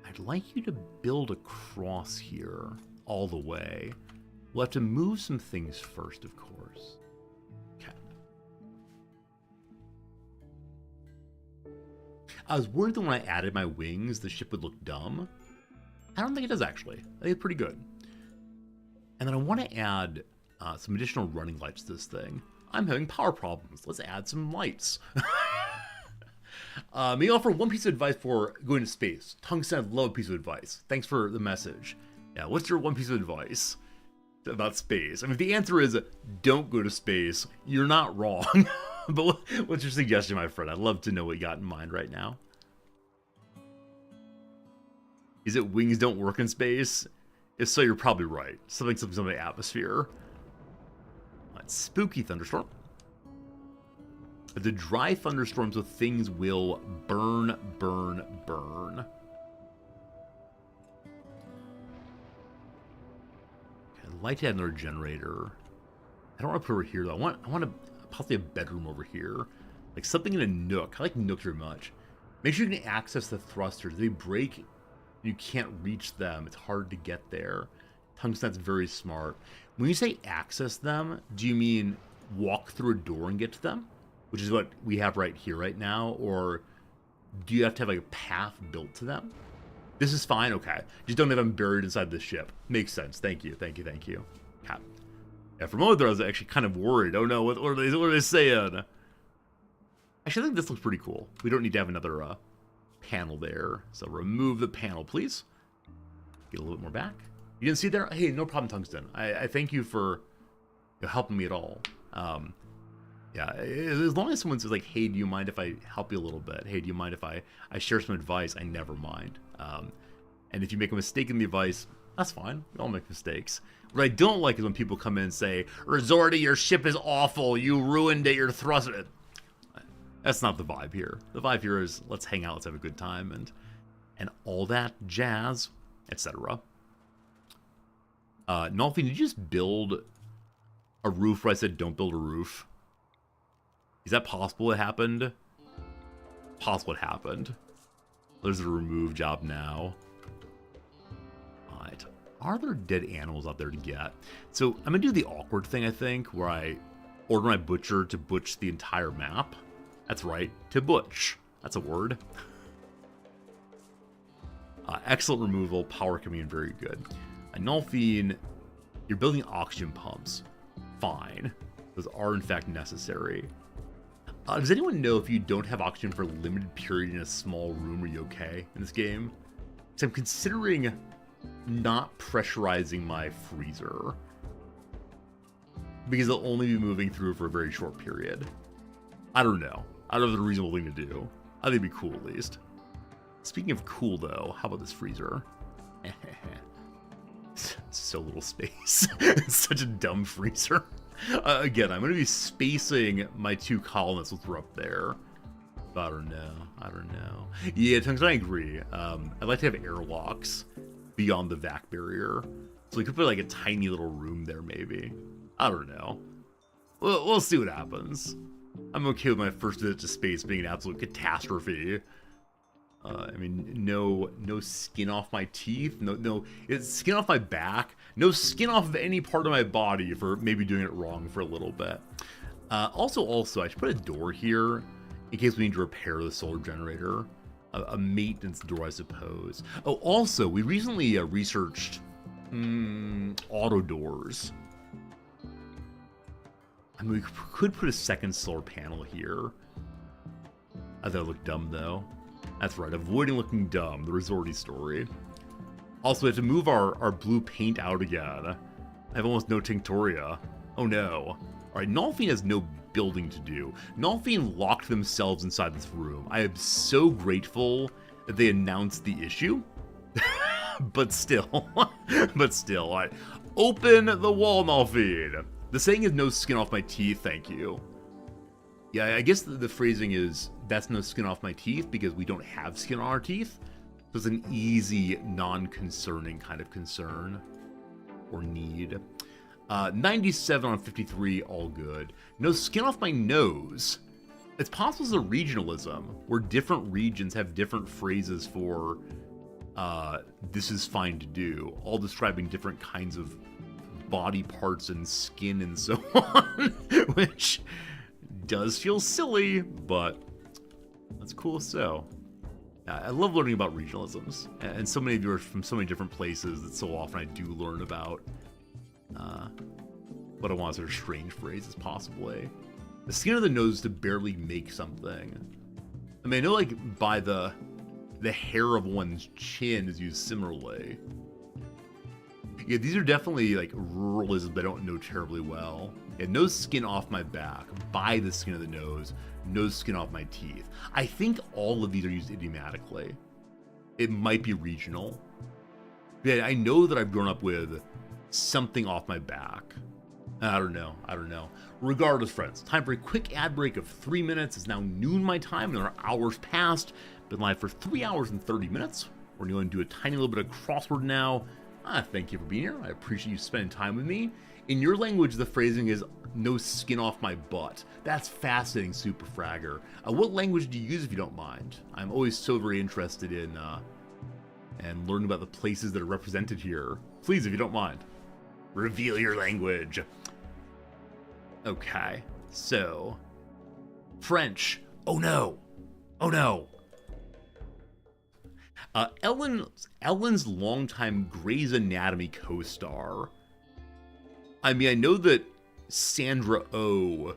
I'd like you to build across here all the way. We'll have to move some things first, of course. Okay. I was worried that when I added my wings, the ship would look dumb. I don't think it does, actually. I think it's pretty good. And then I want to add some additional running lights to this thing. I'm having power problems. Let's add some lights. May I offer one piece of advice for going to space? Tungsten, I'd love a piece of advice. Thanks for the message. Yeah, what's your one piece of advice about space? I mean, if the answer is don't go to space, you're not wrong. But what's your suggestion, my friend? I'd love to know what you got in mind right now. Is it wings don't work in space? If so, you're probably right. Something in the atmosphere. That's spooky thunderstorm. The dry thunderstorms of things will burn. Okay, I'd like to add another generator. I don't want to put it over here though. I want to possibly a bedroom over here. Like something in a nook. I like nooks very much. Make sure you can access the thrusters. They break, you can't reach them. It's hard to get there. Tungsten's very smart. When you say access them, do you mean walk through a door and get to them? Which is what we have right here, right now? Or do you have to have like a path built to them? This is fine? Okay. Just don't have them buried inside the ship. Makes sense. Thank you. Thank you. Thank you. Yeah, for a moment there, I was actually kind of worried. Oh no, what are they saying? Actually, I think this looks pretty cool. We don't need to have another panel there. So remove the panel, please. Get a little bit more back. You didn't see there? Hey, no problem, Tungsten. I thank you for helping me at all. Yeah, as long as someone says like, hey, do you mind if I help you a little bit? Hey, do you mind if I share some advice? I never mind. And if you make a mistake in the advice, that's fine. We all make mistakes. What I don't like is when people come in and say, Resorty, your ship is awful. You ruined it. Your thrust. That's not the vibe here. The vibe here is let's hang out, let's have a good time, and all that jazz, etc. Nolfi, did you just build a roof where I said don't build a roof? Is that possible it happened? Possible it happened. There's a remove job now. Alright. Are there dead animals out there to get? So I'm going to do the awkward thing, I think, where I order my butcher to butch the entire map. That's right, to butch. That's a word. Excellent removal, power coming in very good. Nolfine, you're building oxygen pumps. Fine. Those are in fact necessary. Does anyone know if you don't have oxygen for a limited period in a small room, are you okay in this game? So I'm considering not pressurizing my freezer, because it'll only be moving through for a very short period. I don't know. I don't know if it's a reasonable thing to do. I think it'd be cool at least. Speaking of cool though, how about this freezer? So little space. It's such a dumb freezer. Again, I'm going to be spacing my two colonists while we're up there. But I don't know. Yeah, Tungsten, I agree. I'd like to have airlocks beyond the vac barrier. So we could put like a tiny little room there maybe. I don't know. We'll see what happens. I'm okay with my first visit to space being an absolute catastrophe. I mean, no skin off my teeth, no it's skin off my back, no skin off of any part of my body for maybe doing it wrong for a little bit. Also, I should put a door here in case we need to repair the solar generator. A maintenance door, I suppose. Oh, also, we recently researched auto doors. I mean, we could put a second solar panel here. I thought it looked dumb, though. That's right, avoiding looking dumb, the Resorty story. Also, we have to move our blue paint out again. I have almost no Tinctoria. Oh no. Alright, Nolfine has no building to do. Nolfine locked themselves inside this room. I am so grateful that they announced the issue. but still. Alright. Open the wall, Nolfine. The saying is no skin off my teeth, thank you. Yeah, I guess the phrasing is, that's no skin off my teeth, because we don't have skin on our teeth. So it's an easy, non-concerning kind of concern. Or need. 97 on 53, all good. No skin off my nose. It's possible it's a regionalism, where different regions have different phrases for, this is fine to do, all describing different kinds of body parts and skin and so on, which does feel silly, but that's cool. So I love learning about regionalisms, and so many of you are from so many different places that so often I do learn about what I want to sort of strange phrases, possibly. The skin of the nose to barely make something. I mean, I know like by the hair of one's chin is used similarly. Yeah, these are definitely like ruralisms I don't know terribly well. Yeah, no skin off my back, by the skin of the nose, no skin off my teeth. I think all of these are used idiomatically. It might be regional. Yeah, I know that I've grown up with something off my back. I don't know. Regardless, friends, time for a quick ad break of 3 minutes. It's now noon my time, and our hours passed. Been live for 3 hours and 30 minutes. We're going to do a tiny little bit of crossword now. Thank you for being here. I appreciate you spending time with me. In your language, the phrasing is no skin off my butt. That's fascinating, Super Fragger. What language do you use if you don't mind? I'm always so very interested in and learning about the places that are represented here. Please, if you don't mind, reveal your language. Okay, so French. Oh no. Oh no. Ellen's longtime Grey's Anatomy co-star. I mean, I know that Sandra Oh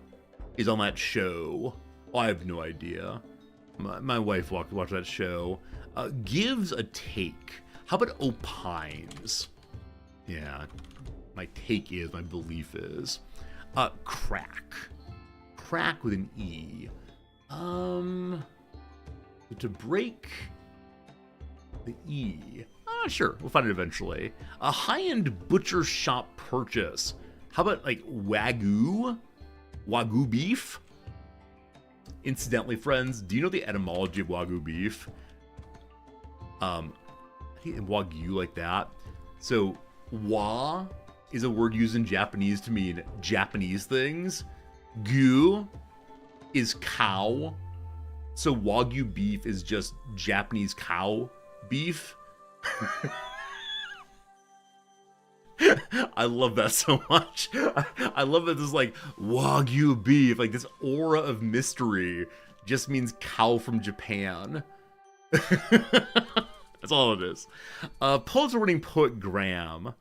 is on that show. Oh, I have no idea. My wife watched that show. Gives a take. How about opines? Yeah, my take is, my belief is. Crack. Crack with an E. To break the E. Sure, we'll find it eventually. A high-end butcher shop purchase. How about, like, Wagyu? Wagyu beef? Incidentally, friends, do you know the etymology of Wagyu beef? I think Wagyu like that. So, wa is a word used in Japanese to mean Japanese things. Gu is cow. So Wagyu beef is just Japanese cow beef. I love that so much. I love that this like Wagyu beef, like this aura of mystery just means cow from Japan. That's all it is. Pulitzer-winning poet Graham.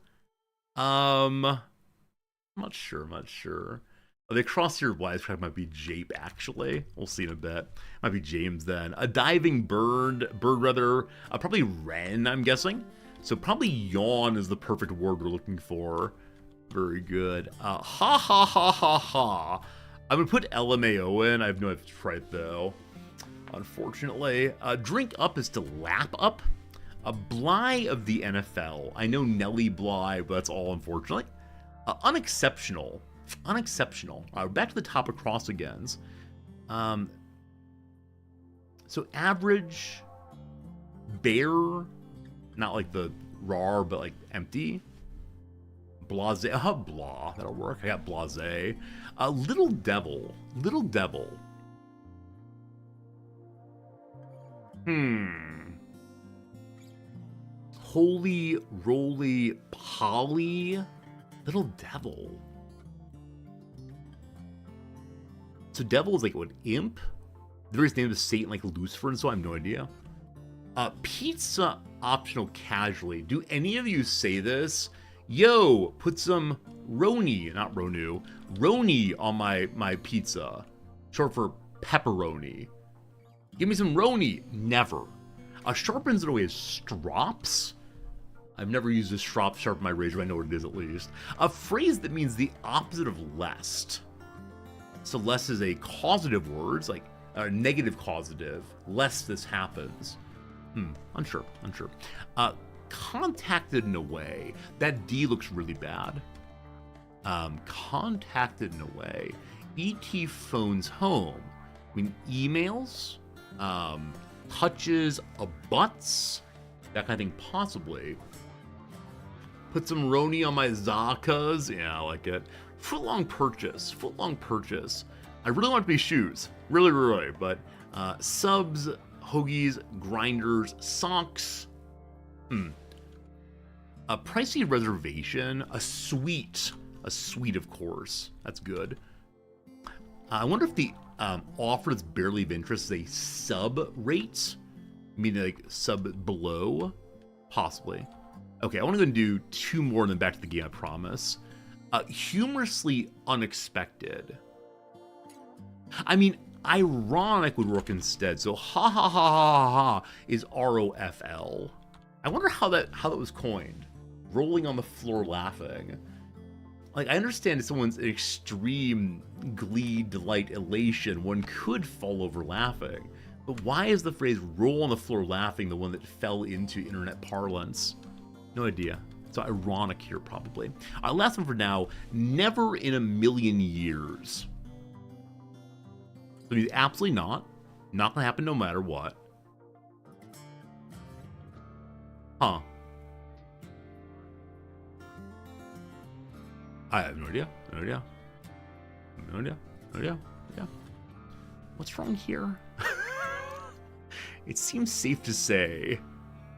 I'm not sure. The across your wisecrack might be Jape, actually. We'll see in a bit. Might be James then. A diving bird rather. Probably wren, I'm guessing. So probably yawn is the perfect word we're looking for. Very good. Ha ha ha ha ha. I'm gonna put LMAO in. I have no idea if it's right though. Unfortunately. Drink up is to lap up. A Bly of the NFL. I know Nelly Bly, but that's all, unfortunately. Unexceptional. Unexceptional. Back to the top of cross agains. So average. Bare. Not like the rar, but like empty. Blase. Blah. That'll work. I got blase. Little devil. Little devil. Holy, roly, poly. Little devil. So devil is like what, imp? The various name of Satan like Lucifer, and so I have no idea. Pizza optional casually. Do any of you say this? Yo, put some Roni, not Ronu, Roni on my pizza. Short for pepperoni. Give me some Roni. Never. Sharpens it away as strops. I've never used a strop sharpen my razor, but I know what it is at least. A phrase that means the opposite of lest. So less is a causative word, like a negative causative, lest this happens. Unsure. Contacted in a way. That D looks really bad. Contacted in a way. ET phones home. I mean, emails, touches, abuts, that kind of thing, possibly. Put some Roni on my Zakas. Yeah, I like it. Footlong purchase. I really want it to be shoes. Really. But subs, hoagies, grinders, socks. A pricey reservation. A suite, of course. That's good. I wonder if the offer that's barely of interest is a sub rate. Meaning like sub below. Possibly. Okay, I want to go and do two more and then back to the game, I promise. Humorously unexpected. I mean, ironic would work instead. So ha ha ha ha ha is ROFL. I wonder how that was coined. Rolling on the floor laughing. Like, I understand if someone's in extreme glee, delight, elation, one could fall over laughing. But why is the phrase roll on the floor laughing the one that fell into internet parlance? No idea. So ironic here, probably. Last one for now. Never in a million years. So absolutely not. Not gonna happen no matter what. Huh. I have no idea. No idea. No idea. No idea. Yeah. What's wrong here? It seems safe to say.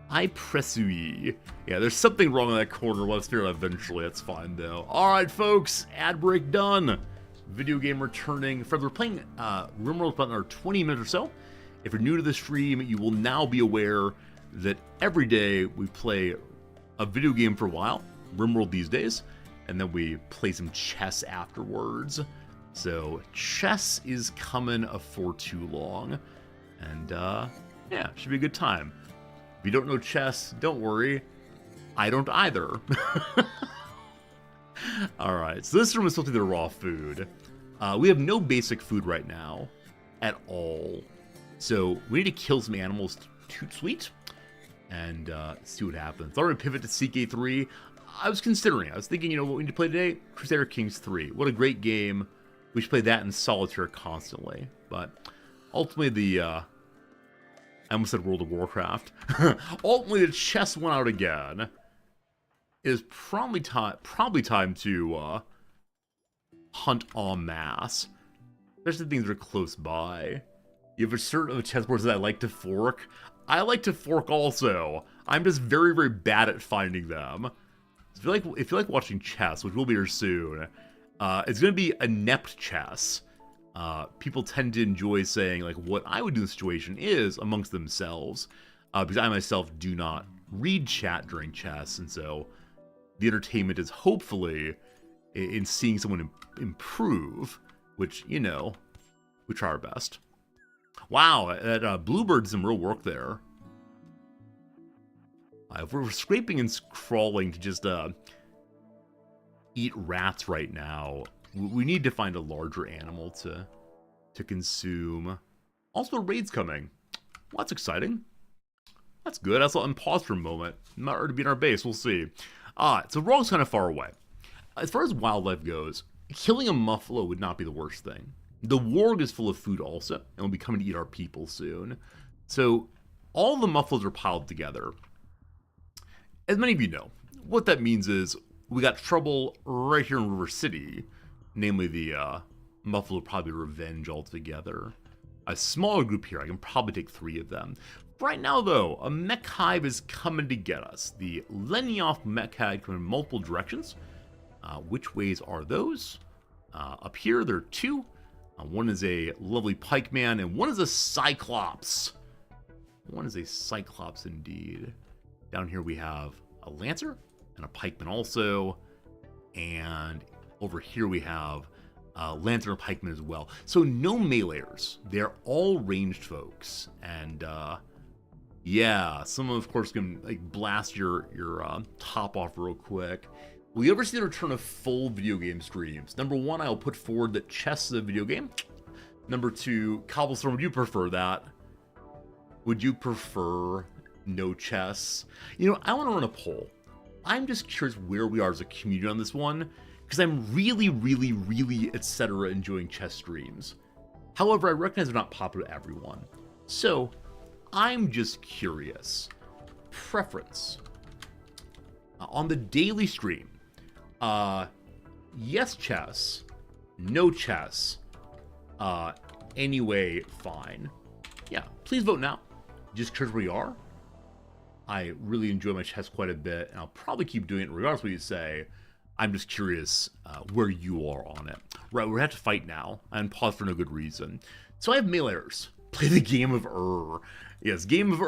I pressui. Yeah, there's something wrong in that corner. We'll figure it out eventually. That's fine, though. Alright, folks. Ad break done. Video game returning. Friends, we're playing Rimworld about another 20 minutes or so. If you're new to the stream, you will now be aware that every day we play a video game for a while, Rimworld these days, and then we play some chess afterwards. So chess is coming for too long, and yeah, should be a good time. If you don't know chess, don't worry, I don't either. Alright, so this room is supposed to be the raw food. We have no basic food right now, at all. So we need to kill some animals toot sweet, and see what happens. Thought I'd pivot to CK3. I was considering, I was thinking, you know what we need to play today? Crusader Kings 3. What a great game. We should play that in solitaire constantly. But ultimately I almost said World of Warcraft. Ultimately the chess went out again. It is probably time to hunt en masse. Especially things that are close by. You have a certain chessboards that I like to fork. I like to fork also. I'm just very, very bad at finding them. So if you like watching chess, which will be here soon, it's going to be inept chess. People tend to enjoy saying, like, what I would do in this situation is amongst themselves. Because I myself do not read chat during chess, and so the entertainment is hopefully in seeing someone improve, which, you know, we try our best. Wow, that Bluebird did some real work there. If we're scraping and crawling to just eat rats right now, we need to find a larger animal to consume. Also, a raid's coming. Well, that's exciting. That's good. I saw him pause for a moment. Not ready to be in our base. We'll see. So Rogue's kind of far away. As far as wildlife goes, killing a muffalo would not be the worst thing. The warg is full of food also, and will be coming to eat our people soon. So all the muffaloes are piled together. As many of you know, what that means is we got trouble right here in River City. Namely, the Muffalo probably revenge altogether. A smaller group here, I can probably take 3 of them. Right now, though, a mech hive is coming to get us. The Lenioff mech hive coming in multiple directions. Which ways are those? Up here, there are 2. One is a lovely pikeman, and one is a cyclops. One is a cyclops indeed. Down here we have a lancer and a pikeman also. And over here we have a lancer and a pikeman as well. So no meleeers. They're all ranged folks. And yeah, some of course can like blast your top off real quick. Will you ever see the return of full video game streams? Number 1, I'll put forward that chess is a video game. Number 2, Cobblestone, would you prefer that? Would you prefer no chess? You know, I want to run a poll. I'm just curious where we are as a community on this one, because I'm really, etc. enjoying chess streams. However, I recognize they're not popular to everyone. So, I'm just curious. Preference. On the daily stream, yes chess, no chess, anyway, fine. Yeah, please vote now. Just because we are. I really enjoy my chess quite a bit, and I'll probably keep doing it regardless of what you say. I'm just curious where you are on it. Right, we have to fight now, and pause for no good reason. So I have meleeers. Play the game of Yes, game of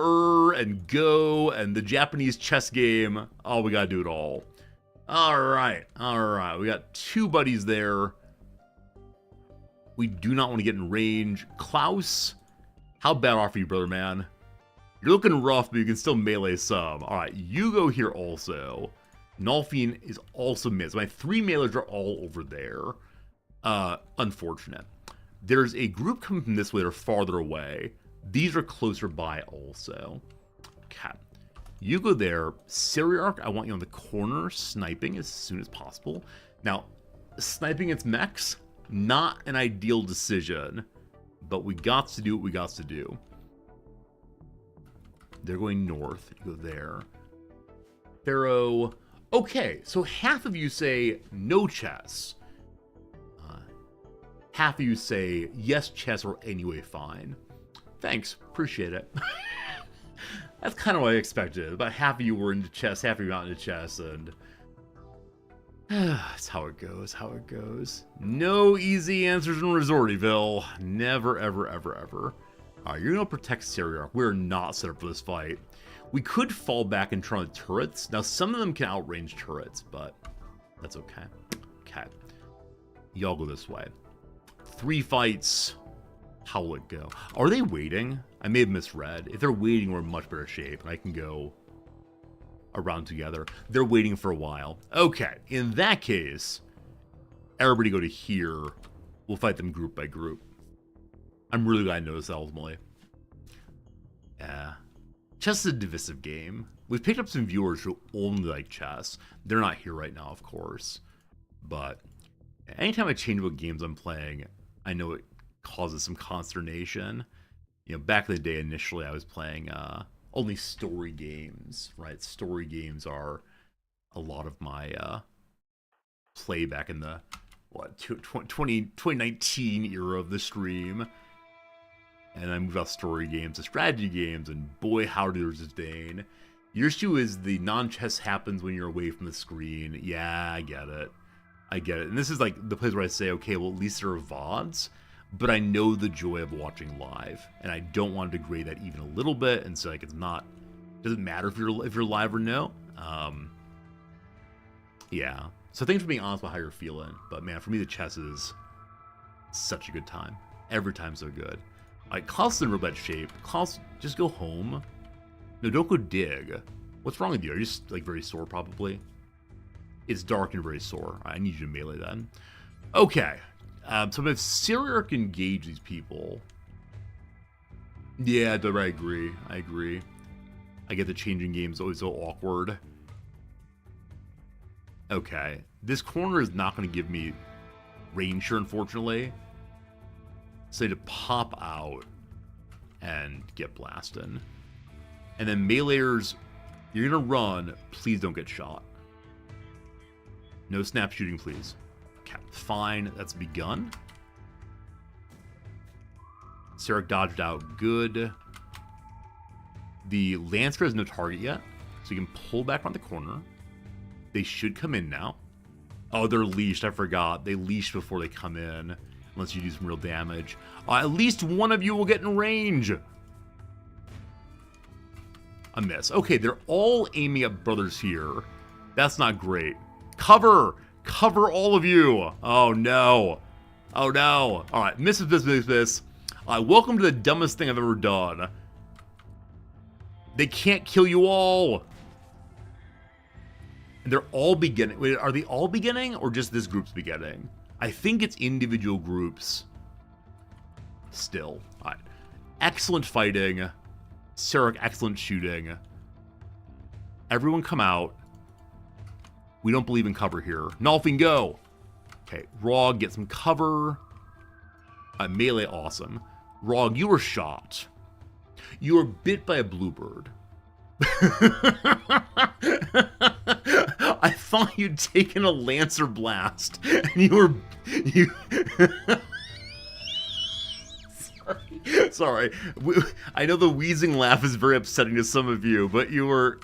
and Go, and the Japanese chess game. Oh, we gotta do it all. Alright. We got 2 buddies there. We do not want to get in range. Klaus, how bad off are you, brother man? You're looking rough, but you can still melee some. Alright, you go here also. Nolfine is also missed. My 3 meleeers are all over there. Unfortunate. There's a group coming from this way that are farther away. These are closer by also. Okay. You go there. Syriarch, I want you on the corner, sniping as soon as possible. Now, sniping its mechs, not an ideal decision, but we got to do what we got to do. They're going north. You go there. Pharaoh. Okay, so half of you say no chess. Half of you say yes chess or anyway fine. Thanks, appreciate it. That's kind of what I expected. About half of you were into chess, half of you not into chess, and that's how it goes, how it goes. No easy answers in Resortyville. Never, ever, ever, ever. Alright, you're gonna protect Syriarch. We're not set up for this fight. We could fall back and turn on the turrets. Now, some of them can outrange turrets, but that's okay. Okay. Y'all go this way. 3 fights. How will it go? Are they waiting? I may have misread. If they're waiting, we're in much better shape, and I can go around together. They're waiting for a while. Okay, in that case, everybody go to here. We'll fight them group by group. I'm really glad I noticed that ultimately. Yeah. Chess is a divisive game. We've picked up some viewers who only like chess. They're not here right now, of course. But anytime I change what games I'm playing, I know it causes some consternation. You know, back in the day, initially, I was playing only story games, right? Story games are a lot of my play back in the, 2019 era of the stream. And I moved out story games to strategy games, and boy, howdy, there's disdain. Your issue is the non-chess happens when you're away from the screen. Yeah, I get it. I get it. And this is like the place where I say, okay, well, at least there are VODs, but I know the joy of watching live, and I don't want to degrade that even a little bit, and so like it's not, doesn't matter if you're live or no. Yeah. So thanks for being honest about how you're feeling, but man, for me, the chess is such a good time. Every time so good. Alright, Klaus is in real bad shape. Klaus, just go home. No, don't go dig. What's wrong with you? Are you just, like, very sore, probably? It's dark and very sore. I need you to melee then. Okay. So if Syriarch engage these people... Yeah, I agree. I agree. I get the changing games always so awkward. Okay. This corner is not going to give me range here, unfortunately. So to pop out and get blasted. And then meleeers, you're going to run. Please don't get shot. No snap shooting, please. Okay, fine. That's begun. Syriarch dodged out. Good. The Lancer has no target yet, so you can pull back around the corner. They should come in now. Oh, they're leashed. I forgot. They leash before they come in. Unless you do some real damage. At least one of you will get in range. A miss. Okay, they're all aiming at brothers here. That's not great. Cover! Cover all of you! Oh no. Oh no. Alright, miss. Welcome to the dumbest thing I've ever done. They can't kill you all! And they're all beginning. Wait, are they all beginning? Or just this group's beginning? I think it's individual groups. Still. Alright. Excellent fighting. Syriarch, excellent shooting. Everyone come out. We don't believe in cover here. Nolfing, go! Okay, Rog, get some cover. Melee, awesome. Rog, you were shot. You were bit by a bluebird. I thought you'd taken a Lancer blast, and you were... Sorry. I know the wheezing laugh is very upsetting to some of you, but you were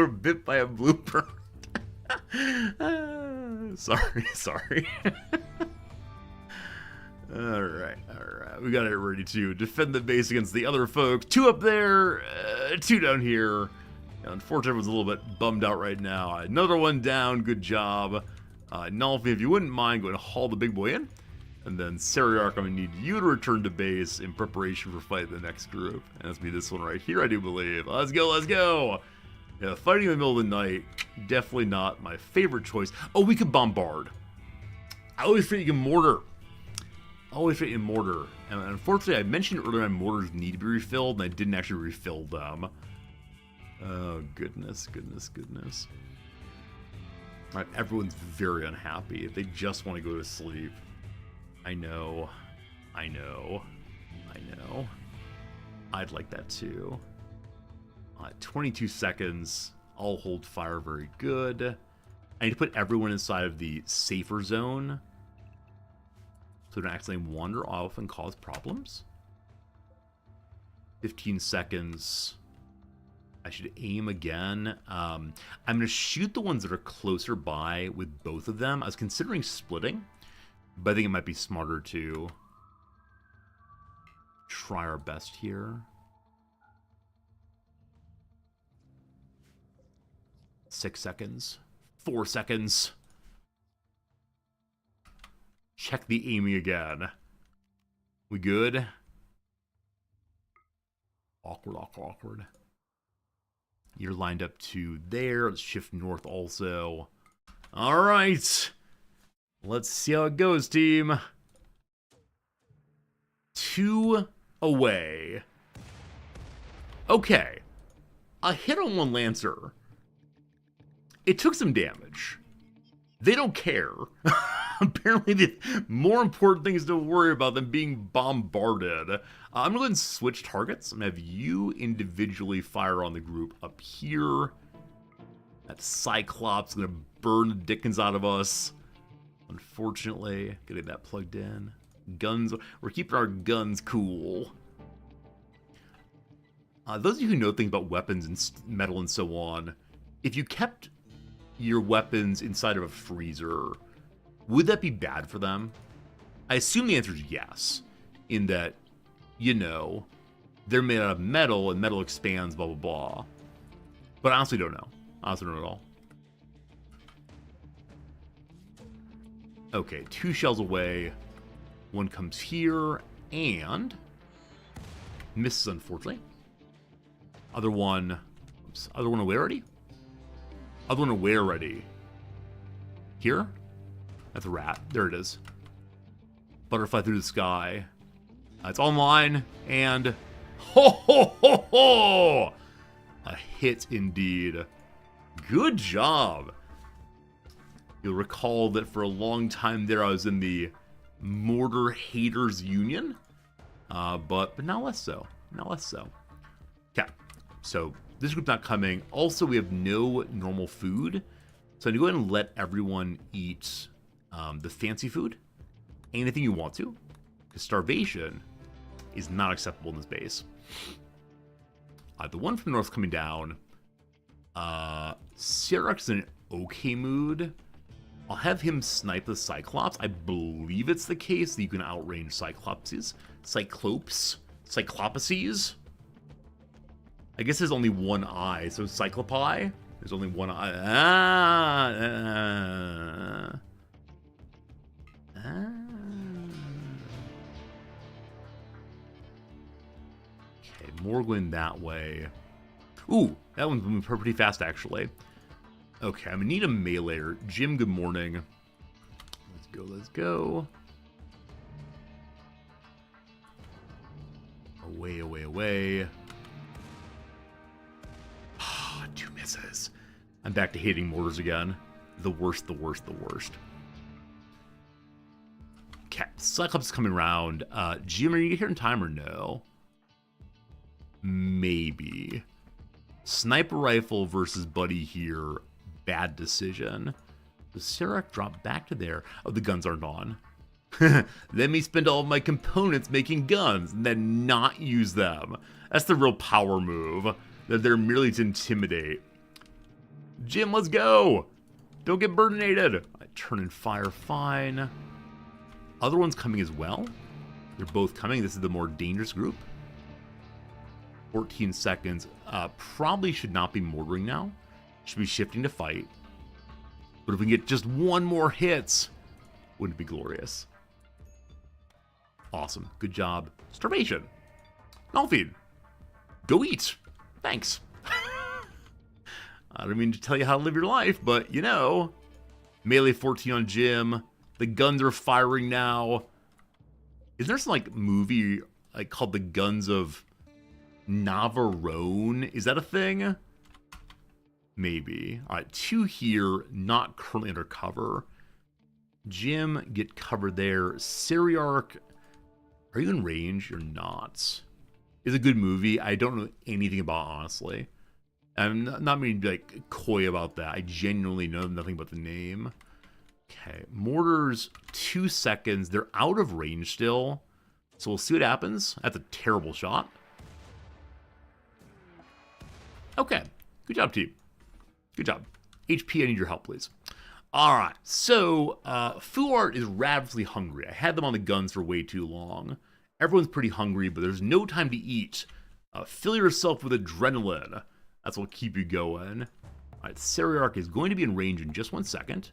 bit by a bluebird. Sorry. Alright. We got it ready to defend the base against the other folks. 2 up there, 2 down here. Unfortunately, everyone's a little bit bummed out right now. Another one down, good job. Nolfi, if you wouldn't mind, go and haul the big boy in. And then Syriarch, I'm going to need you to return to base in preparation for fighting the next group. And that's be this one right here, I do believe. Let's go! Yeah, fighting in the middle of the night, definitely not my favorite choice. Oh, we could bombard. I always forget you can mortar. And unfortunately, I mentioned earlier my mortars need to be refilled, and I didn't actually refill them. Oh, goodness. Alright, everyone's very unhappy. They just want to go to sleep. I know. I'd like that too. 22 seconds. I'll hold fire. Very good. I need to put everyone inside of the safer zone so they don't accidentally wander off and cause problems. 15 seconds. I should aim again. I'm going to shoot the ones that are closer by with both of them. I was considering splitting, but I think it might be smarter to try our best here. 6 seconds. 4 seconds. Check the aiming again. We good? Awkward, awkward, awkward. You're lined up to there. Let's shift north also. All right. Let's see how it goes, team. 2 away. Okay. A hit on one Lancer. It took some damage. They don't care. Apparently, the more important things to worry about than being bombarded. I'm going to go ahead and switch targets. I'm going to have you individually fire on the group up here. That Cyclops is going to burn the dickens out of us. Unfortunately, getting that plugged in. Guns, we're keeping our guns cool. Those of you who know things about weapons and metal and so on, if you kept your weapons inside of a freezer, would that be bad for them? I assume the answer is yes, in that, you know, they're made out of metal and metal expands, blah, blah, blah. But I honestly don't know. I honestly don't know at all. Okay, 2 shells away. One comes here and misses, unfortunately. Other one away already? Other one away already. Here? That's a rat. There it is. Butterfly through the sky. It's online, and ho ho ho ho! A hit indeed. Good job. You'll recall that for a long time there I was in the Mortar Haters Union, but now less so. Now less so. Okay, so this group's not coming. Also, we have no normal food, so I'm gonna go ahead and let everyone eat the fancy food, anything you want to, because starvation is not acceptable in this base. The one from the north coming down. Sirach's in an okay mood. I'll have him snipe the Cyclops. I believe it's the case that you can outrange Cyclopses. Cyclopeses. I guess there's only one eye, so Cyclopi. There's only one eye. Okay, more going that way. Ooh, that one's moving pretty fast, actually. Okay, I'm gonna need a meleeer. Jim, good morning. Let's go, let's go. Away, away, away. 2 misses. I'm back to hating mortars again. The worst, the worst, the worst. Okay, Cyclops is coming around. Jim, are you here in time or no? Maybe. Sniper rifle versus Buddy here. Bad decision. Does Sirach drop back to there? Oh, the guns aren't on. Let me spend all of my components making guns and then not use them. That's the real power move. That they're merely to intimidate. Jim, let's go. Don't get burdinated. I turn and fire fine. Other ones coming as well. They're both coming. This is the more dangerous group. 14 seconds. Probably should not be mortaring now. Should be shifting to fight. But if we can get just one more hits, wouldn't it be glorious? Awesome. Good job. Starvation. Malfeed. Go eat. Thanks. I don't mean to tell you how to live your life, but you know. Melee 14 on Jim. The guns are firing now. Is there some like movie like called The Guns of Navarone? Is that a thing? Maybe. All right, 2 here, not currently under cover. Jim, get covered there. Syriarch, are you in range? You're not. It's a good movie. I don't know anything about it, honestly. I'm not meaning to be like coy about that. I genuinely know nothing but the name. Okay, mortars, 2 seconds. They're out of range still. So we'll see what happens. That's a terrible shot. Okay, good job, team. Good job. HP, I need your help, please. All right, so Fuart is ravenously hungry. I had them on the guns for way too long. Everyone's pretty hungry, but there's no time to eat. Fill yourself with adrenaline. That's what'll keep you going. All right, Seriarch is going to be in range in just 1 second.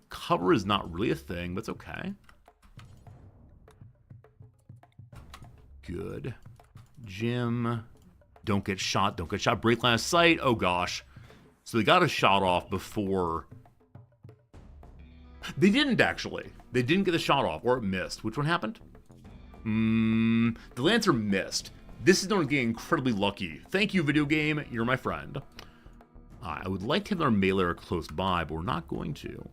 Cover is not really a thing, but it's okay. Good. Jim, don't get shot. Don't get shot. Break line of sight. Oh, gosh. So they got a shot off before. They didn't, actually. They didn't get the shot off, or it missed. Which one happened? The Lancer missed. This is known as getting incredibly lucky. Thank you, video game. You're my friend. I would like to have our melee close by, but we're not going to.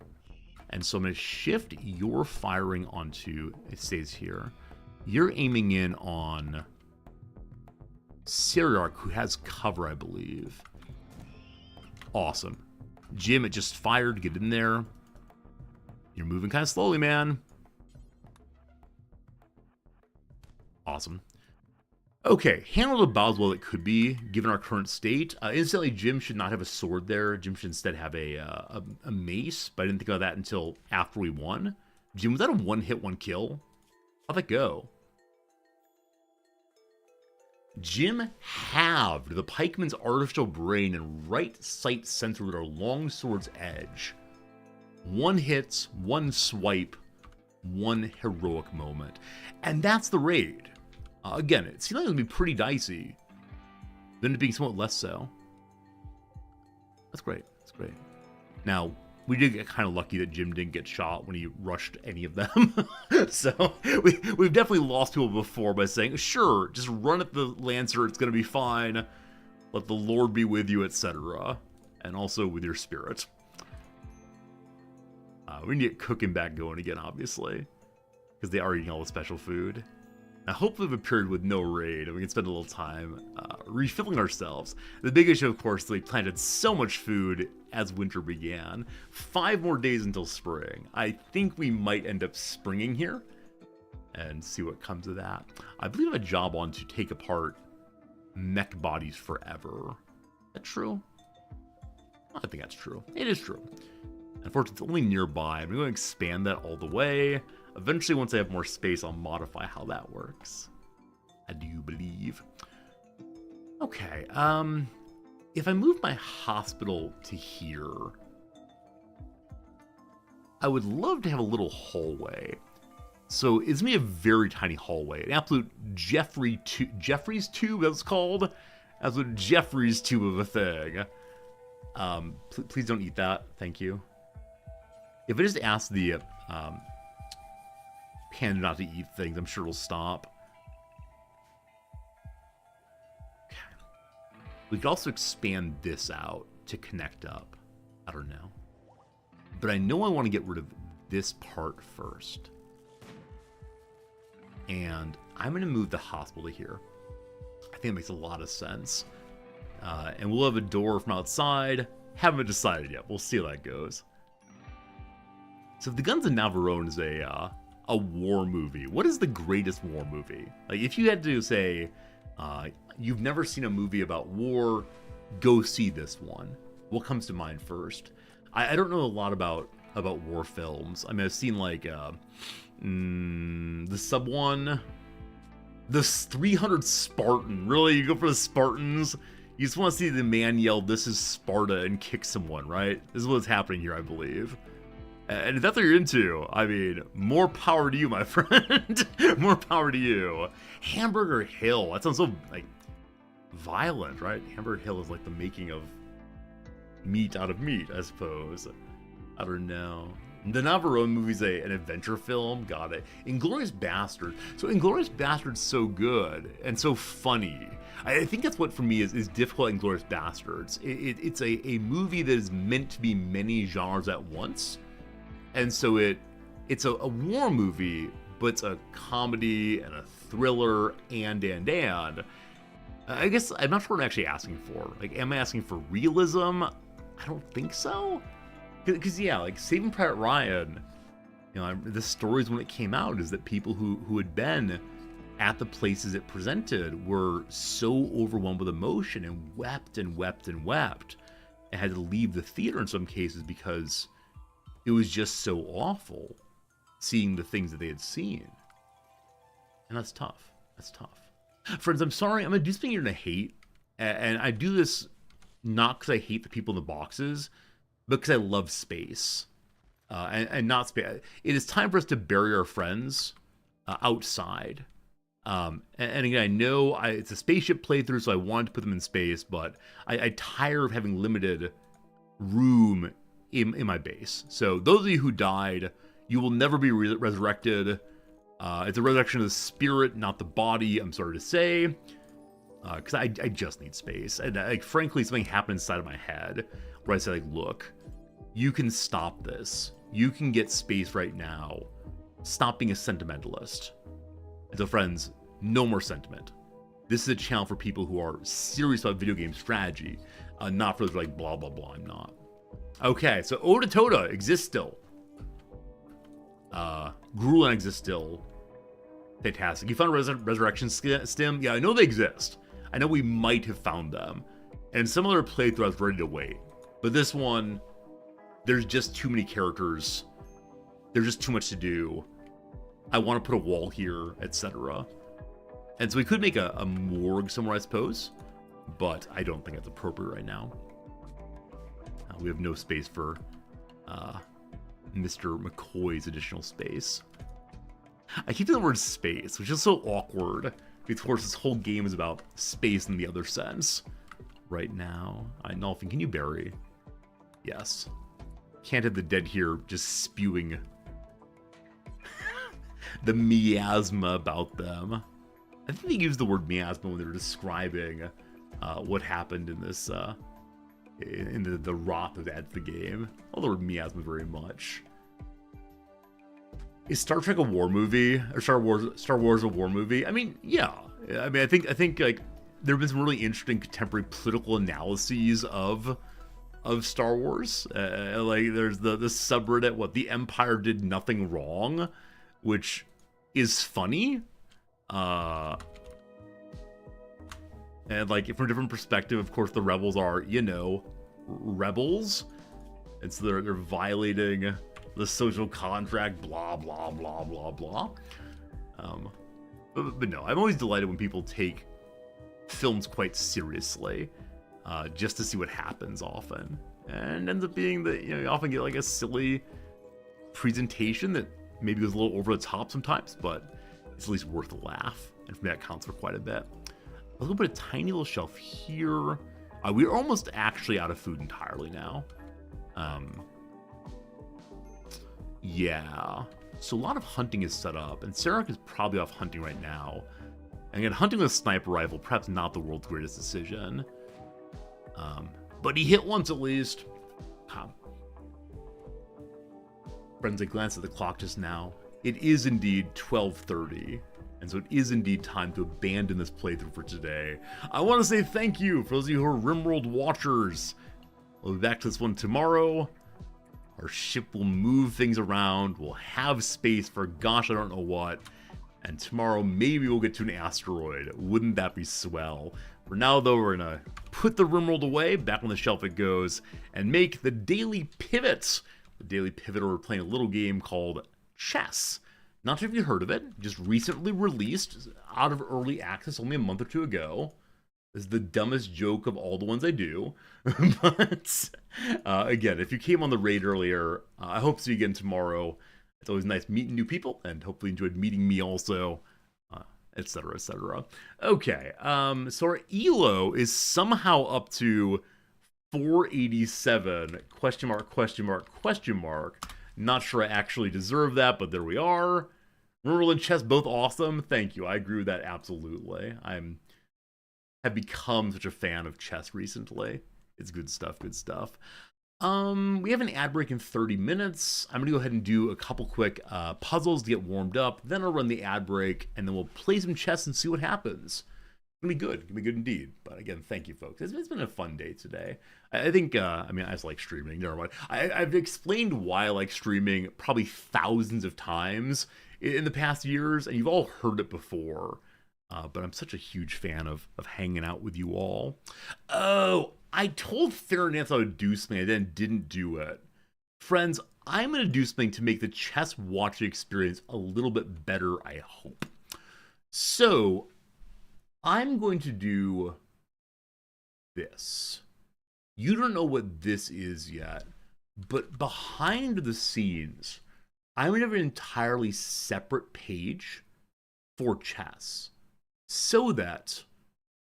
And so I'm going to shift your firing onto, it stays here. You're aiming in on Seriarch, who has cover, I believe. Awesome. Jim, it just fired. Get in there. You're moving kind of slowly, man. Awesome. Okay, handled about as well it could be, given our current state. Instantly, Jim should not have a sword there. Jim should instead have a mace, but I didn't think about that until after we won. Jim, was that a one-hit, one-kill? How'd that go? Jim halved the pikeman's artificial brain and right sight center with our long sword's edge. 1 hit, 1 swipe, 1 heroic moment. And that's the raid. Again, it seemed like it would be pretty dicey. Then it being somewhat less so. That's great. That's great. Now, we did get kind of lucky that Jim didn't get shot when he rushed any of them. So, we've definitely lost people before by saying, sure, just run at the Lancer, it's going to be fine. Let the Lord be with you, etc. And also with your spirit. We need to get cooking back going again, obviously. Because they are eating all the special food. Now, hopefully we have a period with no raid, and we can spend a little time refilling ourselves. The big issue, of course, is we planted so much food as winter began. 5 more days until spring. I think we might end up springing here, and see what comes of that. I believe I have a job on to take apart mech bodies forever. Is that true? I think that's true. It is true. Unfortunately, it's only nearby. I'm going to expand that all the way. Eventually, once I have more space, I'll modify how that works. I do believe. Okay, if I move my hospital to here, I would love to have a little hallway. So it's going to be a very tiny hallway. An absolute Jeffrey's tube, that's called. Absolute Jeffrey's tube of a thing. Please don't eat that. Thank you. If I just ask the panda not to eat things, I'm sure it'll stop. Okay. We could also expand this out to connect up. I don't know. But I know I want to get rid of this part first. And I'm going to move the hospital here. I think it makes a lot of sense. And we'll have a door from outside. Haven't decided yet. We'll see how that goes. So if The Guns of Navarone is a war movie, what is the greatest war movie? Like, if you had to say, you've never seen a movie about war, go see this one. What comes to mind first? I don't know a lot about war films. I mean, I've seen like the Sub one, the 300 Spartan. Really, you go for the Spartans? You just want to see the man yell, "This is Sparta," and kick someone, right? This is what's happening here, I believe. And if that's what you're into, I mean, more power to you, my friend. More power to you. Hamburger Hill. That sounds so, like, violent, right? Hamburger Hill is like the making of meat out of meat, I suppose. I don't know. The Navarone movie's an adventure film. Got it. Inglourious Basterds. So Inglourious Basterds so good and so funny. I think that's what, for me, is difficult in Inglourious Basterds. It's a movie that is meant to be many genres at once. And so it's a war movie, but it's a comedy and a thriller and. I guess I'm not sure what I'm actually asking for. Like, am I asking for realism? I don't think so. Because yeah, like Saving Private Ryan, you know, the stories when it came out is that people who had been at the places it presented were so overwhelmed with emotion and wept and wept and wept and had to leave the theater in some cases because it was just so awful seeing the things that they had seen. And that's tough. That's tough. Friends, I'm sorry. I'm going to do something you're going to hate. And I do this not because I hate the people in the boxes, but because I love space. And not space. It is time for us to bury our friends outside. And again, I know it's a spaceship playthrough, so I wanted to put them in space, but I tire of having limited room in my base. So those of you who died, you will never be resurrected. It's a resurrection of the spirit, not the body, I'm sorry to say. Because I just need space. And like, frankly, something happened inside of my head where I said, like, look, you can stop this. You can get space right now. Stop being a sentimentalist. And so, friends, no more sentiment. This is a channel for people who are serious about video game strategy, not for those like blah blah blah. I'm not. Okay, so Oda Toda exists still. Grulan exists still. Fantastic. You found a resurrection stim? Yeah, I know they exist. I know we might have found them. And some other playthrough I was ready to wait. But this one, there's just too many characters. There's just too much to do. I want to put a wall here, etc. And so we could make a morgue somewhere, I suppose. But I don't think that's appropriate right now. We have no space for Mr. McCoy's additional space. I keep saying the word space, which is so awkward. Because, of course, this whole game is about space in the other sense. Right now. Nolfin, can you bury? Yes. Can't have the dead here just spewing the miasma about them. I think they used the word miasma when they were describing what happened in this, in the rot that adds the game. I love the word miasma very much. Is Star Trek a war movie? Or Star Wars a war movie? I mean, yeah. I mean, I think like there have been some really interesting contemporary political analyses of Star Wars. Like there's the subreddit, what the Empire did nothing wrong, which is funny. And like from a different perspective, of course, the rebels are, you know, rebels, and so they're violating the social contract, blah blah blah blah blah. But no, I'm always delighted when people take films quite seriously, just to see what happens often, and ends up being that, you know, you often get like a silly presentation that maybe goes a little over the top sometimes, but it's at least worth a laugh, and for me that counts for quite a bit. Let's go put a tiny little shelf here. We're almost actually out of food entirely now. Yeah. So a lot of hunting is set up, and Sarek is probably off hunting right now. And again, hunting with a sniper rifle, perhaps not the world's greatest decision. But he hit once at least. Friends, I glanced at the clock just now. It is indeed 12:30. And so it is indeed time to abandon this playthrough for today. I want to say thank you for those of you who are Rimworld watchers. We'll be back to this one tomorrow. Our ship will move things around. We'll have space for gosh, I don't know what. And tomorrow, maybe we'll get to an asteroid. Wouldn't that be swell? For now, though, we're going to put the Rimworld away, back on the shelf it goes, and make the Daily Pivot. The Daily Pivot, we're playing a little game called Chess. Not sure if you heard of it. Just recently released, out of early access only a month or two ago. This is the dumbest joke of all the ones I do. But again, if you came on the raid earlier, I hope to see you again tomorrow. It's always nice meeting new people, and hopefully enjoyed meeting me also, etc., etc. Okay, so our ELO is somehow up to 487, question mark, question mark, question mark. Not sure I actually deserve that, but there we are. Rimworld Chess, both awesome. Thank you. I agree with that absolutely. Have become such a fan of chess recently. It's good stuff, good stuff. We have an ad break in 30 minutes. I'm gonna go ahead and do a couple quick puzzles to get warmed up. Then I'll run the ad break, and then we'll play some chess and see what happens. Gonna be good. Gonna be good indeed. But again, thank you, folks. It's been a fun day today. I think. I mean, I just like streaming. Never mind. I've explained why I like streaming probably thousands of times in the past years, and you've all heard it before. But I'm such a huge fan of hanging out with you all. Oh, I told Farron Nance I would do something, I then didn't do it. Friends, I'm gonna do something to make the chess watching experience a little bit better. I hope. So I'm going to do this. You don't know what this is yet, but behind the scenes, I'm going to have an entirely separate page for chess so that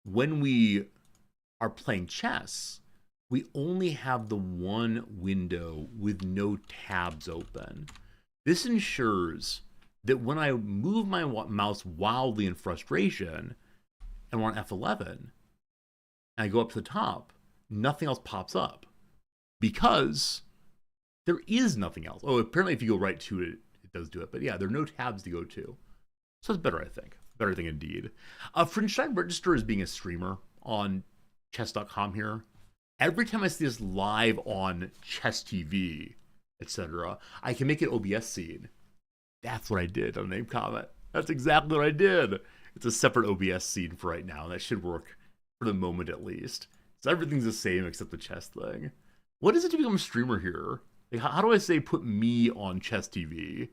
when we are playing chess, we only have the one window with no tabs open. This ensures that when I move my mouse wildly in frustration, and we're on F11, and I go up to the top, nothing else pops up because there is nothing else. Oh, apparently if you go right to it, it does do it. But yeah, there are no tabs to go to. So it's better, I think. Better thing indeed. Should I register as being a streamer on chess.com here? Every time I see this live on Chess TV, etc., I can make it OBS scene. That's what I did on name comment. That's exactly what I did. It's a separate OBS scene for right now, and that should work for the moment at least. So everything's the same except the chess thing. What is it to become a streamer here? Like, how do I say put me on Chess TV?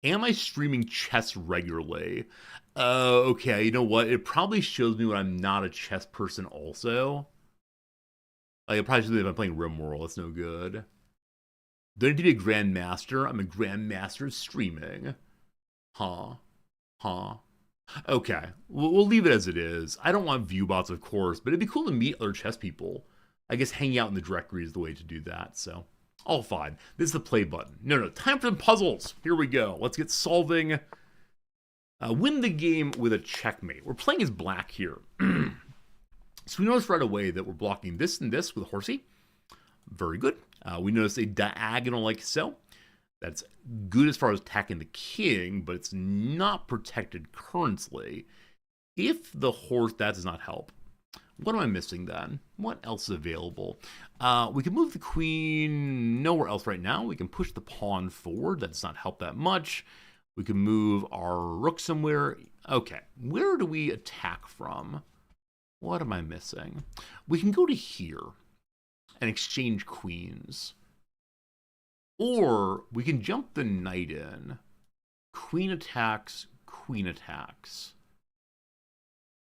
Am I streaming chess regularly? Okay, you know what? It probably shows me when I'm not a chess person also. Like, it probably shows me if I'm playing Rimworld. That's no good. Do I need to be a grandmaster? I'm a grandmaster streaming. Huh. Okay, we'll leave it as it is. I don't want view bots, of course, but it'd be cool to meet other chess people. I guess hanging out in the directory is the way to do that, so all fine. This is the play button. No, time for some puzzles. Here we go. Let's get solving. Win the game with a checkmate. We're playing as black here. So we notice right away that we're blocking this and this with horsey. Very good. We notice a diagonal like so. That's good as far as attacking the king, but it's not protected currently. If the horse, that does not help. What am I missing then? What else is available? We can move the queen nowhere else right now. We can push the pawn forward. That does not help that much. We can move our rook somewhere. Okay, where do we attack from? What am I missing? We can go to here and exchange queens. Or we can jump the knight in. Queen attacks, queen attacks.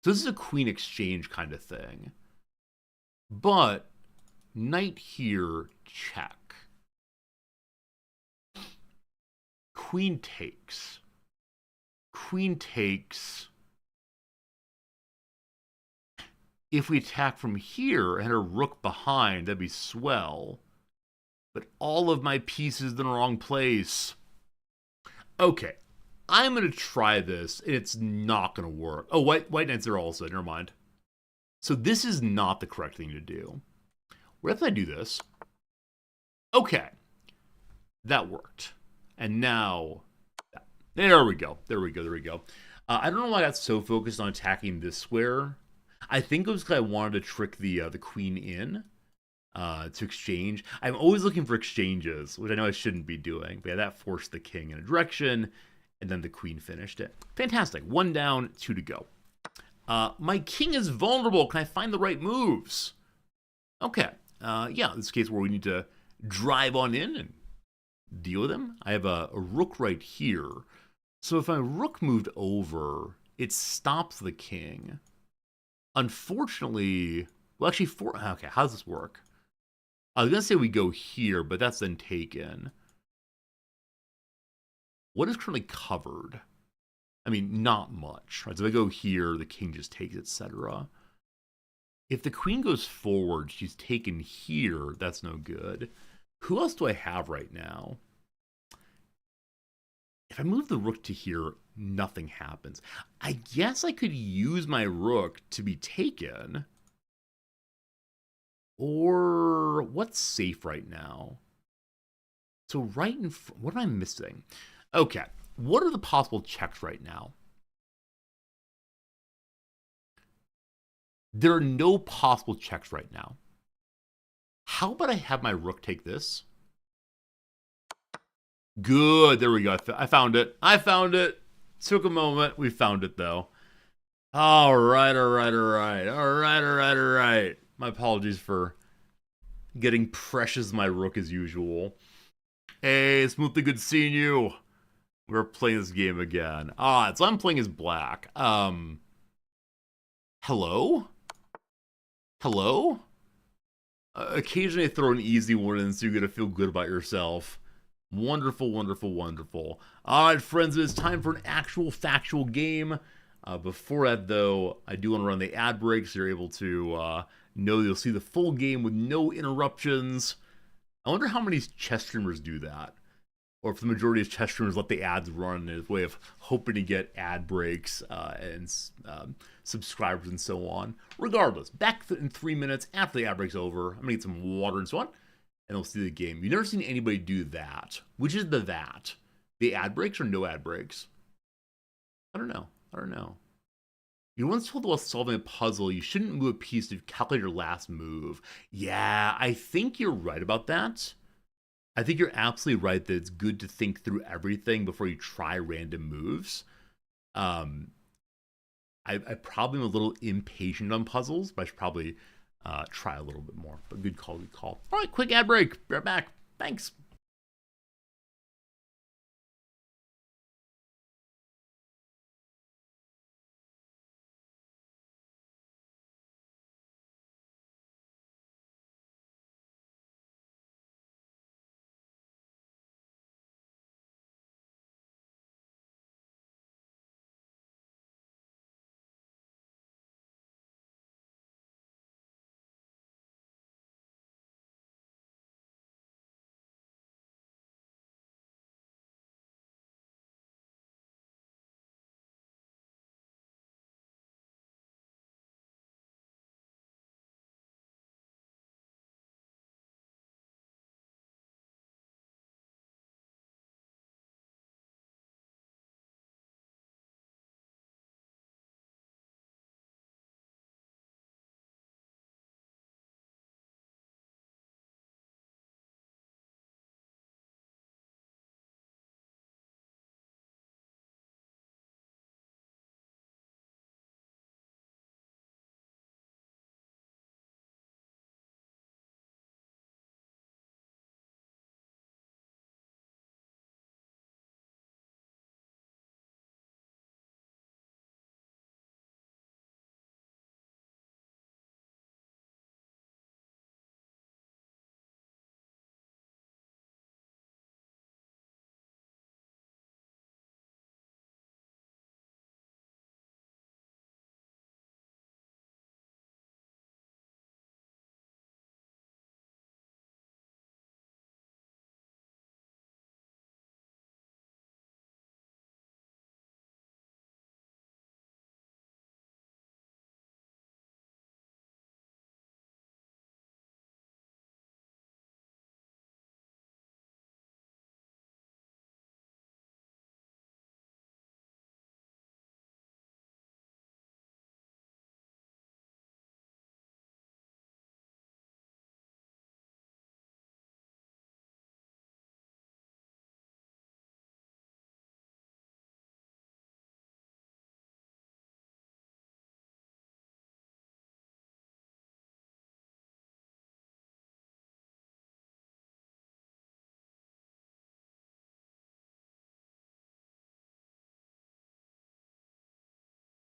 So this is a queen exchange kind of thing. But knight here, check. Queen takes. Queen takes. If we attack from here and had a rook behind, that'd be swell. But all of my pieces in the wrong place. Okay, I'm going to try this, and it's not going to work. Oh, white knight's there also, never mind. So this is not the correct thing to do. What if I do this? Okay, that worked. And now, there we go. I don't know why I got so focused on attacking this square. I think it was because I wanted to trick the queen in. To exchange. I'm always looking for exchanges, which I know I shouldn't be doing. But yeah, that forced the king in a direction, and then the queen finished it. Fantastic. 1 down, 2 to go. My king is vulnerable. Can I find the right moves? Okay. Yeah, this is a case where we need to drive on in and deal with him. I have a rook right here. So if my rook moved over, it stops the king. Unfortunately, well, actually, okay, how does this work? I was going to say we go here, but that's then taken. What is currently covered? I mean, not much. Right? So if I go here, the king just takes, etc. If the queen goes forward, she's taken here. That's no good. Who else do I have right now? If I move the rook to here, nothing happens. I guess I could use my rook to be taken. Or what's safe right now? So right in what am I missing? Okay, what are the possible checks right now? There are no possible checks right now. How about I have my rook take this? Good. There we go. I found it. I found it. Took a moment. We found it, though. All right, all right, all right. All right, all right, all right. My apologies for getting precious my rook as usual. Hey, smoothly good seeing you. We're playing this game again. So I'm playing as black. Hello? Hello? Occasionally I throw an easy one in so you're gonna feel good about yourself. Wonderful, wonderful, wonderful. All right, friends, it's time for an actual factual game. Before that, though, I do want to run the ad break so you're able to know you'll see the full game with no interruptions. I wonder how many chess streamers do that. Or if the majority of chess streamers let the ads run as a way of hoping to get ad breaks and subscribers and so on. Regardless, back in 3 minutes after the ad break's over. I'm going to get some water and so on. And we'll see the game. You've never seen anybody do that. Which is the that? The ad breaks or no ad breaks? I don't know. I don't know. You were once told while solving a puzzle, you shouldn't move a piece to calculate your last move. Yeah, I think you're right about that. I think you're absolutely right that it's good to think through everything before you try random moves. I probably am a little impatient on puzzles, but I should probably try a little bit more. But good call, good call. All right, quick ad break. Be right back. Thanks.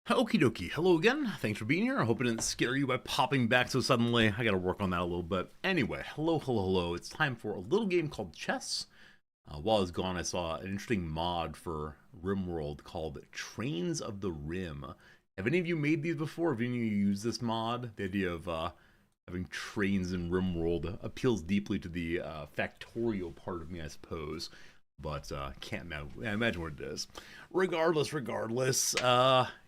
Okie dokie. Hello again. Thanks for being here. I hope it didn't scare you by popping back so suddenly. I gotta work on that a little bit. Anyway, hello, hello, hello. It's time for a little game called chess. While I was gone, I saw an interesting mod for Rimworld called Trains of the Rim. Have any of you made these before? Have any of you used this mod? The idea of having trains in Rimworld appeals deeply to the factorial part of me, I suppose. But can't imagine what it is. Regardless,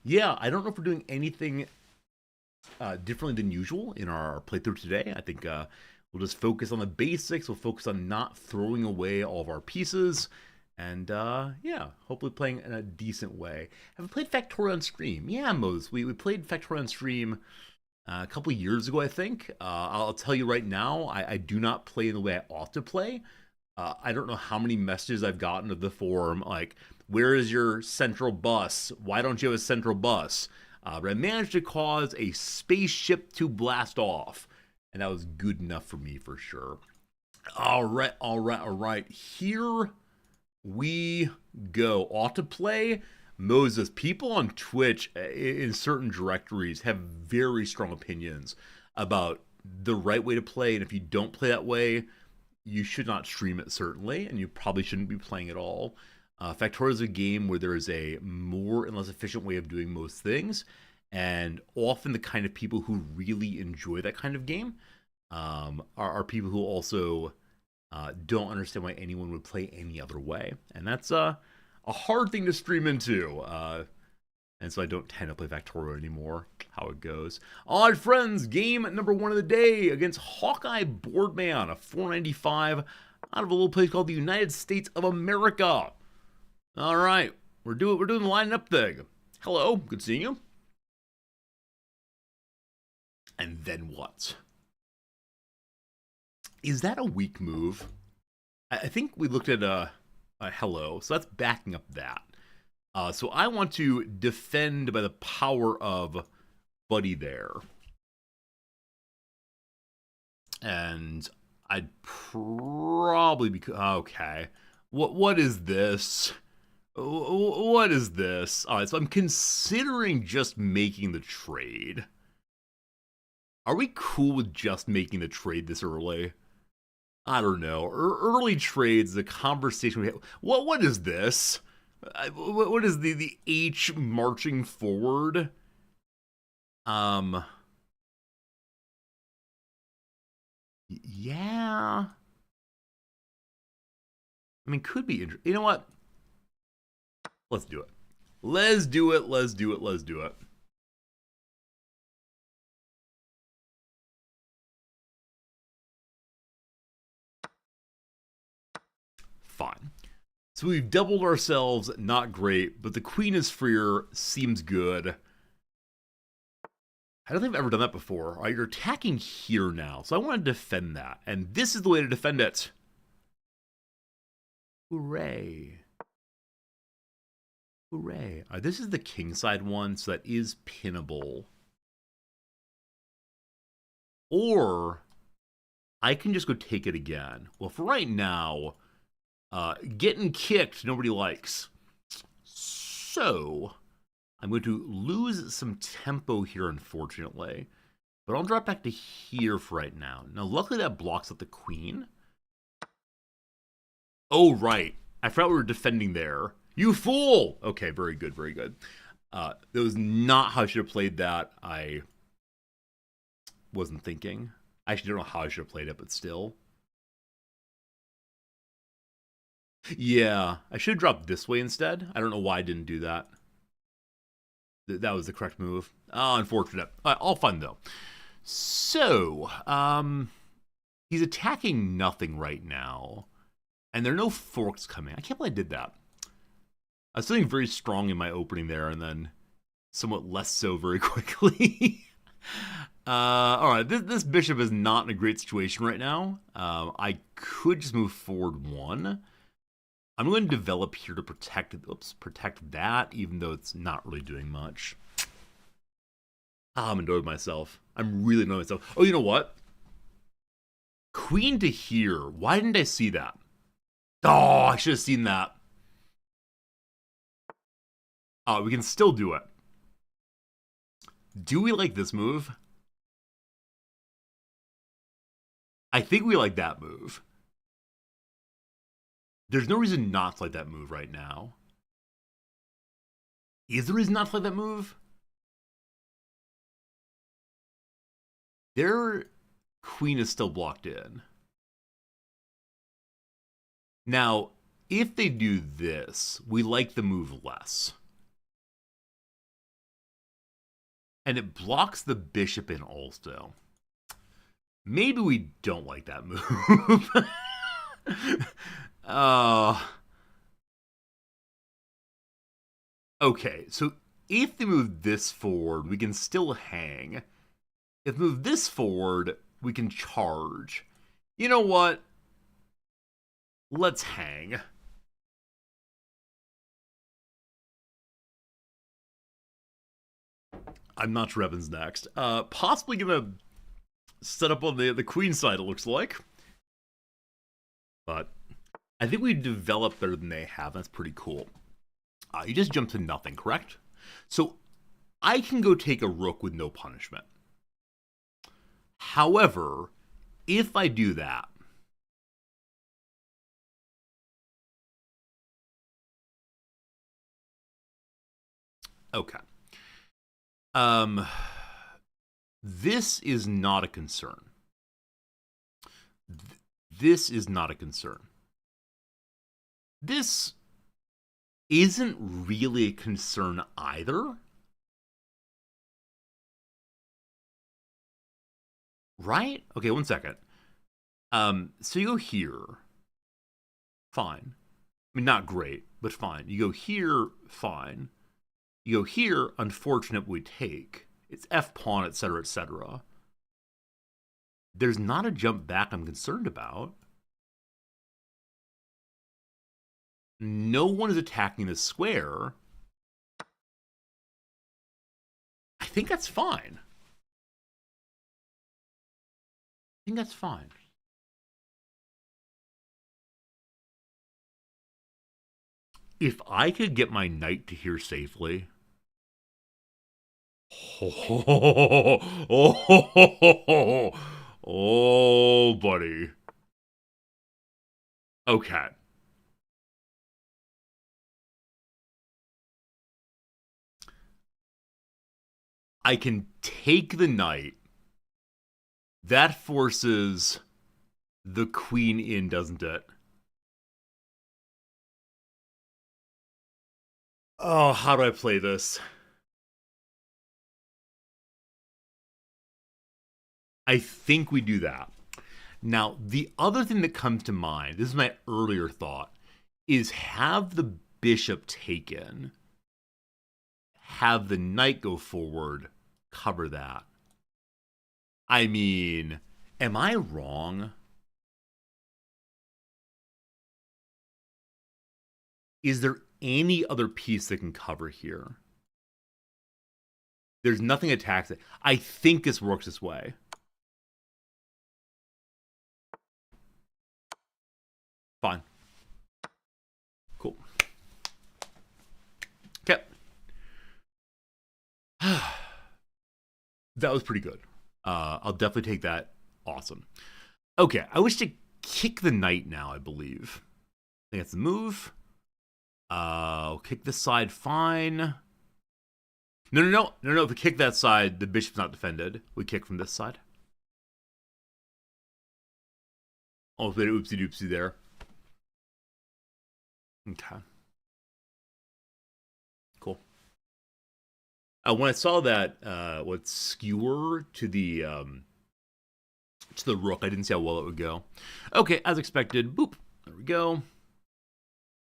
yeah, I don't know if we're doing anything differently than usual in our playthrough today. I think we'll just focus on the basics. We'll focus on not throwing away all of our pieces. And yeah, hopefully playing in a decent way. Have we played Factorial on stream? Yeah, Mose. We played Factorial on stream a couple of years ago, I think. I'll tell you right now, I do not play in the way I ought to play. I don't know how many messages I've gotten to the forum, like, where is your central bus? Why don't you have a central bus? But I managed to cause a spaceship to blast off, and that was good enough for me for sure. All right, all right, all right. Here we go. Autoplay. Moses, people on Twitch in certain directories have very strong opinions about the right way to play, and if you don't play that way, you should not stream it, certainly, and you probably shouldn't be playing at all. Factorio is a game where there is a more and less efficient way of doing most things, and often the kind of people who really enjoy that kind of game are people who also don't understand why anyone would play any other way. And that's a hard thing to stream into. And so I don't tend to play Factorio anymore. How it goes. All right, friends, game number 1 of the day against Hawkeye Boardman, a 495 out of a little place called the United States of America. All right, we're doing the line up thing. Hello, good seeing you. And then what? Is that a weak move? I think we looked at a hello, so that's backing up that. So I want to defend by the power of Buddy there. And I'd probably be... Okay. What is this? What is this? All right, so I'm considering just making the trade. Are we cool with just making the trade this early? I don't know. Early trades, the conversation we have. What is this? What is the H marching forward? Yeah. I mean, could be interesting. You know what? Let's do it. Let's do it. Let's do it. Let's do it. Fine. So we've doubled ourselves, not great, but the queen is freer, seems good. I don't think I've ever done that before. All right, you're attacking here now, so I want to defend that, and this is the way to defend it. Hooray. Hooray. All right, this is the kingside one, so that is pinnable. Or I can just go take it again. Well, for right now... getting kicked, nobody likes. So, I'm going to lose some tempo here, unfortunately. But I'll drop back to here for right now. Now, luckily that blocks out the queen. Oh, right. I forgot we were defending there. You fool! Okay, very good, very good. That was not how I should have played that. I wasn't thinking. I actually don't know how I should have played it, but still. Yeah, I should have dropped this way instead. I don't know why I didn't do that. That was the correct move. Oh, unfortunate. All fun, though. So, he's attacking nothing right now. And there are no forks coming. I can't believe I did that. I was feeling very strong in my opening there, and then somewhat less so very quickly. All right, this bishop is not in a great situation right now. I could just move forward one. I'm going to develop here to protect that, even though it's not really doing much. I'm annoyed with myself. I'm really annoyed with myself. Oh, you know what? Queen to here. Why didn't I see that? Oh, I should have seen that. We can still do it. Do we like this move? I think we like that move. There's no reason not to like that move right now. Is there a reason not to like that move? Their queen is still blocked in. Now, if they do this, we like the move less. And it blocks the bishop in also. Maybe we don't like that move. Okay, so if they move this forward, we can still hang. If we move this forward, we can charge. You know what? Let's hang. I'm not sure Evan's next. Possibly gonna set up on the queen side, it looks like. But I think we developed better than they have. That's pretty cool. You just jumped to nothing, correct? So I can go take a rook with no punishment. However, if I do that, okay. This is not a concern. This is not a concern. This isn't really a concern either. Right? Okay, 1 second. So you go here. Fine. I mean, not great, but fine. You go here, fine. You go here, unfortunate we take. It's F pawn, etc., etc. There's not a jump back I'm concerned about. No one is attacking the square. I think that's fine. I think that's fine. If I could get my knight to here safely. Oh, buddy. Okay. I can take the knight. That forces the queen in, doesn't it? Oh, how do I play this? I think we do that. Now, the other thing that comes to mind, this is my earlier thought, is have the bishop taken, have the knight go forward, cover that. I mean, am I wrong? Is there any other piece that can cover here? There's nothing attacks it. I think this works this way. Fine. Cool. Okay. That was pretty good. I'll definitely take that. Awesome. Okay, I wish to kick the knight now, I believe. I think that's the move. I'll kick this side, fine. No. If we kick that side, the bishop's not defended. We kick from this side. Almost made an oopsie doopsie there. Okay. Cool. When I saw that, skewer to the rook, I didn't see how well it would go. Okay, as expected. Boop. There we go.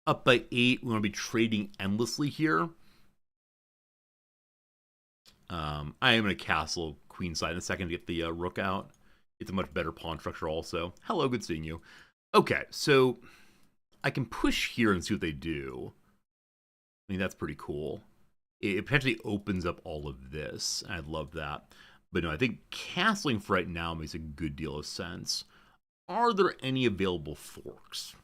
Up by 8. We want to be trading endlessly here. I am going to castle queenside in a second to get the rook out. It's a much better pawn structure also. Hello, good seeing you. Okay, so I can push here and see what they do. I mean, that's pretty cool. It potentially opens up all of this. I'd love that. But no, I think castling for right now makes a good deal of sense. Are there any available forks?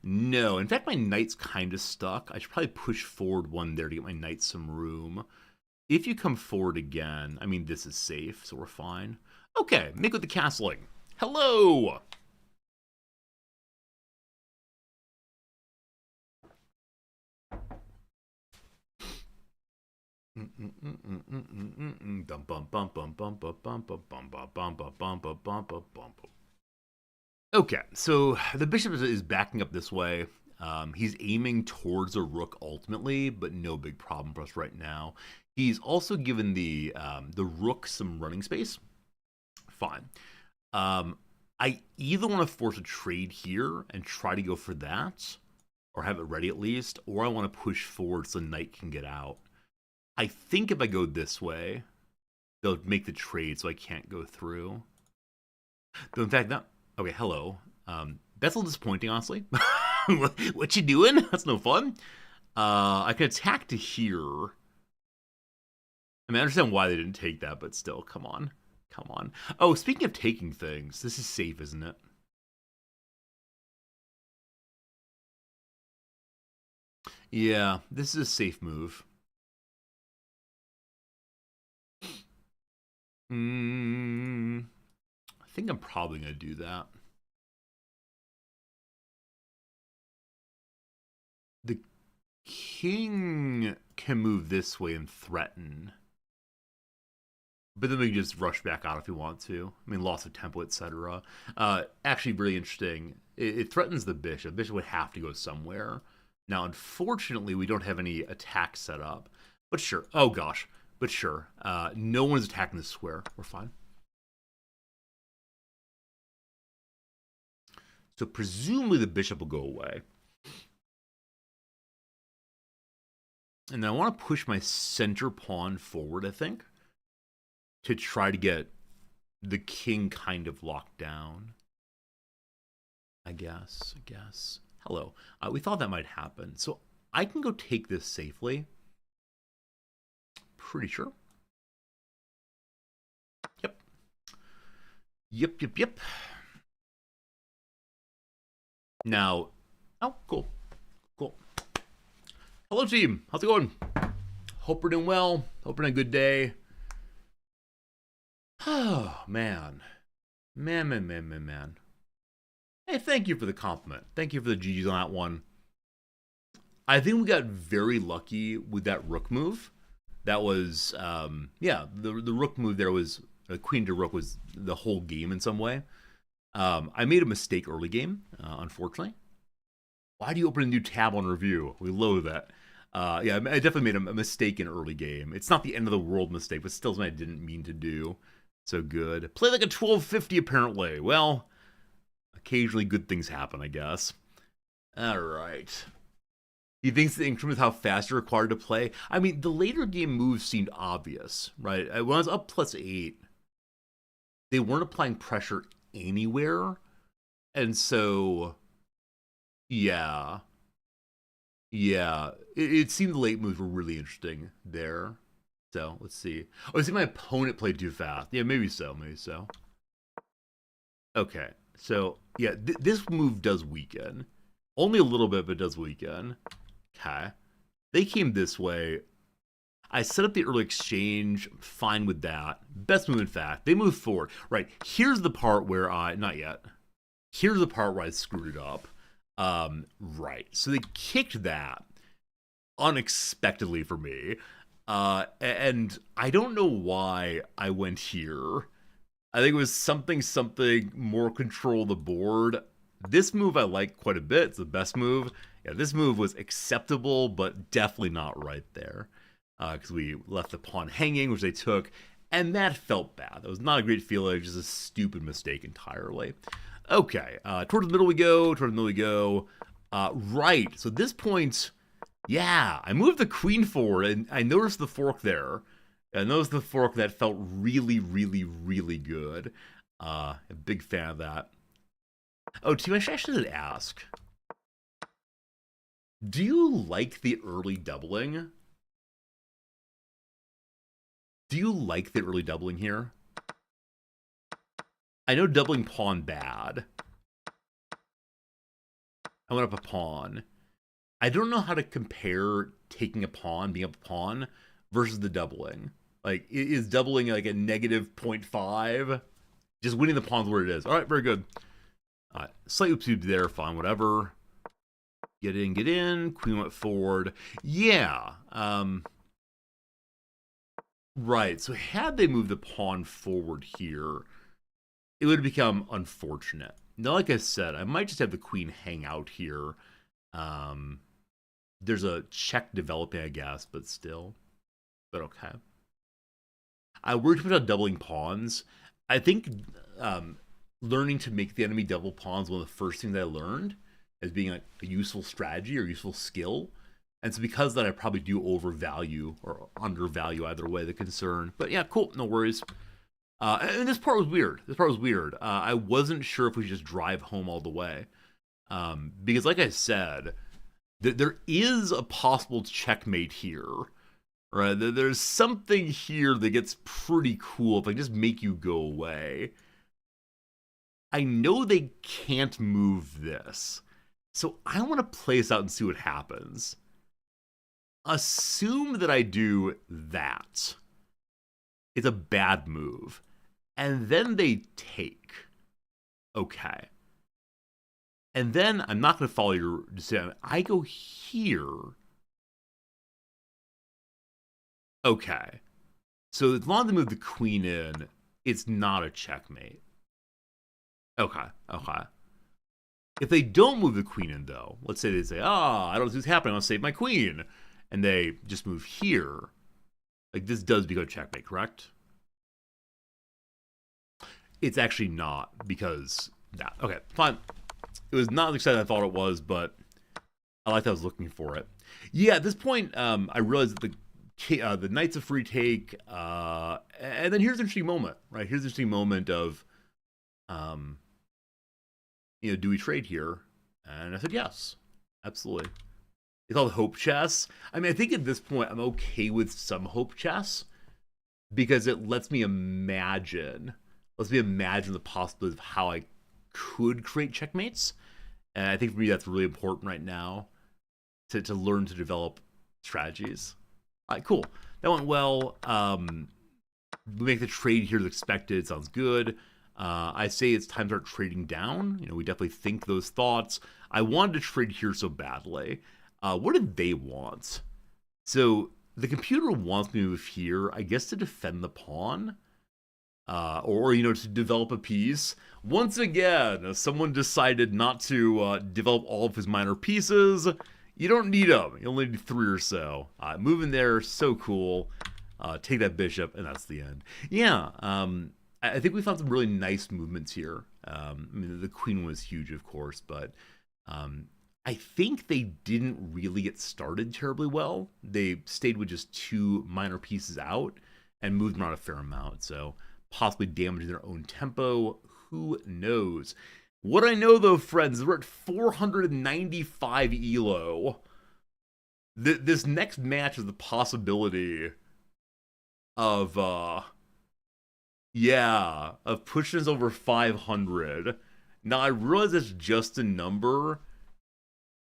No. In fact, my knight's kind of stuck. I should probably push forward one there to get my knight some room. If you come forward again, I mean, this is safe, so we're fine. Okay, make with the castling. Hello! Okay, so the bishop is backing up this way. He's aiming towards a rook ultimately, but no big problem for us right now. He's also given the rook some running space. Fine. I either want to force a trade here and try to go for that, or have it ready at least, or I want to push forward so the knight can get out. I think if I go this way, they'll make the trade, so I can't go through. Though in fact, not okay. Hello. That's a little disappointing, honestly. What you doing? That's no fun. I can attack to here. I mean, I understand why they didn't take that, but still, come on. Come on. Oh, speaking of taking things, this is safe, isn't it? Yeah, this is a safe move. I think I'm probably going to do that. The king can move this way and threaten. But then we can just rush back out if we want to. I mean, loss of tempo, etc. Actually, really interesting. It threatens the bishop. Bishop would have to go somewhere. Now, unfortunately, we don't have any attacks set up. But sure. Oh, gosh. But sure. No one's attacking this square. We're fine. So presumably the bishop will go away. And then I want to push my center pawn forward, I think, to try to get the king kind of locked down. I guess. Hello. We thought that might happen. So I can go take this safely. Pretty sure. Yep. Now, oh, cool. Hello, team. How's it going? Hope we're doing well. Hope we're having a good day. Oh, man. Man. Hey, thank you for the compliment. Thank you for the GGs on that one. I think we got very lucky with that rook move. That was, yeah, the rook move there was, queen to rook was the whole game in some way. I made a mistake early game, unfortunately. Why do you open a new tab on review? We loathe that. Yeah, I definitely made a mistake in early game. It's not the end of the world mistake, but still something I didn't mean to do. So good. Play like a 1250 apparently. Well, occasionally good things happen, I guess. All right. He thinks the increment is how fast you're required to play. I mean, the later game moves seemed obvious, right? When I was up +8, they weren't applying pressure anywhere. And so, yeah. It seemed the late moves were really interesting there. So, let's see. Oh, I see my opponent played too fast. Yeah, maybe so. Okay, so, yeah, this move does weaken. Only a little bit, but it does weaken. Okay. They came this way. I set up the early exchange. Fine with that. Best move, in fact. They moved forward. Right, here's the part where not yet. Here's the part where I screwed it up. Right, so they kicked that unexpectedly for me. And I don't know why I went here. I think it was something more control of the board. This move I like quite a bit. It's the best move. Yeah, this move was acceptable, but definitely not right there. Because we left the pawn hanging, which they took, and that felt bad. That was not a great feeling, just a stupid mistake entirely. Okay, towards the middle we go, right, so at this point, yeah, I moved the queen forward, and I noticed the fork there. I noticed the fork that felt really good. A big fan of that. Oh, team, I should ask, do you like the early doubling? Do you like the early doubling here? I know doubling pawn bad. I went up a pawn. I don't know how to compare taking a pawn, being up a pawn, versus the doubling. Like, is doubling like a negative 0.5? Just winning the pawn's where it is. All right, very good. Slight oopsie there, fine, whatever. Get in. Queen went forward. Yeah. Right, so had they moved the pawn forward here, it would have become unfortunate. Now, like I said, I might just have the queen hang out here. There's a check developing, I guess, but still. But okay. I worried too much about doubling pawns. I think learning to make the enemy double pawns was one of the first things I learned as being like a useful strategy or useful skill. And so because of that, I probably do overvalue or undervalue either way the concern. But yeah, cool, no worries. And this part was weird. I wasn't sure if we should just drive home all the way. Because like I said, there is a possible checkmate here. Right? There's something here that gets pretty cool if I just make you go away. I know they can't move this. So I want to play this out and see what happens. Assume that I do that. It's a bad move. And then they take. Okay. And then I'm not going to follow your decision. I go here. Okay. So as long as they move the queen in, it's not a checkmate. Okay. If they don't move the queen in, though, let's say they say, I don't see what's happening, I want to save my queen. And they just move here. Like, this does become a checkmate, correct? It's actually not, because that. Okay, fine. It was not as exciting as I thought it was, but I like that I was looking for it. Yeah, at this point, I realized that the knight's a free take, and then here's an interesting moment, right? Here's an interesting moment of, do we trade here? And I said yes, absolutely. It's called Hope Chess. I mean, I think at this point I'm okay with some Hope Chess because it lets me imagine the possibility of how I could create checkmates. And I think for me that's really important right now to learn to develop strategies. All right, cool. That went well. We make the trade here as expected. Sounds good. I say it's time to start trading down. We definitely think those thoughts. I wanted to trade here so badly. What did they want? So the computer wants me to move here, I guess, to defend the pawn. Or to develop a piece. Once again, someone decided not to develop all of his minor pieces. You don't need them. You only need 3 or so. Moving there, so cool. Take that bishop, and that's the end. Yeah, I think we found some really nice movements here. I mean, the queen was huge, of course, but I think they didn't really get started terribly well. They stayed with just 2 minor pieces out and moved around a fair amount, so possibly damaging their own tempo. Who knows? What I know, though, friends, is we're at 495 elo. This next match is the possibility of pushing us over 500. Now, I realize it's just a number,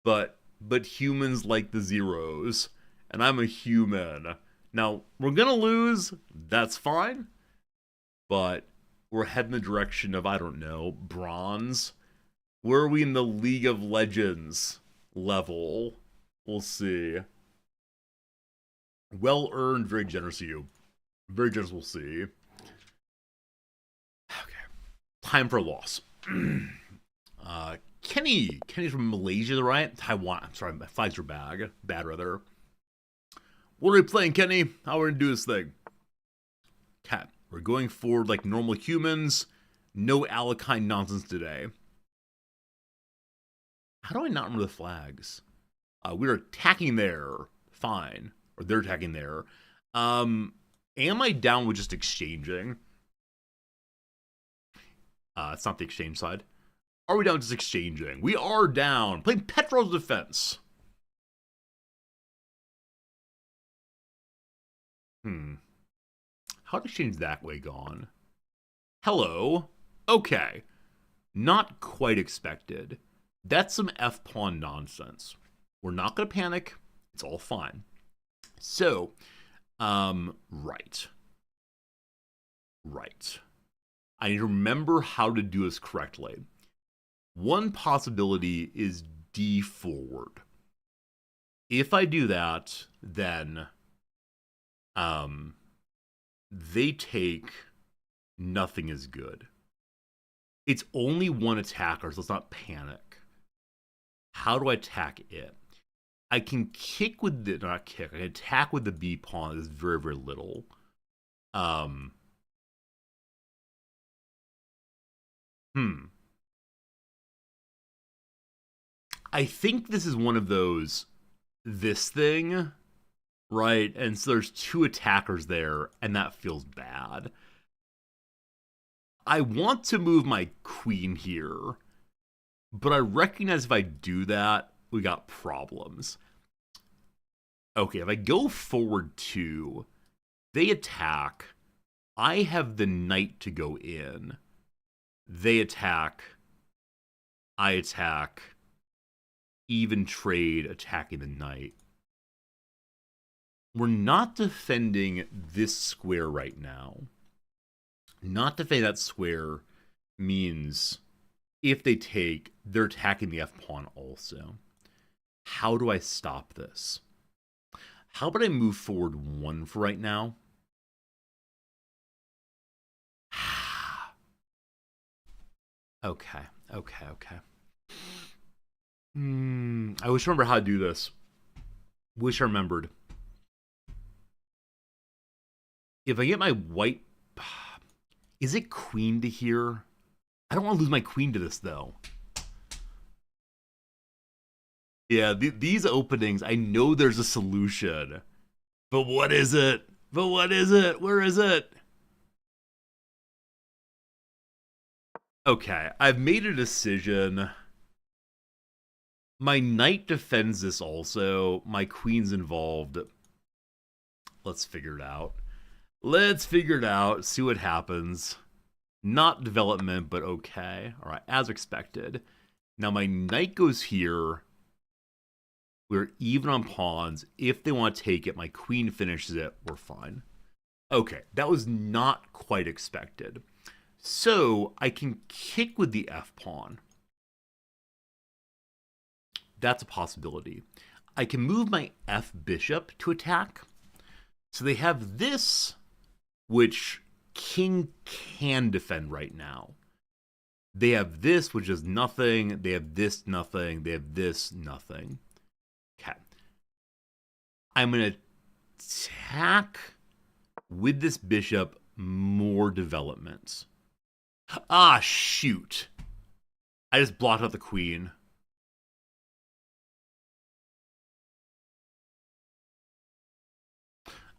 but humans like the zeros, and I'm a human. Now, we're gonna lose, that's fine, but we're heading in the direction of, I don't know, bronze. Where are we in the League of Legends level? We'll see. Well earned, very generous of you. Very generous, we'll see. Okay. Time for a loss. Kenny's from Malaysia, right? Taiwan. I'm sorry, my flags are bad. Bad, rather. What are we playing, Kenny? How are we gonna do this thing? Okay. We're going forward like normal humans. No Alakine nonsense today. How do I not remember the flags? We're attacking there. Fine. Or they're attacking there. Am I down with just exchanging? It's not the exchange side. Are we down just exchanging? We are down. Playing Petro's defense. How'd exchange that way gone? Hello. Okay. Not quite expected. That's some F-pawn nonsense. We're not going to panic. It's all fine. So, right. I need to remember how to do this correctly. One possibility is D forward. If I do that, then they take, nothing is good. It's only one attacker, so let's not panic. How do I attack it? I can kick with the, not kick, I can attack with the B pawn. It's very, very little. I think this is one of those this thing, right? And so there's two attackers there, and that feels bad. I want to move my queen here, but I recognize if I do that, we got problems. Okay, if I go forward 2, they attack. I have the knight to go in. They attack. I attack. Even trade, attacking the knight. We're not defending this square right now. Not defending that square means if they take, they're attacking the f-pawn also. How do I stop this? How about I move forward 1 for right now? Okay. I wish I remember how to do this. Wish I remembered. If I get my white... Is it queen to here? I don't want to lose my queen to this, though. Yeah, these openings, I know there's a solution. But what is it? Where is it? Okay, I've made a decision. My knight defends this also. My queen's involved. Let's figure it out. See what happens. Not development, but okay. All right, as expected. Now my knight goes here. We're even on pawns. If they want to take it, my queen finishes it. We're fine. Okay, that was not quite expected. So I can kick with the f-pawn. That's a possibility. I can move my f-bishop to attack. So they have this, which king can defend right now. They have this, which is nothing. They have this, nothing. They have this, nothing. Okay. I'm going to attack with this bishop, more developments. Ah, shoot. I just blocked out the queen.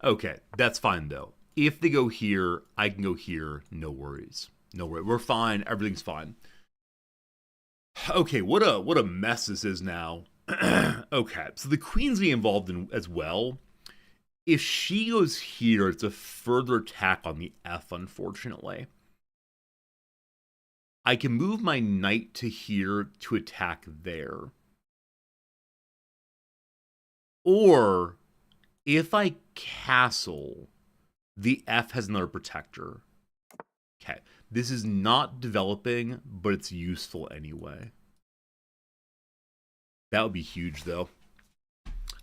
Okay, that's fine, though. If they go here, I can go here. No worries. No worries. We're fine. Everything's fine. Okay, what a mess this is now. Okay, so the queen's being involved in as well. If she goes here, it's a further attack on the f, unfortunately. I can move my knight to here to attack there. Or, if I castle, the f has another protector. Okay, this is not developing, but it's useful anyway. That would be huge, though.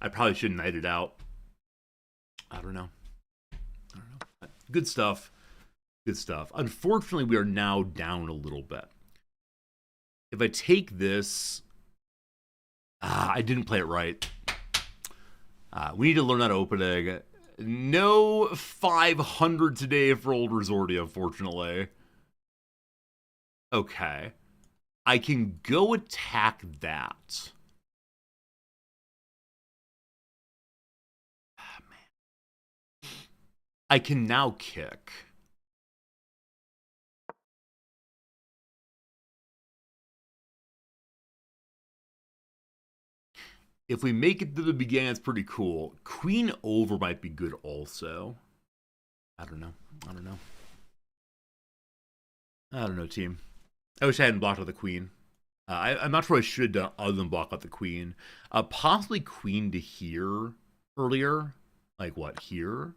I probably should knight it out. I don't know. Good stuff. Good stuff. Unfortunately, we are now down a little bit. If I take this... I didn't play it right. We need to learn that opening. No 500 today for Old Resorty, unfortunately. Okay. I can go attack that. Oh, man. I can now kick. If we make it to the beginning, it's pretty cool. Queen over might be good also. I don't know, team. I wish I hadn't blocked out the queen. I'm not sure I should have done other than block out the queen. Possibly queen to here earlier. Like what, here?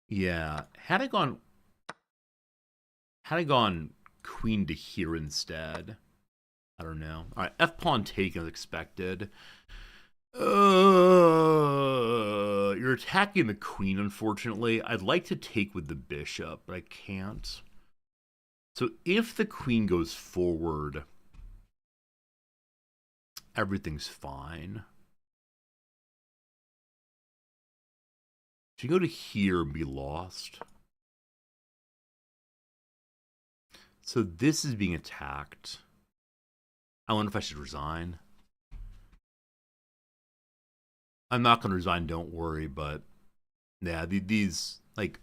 Yeah. Had I gone queen to here instead? I don't know. All right, f-pawn taken as expected. You're attacking the queen, unfortunately. I'd like to take with the bishop, but I can't. So if the queen goes forward, everything's fine. She can go to here and be lost. So this is being attacked. I wonder if I should resign. I'm not going to resign, don't worry, but yeah, these, like,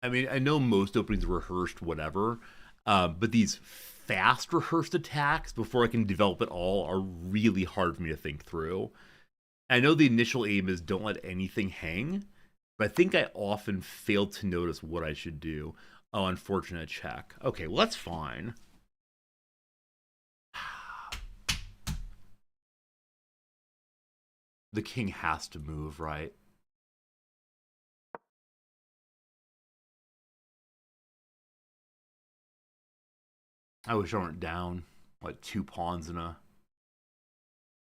I mean, I know most openings are rehearsed, whatever, but these fast rehearsed attacks before I can develop it all are really hard for me to think through. I know the initial aim is don't let anything hang, but I think I often fail to notice what I should do. Oh, unfortunate check. Okay, well, that's fine. The king has to move, right? I wish I weren't down like 2 pawns in a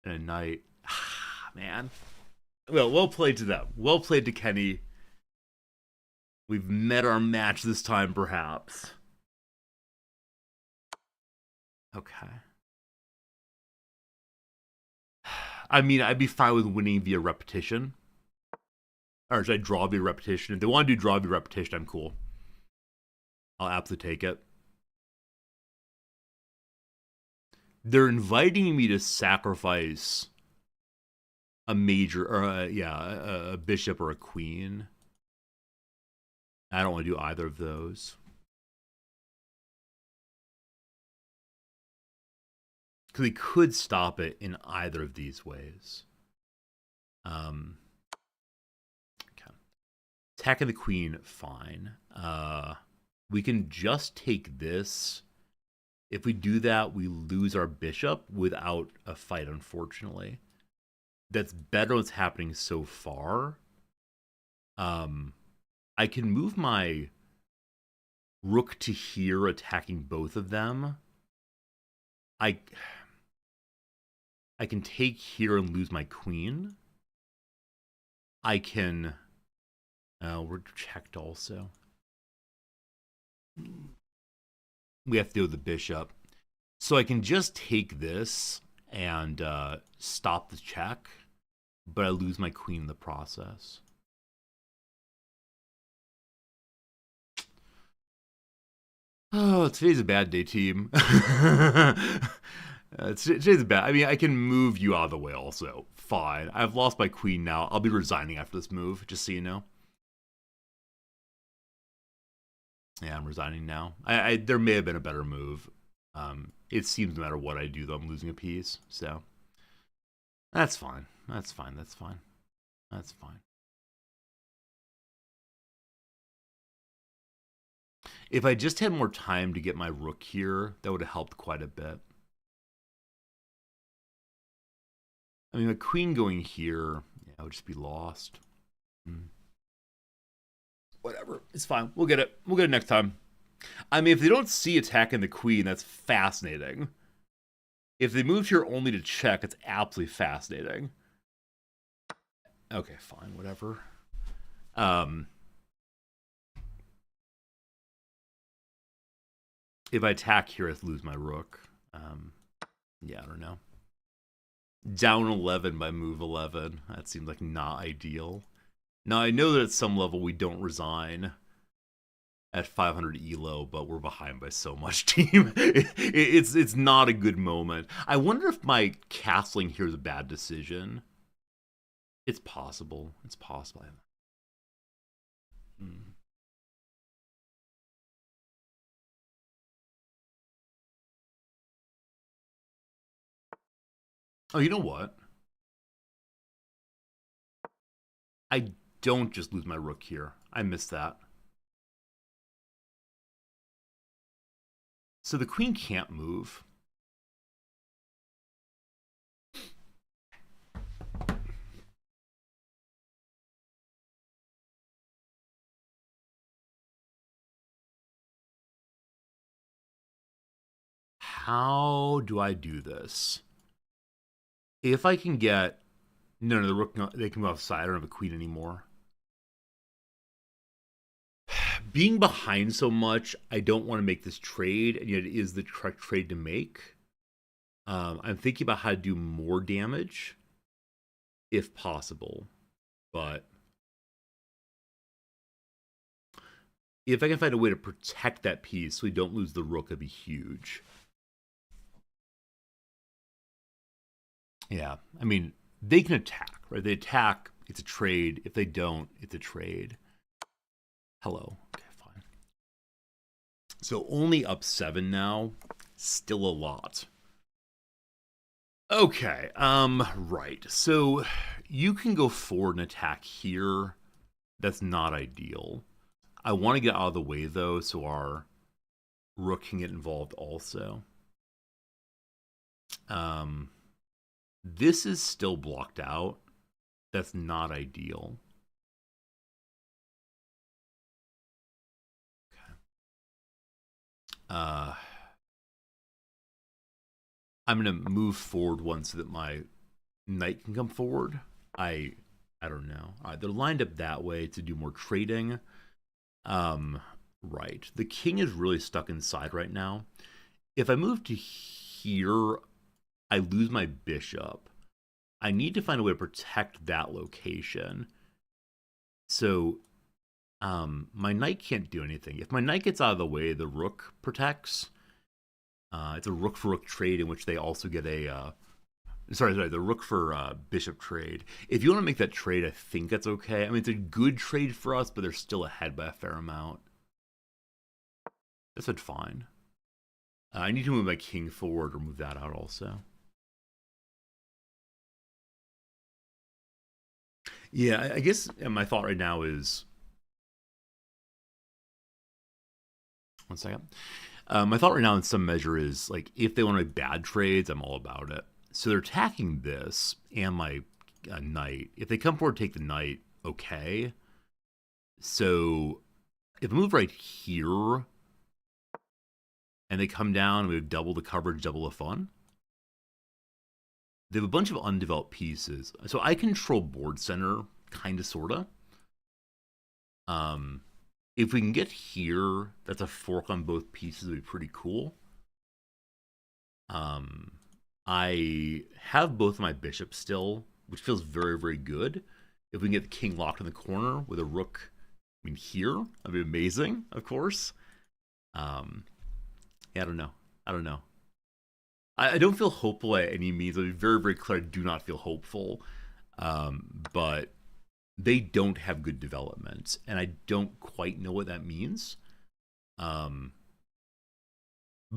knight. Man. Well played to them. Well played to Kenny. We've met our match this time, perhaps. Okay. I mean, I'd be fine with winning via repetition. Or should I draw via repetition? If they want to do draw via repetition, I'm cool. I'll absolutely take it. They're inviting me to sacrifice a major, or a bishop or a queen. I don't want to do either of those. Because we could stop it in either of these ways. Okay. Attacking the queen, fine. We can just take this. If we do that, we lose our bishop without a fight, unfortunately. That's better than what's happening so far. I can move my rook to here, attacking both of them. I can take here and lose my queen. I can... we're checked also. We have to deal with the bishop. So I can just take this and stop the check, but I lose my queen in the process. Oh, today's a bad day, team. Today's bad. I mean, I can move you out of the way also. Fine. I've lost my queen now. I'll be resigning after this move, just so you know. Yeah, I'm resigning now. There may have been a better move. It seems no matter what I do, though, I'm losing a piece. So that's fine. That's fine. That's fine. That's fine. If I just had more time to get my rook here, that would have helped quite a bit. I mean, a queen going here, yeah, would just be lost. Whatever. It's fine. We'll get it. We'll get it next time. I mean, if they don't see attacking the queen, that's fascinating. If they moved here only to check, it's absolutely fascinating. Okay, fine. Whatever. If I attack here, I lose my rook. Yeah, I don't know. Down 11 by move 11. That seems like not ideal. Now, I know that at some level we don't resign at 500 elo, but we're behind by so much, team. It's not a good moment. I wonder if my castling here is a bad decision. It's possible. It's possible. Oh, you know what? I don't just lose my rook here. I missed that. So the queen can't move. How do I do this? If I can get... No, the rook, they can move offside. I don't have a queen anymore. Being behind so much, I don't want to make this trade, and yet it is the correct trade to make. I'm thinking about how to do more damage, if possible. But if I can find a way to protect that piece so we don't lose the rook, it'd be huge. Yeah, I mean, they can attack, right? They attack, it's a trade. If they don't, it's a trade. Hello. Okay, fine. So only up 7 now. Still a lot. Okay, right. So you can go forward and attack here. That's not ideal. I want to get out of the way, though, so our rook can get involved also. This is still blocked out. That's not ideal. Okay. I'm going to move forward one so that my knight can come forward. I don't know. They're lined up that way to do more trading. Right. The king is really stuck inside right now. If I move to here, I lose my bishop. I need to find a way to protect that location. So my knight can't do anything. If my knight gets out of the way, the rook protects. It's a rook for rook trade in which they also get a the rook for bishop trade. If you want to make that trade, I think that's okay. I mean, it's a good trade for us, but they're still ahead by a fair amount. That's fine. I need to move my king forward or move that out also. Yeah, I guess my thought right now is... One second. My thought right now in some measure is, like, if they want to make bad trades, I'm all about it. So they're attacking this and my knight. If they come forward, take the knight, okay. So if I move right here and they come down, we have double the coverage, double the fun. They have a bunch of undeveloped pieces. So I control board center, kind of, sort of. If we can get here, that's a fork on both pieces, would be pretty cool. I have both of my bishops still, which feels very, very good. If we can get the king locked in the corner with a rook, I mean, here, that'd be amazing, of course. Yeah, I don't know. I don't feel hopeful at any means. I'll be very, very clear, I do not feel hopeful. But they don't have good development, and I don't quite know what that means. But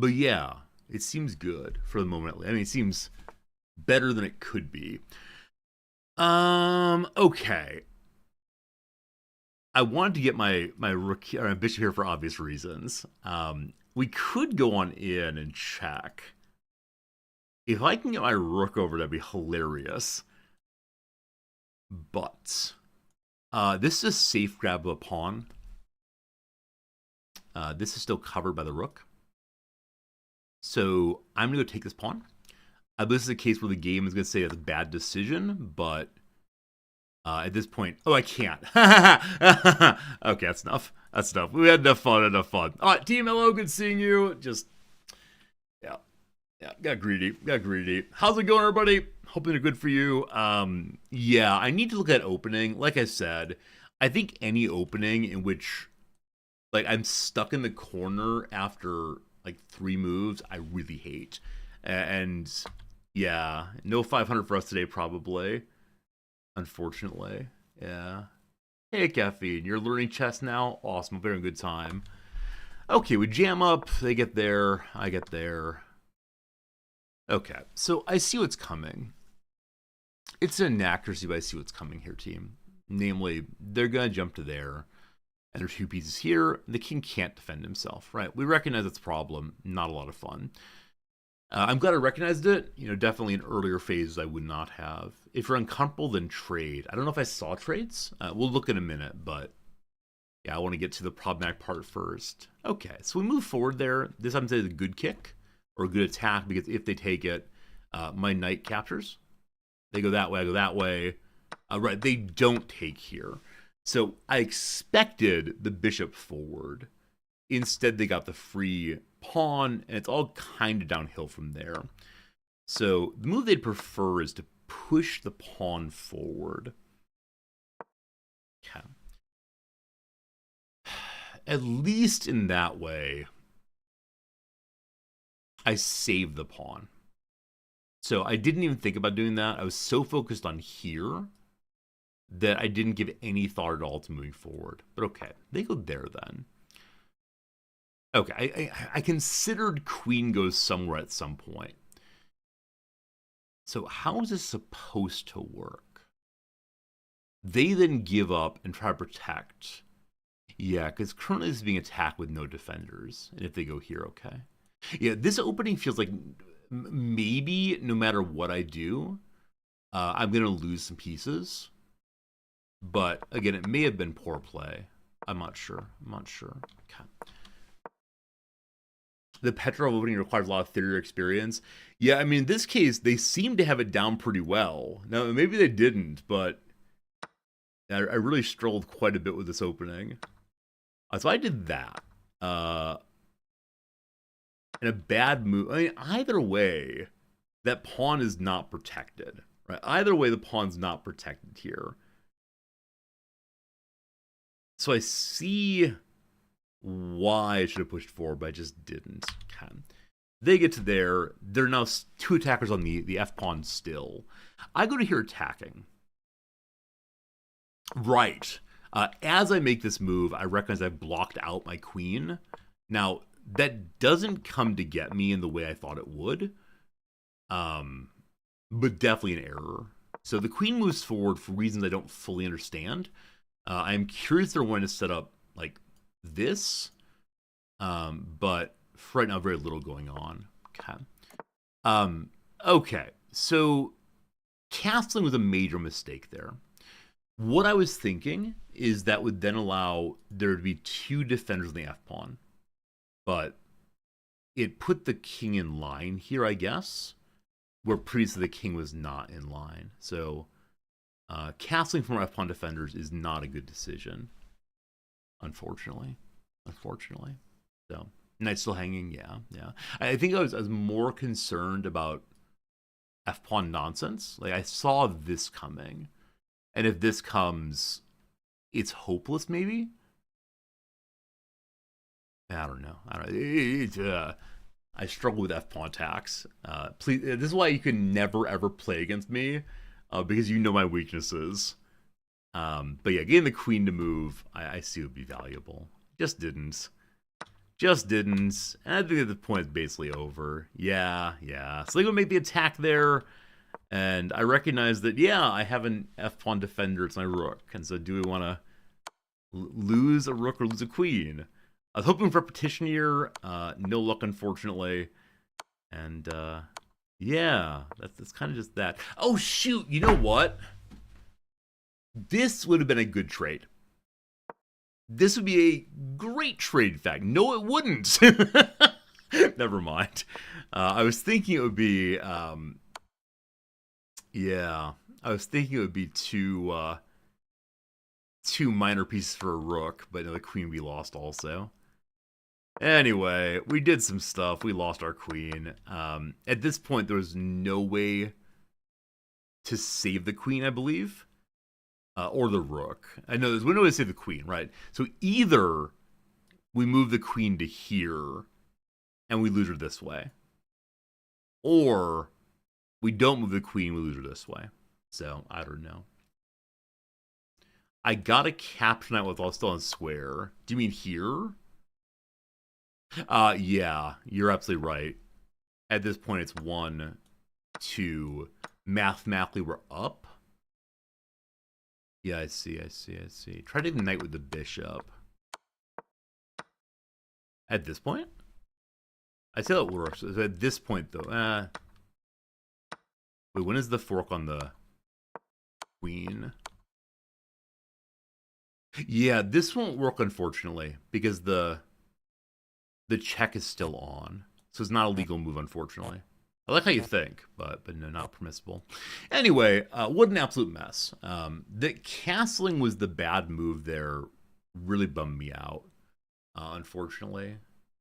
yeah, it seems good for the moment. I mean, it seems better than it could be. Okay. I wanted to get my rook or my bishop here for obvious reasons. We could go on in and check. If I can get my rook over, that'd be hilarious. But this is a safe grab of a pawn. This is still covered by the rook. So I'm going to go take this pawn. This is a case where the game is going to say it's a bad decision, but at this point... Oh, I can't. Okay, that's enough. That's enough. We had enough fun, All right, Team Hello, good seeing you. Just, yeah, got greedy. How's it going, everybody? Hoping they're good for you. Yeah, I need to look at opening. Like I said, I think any opening in which, like, I'm stuck in the corner after, like, 3 moves, I really hate. And, yeah, no 500 for us today, probably. Unfortunately. Yeah. Hey, Caffeine, you're learning chess now? Awesome, I'm having a good time. Okay, we jam up. They get there. I get there. Okay, so I see what's coming. It's an inaccuracy, but I see what's coming here, team. Namely, they're going to jump to there, and there are 2 pieces here. The king can't defend himself, right? We recognize it's a problem. Not a lot of fun. I'm glad I recognized it. You know, definitely in earlier phases I would not have. If you're uncomfortable, then trade. I don't know if I saw trades. We'll look in a minute, but yeah, I want to get to the problematic part first. Okay, so we move forward there. This I'm saying is a good kick or a good attack, because if they take it, my knight captures. They go that way, I go that way. Right, they don't take here. So I expected the bishop forward. Instead, they got the free pawn, and it's all kind of downhill from there. So the move they'd prefer is to push the pawn forward. Okay. At least in that way, I save the pawn. So I didn't even think about doing that. I was so focused on here that I didn't give any thought at all to moving forward. But okay, they go there then. Okay, I considered queen goes somewhere at some point. So how is this supposed to work? They then give up and try to protect. Yeah, because currently this is being attacked with no defenders. And if they go here, okay. Yeah, this opening feels like maybe no matter what I do, I'm going to lose some pieces. But again, it may have been poor play. I'm not sure. Okay. The Petrov opening requires a lot of theater experience. Yeah, I mean, in this case, they seem to have it down pretty well. Now, maybe they didn't, but I really struggled quite a bit with this opening. So I did that. And a bad move. I mean, either way, that pawn is not protected. Right? Either way, the pawn's not protected here. So I see why I should have pushed forward, but I just didn't. Okay. They get to there. There are now two attackers on the F-pawn still. I go to here attacking. Right. As I make this move, I recognize I've blocked out my queen. Now, that doesn't come to get me in the way I thought it would. But definitely an error. So the queen moves forward for reasons I don't fully understand. I'm curious if they're going to set up like this. But for right now, very little going on. Okay. Okay. So castling was a major mistake there. What I was thinking is that would then allow there to be two defenders on the F-pawn. But it put the king in line here, I guess, where previously the king was not in line. So castling from our F-pawn defenders is not a good decision, unfortunately. So, knight still hanging, yeah. I think I was more concerned about F-pawn nonsense. Like, I saw this coming. And if this comes, it's hopeless, maybe? I don't know. I struggle with F-pawn attacks. Please, this is why you can never, ever play against me, because you know my weaknesses. But yeah, getting the queen to move, I see would be valuable. Just didn't. And I think at the point it's basically over. Yeah. So they go make the attack there. And I recognize that, yeah, I have an F-pawn defender. It's my rook. And so do we want to lose a rook or lose a queen? I was hoping for repetition here. No luck, unfortunately. And, yeah, that's kind of just that. Oh, shoot. You know what? This would have been a good trade. This would be a great trade, in fact. No, it wouldn't. Never mind. I was thinking it would be... yeah, I was thinking it would be two minor pieces for a rook, but no, the queen would be lost also. Anyway, we did some stuff. We lost our queen. At this point, there was no way to save the queen, I believe, or the rook. I know there's no way to save the queen, right? So either we move the queen to here and we lose her this way, or we don't move the queen, we lose her this way. So, I don't know. I got a capture knight with all still on square. Do you mean here? Yeah, you're absolutely right. At this point, it's 1, 2. Mathematically, we're up. Yeah, I see. Try to knight with the bishop. At this point? I see how it works. At this point, though, wait, when is the fork on the queen? Yeah, this won't work, unfortunately, because the check is still on. So it's not a legal move, unfortunately. I like how you think, but no, not permissible. Anyway, what an absolute mess. The castling was the bad move there. Really bummed me out, unfortunately.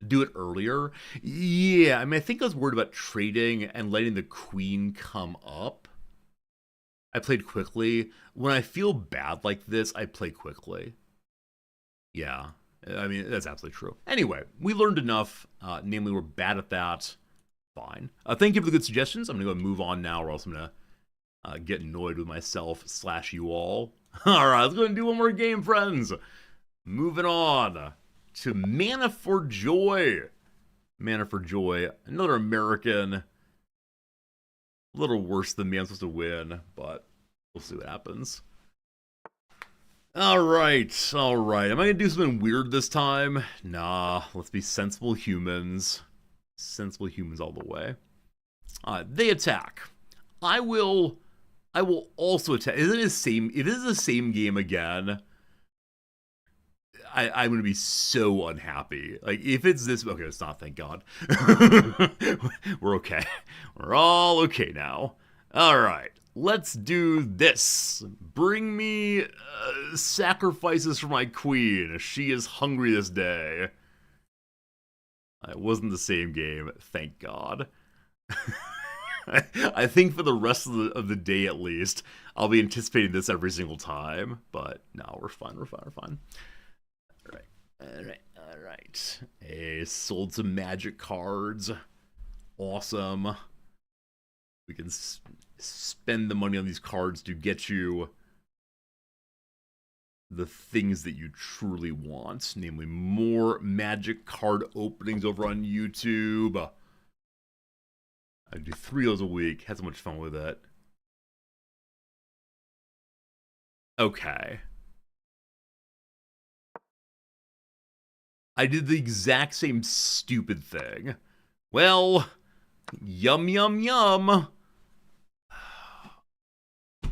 Do it earlier? Yeah, I mean, I think I was worried about trading and letting the queen come up. I played quickly. When I feel bad like this, I play quickly. Yeah, I mean, that's absolutely true. Anyway, we learned enough. Namely, we're bad at that. Fine. Thank you for the good suggestions. I'm going to go and move on now, or else I'm going to get annoyed with myself / you all. All right, let's go and do one more game, friends. Moving on to Mana for Joy. Mana for Joy, another American. A little worse than me. I'm supposed to win, but we'll see what happens. All right. Am I going to do something weird this time? Nah, let's be sensible humans. Sensible humans all the way. They attack. I will also attack. If it is the same game again, I'm going to be so unhappy. Like, if it's this... Okay, it's not, thank God. We're okay. We're all okay now. All right. Let's do this. Bring me sacrifices for my queen. She is hungry this day. It wasn't the same game, thank God. I think for the rest of the day at least, I'll be anticipating this every single time. But no, we're fine. All right. Hey, sold some magic cards. Awesome. We can spend the money on these cards to get you the things that you truly want, namely more magic card openings over on YouTube. I do 3 of those a week. Had so much fun with it. Okay. I did the exact same stupid thing. Well, yum.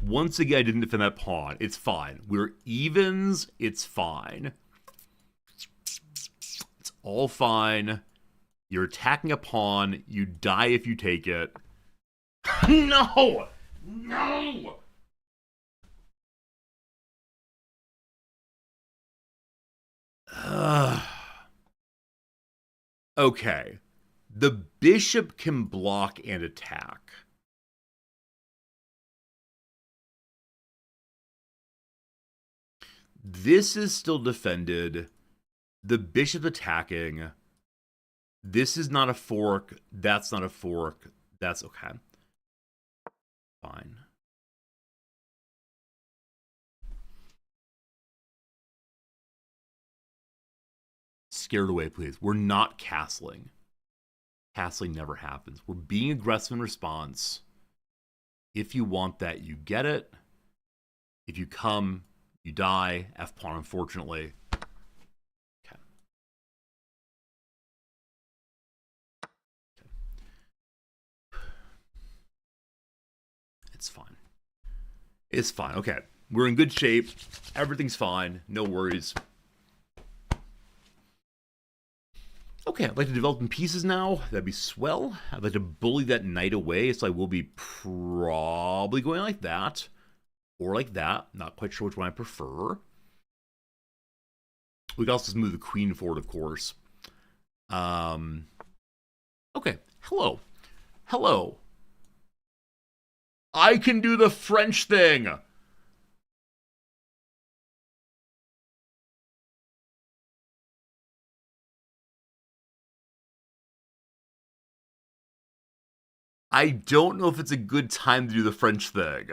Once again, I didn't defend that pawn. It's fine. We're evens. It's fine. It's all fine. You're attacking a pawn. You die if you take it. No! Okay. The bishop can block and attack. This is still defended. The bishop's attacking. This is not a fork. That's not a fork. That's okay. Fine. Scared away, please. We're not castling. Castling never happens. We're being aggressive in response. If you want that, you get it. If you come, you die. F-pawn, unfortunately. Okay. It's fine. It's fine. Okay. We're in good shape. Everything's fine. No worries. Okay, I'd like to develop in pieces now. That'd be swell. I'd like to bully that knight away, so I will be probably going like that. Or like that. Not quite sure which one I prefer. We can also just move the queen forward, of course. Okay, hello. I can do the French thing. I don't know if it's a good time to do the French thing.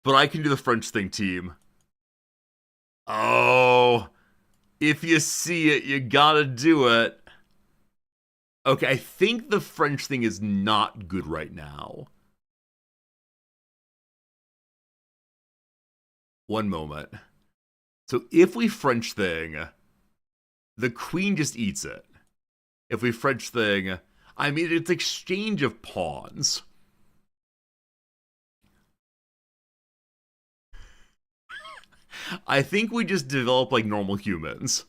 But I can do the French thing, team. Oh. If you see it, you gotta do it. Okay, I think the French thing is not good right now. One moment. So if we French thing, the queen just eats it. If we French thing, I mean, it's exchange of pawns. I think we just develop like normal humans.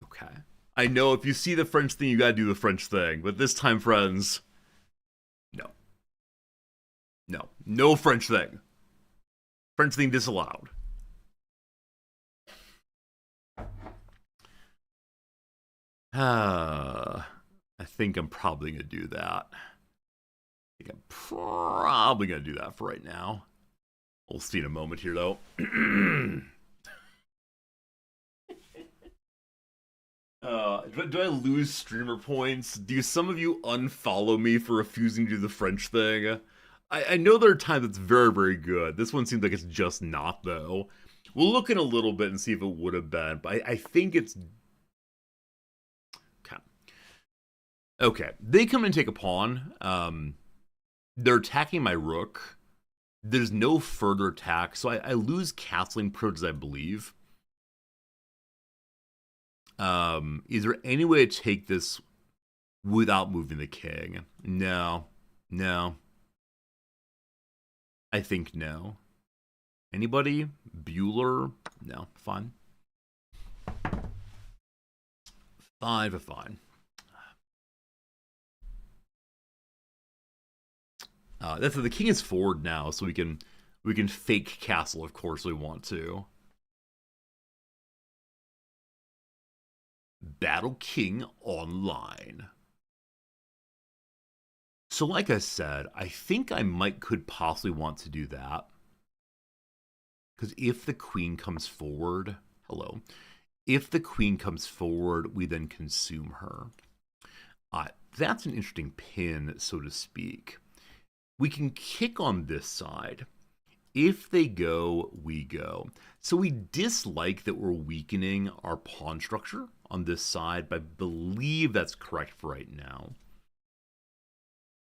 Okay. I know if you see the French thing, you gotta do the French thing. But this time, friends, no. No French thing. French thing disallowed. I think I'm probably going to do that. I'm probably going to do that for right now. We'll see in a moment here, though. Do I lose streamer points? Do some of you unfollow me for refusing to do the French thing? I know there are times it's very, very good. This one seems like it's just not, though. We'll look in a little bit and see if it would have been, but I think it's... Okay. Okay. They come and take a pawn. They're attacking my rook. There's no further attack, so I lose castling privileges, I believe. Is there any way to take this without moving the king? No. No. I think no. Anybody? Bueller? No. Fine. Fine, but fine. That's the king is forward now, so we can fake castle, of course we want to. Battle King online. So like I said, I think I could possibly want to do that. Because if the queen comes forward, hello. If the queen comes forward, we then consume her. That's an interesting pin, so to speak. We can kick on this side. If they go, we go. So we dislike that we're weakening our pawn structure on this side, but I believe that's correct for right now.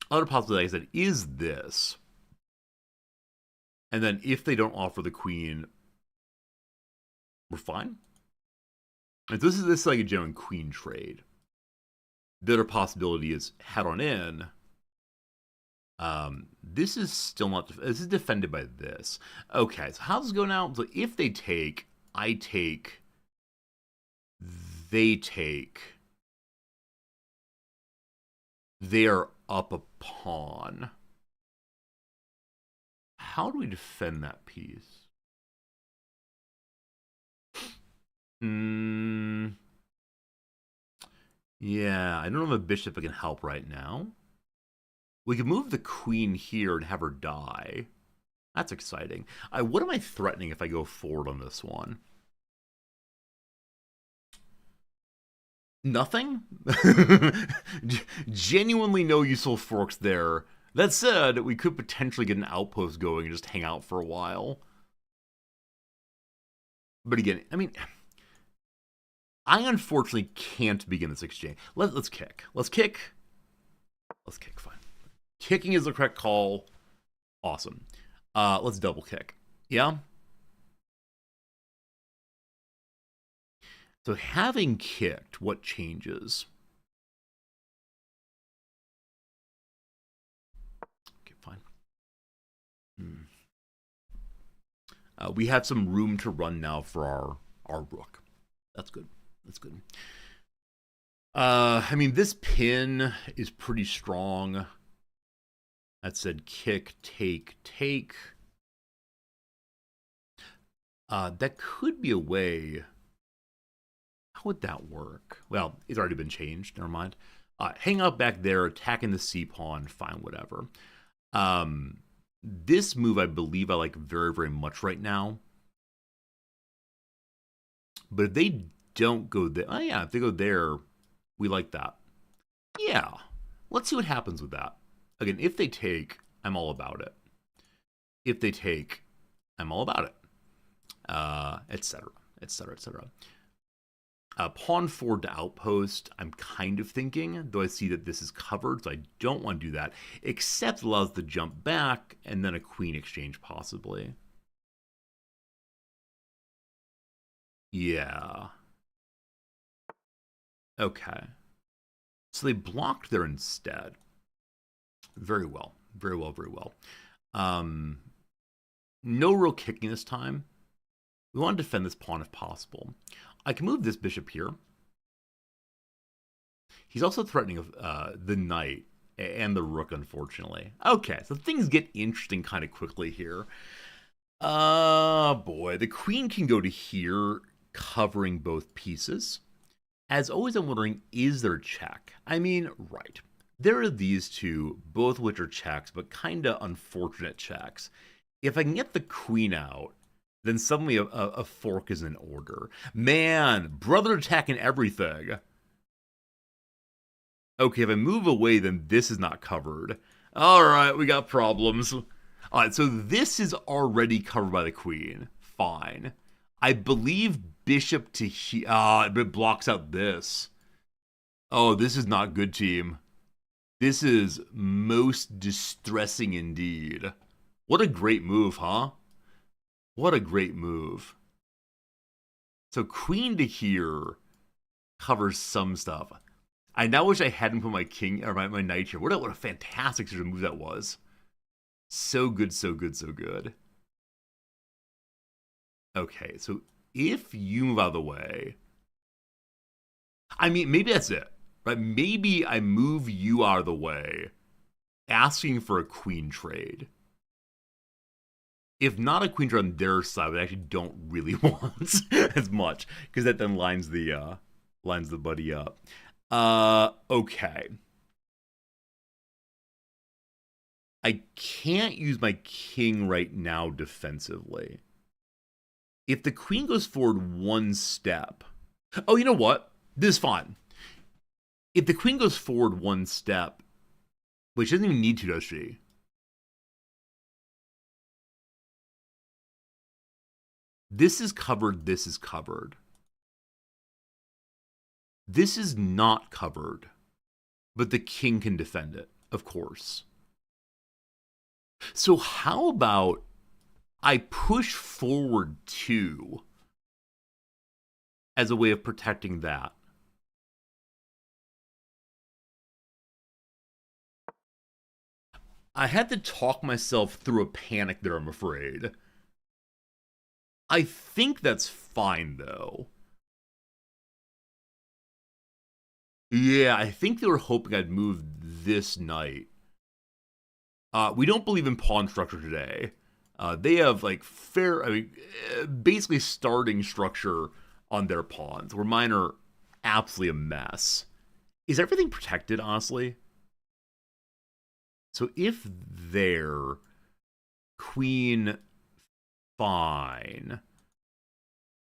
Other possibility, like I said, is this. And then if they don't offer the queen, we're fine. If this is like a genuine queen trade, the other possibility is head on in. This is still not, this is defended by this. Okay, so how does this go now? So if they take, I take, they take, they're up a pawn. How do we defend that piece? Yeah, I don't have a bishop that can help right now. We could move the queen here and have her die. That's exciting. What am I threatening if I go forward on this one? Nothing? Genuinely no useful forks there. That said, we could potentially get an outpost going and just hang out for a while. But again, I mean, I unfortunately can't begin this exchange. Let's kick. Let's kick. Let's kick, fine. Kicking is the correct call. Awesome. Let's double kick. Yeah? So having kicked, what changes? Okay, fine. We have some room to run now for our rook. That's good. That's good. I mean, this pin is pretty strong. That said, kick, take, take. That could be a way. How would that work? Well, it's already been changed. Never mind. Hang out back there, attacking the c-pawn, fine, whatever. This move, I believe I like very, very much right now. But if they don't go there, oh yeah, if they go there, we like that. Yeah, let's see what happens with that. Again, if they take, I'm all about it. If they take, I'm all about it. Etc., etc., etc. Pawn forward to outpost, I'm kind of thinking, though I see that this is covered, so I don't want to do that, except allows the jump back, and then a queen exchange possibly. Yeah. Okay. So they blocked there instead. Very well. Very well, very well. No real kicking this time. We want to defend this pawn if possible. I can move this bishop here. He's also threatening the knight and the rook, unfortunately. Okay, so things get interesting kind of quickly here. Boy, the queen can go to here, covering both pieces. As always, I'm wondering, is there a check? I mean, right. There are these two, both which are checks, but kind of unfortunate checks. If I can get the queen out, Then suddenly a fork is in order. Man, brother attacking everything. Okay, if I move away, then this is not covered. All right, we got problems. All right, so this is already covered by the queen. Fine. I believe bishop to here. But it blocks out this. Oh, this is not good, team. This is most distressing indeed. What a great move, huh? What a great move. So queen to here covers some stuff. I now wish I hadn't put my king or my knight here. What a fantastic sort of move that was. So good, so good, so good. Okay, so if you move out of the way, I mean, maybe that's it, right? Maybe I move you out of the way, asking for a queen trade. If not a queen trade on their side, I actually don't really want as much because that then lines the buddy up. Okay. I can't use my king right now defensively. If the queen goes forward one step, oh, you know what? This is fine. If the queen goes forward one step, wait, she doesn't even need to, does she? This is covered, this is covered. This is not covered, but the king can defend it, of course. So how about I push forward 2 as a way of protecting that? I had to talk myself through a panic there, I'm afraid. I think that's fine, though. Yeah, I think they were hoping I'd move this knight. We don't believe in pawn structure today. They have, like, basically starting structure on their pawns, where mine are absolutely a mess. Is everything protected, honestly? So if they're queen, fine.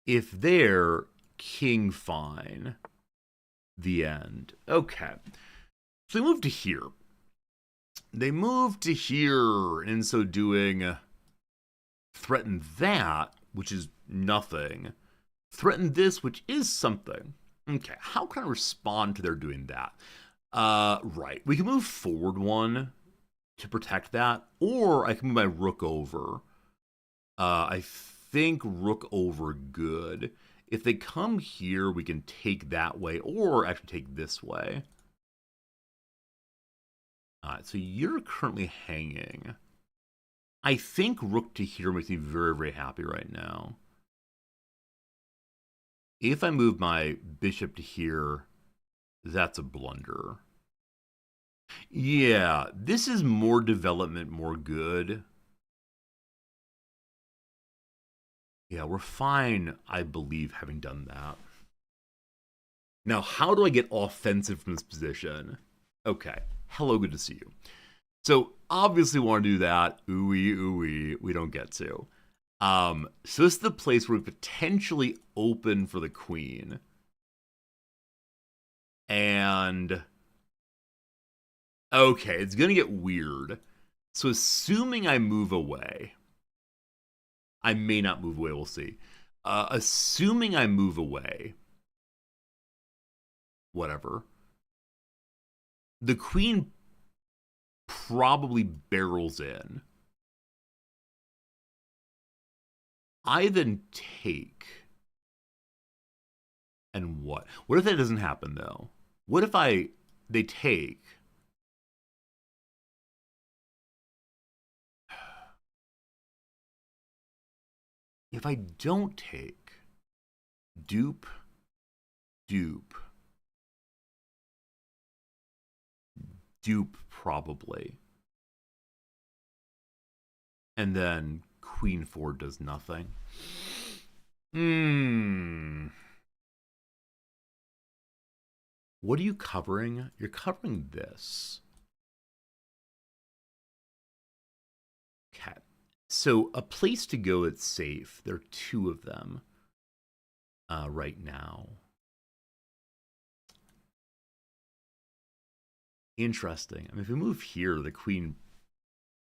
If they're king, fine. The end. Okay. So they move to here. They move to here, and in so doing, threaten that, which is nothing. Threaten this, which is something. Okay, how can I respond to their doing that? Right. We can move forward 1 to protect that, or I can move my rook over. I think rook over good. If they come here, we can take that way, or actually take this way. Alright, so you're currently hanging. I think rook to here makes me very, very happy right now. If I move my bishop to here, that's a blunder. Yeah, this is more development, more good. Yeah, we're fine, I believe, having done that. Now, how do I get offensive from this position? Okay, hello, good to see you. So, obviously want to do that. Ooey, ooey, we don't get to. So this is the place where we potentially open for the queen. And okay, it's gonna get weird. So assuming I move away, I may not move away, we'll see. Assuming I move away, whatever, the queen probably barrels in. I then take. And what? What if that doesn't happen, though? What if they take? If I don't take, dupe, dupe, dupe probably. And then queen 4 does nothing. What are you covering? You're covering this. Okay. So a place to go that's safe. There are two of them right now. Interesting. I mean, if we move here, the queen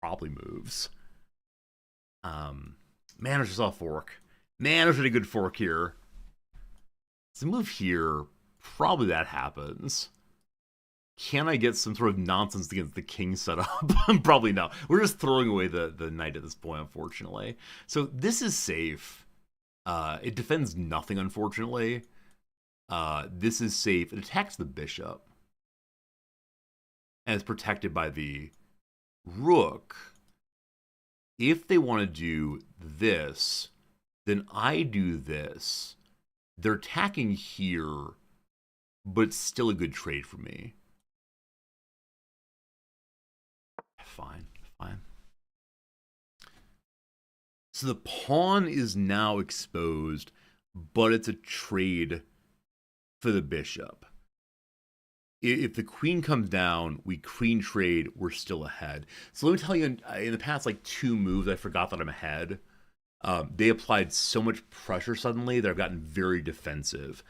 probably moves. Man, I just saw a fork. Man, there's a good fork here. So move here, probably that happens. Can I get some sort of nonsense against the king set up? Probably not. We're just throwing away the knight at this point, unfortunately. So this is safe. It defends nothing, unfortunately. This is safe. It attacks the bishop. And it's protected by the rook. If they want to do this, then I do this. They're attacking here, but it's still a good trade for me. Fine. So the pawn is now exposed, but it's a trade for the bishop. If the queen comes down, we queen trade, we're still ahead. So let me tell you, in the past like 2 moves, I forgot that I'm ahead. They applied so much pressure suddenly that I've gotten very defensive.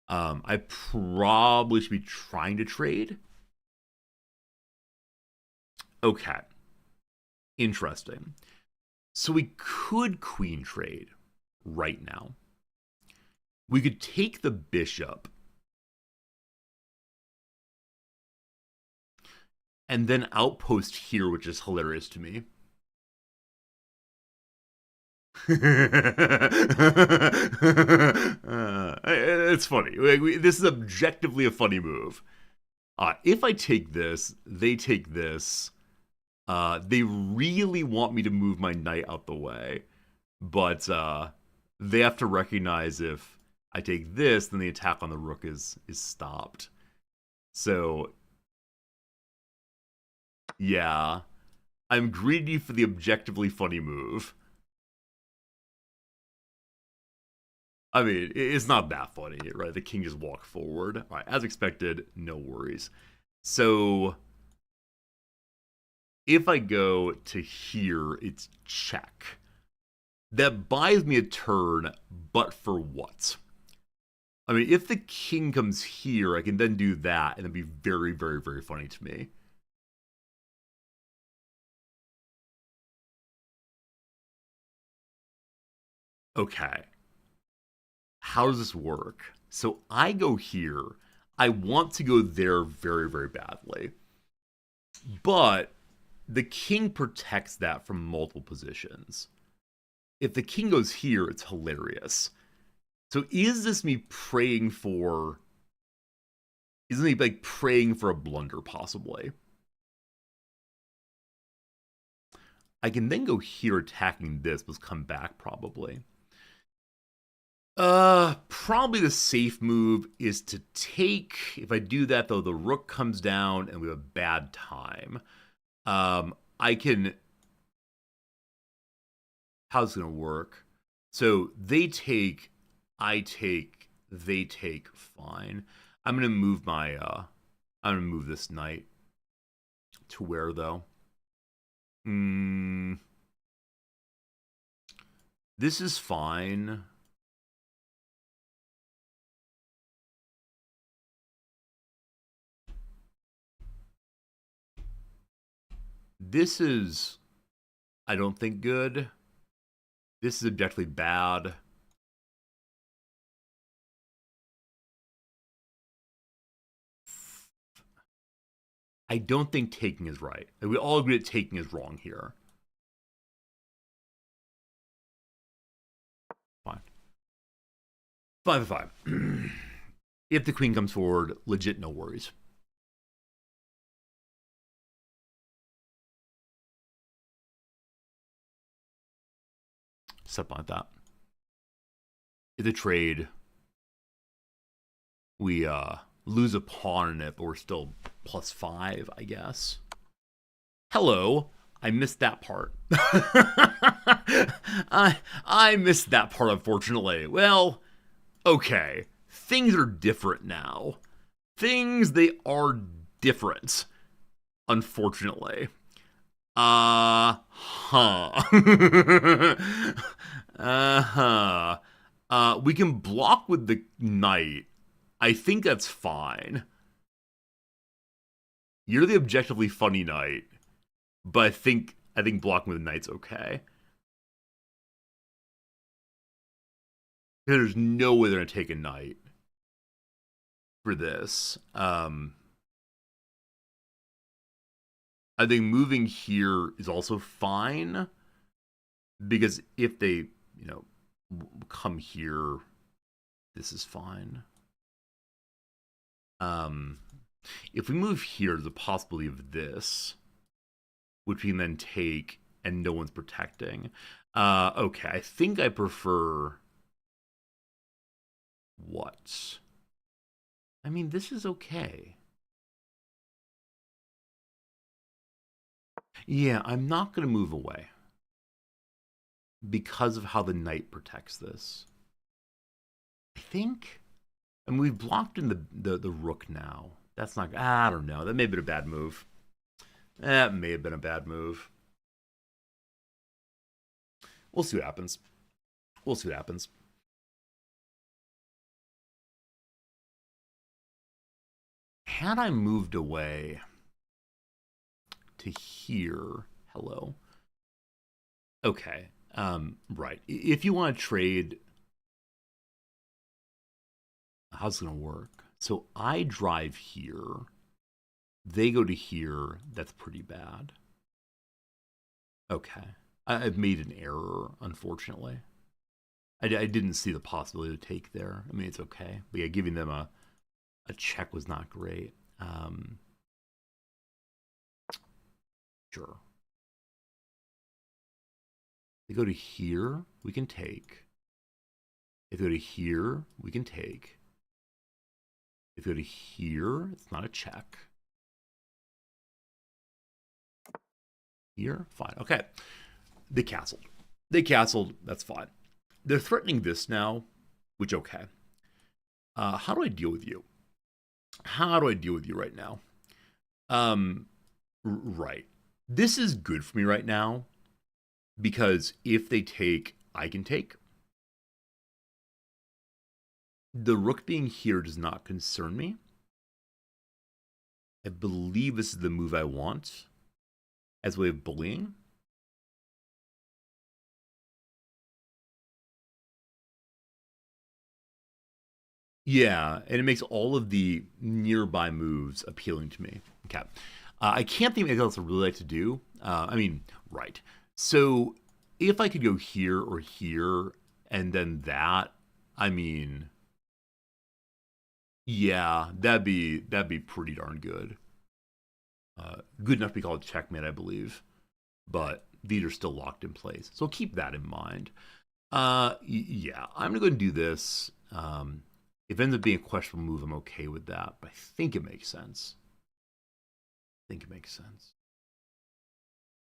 I probably should be trying to trade. Okay. Interesting. So we could queen trade right now. We could take the bishop and then outpost here, which is hilarious to me. It's funny. This is objectively a funny move. If I take this, they take this. They really want me to move my knight out the way, but they have to recognize if I take this, then the attack on the rook is stopped. So, yeah, I'm greedy for the objectively funny move. I mean, it's not that funny, right? The king just walked forward. All right, as expected, no worries. So if I go to here, it's check. That buys me a turn, but for what? I mean, if the king comes here, I can then do that, and it'd be very, very, very funny to me. Okay. How does this work? So I go here. I want to go there very, very badly. But the king protects that from multiple positions. If the king goes here, it's hilarious. So is this me praying for... Isn't he like praying for a blunder, possibly? I can then go here attacking this, but come back, probably. Probably the safe move is to take... If I do that, though, the rook comes down and we have a bad time. I can... How's it going to work? So they take, I take, they take, fine. I'm going to move my... I'm going to move this knight. To where, though? This is fine. This is, I don't think, good. This is objectively bad. I don't think taking is right. We all agree that taking is wrong here. Fine. 5-5. If the queen comes forward, legit no worries. Something like that. If the trade, we lose a pawn in it, but we're still +5, I guess. Hello. I missed that part. I missed that part, unfortunately. Well, okay. Things are different now. They are different, unfortunately. Huh. Uh-huh. We can block with the knight. I think that's fine. You're the objectively funny knight, but I think blocking with the knight's okay. There's no way they're gonna take a knight for this. I think moving here is also fine because if they, come here, this is fine. Um, if we move here, there's a possibility of this, which we can then take, and no one's protecting. Okay, I think I prefer what? I mean, this is okay. Yeah, I'm not going to move away because of how the knight protects this. I think. And we've blocked in the rook now. That's not. I don't know. That may have been a bad move. That may have been a bad move. We'll see what happens. We'll see what happens. Had I moved away to here, hello. Okay. Right. If you want to trade, how's it gonna work? So I drive here. They go to here. That's pretty bad. Okay. I've made an error, unfortunately. I didn't see the possibility to take there. I mean, it's okay. But yeah, giving them a check was not great. Sure. They go to here, we can take. If they go to here, we can take. If they go to here, it's not a check. Here, fine. Okay. They castled. They castled. That's fine. They're threatening this now, which okay. How do I deal with you? How do I deal with you right now? Right. This is good for me right now because if they take, I can take. The rook being here does not concern me. I believe this is the move I want as a way of bullying. Yeah, and it makes all of the nearby moves appealing to me. Okay. I can't think of anything else I really like to do. I mean, right. So if I could go here or here and then that, I mean, yeah, that'd be pretty darn good. Good enough to be called checkmate, I believe. But these are still locked in place. So keep that in mind. Yeah, I'm gonna go and do this. If it ends up being a questionable move, I'm okay with that. But I think it makes sense. I think it makes sense.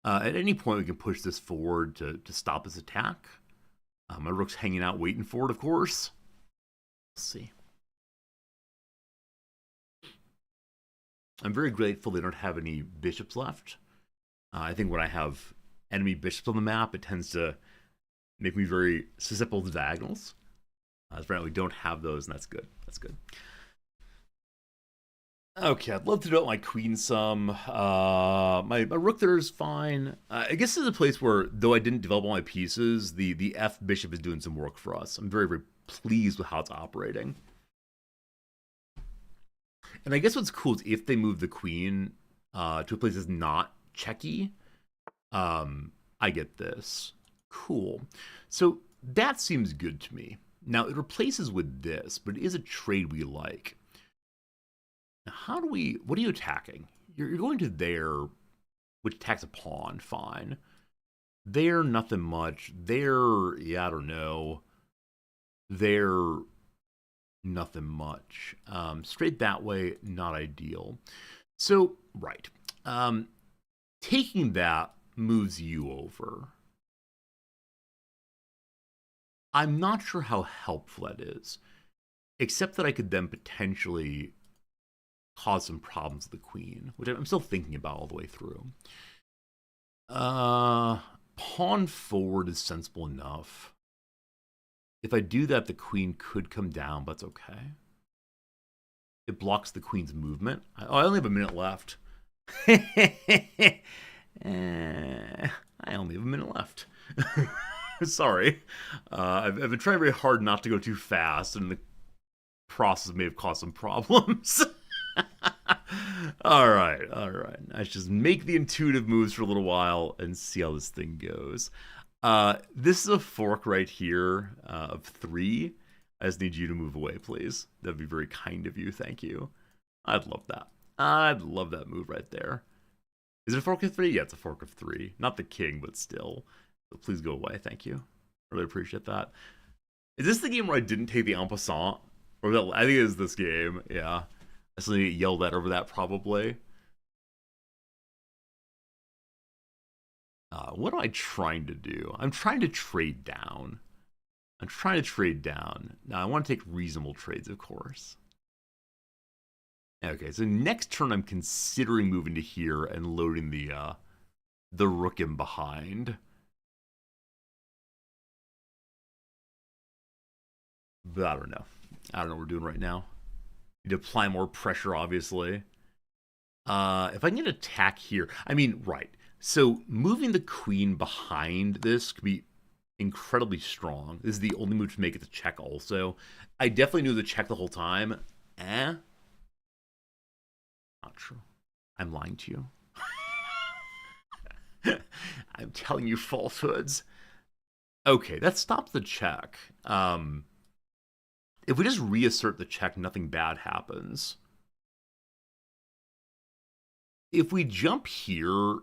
At any point, we can push this forward to stop his attack. My rook's hanging out, waiting for it, of course. Let's see. I'm very grateful they don't have any bishops left. I think when I have enemy bishops on the map, it tends to make me very susceptible to diagonals. As right now, we don't have those, and that's good. That's good. Okay, I'd love to develop my queen some. My rook there is fine. I guess this is a place where, though I didn't develop all my pieces, the F bishop is doing some work for us. I'm very, very pleased with how it's operating. And I guess what's cool is if they move the queen to a place that's not checky, I get this. Cool. So that seems good to me. Now, it replaces with this, but it is a trade we like. Now, what are you attacking? You're going to there, which attacks a pawn, fine. There, nothing much. There, yeah, I don't know. There, nothing much. Straight that way, not ideal. So, right. Taking that moves you over. I'm not sure how helpful that is, except that I could then potentially cause some problems with the queen, which I'm still thinking about all the way through. Uh, Pawn forward is sensible enough. If I do that, the queen could come down, but it's okay. It blocks the queen's movement. I only have a minute left. I only have a minute left. Sorry. I've been trying very hard not to go too fast, and the process may have caused some problems. All right, all right. I should just make the intuitive moves for a little while and see how this thing goes. This is a fork right here of 3. I just need you to move away, please. That'd be very kind of you. Thank you. I'd love that. I'd love that move right there. Is it a fork of 3? Yeah, it's a fork of 3. Not the king, but still. So please go away. Thank you. Really appreciate that. Is this the game where I didn't take the en passant? Or that, I think it is this game. Yeah. I still need to get yelled at over that, probably. What am I trying to do? I'm trying to trade down. I'm trying to trade down. Now, I want to take reasonable trades, of course. Okay, so next turn I'm considering moving to here and loading the rook in behind. But I don't know. I don't know what we're doing right now. Need to apply more pressure, obviously. If I can get an attack here, I mean, right. So moving the queen behind this could be incredibly strong. This is the only move to make it to check also. I definitely knew the check the whole time. Not true. I'm lying to you. I'm telling you falsehoods. Okay, that stops the check. If we just reassert the check, nothing bad happens. If we jump here,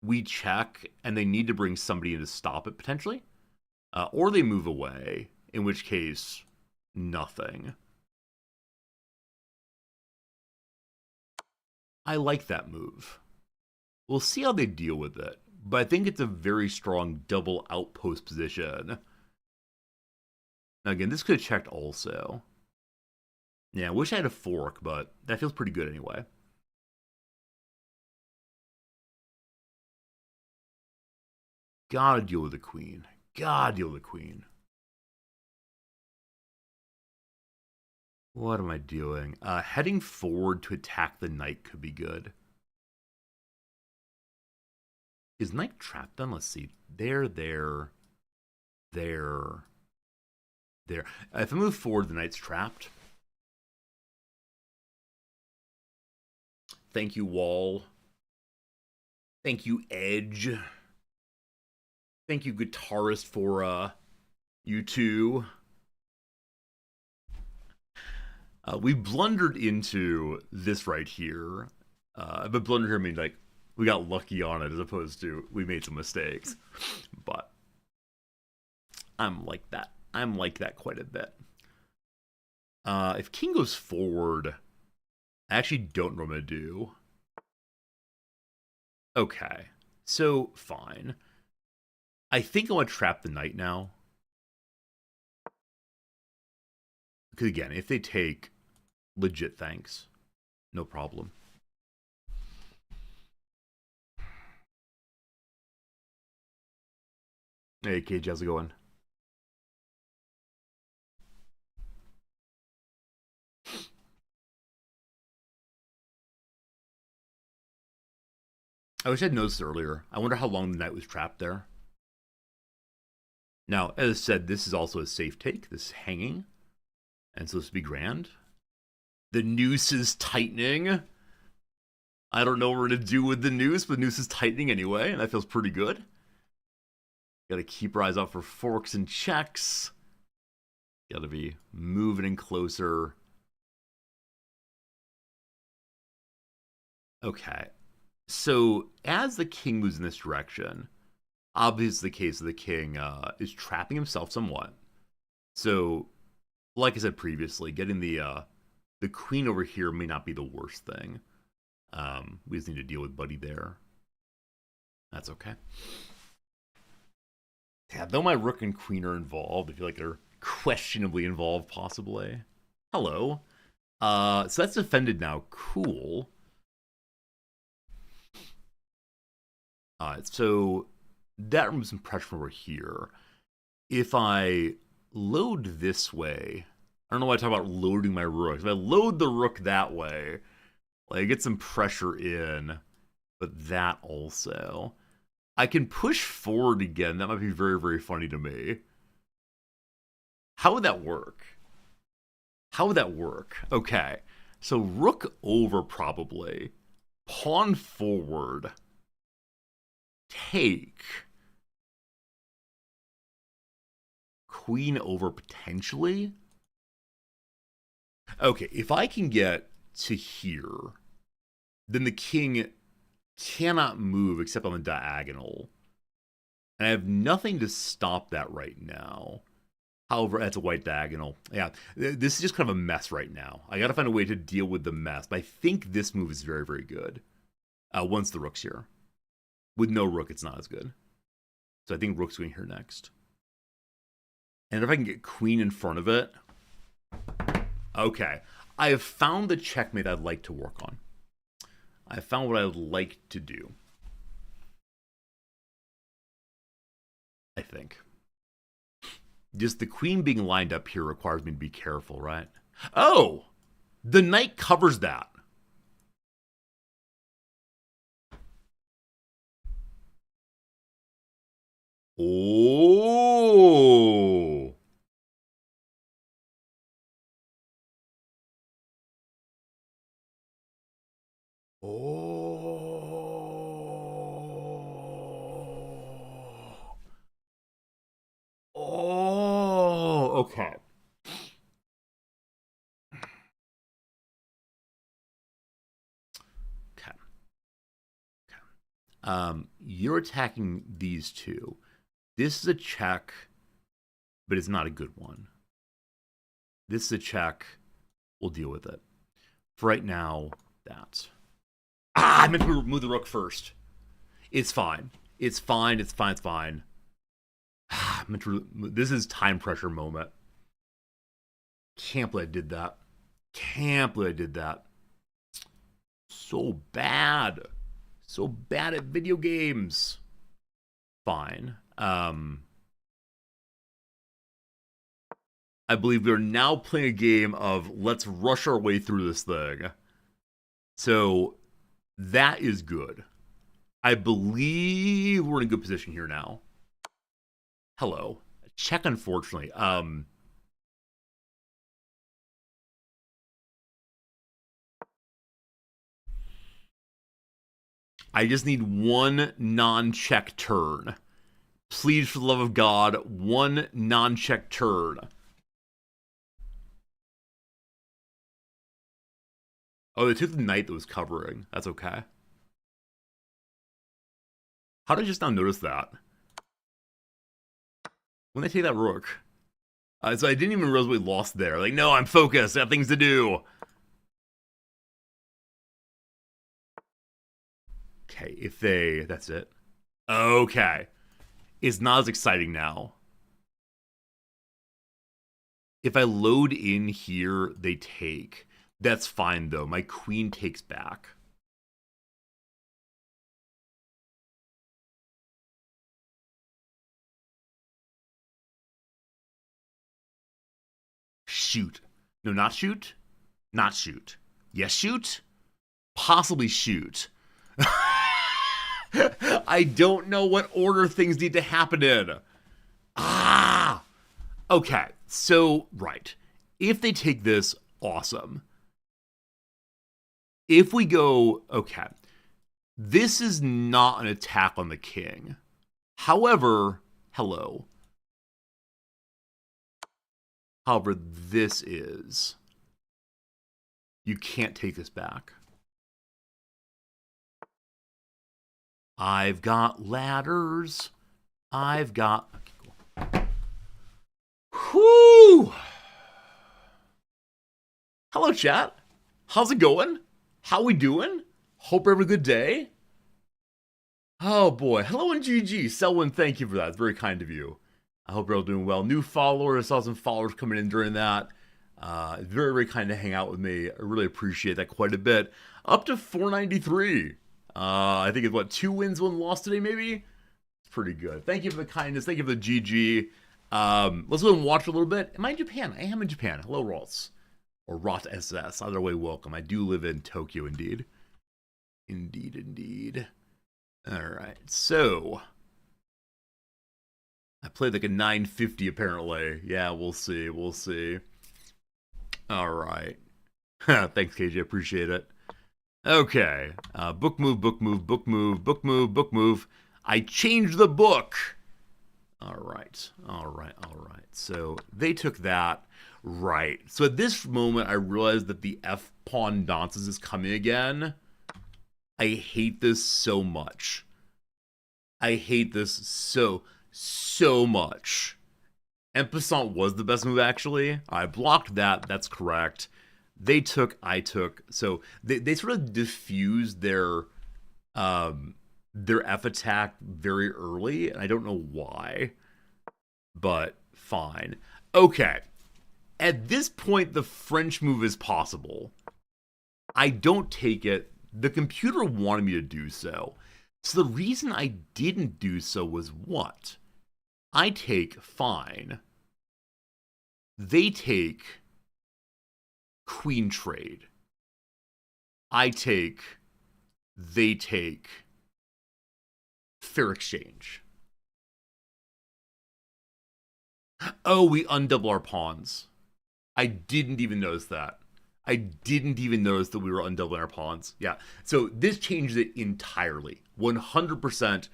we check, and they need to bring somebody in to stop it, potentially. Or they move away, in which case, nothing. I like that move. We'll see how they deal with it, but I think it's a very strong double outpost position. Now again, this could have checked also. Yeah, I wish I had a fork, but that feels pretty good anyway. Gotta deal with the queen. Gotta deal with the queen. What am I doing? Heading forward to attack the knight could be good. Is knight trapped then? Let's see. There. If I move forward, the knight's trapped. Thank you, wall. Thank you, edge. Thank you, guitarist, for you two. We blundered into this right here. But blunder here means like we got lucky on it as opposed to we made some mistakes. But I'm like that. I'm like that quite a bit. If king goes forward, I actually don't know what I'm going to do. Okay. So, fine. I think I want to trap the knight now. Because again, if they take, legit thanks. No problem. Hey, Cage, how's it going? I wish I'd noticed earlier. I wonder how long the knight was trapped there. Now, as I said, this is also a safe take. This is hanging. And so this would be grand. The noose is tightening. I don't know what we're going to do with the noose, but the noose is tightening anyway, and that feels pretty good. Gotta keep our eyes out for forks and checks. Gotta be moving in closer. Okay. So, as the king moves in this direction, obviously the case of the king is trapping himself somewhat. So, like I said previously, getting the queen over here may not be the worst thing. We just need to deal with Buddy there. That's okay. Yeah, though my rook and queen are involved, I feel like they're questionably involved, possibly. Hello. So that's defended now. Cool. So that removes some pressure from over here. If I load this way, I don't know why I talk about loading my rook. If I load the rook that way, like I get some pressure in, but that also. I can push forward again. That might be very, very funny to me. How would that work? How would that work? Okay. So rook over probably. Pawn forward. Take. Queen over potentially? Okay, if I can get to here, then the king cannot move except on the diagonal. And I have nothing to stop that right now. However, that's a white diagonal. Yeah, this is just kind of a mess right now. I gotta find a way to deal with the mess. But I think this move is very, very good. Once the rook's here. With no rook, it's not as good. So I think rook's going here next. And if I can get queen in front of it. Okay. I have found the checkmate I'd like to work on. I found what I would like to do. I think. Just the queen being lined up here requires me to be careful, right? Oh! The knight covers that. Oh! Oh! Oh! Okay. Okay. You're attacking these two. This is a check, but it's not a good one. This is a check. We'll deal with it. For right now, that. Ah, I meant to remove the rook first. It's fine. It's fine. It's fine. It's fine. Ah, I meant to this is time pressure moment. Can't believe I did that. Can't believe I did that. So bad. So bad at video games. Fine. I believe we are now playing a game of let's rush our way through this thing. So that is good. I believe we're in a good position here now. Hello. Check, unfortunately. I just need one non-check turn. Please, for the love of God, one non-check turn. Oh, they took the knight that was covering. That's okay. How did I just now notice that? When they take that rook. So I didn't even realize we lost there. Like, no, I'm focused. I have things to do. Okay, if they... That's it. Okay. It's not as exciting now. If I load in here, they take. That's fine, though. My queen takes back. Shoot. No, not shoot. Not shoot. Yes, shoot. Possibly shoot. I don't know what order things need to happen in. Ah! Okay, so, right. If they take this, awesome. If we go, okay, this is not an attack on the king. However, hello. However, this is. You can't take this back. I've got ladders. I've got... Okay, cool. Whew! Hello, chat. How's it going? How we doing? Hope you're having a good day. Oh, boy. Hello, and GG. Selwyn, thank you for that. It's very kind of you. I hope you're all doing well. New followers. I saw some followers coming in during that. It's very, very kind to hang out with me. I really appreciate that quite a bit. Up to 493. I think it's what, 2 wins, 1 loss today, maybe? It's pretty good. Thank you for the kindness. Thank you for the GG. Let's go and watch a little bit. Am I in Japan? I am in Japan. Hello, Rolls. Or Rot SS. Either way, welcome. I do live in Tokyo, indeed. Indeed. Alright, so I played like a 950 apparently. Yeah, we'll see. Alright. Thanks, KJ. Appreciate it. Okay. Book move. I changed the book. Alright. So they took that. Right. So at this moment, I realized that the F pawn nonsense is coming again. I hate this so much. I hate this so much. En passant was the best move, actually. I blocked that. That's correct. They took, I took. So they sort of diffused their F attack very early, and I don't know why, but fine. Okay. At this point, the French move is possible. I don't take it. The computer wanted me to do so. So the reason I didn't do so was what? I take fine. They take queen trade. I take, they take fair exchange. Oh, we undouble our pawns. I didn't even notice that. I didn't even notice that we were undoubling our pawns. Yeah, so this changes it entirely. 100%,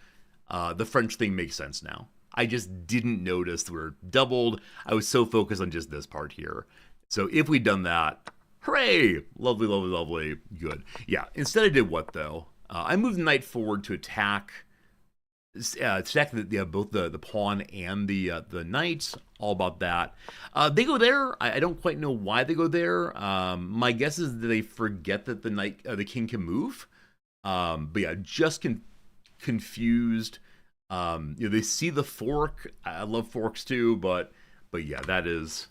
the French thing makes sense now. I just didn't notice that we were doubled. I was so focused on just this part here. So if we'd done that, hooray! Lovely, good. Yeah, instead I did what, though? I moved the knight forward to attack both the pawn and the knight. All about that. They go there. I don't quite know why they go there. My guess is that they forget that the king can move. But yeah, just confused. They see the fork. I love forks too, but yeah, that is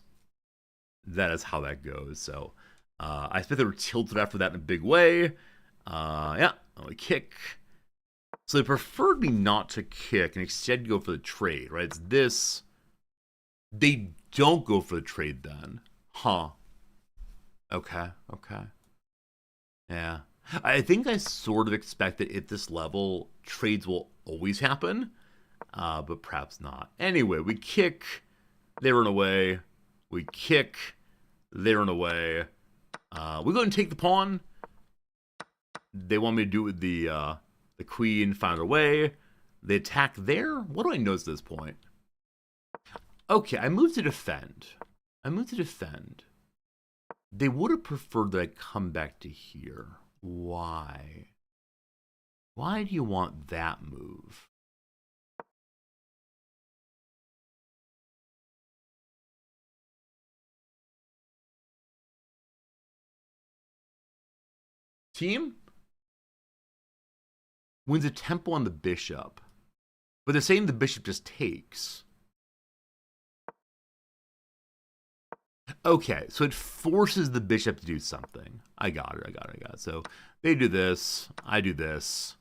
how that goes. So I expect they were tilted after that in a big way. Yeah, we kick. So they preferred me not to kick and instead go for the trade, right? It's this. They don't go for the trade then. Huh. Okay. Yeah. I think I sort of expect that at this level, trades will always happen, but perhaps not. Anyway, we kick, they run away. We kick, they run away. We go and take the pawn. They want me to do it with the queen, find her way. They attack there? What do I notice at this point? Okay, I moved to defend. They would have preferred that I come back to here. Why? Why do you want that move? Team wins a tempo on the bishop, but they're saying the bishop just takes. Okay, so it forces the bishop to do something. I got it. So they do this, I do this.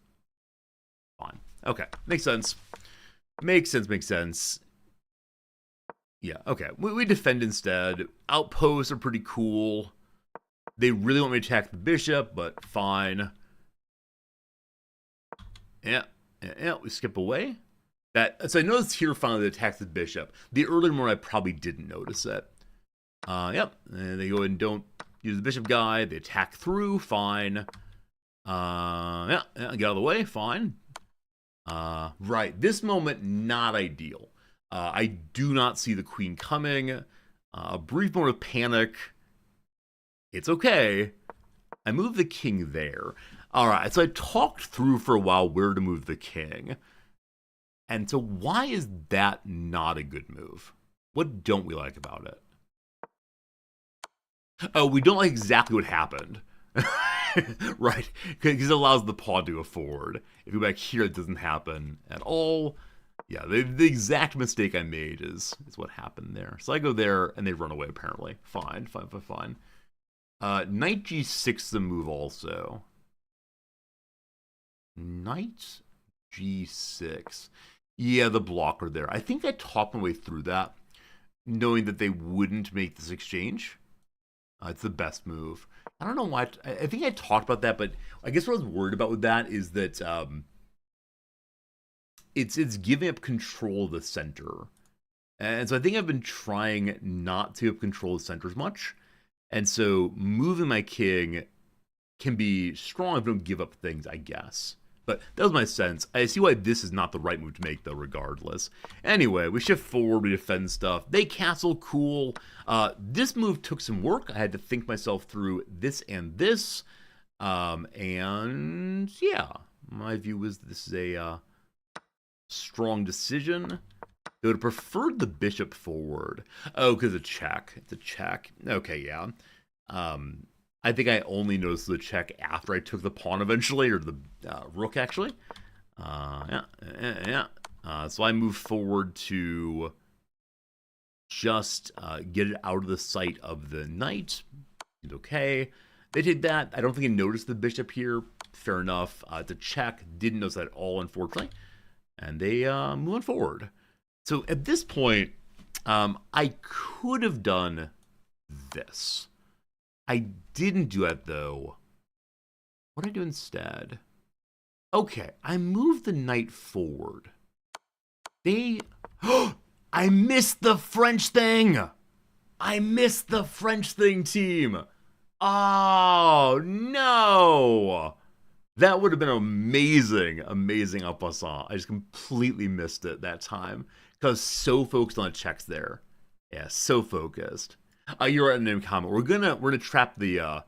Fine. Okay, makes sense. Makes sense. Yeah, okay. We defend instead. Outposts are pretty cool. They really want me to attack the bishop, but fine. Yeah, we skip away. So I noticed here finally they attack the bishop. The earlier one I probably didn't notice it. Yep, and they go ahead and don't use the bishop guy. They attack through, fine. Yeah, get out of the way, fine. Right, this moment, not ideal. I do not see the queen coming. A brief moment of panic. It's okay. I move the king there. All right, so I talked through for a while where to move the king. And so why is that not a good move? What don't we like about it? Oh, we don't like exactly what happened. Right, because it allows the pawn to go forward. If you go back here, it doesn't happen at all. Yeah, the exact mistake I made is what happened there. So I go there, and they run away, apparently. Fine. Knight g6 the move also. Knight G6. Yeah, the blocker there. I think I talked my way through that, knowing that they wouldn't make this exchange. It's the best move. I don't know why. I think I talked about that, but I guess what I was worried about with that is that it's giving up control of the center, and so I think I've been trying not to give up control of the center as much, and so moving my king can be strong if I don't give up things, I guess. But that was my sense. I see why this is not the right move to make, though, regardless. Anyway, we shift forward, we defend stuff. They castle, cool. This move took some work. I had to think myself through this and this. And, yeah, my view was this is a strong decision. They would have preferred the bishop forward. Oh, because it's a check. It's a check. Okay, yeah. I think I only noticed the check after I took the pawn eventually, or the rook, actually. Yeah. So I move forward to just get it out of the sight of the knight. It's okay. They did that. I don't think I noticed the bishop here. Fair enough. It's a check. Didn't notice that at all, unfortunately. And they moving forward. So at this point, I could have done this. I didn't do that, though. What did I do instead? Okay, I moved the knight forward. I missed the French thing! I missed the French thing, team! Oh, no! That would have been amazing, amazing en passant. I just completely missed it that time. Because so focused on the checks there. Yeah, so focused. You're right in the comment. We're gonna trap the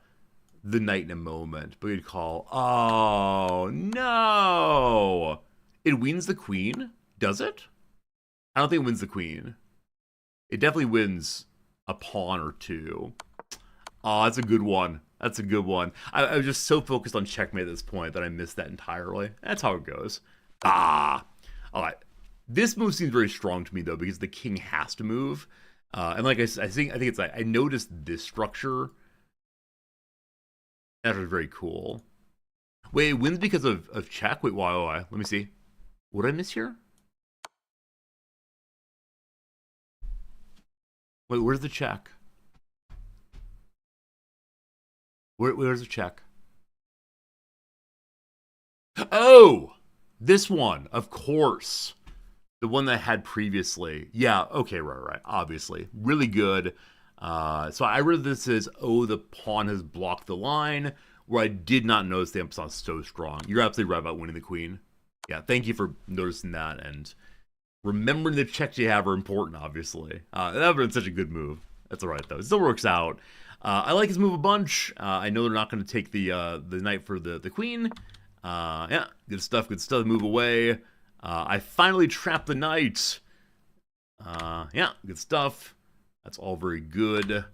knight in a moment. But we'd call. Oh no! It wins the queen. Does it? I don't think it wins the queen. It definitely wins a pawn or two. Oh, that's a good one. That's a good one. I was just so focused on checkmate at this point that I missed that entirely. That's how it goes. All right. This move seems very strong to me though, because the king has to move. And like I think it's like I noticed this structure. That was very cool. Wait, it wins because of check? Wait, why? Let me see. What did I miss here? Wait, where's the check? Where's the check? Oh! This one, of course. The one that I had previously. Yeah, okay, right. Obviously. Really good. So I read this as, oh, the pawn has blocked the line, where I did not notice the emphasis so strong. You're absolutely right about winning the queen. Yeah, thank you for noticing that, and remembering the checks you have are important, obviously. That would have been such a good move. That's all right, though. It still works out. I like his move a bunch. I know they're not going to take the knight for the queen. Yeah, good stuff. Move away. I finally trapped the knight. Yeah, good stuff. That's all very good.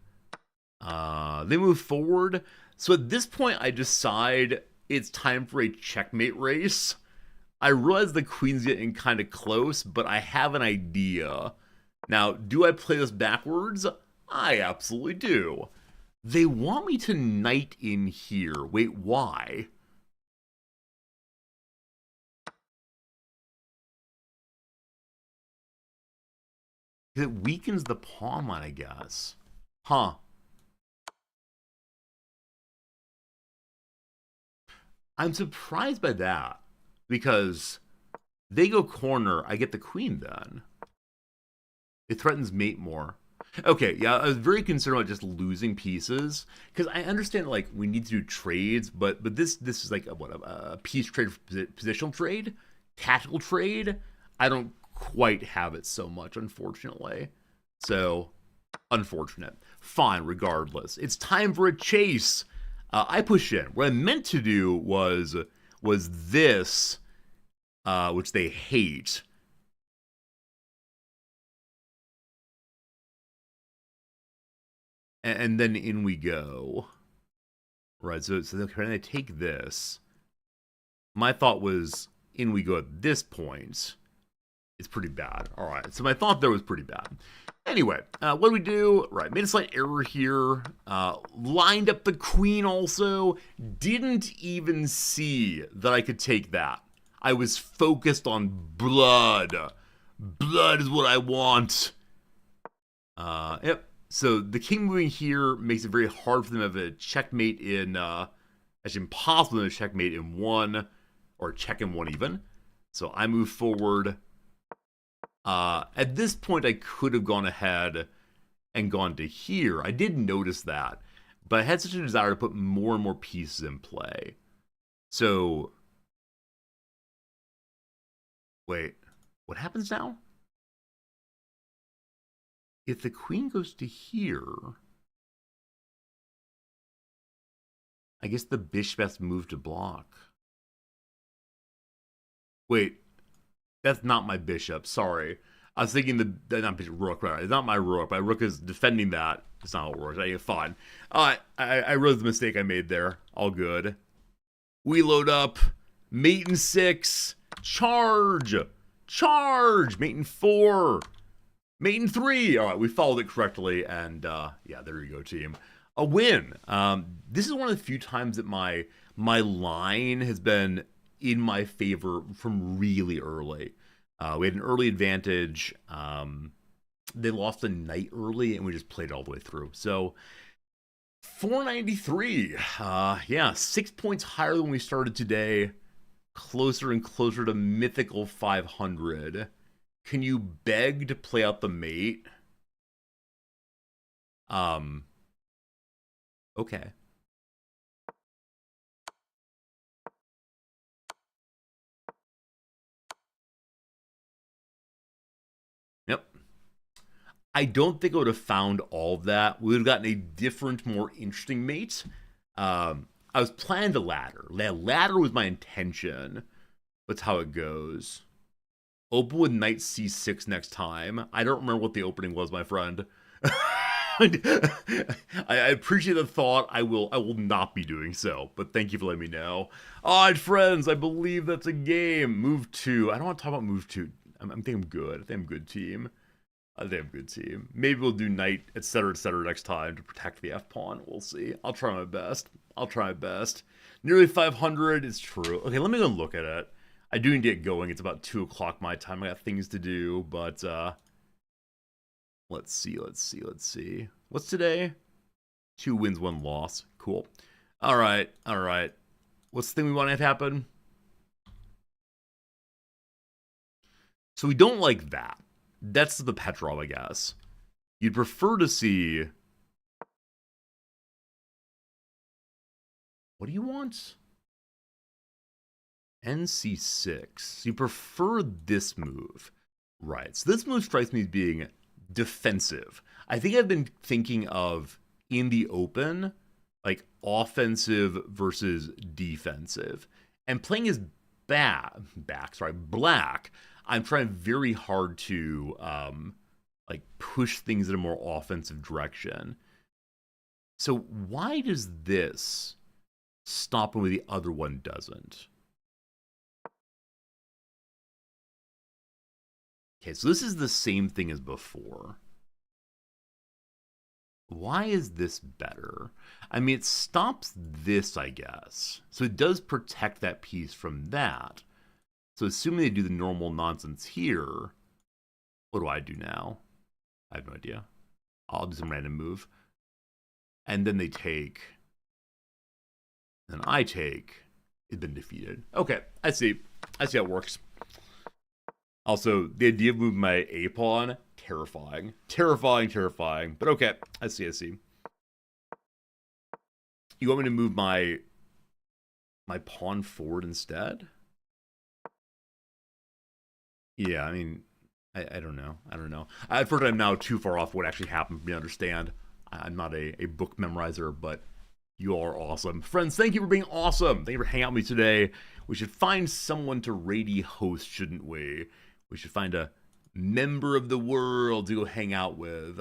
They move forward. So at this point, I decide it's time for a checkmate race. I realize the queen's getting kind of close, but I have an idea. Now, do I play this backwards? I absolutely do. They want me to knight in here. Wait, why? It weakens the pawn line, I guess. Huh. I'm surprised by that. Because they go corner, I get the queen then. It threatens mate more. Okay, yeah, I was very concerned about just losing pieces. Because I understand, like, we need to do trades, but this is like, a piece trade, positional trade? Tactical trade? I don't quite have it so much, unfortunately. So, unfortunate. Fine, regardless. It's time for a chase. I push in. What I meant to do was this, which they hate. And then in we go. Right, so can I take this? My thought was, in we go at this point. It's pretty bad. All right, so my thought there was pretty bad. Anyway, what do we do? Right, made a slight error here. Lined up the queen also. Didn't even see that I could take that. I was focused on blood. Blood is what I want. Yep. So the king moving here makes it very hard for them to have a checkmate in, actually impossible to checkmate in one, or check in one even. So I move forward. At this point, I could have gone ahead and gone to here. I did notice that, but I had such a desire to put more and more pieces in play. So, wait, what happens now? If the queen goes to here, I guess the bishop has to move to block. Wait, that's not my bishop. Sorry. I was thinking not bishop, rook, right? It's not my rook. My rook is defending that. That's not how it works. Fine. I realized the mistake I made there. All good. We load up. Mate in 6. Charge. Charge. Mate in 4. Mate in 3. All right, we followed it correctly. And yeah, there you go, team. A win. This is one of the few times that my line has been in my favor from really early. We had an early advantage. They lost a knight early, and we just played it all the way through. So, 493. Yeah, 6 points higher than we started today. Closer and closer to mythical 500. Can you beg to play out the mate? Okay. Yep. I don't think I would have found all of that. We would have gotten a different, more interesting mate. I was planning the ladder. Ladder was my intention. That's how it goes. Open with knight c6 next time. I don't remember what the opening was, my friend. I appreciate the thought. I will not be doing so, but thank you for letting me know. All right, friends, I believe that's a game. Move 2. I don't want to talk about move 2. I'm thinking I'm good. I think I'm good team. I think I'm good team. Maybe we'll do knight, etc., next time to protect the f-pawn. We'll see. I'll try my best. I'll try my best. Nearly 500 is true. Okay, let me go and look at it. I do need to get going. It's about 2 o'clock my time. I got things to do, but let's see. What's today? 2 wins, 1 loss. Cool. All right. What's the thing we want to have happen? So we don't like that. That's the Petrov, I guess. You'd prefer to see... What do you want? NC6. You prefer this move. Right. So this move strikes me as being defensive. I think I've been thinking of, in the open, like offensive versus defensive. And playing as black, I'm trying very hard to like push things in a more offensive direction. So why does this stop when the other one doesn't? Okay, so this is the same thing as before. Why is this better? I mean, it stops this, I guess. So it does protect that piece from that. So assuming they do the normal nonsense here, what do I do now? I have no idea. I'll do some random move. And then they take. And I take. It's been defeated. Okay, I see. I see how it works. Also, the idea of moving my A-pawn, terrifying. Terrifying. But okay, I see. You want me to move my pawn forward instead? Yeah, I mean, I don't know. Unfortunately, I'm now too far off what actually happened for me to understand. I'm not a book memorizer, but you are awesome. Friends, thank you for being awesome. Thank you for hanging out with me today. We should find someone to raid host, shouldn't we? We should find a member of the world to go hang out with.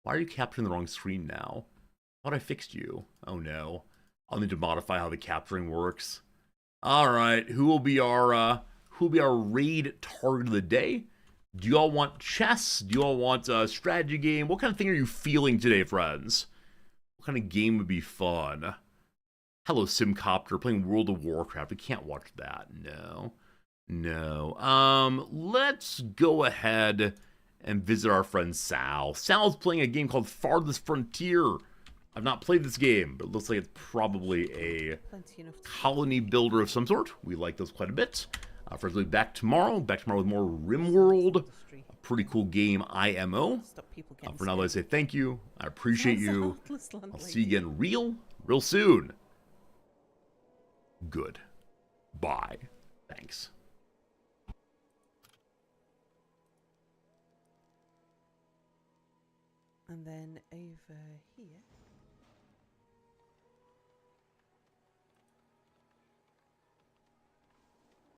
Why are you capturing the wrong screen now? I thought I fixed you. Oh no. I'll need to modify how the capturing works. Alright, who will be our raid target of the day? Do y'all want chess? Do y'all want a strategy game? What kind of thing are you feeling today, friends? What kind of game would be fun? Hello, Simcopter, playing World of Warcraft. We can't watch that. No. No. Let's go ahead and visit our friend Sal. Sal's playing a game called Farthest Frontier. I've not played this game, but it looks like it's probably a colony builder of some sort. We like those quite a bit. Friends, we'll be back tomorrow. Back tomorrow with more Rimworld. A pretty cool game, IMO. For now, let's say thank you. I appreciate you. I'll see you again real soon. Good. Bye. Thanks. And then over here.